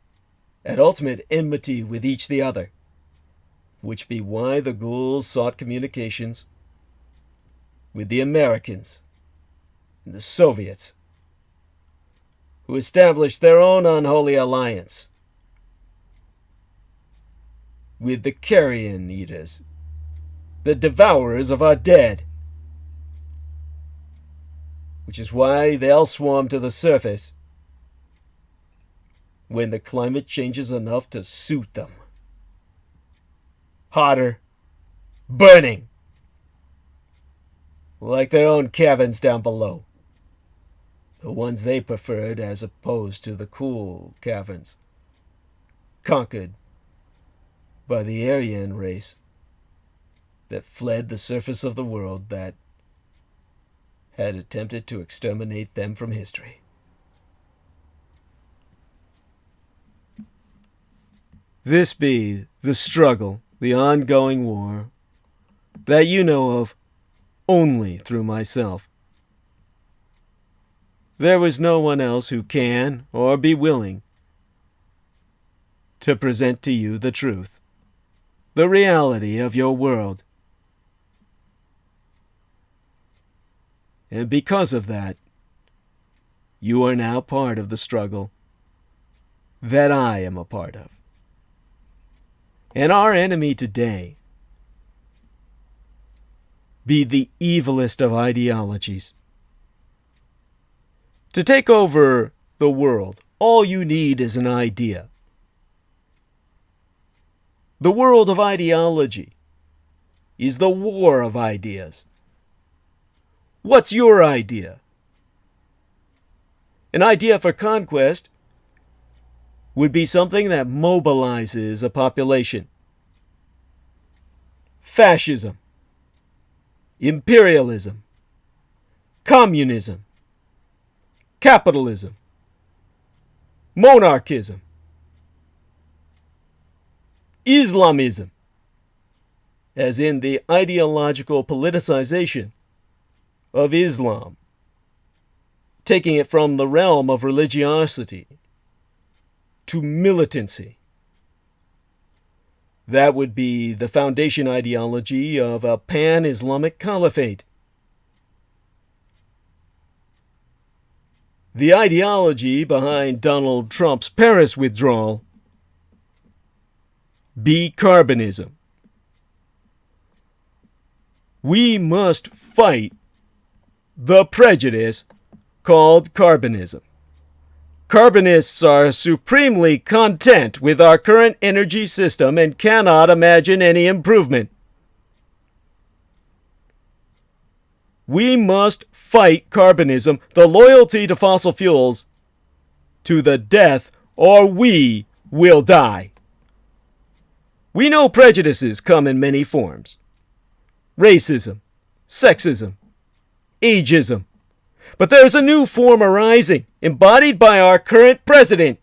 at ultimate enmity with each the other. which be why the ghouls sought communications with the Americans and the Soviets, who established their own unholy alliance with the carrion eaters, the devourers of our dead, which is why they'll swarm to the surface when the climate changes enough to suit them. Hotter, burning, like their own caverns down below, the ones they preferred as opposed to the cool caverns conquered by the Aryan race that fled the surface of the world that had attempted to exterminate them from history. This be the struggle, the ongoing war, that you know of only through myself. There was no one else who can or be willing to present to you the truth, the reality of your world. And because of that, you are now part of the struggle that I am a part of. And our enemy today be the evilest of ideologies. To take over the world, all you need is an idea. The world of ideology is the war of ideas. What's your idea? An idea for conquest would be something that mobilizes a population. Fascism, imperialism, communism, capitalism, monarchism, Islamism, as in the ideological politicization of Islam, taking it from the realm of religiosity to militancy. That would be the foundation ideology of a pan-Islamic caliphate. The ideology behind Donald Trump's Paris withdrawal be carbonism. We must fight the prejudice called carbonism. Carbonists are supremely content with our current energy system and cannot imagine any improvement. We must fight carbonism, the loyalty to fossil fuels, to the death, or we will die. We know prejudices come in many forms. Racism, sexism, ageism. But there's a new form arising, embodied by our current president,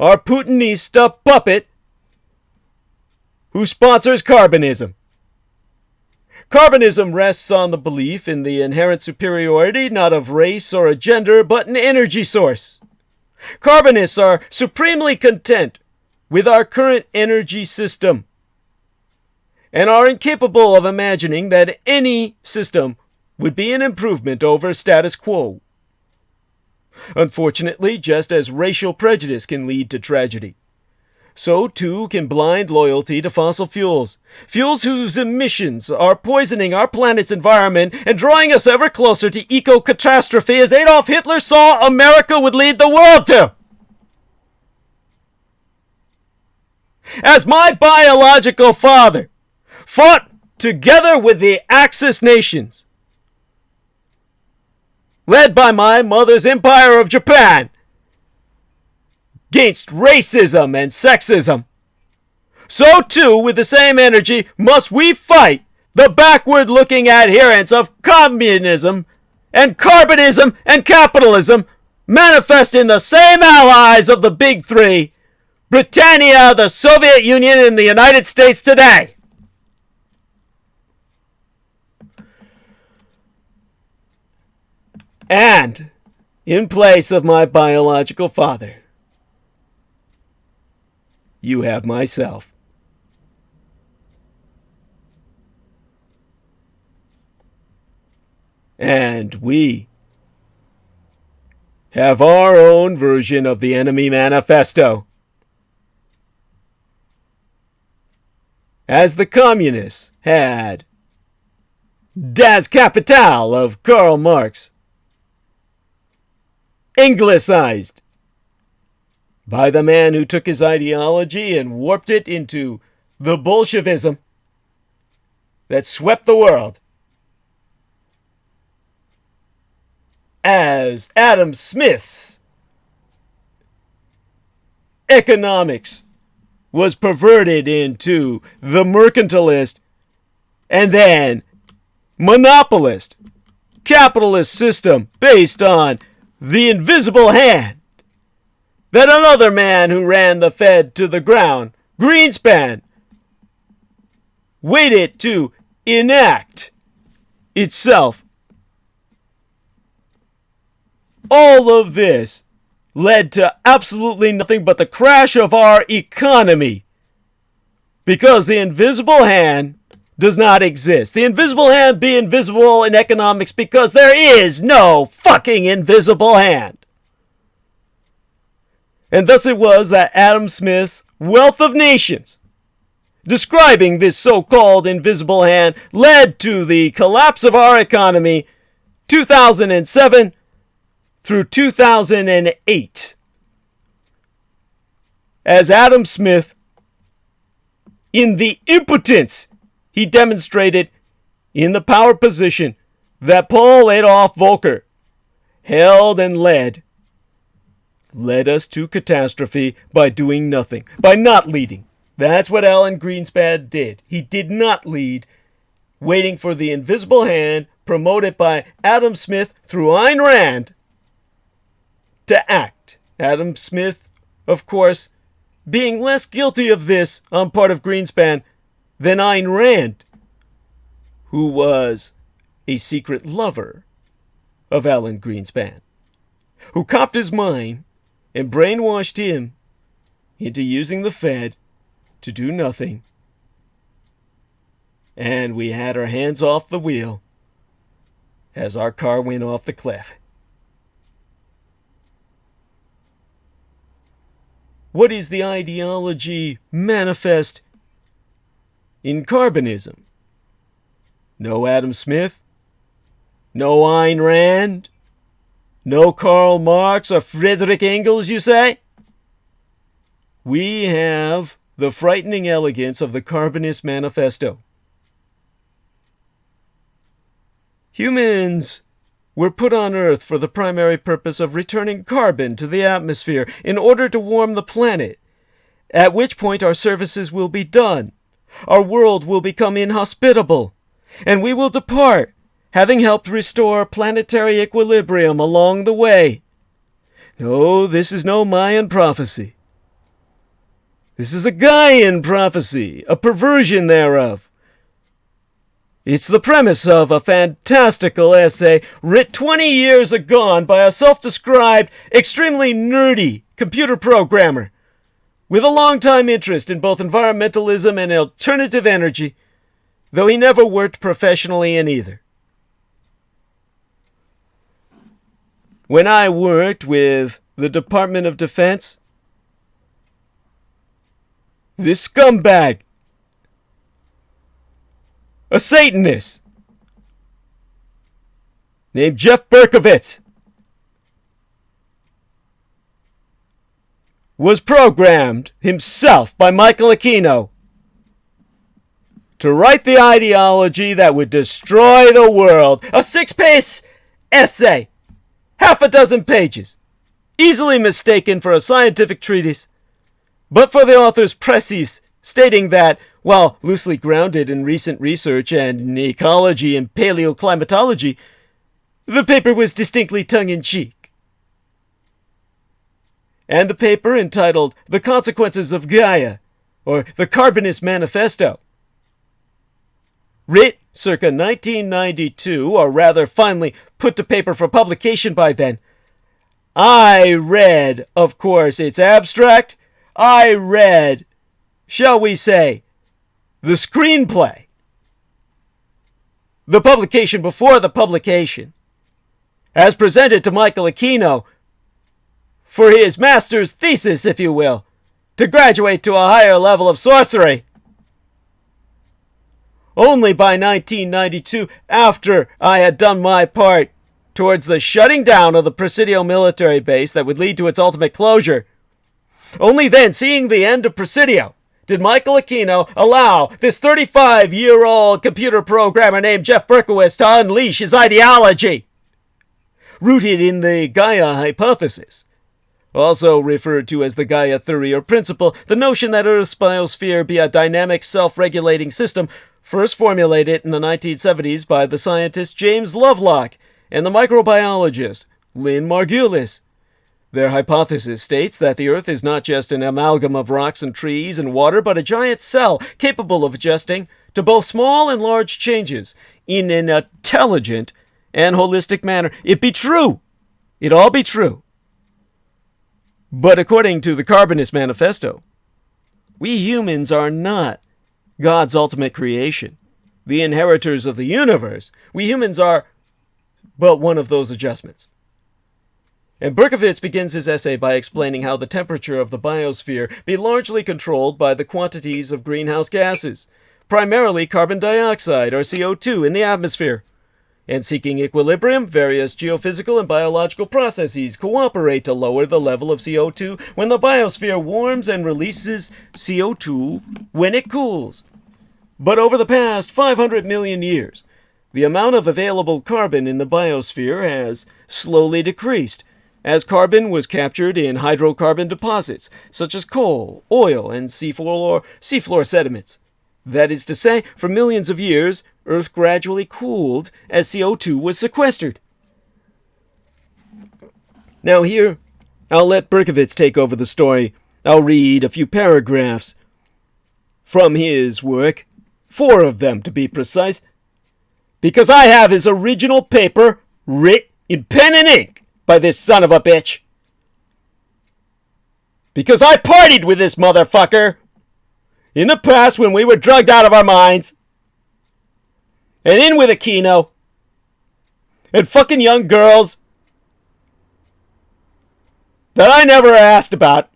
our Putinista puppet, who sponsors carbonism. Carbonism rests on the belief in the inherent superiority not of race or a gender, but an energy source. Carbonists are supremely content with our current energy system and are incapable of imagining that any system would be an improvement over status quo. Unfortunately, just as racial prejudice can lead to tragedy, so too can blind loyalty to fossil fuels. Fuels whose emissions are poisoning our planet's environment and drawing us ever closer to eco-catastrophe as Adolf Hitler saw America would lead the world to. As my biological father fought together with the Axis nations, led by my mother's Empire of Japan, against racism and sexism, so too with the same energy must we fight the backward-looking adherents of communism and carbonism and capitalism, manifest in the same allies of the big three, Britannia, the Soviet Union, and the United States today. And, in place of my biological father, you have myself. And we have our own version of the enemy manifesto. As the communists had Das Kapital of Karl Marx, anglicized by the man who took his ideology and warped it into the Bolshevism that swept the world. As Adam Smith's economics was perverted into the mercantilist and then monopolist capitalist system based on the invisible hand that another man who ran the Fed to the ground, Greenspan, waited to enact itself. All of this led to absolutely nothing but the crash of our economy. Because the invisible hand does not exist. The invisible hand be invisible in economics because there is no fucking invisible hand. And thus it was that Adam Smith's Wealth of Nations, describing this so-called invisible hand, led to the collapse of our economy 2007 through 2008. As Adam Smith, in the impotence he demonstrated in the power position that Paul Adolf Volcker held and led us to catastrophe by doing nothing, by not leading. That's what Alan Greenspan did. He did not lead, waiting for the invisible hand promoted by Adam Smith through Ayn Rand to act. Adam Smith, of course, being less guilty of this on part of Greenspan than Ayn Rand, who was a secret lover of Alan Greenspan, who copped his mind and brainwashed him into using the Fed to do nothing. And we had our hands off the wheel as our car went off the cliff. What is the ideology manifest in Carbonism? No Adam Smith, no Ayn Rand, no Karl Marx or Friedrich Engels, you say? We have the frightening elegance of the Carbonous Manifesto. Humans were put on Earth for the primary purpose of returning carbon to the atmosphere in order to warm the planet, at which point our services will be done, our world will become inhospitable, and we will depart, having helped restore planetary equilibrium along the way. No, this is no Mayan prophecy. This is a Gaian prophecy, a perversion thereof. It's the premise of a fantastical essay writ 20 years agone by a self-described, extremely nerdy computer programmer with a long-time interest in both environmentalism and alternative energy, though he never worked professionally in either. When I worked with the Department of Defense, this scumbag, a Satanist named Jeff Berkowitz, was programmed himself by Michael Aquino to write the ideology that would destroy the world. A 6-page essay, half a dozen pages, easily mistaken for a scientific treatise, but for the author's précis stating that, while loosely grounded in recent research and in ecology and paleoclimatology, the paper was distinctly tongue-in-cheek. And the paper, entitled The Consequences of Gaia, or The Carbonous Manifesto, writ circa 1992, or rather finally put to paper for publication by then. I read, of course, its abstract. I read, shall we say, the screenplay. the publication before the publication, as presented to Michael Aquino for his master's thesis, if you will, to graduate to a higher level of sorcery. Only by 1992, after I had done my part towards the shutting down of the Presidio military base that would lead to its ultimate closure, only then, seeing the end of Presidio, did Michael Aquino allow this 35-year-old computer programmer named Jeff Berkowitz to unleash his ideology, rooted in the Gaia hypothesis, also referred to as the Gaia theory or principle, the notion that Earth's biosphere be a dynamic, self-regulating system, first formulated in the 1970s by the scientist James Lovelock and the microbiologist Lynn Margulis. Their hypothesis states that the Earth is not just an amalgam of rocks and trees and water, but a giant cell capable of adjusting to both small and large changes in an intelligent and holistic manner. It be true. It all be true. But according to the Carbonous Manifesto, we humans are not God's ultimate creation, the inheritors of the universe. We humans are but one of those adjustments. And Berkowitz begins his essay by explaining how the temperature of the biosphere be largely controlled by the quantities of greenhouse gases, primarily carbon dioxide or CO2 in the atmosphere. And seeking equilibrium, various geophysical and biological processes cooperate to lower the level of CO2 when the biosphere warms and releases CO2 when it cools. But over the past 500 million years, the amount of available carbon in the biosphere has slowly decreased, as carbon was captured in hydrocarbon deposits, such as coal, oil, and seafloor sediments. That is to say, for millions of years, Earth gradually cooled as CO2 was sequestered. Now here, I'll let Berkowitz take over the story. I'll read a few paragraphs from his work, 4 of them to be precise, because I have his original paper writ in pen and ink by this son of a bitch. Because I partied with this motherfucker in the past when we were drugged out of our minds, and in with Aquino, and fucking young girls that I never asked about,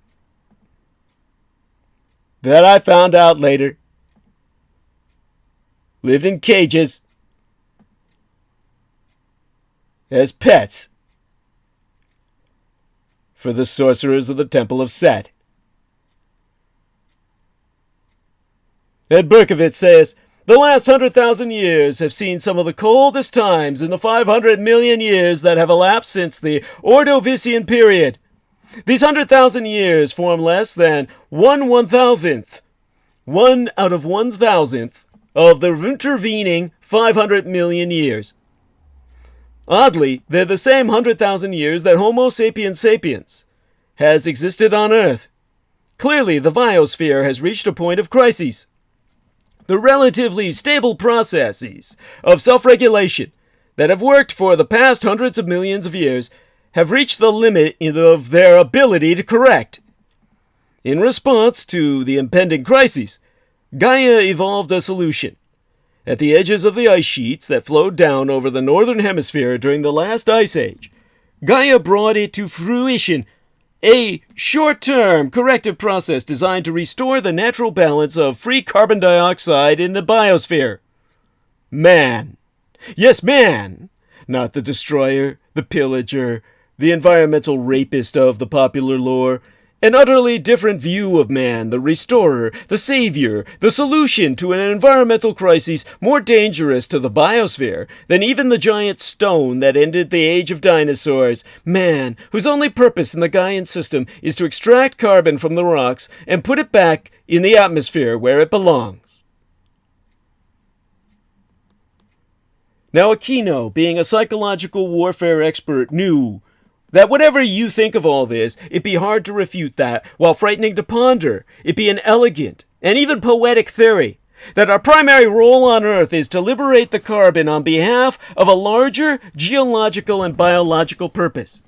that I found out later lived in cages as pets for the sorcerers of the Temple of Set. Ed Berkowitz says, the last 100,000 years have seen some of the coldest times in the 500 million years that have elapsed since the Ordovician period. These 100,000 years form less than 1/1000th, 1 out of 1,000th of the intervening 500 million years. Oddly, they're the same 100,000 years that Homo sapiens sapiens has existed on Earth. Clearly, the biosphere has reached a point of crisis. The relatively stable processes of self-regulation that have worked for the past hundreds of millions of years have reached the limit of their ability to correct. In response to the impending crisis, Gaia evolved a solution. At the edges of the ice sheets that flowed down over the northern hemisphere during the last ice age, Gaia brought it to fruition a short-term corrective process designed to restore the natural balance of free carbon dioxide in the biosphere. Man. Yes, man. Not the destroyer, the pillager, the environmental rapist of the popular lore. An utterly different view of man, the restorer, the savior, the solution to an environmental crisis more dangerous to the biosphere than even the giant stone that ended the age of dinosaurs. Man, whose only purpose in the Gaian system is to extract carbon from the rocks and put it back in the atmosphere where it belongs. Now Aquino, being a psychological warfare expert, knew that whatever you think of all this, it'd be hard to refute that, while frightening to ponder. It'd be an elegant and even poetic theory that our primary role on Earth is to liberate the carbon on behalf of a larger geological and biological purpose,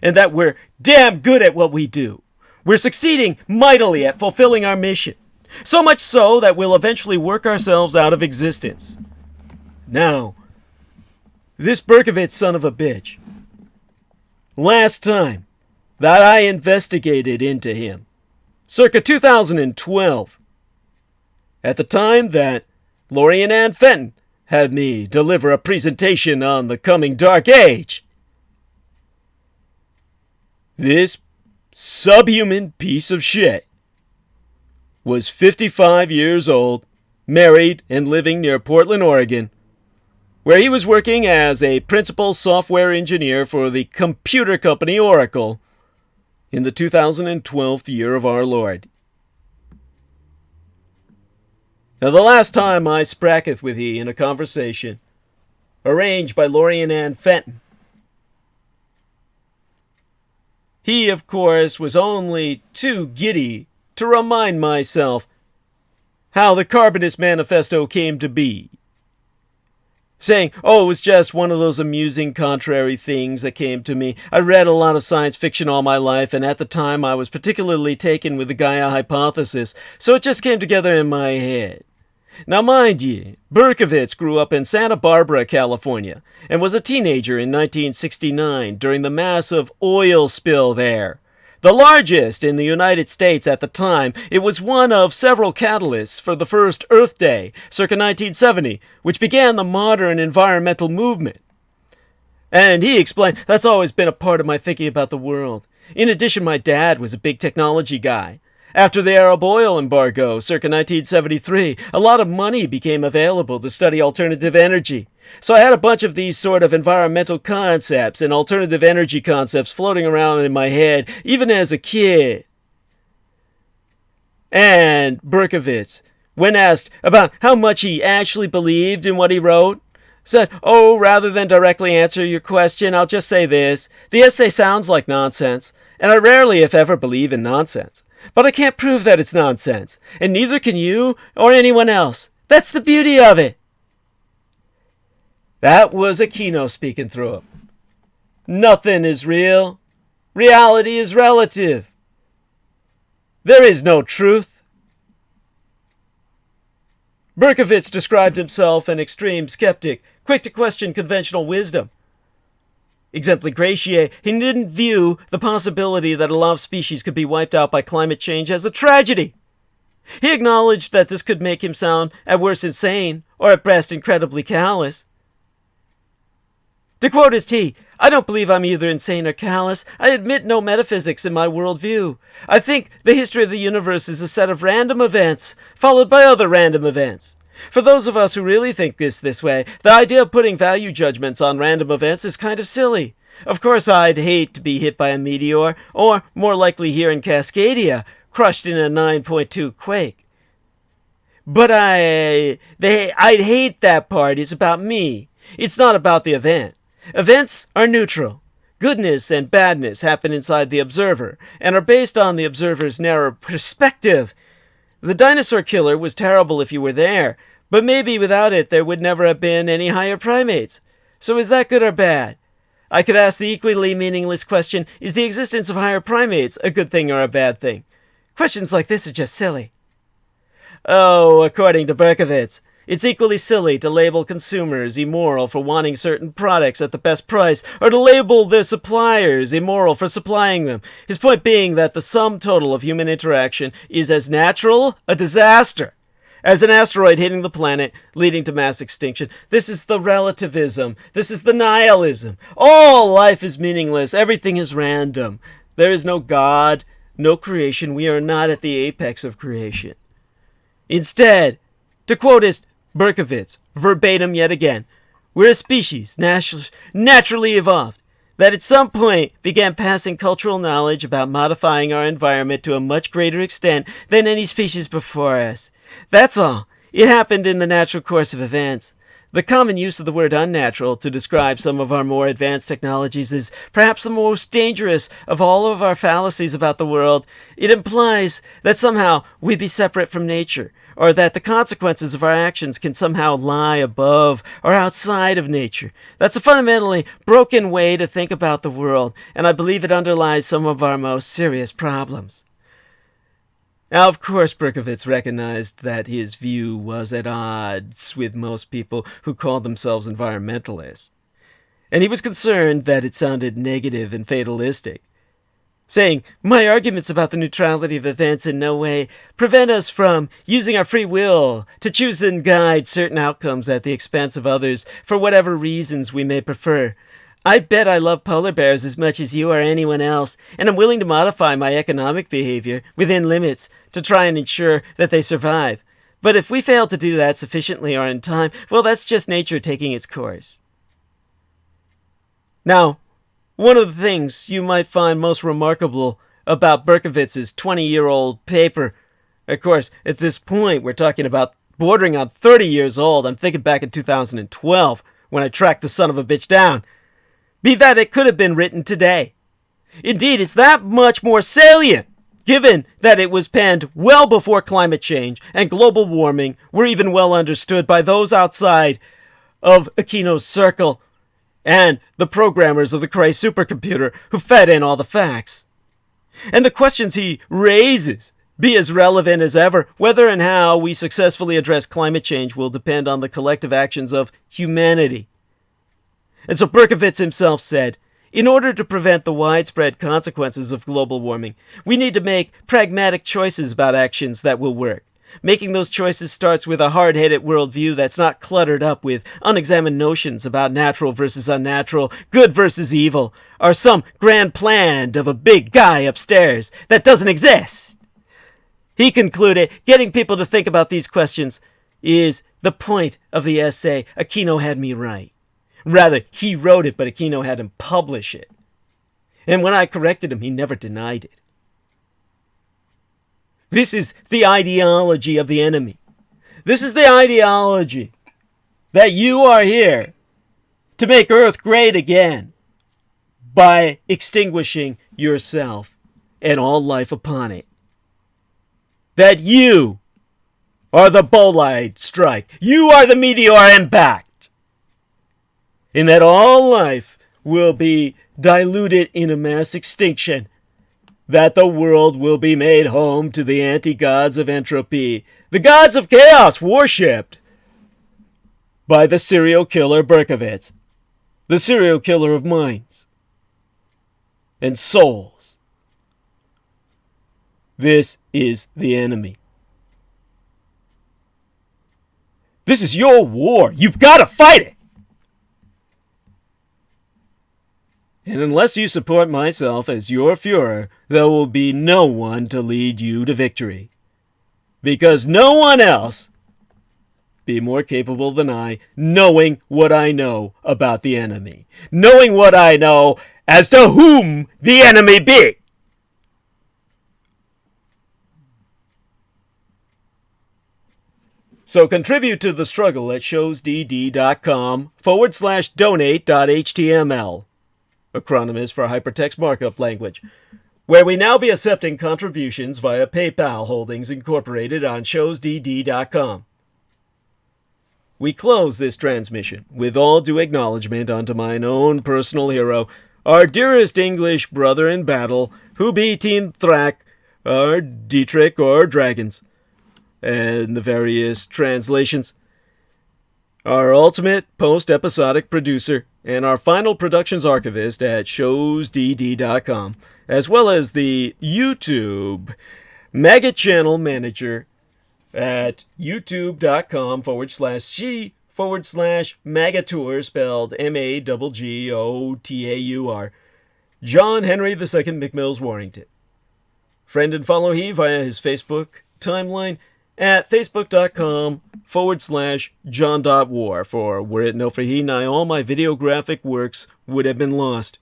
and that we're damn good at what we do. We're succeeding mightily at fulfilling our mission, so much so that we'll eventually work ourselves out of existence. Now, This Berkovitz son of a bitch. Last time that I investigated into him, circa 2012, at the time that Lorian Ann Fenton had me deliver a presentation on the coming Dark Age, this subhuman piece of shit was 55 years old, married, and living near Portland, Oregon, where he was working as a principal software engineer for the computer company Oracle in the 2012th year of our Lord. Now, the last time I spracketh with ye in a conversation, arranged by Lorian Ann Fenton, he, of course, was only too giddy to remind myself how the Carbonous Manifesto came to be, saying, oh, it was just one of those amusing contrary things that came to me. I read a lot of science fiction all my life, and at the time I was particularly taken with the Gaia hypothesis, so it just came together in my head. Now, mind ye, Berkovitz grew up in Santa Barbara, California, and was a teenager in 1969 during the massive oil spill there. The largest in the United States at the time, it was one of several catalysts for the first Earth Day, circa 1970, which began the modern environmental movement. And he explained, that's always been a part of my thinking about the world. In addition, my dad was a big technology guy. After the Arab oil embargo, circa 1973, a lot of money became available to study alternative energy. So I had a bunch of these sort of environmental concepts and alternative energy concepts floating around in my head, even as a kid. And Berkovitz, when asked about how much he actually believed in what he wrote, said, oh, rather than directly answer your question, I'll just say this. The essay sounds like nonsense, and I rarely, if ever, believe in nonsense. But I can't prove that it's nonsense, and neither can you or anyone else. That's the beauty of it. That was Aquino speaking through him. Nothing is real. Reality is relative. There is no truth. Berkovitz described himself an extreme skeptic, quick to question conventional wisdom. Exempli gratiae, he didn't view the possibility that a lot of species could be wiped out by climate change as a tragedy. He acknowledged that this could make him sound at worst insane, or at best incredibly callous. To quote his T, I don't believe I'm either insane or callous. I admit no metaphysics in my worldview. I think the history of the universe is a set of random events, followed by other random events. For those of us who really think this way, the idea of putting value judgments on random events is kind of silly. Of course, I'd hate to be hit by a meteor, or, more likely here in Cascadia, crushed in a 9.2 quake. But I'd hate that part. It's about me. It's not about the event. Events are neutral. Goodness and badness happen inside the observer, and are based on the observer's narrow perspective. The dinosaur killer was terrible if you were there, but maybe without it there would never have been any higher primates. So is that good or bad? I could ask the equally meaningless question, is the existence of higher primates a good thing or a bad thing? Questions like this are just silly. Oh, according to Berkovitz, it's equally silly to label consumers immoral for wanting certain products at the best price, or to label their suppliers immoral for supplying them. His point being that the sum total of human interaction is as natural a disaster as an asteroid hitting the planet, leading to mass extinction. This is the relativism. This is the nihilism. All life is meaningless. Everything is random. There is no God, no creation. We are not at the apex of creation. Instead, to quote his Berkovitz, verbatim yet again, we're a species, naturally evolved, that at some point began passing cultural knowledge about modifying our environment to a much greater extent than any species before us. That's all. It happened in the natural course of events. The common use of the word unnatural to describe some of our more advanced technologies is perhaps the most dangerous of all of our fallacies about the world. It implies that somehow we be separate from nature, or that the consequences of our actions can somehow lie above or outside of nature. That's a fundamentally broken way to think about the world, and I believe it underlies some of our most serious problems. Now, of course, Berkovitz recognized that his view was at odds with most people who called themselves environmentalists. and he was concerned that it sounded negative and fatalistic, saying, "My arguments about the neutrality of events in no way prevent us from using our free will to choose and guide certain outcomes at the expense of others for whatever reasons we may prefer. I bet I love polar bears as much as you or anyone else, and I'm willing to modify my economic behavior within limits to try and ensure that they survive. But if we fail to do that sufficiently or in time, well, that's just nature taking its course." Now, one of the things you might find most remarkable about Berkowitz's 20-year-old paper, of course, at this point, we're talking about bordering on 30 years old. I'm thinking back in 2012 when I tracked the son of a bitch down. Be that it could have been written today. Indeed, it's that much more salient, given that it was penned well before climate change and global warming were even well understood by those outside of Aquino's circle and the programmers of the Cray supercomputer who fed in all the facts. And the questions he raises be as relevant as ever. Whether and how we successfully address climate change will depend on the collective actions of humanity. And so Berkowitz himself said, in order to prevent the widespread consequences of global warming, we need to make pragmatic choices about actions that will work. Making those choices starts with a hard-headed worldview that's not cluttered up with unexamined notions about natural versus unnatural, good versus evil, or some grand plan of a big guy upstairs that doesn't exist. He concluded, getting people to think about these questions is the point of the essay, Aquino Had Me Right. Rather, he wrote it, but Aquino had him publish it. And when I corrected him, he never denied it. This is the ideology of the enemy. This is the ideology that you are here to make Earth great again by extinguishing yourself and all life upon it. That you are the bolide strike. You are the meteor impact. And that all life will be diluted in a mass extinction. That the world will be made home to the anti-gods of entropy, the gods of chaos worshipped by the serial killer Berkowitz, the serial killer of minds and souls. This is the enemy. This is your war. You've got to fight it. And unless you support myself as your Führer, there will be no one to lead you to victory. Because no one else be more capable than I, knowing what I know about the enemy. Knowing what I know as to whom the enemy be. So contribute to the struggle at showsdd.com/donate.html. Acronyms for hypertext markup language, where we now be accepting contributions via PayPal holdings incorporated on showsdd.com. We close this transmission with all due acknowledgement unto mine own personal hero, our dearest English brother in battle, who be Team Thrak, or Dietrich, or Dragons, and the various translations. Our ultimate post-episodic producer, and our final productions archivist at showsdd.com, as well as the YouTube Maggot Channel Manager at youtube.com/she/Magateur, spelled MAGGOTAUR, John Henry II McMills Warrington. Friend and follow he via his Facebook timeline at facebook.com/John.War, for were it no for he, nigh all my videographic works would have been lost.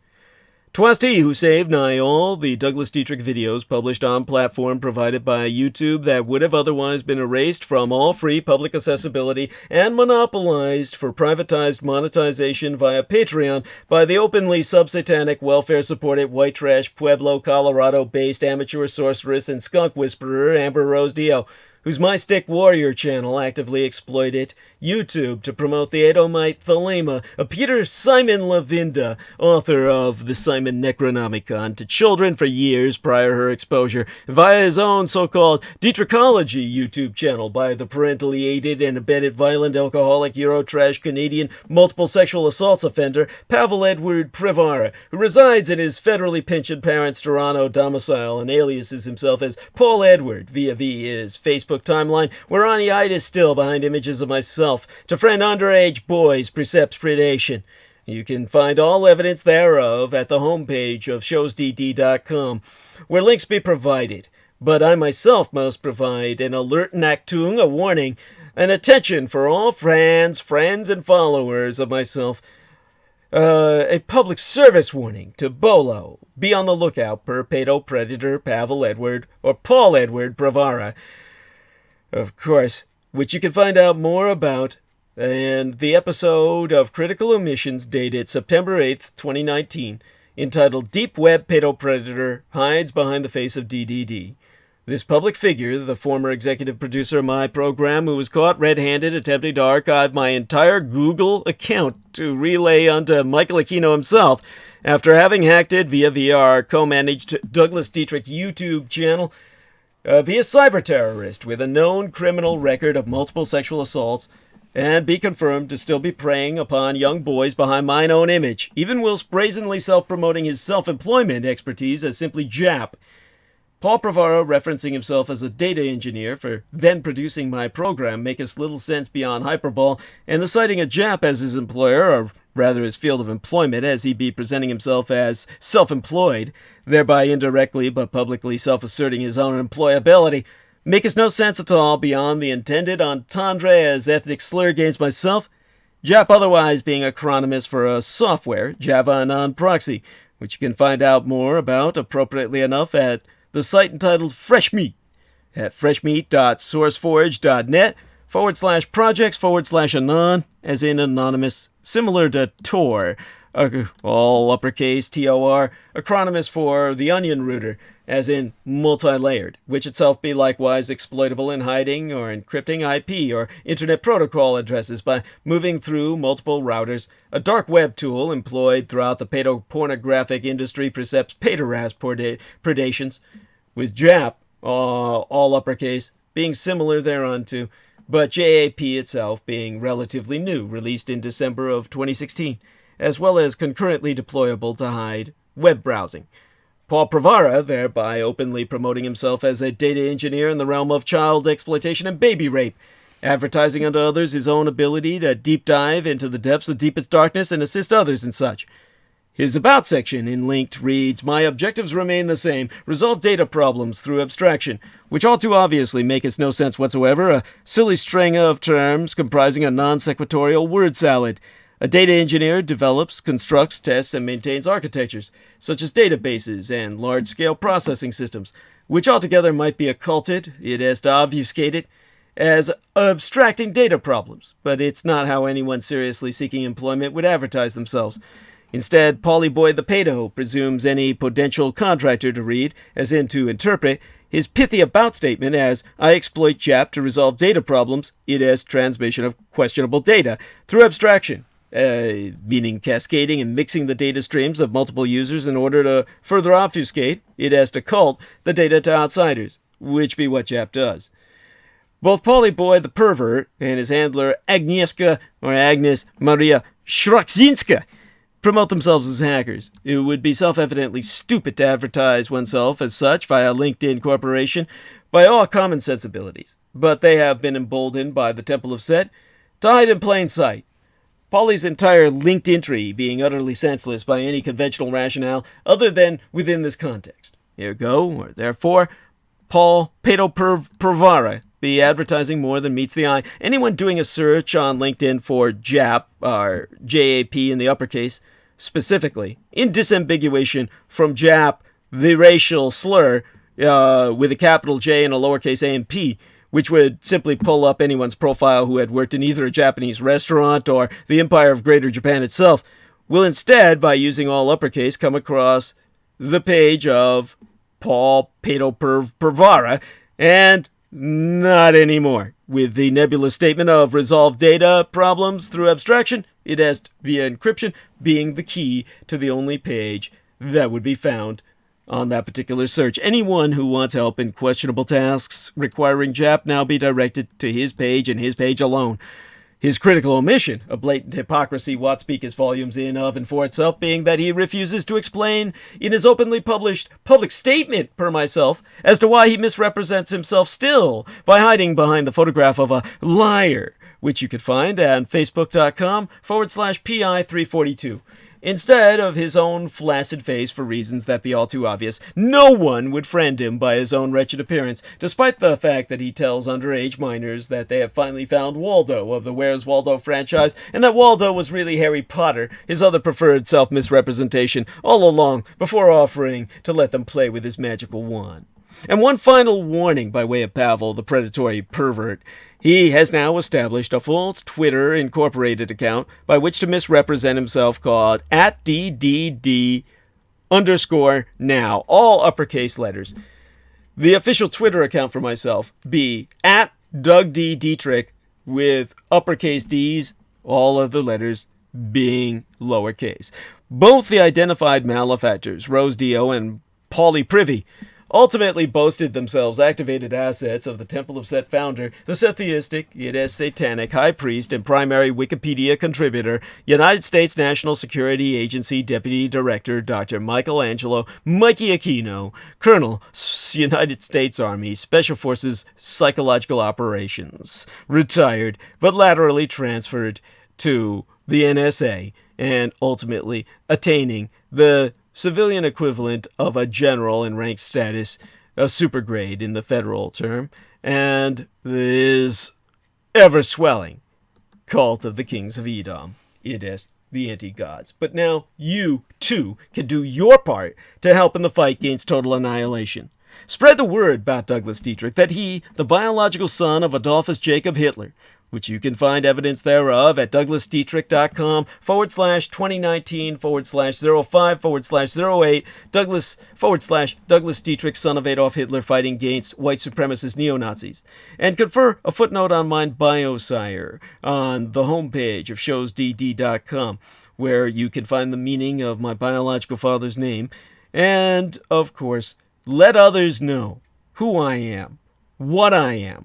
'Twas he who saved nigh all the Douglas Dietrich videos published on platform provided by YouTube that would have otherwise been erased from all free public accessibility and monopolized for privatized monetization via Patreon by the openly sub-satanic, welfare-supported, white trash, Pueblo, Colorado-based amateur sorceress and skunk whisperer Amber Rose Dio, whose My Stick Warrior channel actively exploited YouTube to promote the Edomite thelema of Peter Simon Lavinda, author of the Simon Necronomicon, to children for years prior to her exposure via his own so-called Dietrichology YouTube channel by the parentally aided and abetted violent alcoholic Eurotrash Canadian multiple sexual assaults offender Pavel Edward Prevara, who resides in his federally pensioned parents' Toronto domicile and aliases himself as Paul Edward via his Facebook timeline, whereon he hides still behind images of myself to friend underage boys precepts predation. You can find all evidence thereof at the homepage of showsdd.com, where links be provided. But I myself must provide an alert Achtung, a warning, and attention for all friends and followers of myself. A public service warning to Bolo. Be on the lookout per pedo predator Pavel Edward or Paul Edward Bravara, of course, which you can find out more about in the episode of Critical Omissions dated September 8th, 2019, entitled Deep Web Pedo Predator Hides Behind the Face of DDD. This public figure, the former executive producer of my program, who was caught red-handed attempting to archive my entire Google account to relay onto Michael Aquino himself after having hacked it via our co-managed Douglas Dietrich YouTube channel, be a cyber terrorist with a known criminal record of multiple sexual assaults, and be confirmed to still be preying upon young boys behind mine own image, even whilst brazenly self-promoting his self-employment expertise as simply Jap. Paul Pravaro, referencing himself as a data engineer for then producing my program, maketh little sense beyond hyperbole, and the citing of Jap as his employer, or rather his field of employment, as he be presenting himself as self-employed, thereby indirectly but publicly self-asserting his own employability, maketh no sense at all beyond the intended entendre as ethnic slur against myself, Jap otherwise being acronymous for a software, Java Anon Proxy, which you can find out more about, appropriately enough, at the site entitled Fresh Meat at freshmeat.sourceforge.net/projects/anon, as in anonymous, similar to Tor, all uppercase TOR, acronymous for the onion router, as in multi-layered, which itself be likewise exploitable in hiding or encrypting IP or Internet Protocol addresses by moving through multiple routers, a dark web tool employed throughout the pedopornographic industry precepts pederast predations, with Jap, all uppercase, being similar thereunto, but JAP itself being relatively new, released in December of 2016, as well as concurrently deployable to hide web browsing. Paul Pravara thereby openly promoting himself as a data engineer in the realm of child exploitation and baby rape, advertising unto others his own ability to deep dive into the depths of deepest darkness and assist others in such. His About section in Linked reads, "My objectives remain the same, resolve data problems through abstraction," which all too obviously maketh no sense whatsoever, a silly string of terms comprising a non-sequitorial word salad. A data engineer develops, constructs, tests, and maintains architectures, such as databases and large-scale processing systems, which altogether might be occulted, it has to obfuscate it, as abstracting data problems, but it's not how anyone seriously seeking employment would advertise themselves. Instead, Paulie the Pedo presumes any potential contractor to read, as in to interpret, his pithy about statement as, "I exploit Jap to resolve data problems, it as transmission of questionable data, through abstraction," meaning cascading and mixing the data streams of multiple users in order to further obfuscate, it as to cult, the data to outsiders, which be what Jap does. Both Paulie the pervert and his handler Agnieszka, or Agnes Maria Shrakzinska, promote themselves as hackers. It would be self-evidently stupid to advertise oneself as such via LinkedIn Corporation by all common sensibilities, but they have been emboldened by the Temple of Set to hide in plain sight. Paulie's entire linked entry being utterly senseless by any conventional rationale other than within this context. Ergo, or therefore, Paul Pedo-Pravara be advertising more than meets the eye. Anyone doing a search on LinkedIn for Jap, or JAP in the uppercase, specifically, in disambiguation from Jap, the racial slur, with a capital J and a lowercase a and p, which would simply pull up anyone's profile who had worked in either a Japanese restaurant or the Empire of Greater Japan itself, will instead, by using all uppercase, come across the page of Paul Pedo-Pravara, and Not anymore. With the nebulous statement of resolve data problems through abstraction, id via encryption being the key to the only page that would be found on that particular search. Anyone who wants help in questionable tasks requiring JAP now be directed to his page and his page alone. His critical omission, a blatant hypocrisy Watt speak his volumes in of and for itself, being that he refuses to explain in his openly published public statement, per myself, as to why he misrepresents himself still by hiding behind the photograph of a liar, which you could find at facebook.com/PI342. Instead of his own flaccid face for reasons that be all too obvious, no one would friend him by his own wretched appearance, despite the fact that he tells underage minors that they have finally found Waldo of the Where's Waldo franchise, and that Waldo was really Harry Potter, his other preferred self-misrepresentation, all along, before offering to let them play with his magical wand. And one final warning by way of Pavel, the predatory pervert. He has now established a false Twitter Incorporated account by which to misrepresent himself called @DDD_now, all uppercase letters. The official Twitter account for myself be @DougDDietrich with uppercase D's, all other letters being lowercase. Both the identified malefactors, Rose Dio and Paulie Privy, ultimately boasted themselves activated assets of the Temple of Set founder, the Setheistic, satanic high priest and primary Wikipedia contributor, United States National Security Agency Deputy Director Dr. Michelangelo Mikey Aquino, Colonel, United States Army Special Forces Psychological Operations, retired but laterally transferred to the NSA, and ultimately attaining the civilian equivalent of a general in rank status, a super grade in the federal term, and is ever-swelling cult of the kings of Edom, the anti-gods. But now you, too, can do your part to help in the fight against total annihilation. Spread the word about Douglas Dietrich, that he, the biological son of Adolphus Jacob Hitler, which you can find evidence thereof at douglasdietrich.com/2019/05/08 Douglas Dietrich, son of Adolf Hitler, fighting against white supremacist neo-Nazis. And confer a footnote on my bio, sire, on the homepage of showsdd.com, where you can find the meaning of my biological father's name, and, of course, let others know who I am, what I am,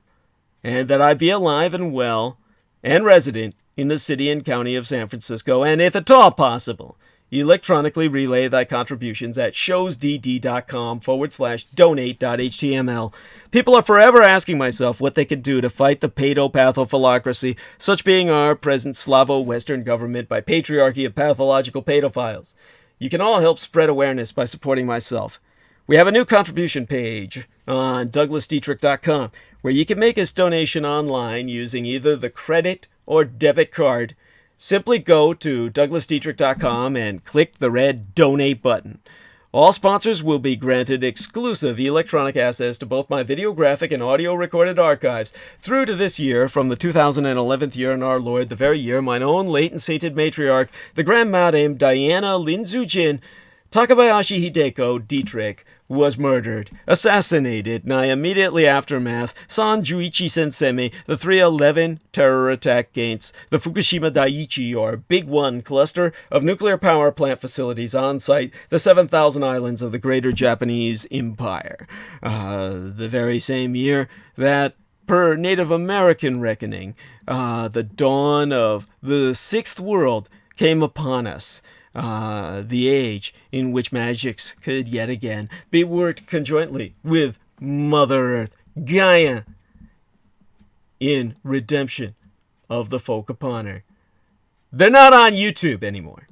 and that I be alive and well and resident in the city and county of San Francisco, and if at all possible, electronically relay thy contributions at showsdd.com/donate.html. People are forever asking myself what they can do to fight the paedopathophalacracy, such being our present Slavo-Western government by patriarchy of pathological pedophiles. You can all help spread awareness by supporting myself. We have a new contribution page on douglasdietrich.com, where you can make a donation online using either the credit or debit card. Simply go to douglasdietrich.com and click the red donate button. All sponsors will be granted exclusive electronic access to both my videographic and audio recorded archives through to this year, from the 2011th year in our Lord, the very year mine own late and sainted matriarch, the Grand Madame Diana Linzujin Takabayashi Hideko Dietrich, was murdered, assassinated, nigh immediately aftermath, San Juichi Sensemi, the 3/11 terror attack against the Fukushima Daiichi, or Big One, cluster of nuclear power plant facilities on site, the 7,000 islands of the Greater Japanese Empire. The very same year that, per Native American reckoning, the dawn of the Sixth World came upon us. The age in which magics could yet again be worked conjointly with Mother Earth, Gaia, in redemption of the folk upon her. They're not on YouTube anymore.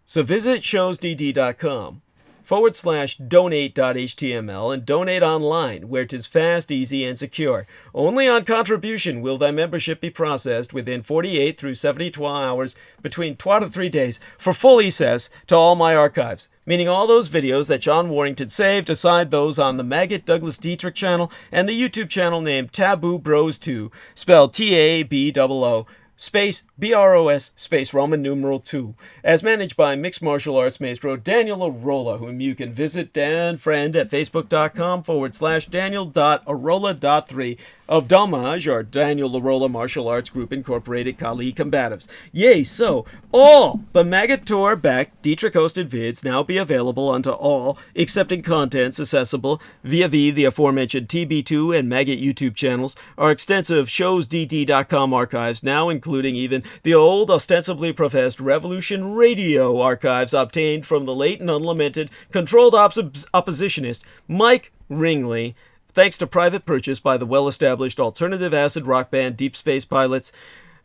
So visit showsdd.com/donate.html and donate online, where 'tis fast, easy, and secure. Only on contribution will thy membership be processed within 48 through 72 hours, between 2 to 3 days, for full access to all my archives, meaning all those videos that John Warrington saved, aside those on the Maggot Douglas Dietrich channel and the YouTube channel named Taboo Bros 2, spelled TABOO, space BROS space Roman numeral 2, as managed by mixed martial arts maestro Daniel Arola, whom you can visit and friend at facebook.com/Daniel.Arola.3 of Damage, our Daniel Arola Martial Arts Group Incorporated Kali Combatives. Yea, so all the Maggot Tour-backed Dietrich-hosted vids now be available unto all accepting contents accessible via the aforementioned TB2 and Maggot YouTube channels, our extensive showsdt.com archives, now including even the old, ostensibly professed Revolution Radio archives obtained from the late and unlamented controlled oppositionist Mike Ringley, thanks to private purchase by the well-established alternative acid rock band Deep Space Pilots.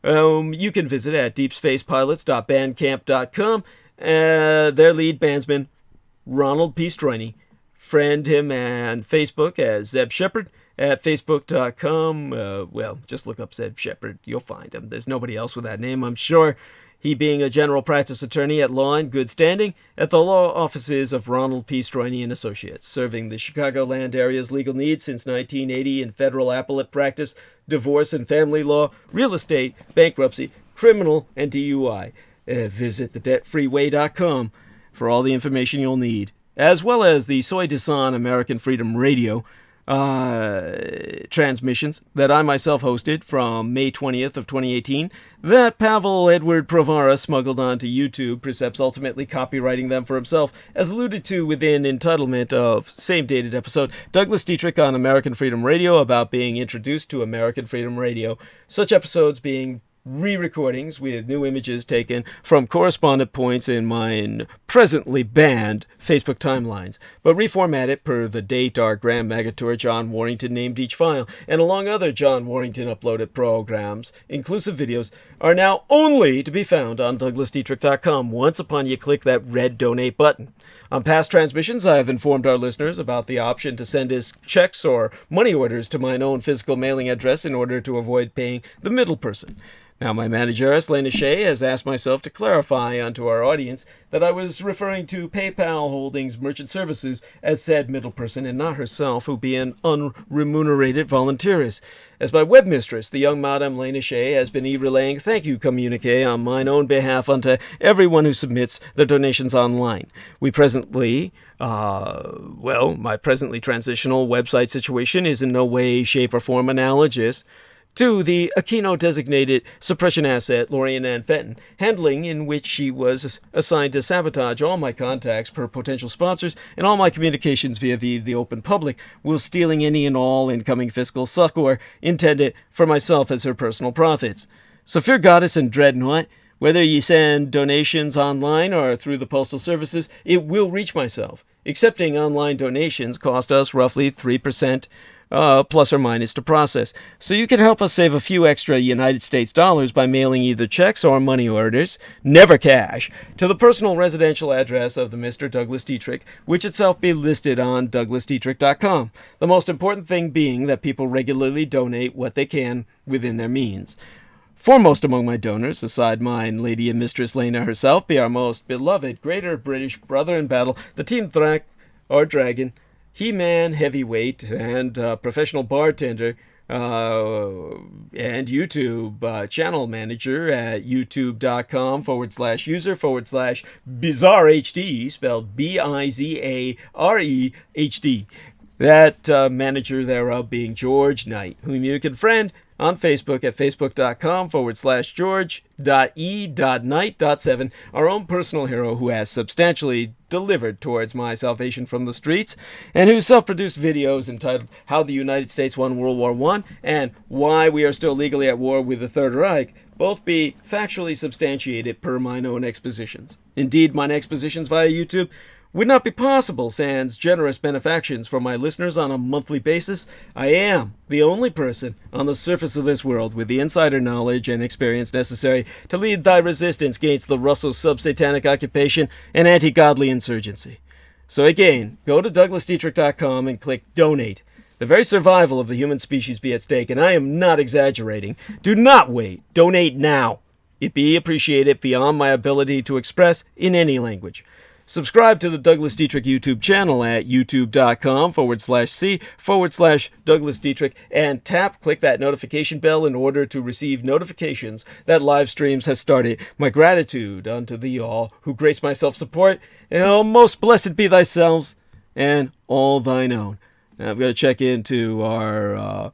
You can visit at deepspacepilots.bandcamp.com. Their lead bandsman, Ronald P. Stroiney. Friend him on Facebook as Zeb Shepherd at facebook.com. Just look up Zeb Shepherd. You'll find him. There's nobody else with that name, I'm sure. He being a general practice attorney at law in good standing at the law offices of Ronald P. Stroiney and Associates, serving the Chicagoland area's legal needs since 1980 in federal appellate practice, divorce and family law, real estate, bankruptcy, criminal, and DUI. Visit thedebtfreeway.com for all the information you'll need, as well as the Soy Desan American Freedom Radio transmissions that I myself hosted from May 20th of 2018 that Pavel Edward Provara smuggled onto YouTube, Precepts ultimately copywriting them for himself, as alluded to within entitlement of same dated episode, Douglas Dietrich on American Freedom Radio, about being introduced to American Freedom Radio, such episodes being re-recordings with new images taken from correspondent points in mine presently banned Facebook timelines, but reformatted per the date our Grand Magator John Warrington named each file, and along other John Warrington uploaded programs, inclusive videos, are now only to be found on DouglasDietrich.com once upon you click that red donate button. On past transmissions, I have informed our listeners about the option to send us checks or money orders to mine own physical mailing address in order to avoid paying the middle person. Now, my manageress, Lena Shea, has asked myself to clarify unto our audience that I was referring to PayPal Holdings Merchant Services as said middle person and not herself, who be an unremunerated volunteeress. As my webmistress, the young Madame Lena Shea has been relaying thank you communique on mine own behalf unto everyone who submits their donations online. We presently... my presently transitional website situation is in no way, shape, or form analogous to the Aquino-designated suppression asset Lorian Ann Fenton, handling in which she was assigned to sabotage all my contacts per potential sponsors and all my communications via the open public, while stealing any and all incoming fiscal succor intended for myself as her personal profits. So fear goddess and dreadnought, whether you send donations online or through the postal services, it will reach myself. Accepting online donations cost us roughly 3%, plus or minus to process. So you can help us save a few extra United States dollars by mailing either checks or money orders, never cash, to the personal residential address of the Mr. Douglas Dietrich, which itself be listed on DouglasDietrich.com. The most important thing being that people regularly donate what they can within their means. Foremost among my donors, aside mine Lady and Mistress Lena herself, be our most beloved Greater British brother in battle, the Team Thrak, or Dragon, He-Man heavyweight and professional bartender and YouTube channel manager at youtube.com/user/bizarrehd, spelled BIZAREHD. That manager thereof being George Knight, whom you can friend on Facebook at facebook.com/George.E.Knight.7, our own personal hero who has substantially delivered towards my salvation from the streets, and whose self-produced videos entitled How the United States Won World War I and Why We Are Still Legally at War with the Third Reich both be factually substantiated per mine own expositions. Indeed, mine expositions via YouTube would not be possible sans generous benefactions from my listeners on a monthly basis. I am the only person on the surface of this world with the insider knowledge and experience necessary to lead thy resistance against the Russo sub-satanic occupation and anti-godly insurgency. So again, go to DouglasDietrich.com and click Donate. The very survival of the human species be at stake, and I am not exaggerating. Do not wait. Donate now. It be appreciated beyond my ability to express in any language. Subscribe to the Douglas Dietrich YouTube channel at youtube.com/C/Douglas Dietrich and click that notification bell in order to receive notifications that live streams has started. My gratitude unto thee all who grace my self-support, and oh, most blessed be thyself and all thine own. Now I've got to check into our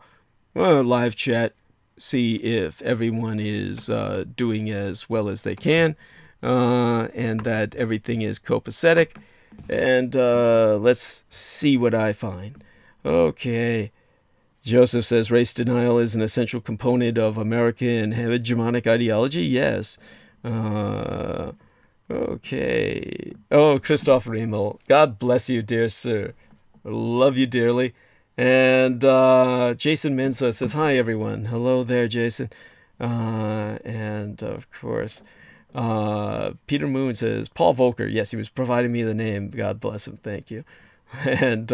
live chat, see if everyone is doing as well as they can. And that everything is copacetic. And let's see what I find. Okay. Joseph says race denial is an essential component of American hegemonic ideology. Yes. Okay. Oh, Christoph Riemel. God bless you, dear sir. I love you dearly. And Jason Mensa says, hi, everyone. Hello there, Jason. And, of course... Peter Moon says, Paul Volcker. Yes, he was providing me the name. God bless him. Thank you. And,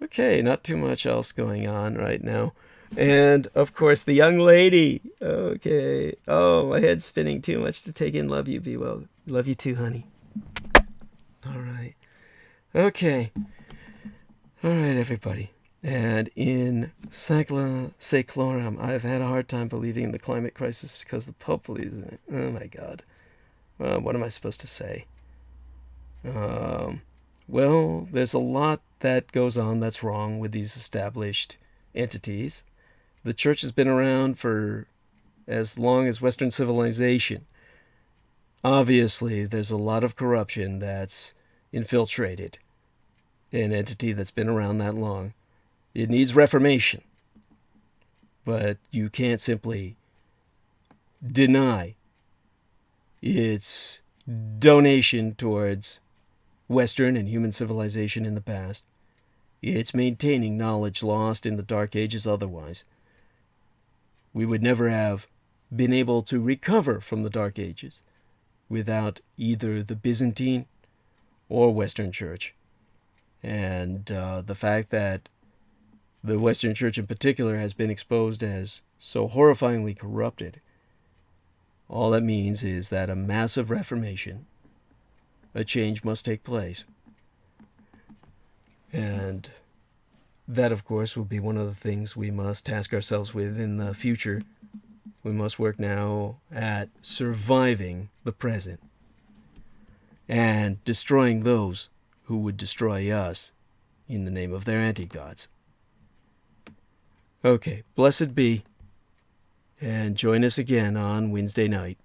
okay, not too much else going on right now. And, of course, the young lady. Okay. Oh, my head's spinning too much to take in. Love you, be well. Love you too, honey. All right. Okay. All right, everybody. And in Sancla Seclorum, I've had a hard time believing in the climate crisis because the Pope believes in it. Oh, my God. What am I supposed to say? Well, there's a lot that goes on that's wrong with these established entities. The church has been around for as long as Western civilization. Obviously, there's a lot of corruption that's infiltrated an entity that's been around that long. It needs reformation. But you can't simply deny its donation towards Western and human civilization in the past. It's maintaining knowledge lost in the Dark Ages otherwise. We would never have been able to recover from the Dark Ages without either the Byzantine or Western Church. And the fact that the Western Church in particular has been exposed as so horrifyingly corrupted, all that means is that a massive reformation, a change must take place. And that, of course, will be one of the things we must task ourselves with in the future. We must work now at surviving the present and destroying those who would destroy us in the name of their anti-gods. Okay, blessed be, and join us again on Wednesday night.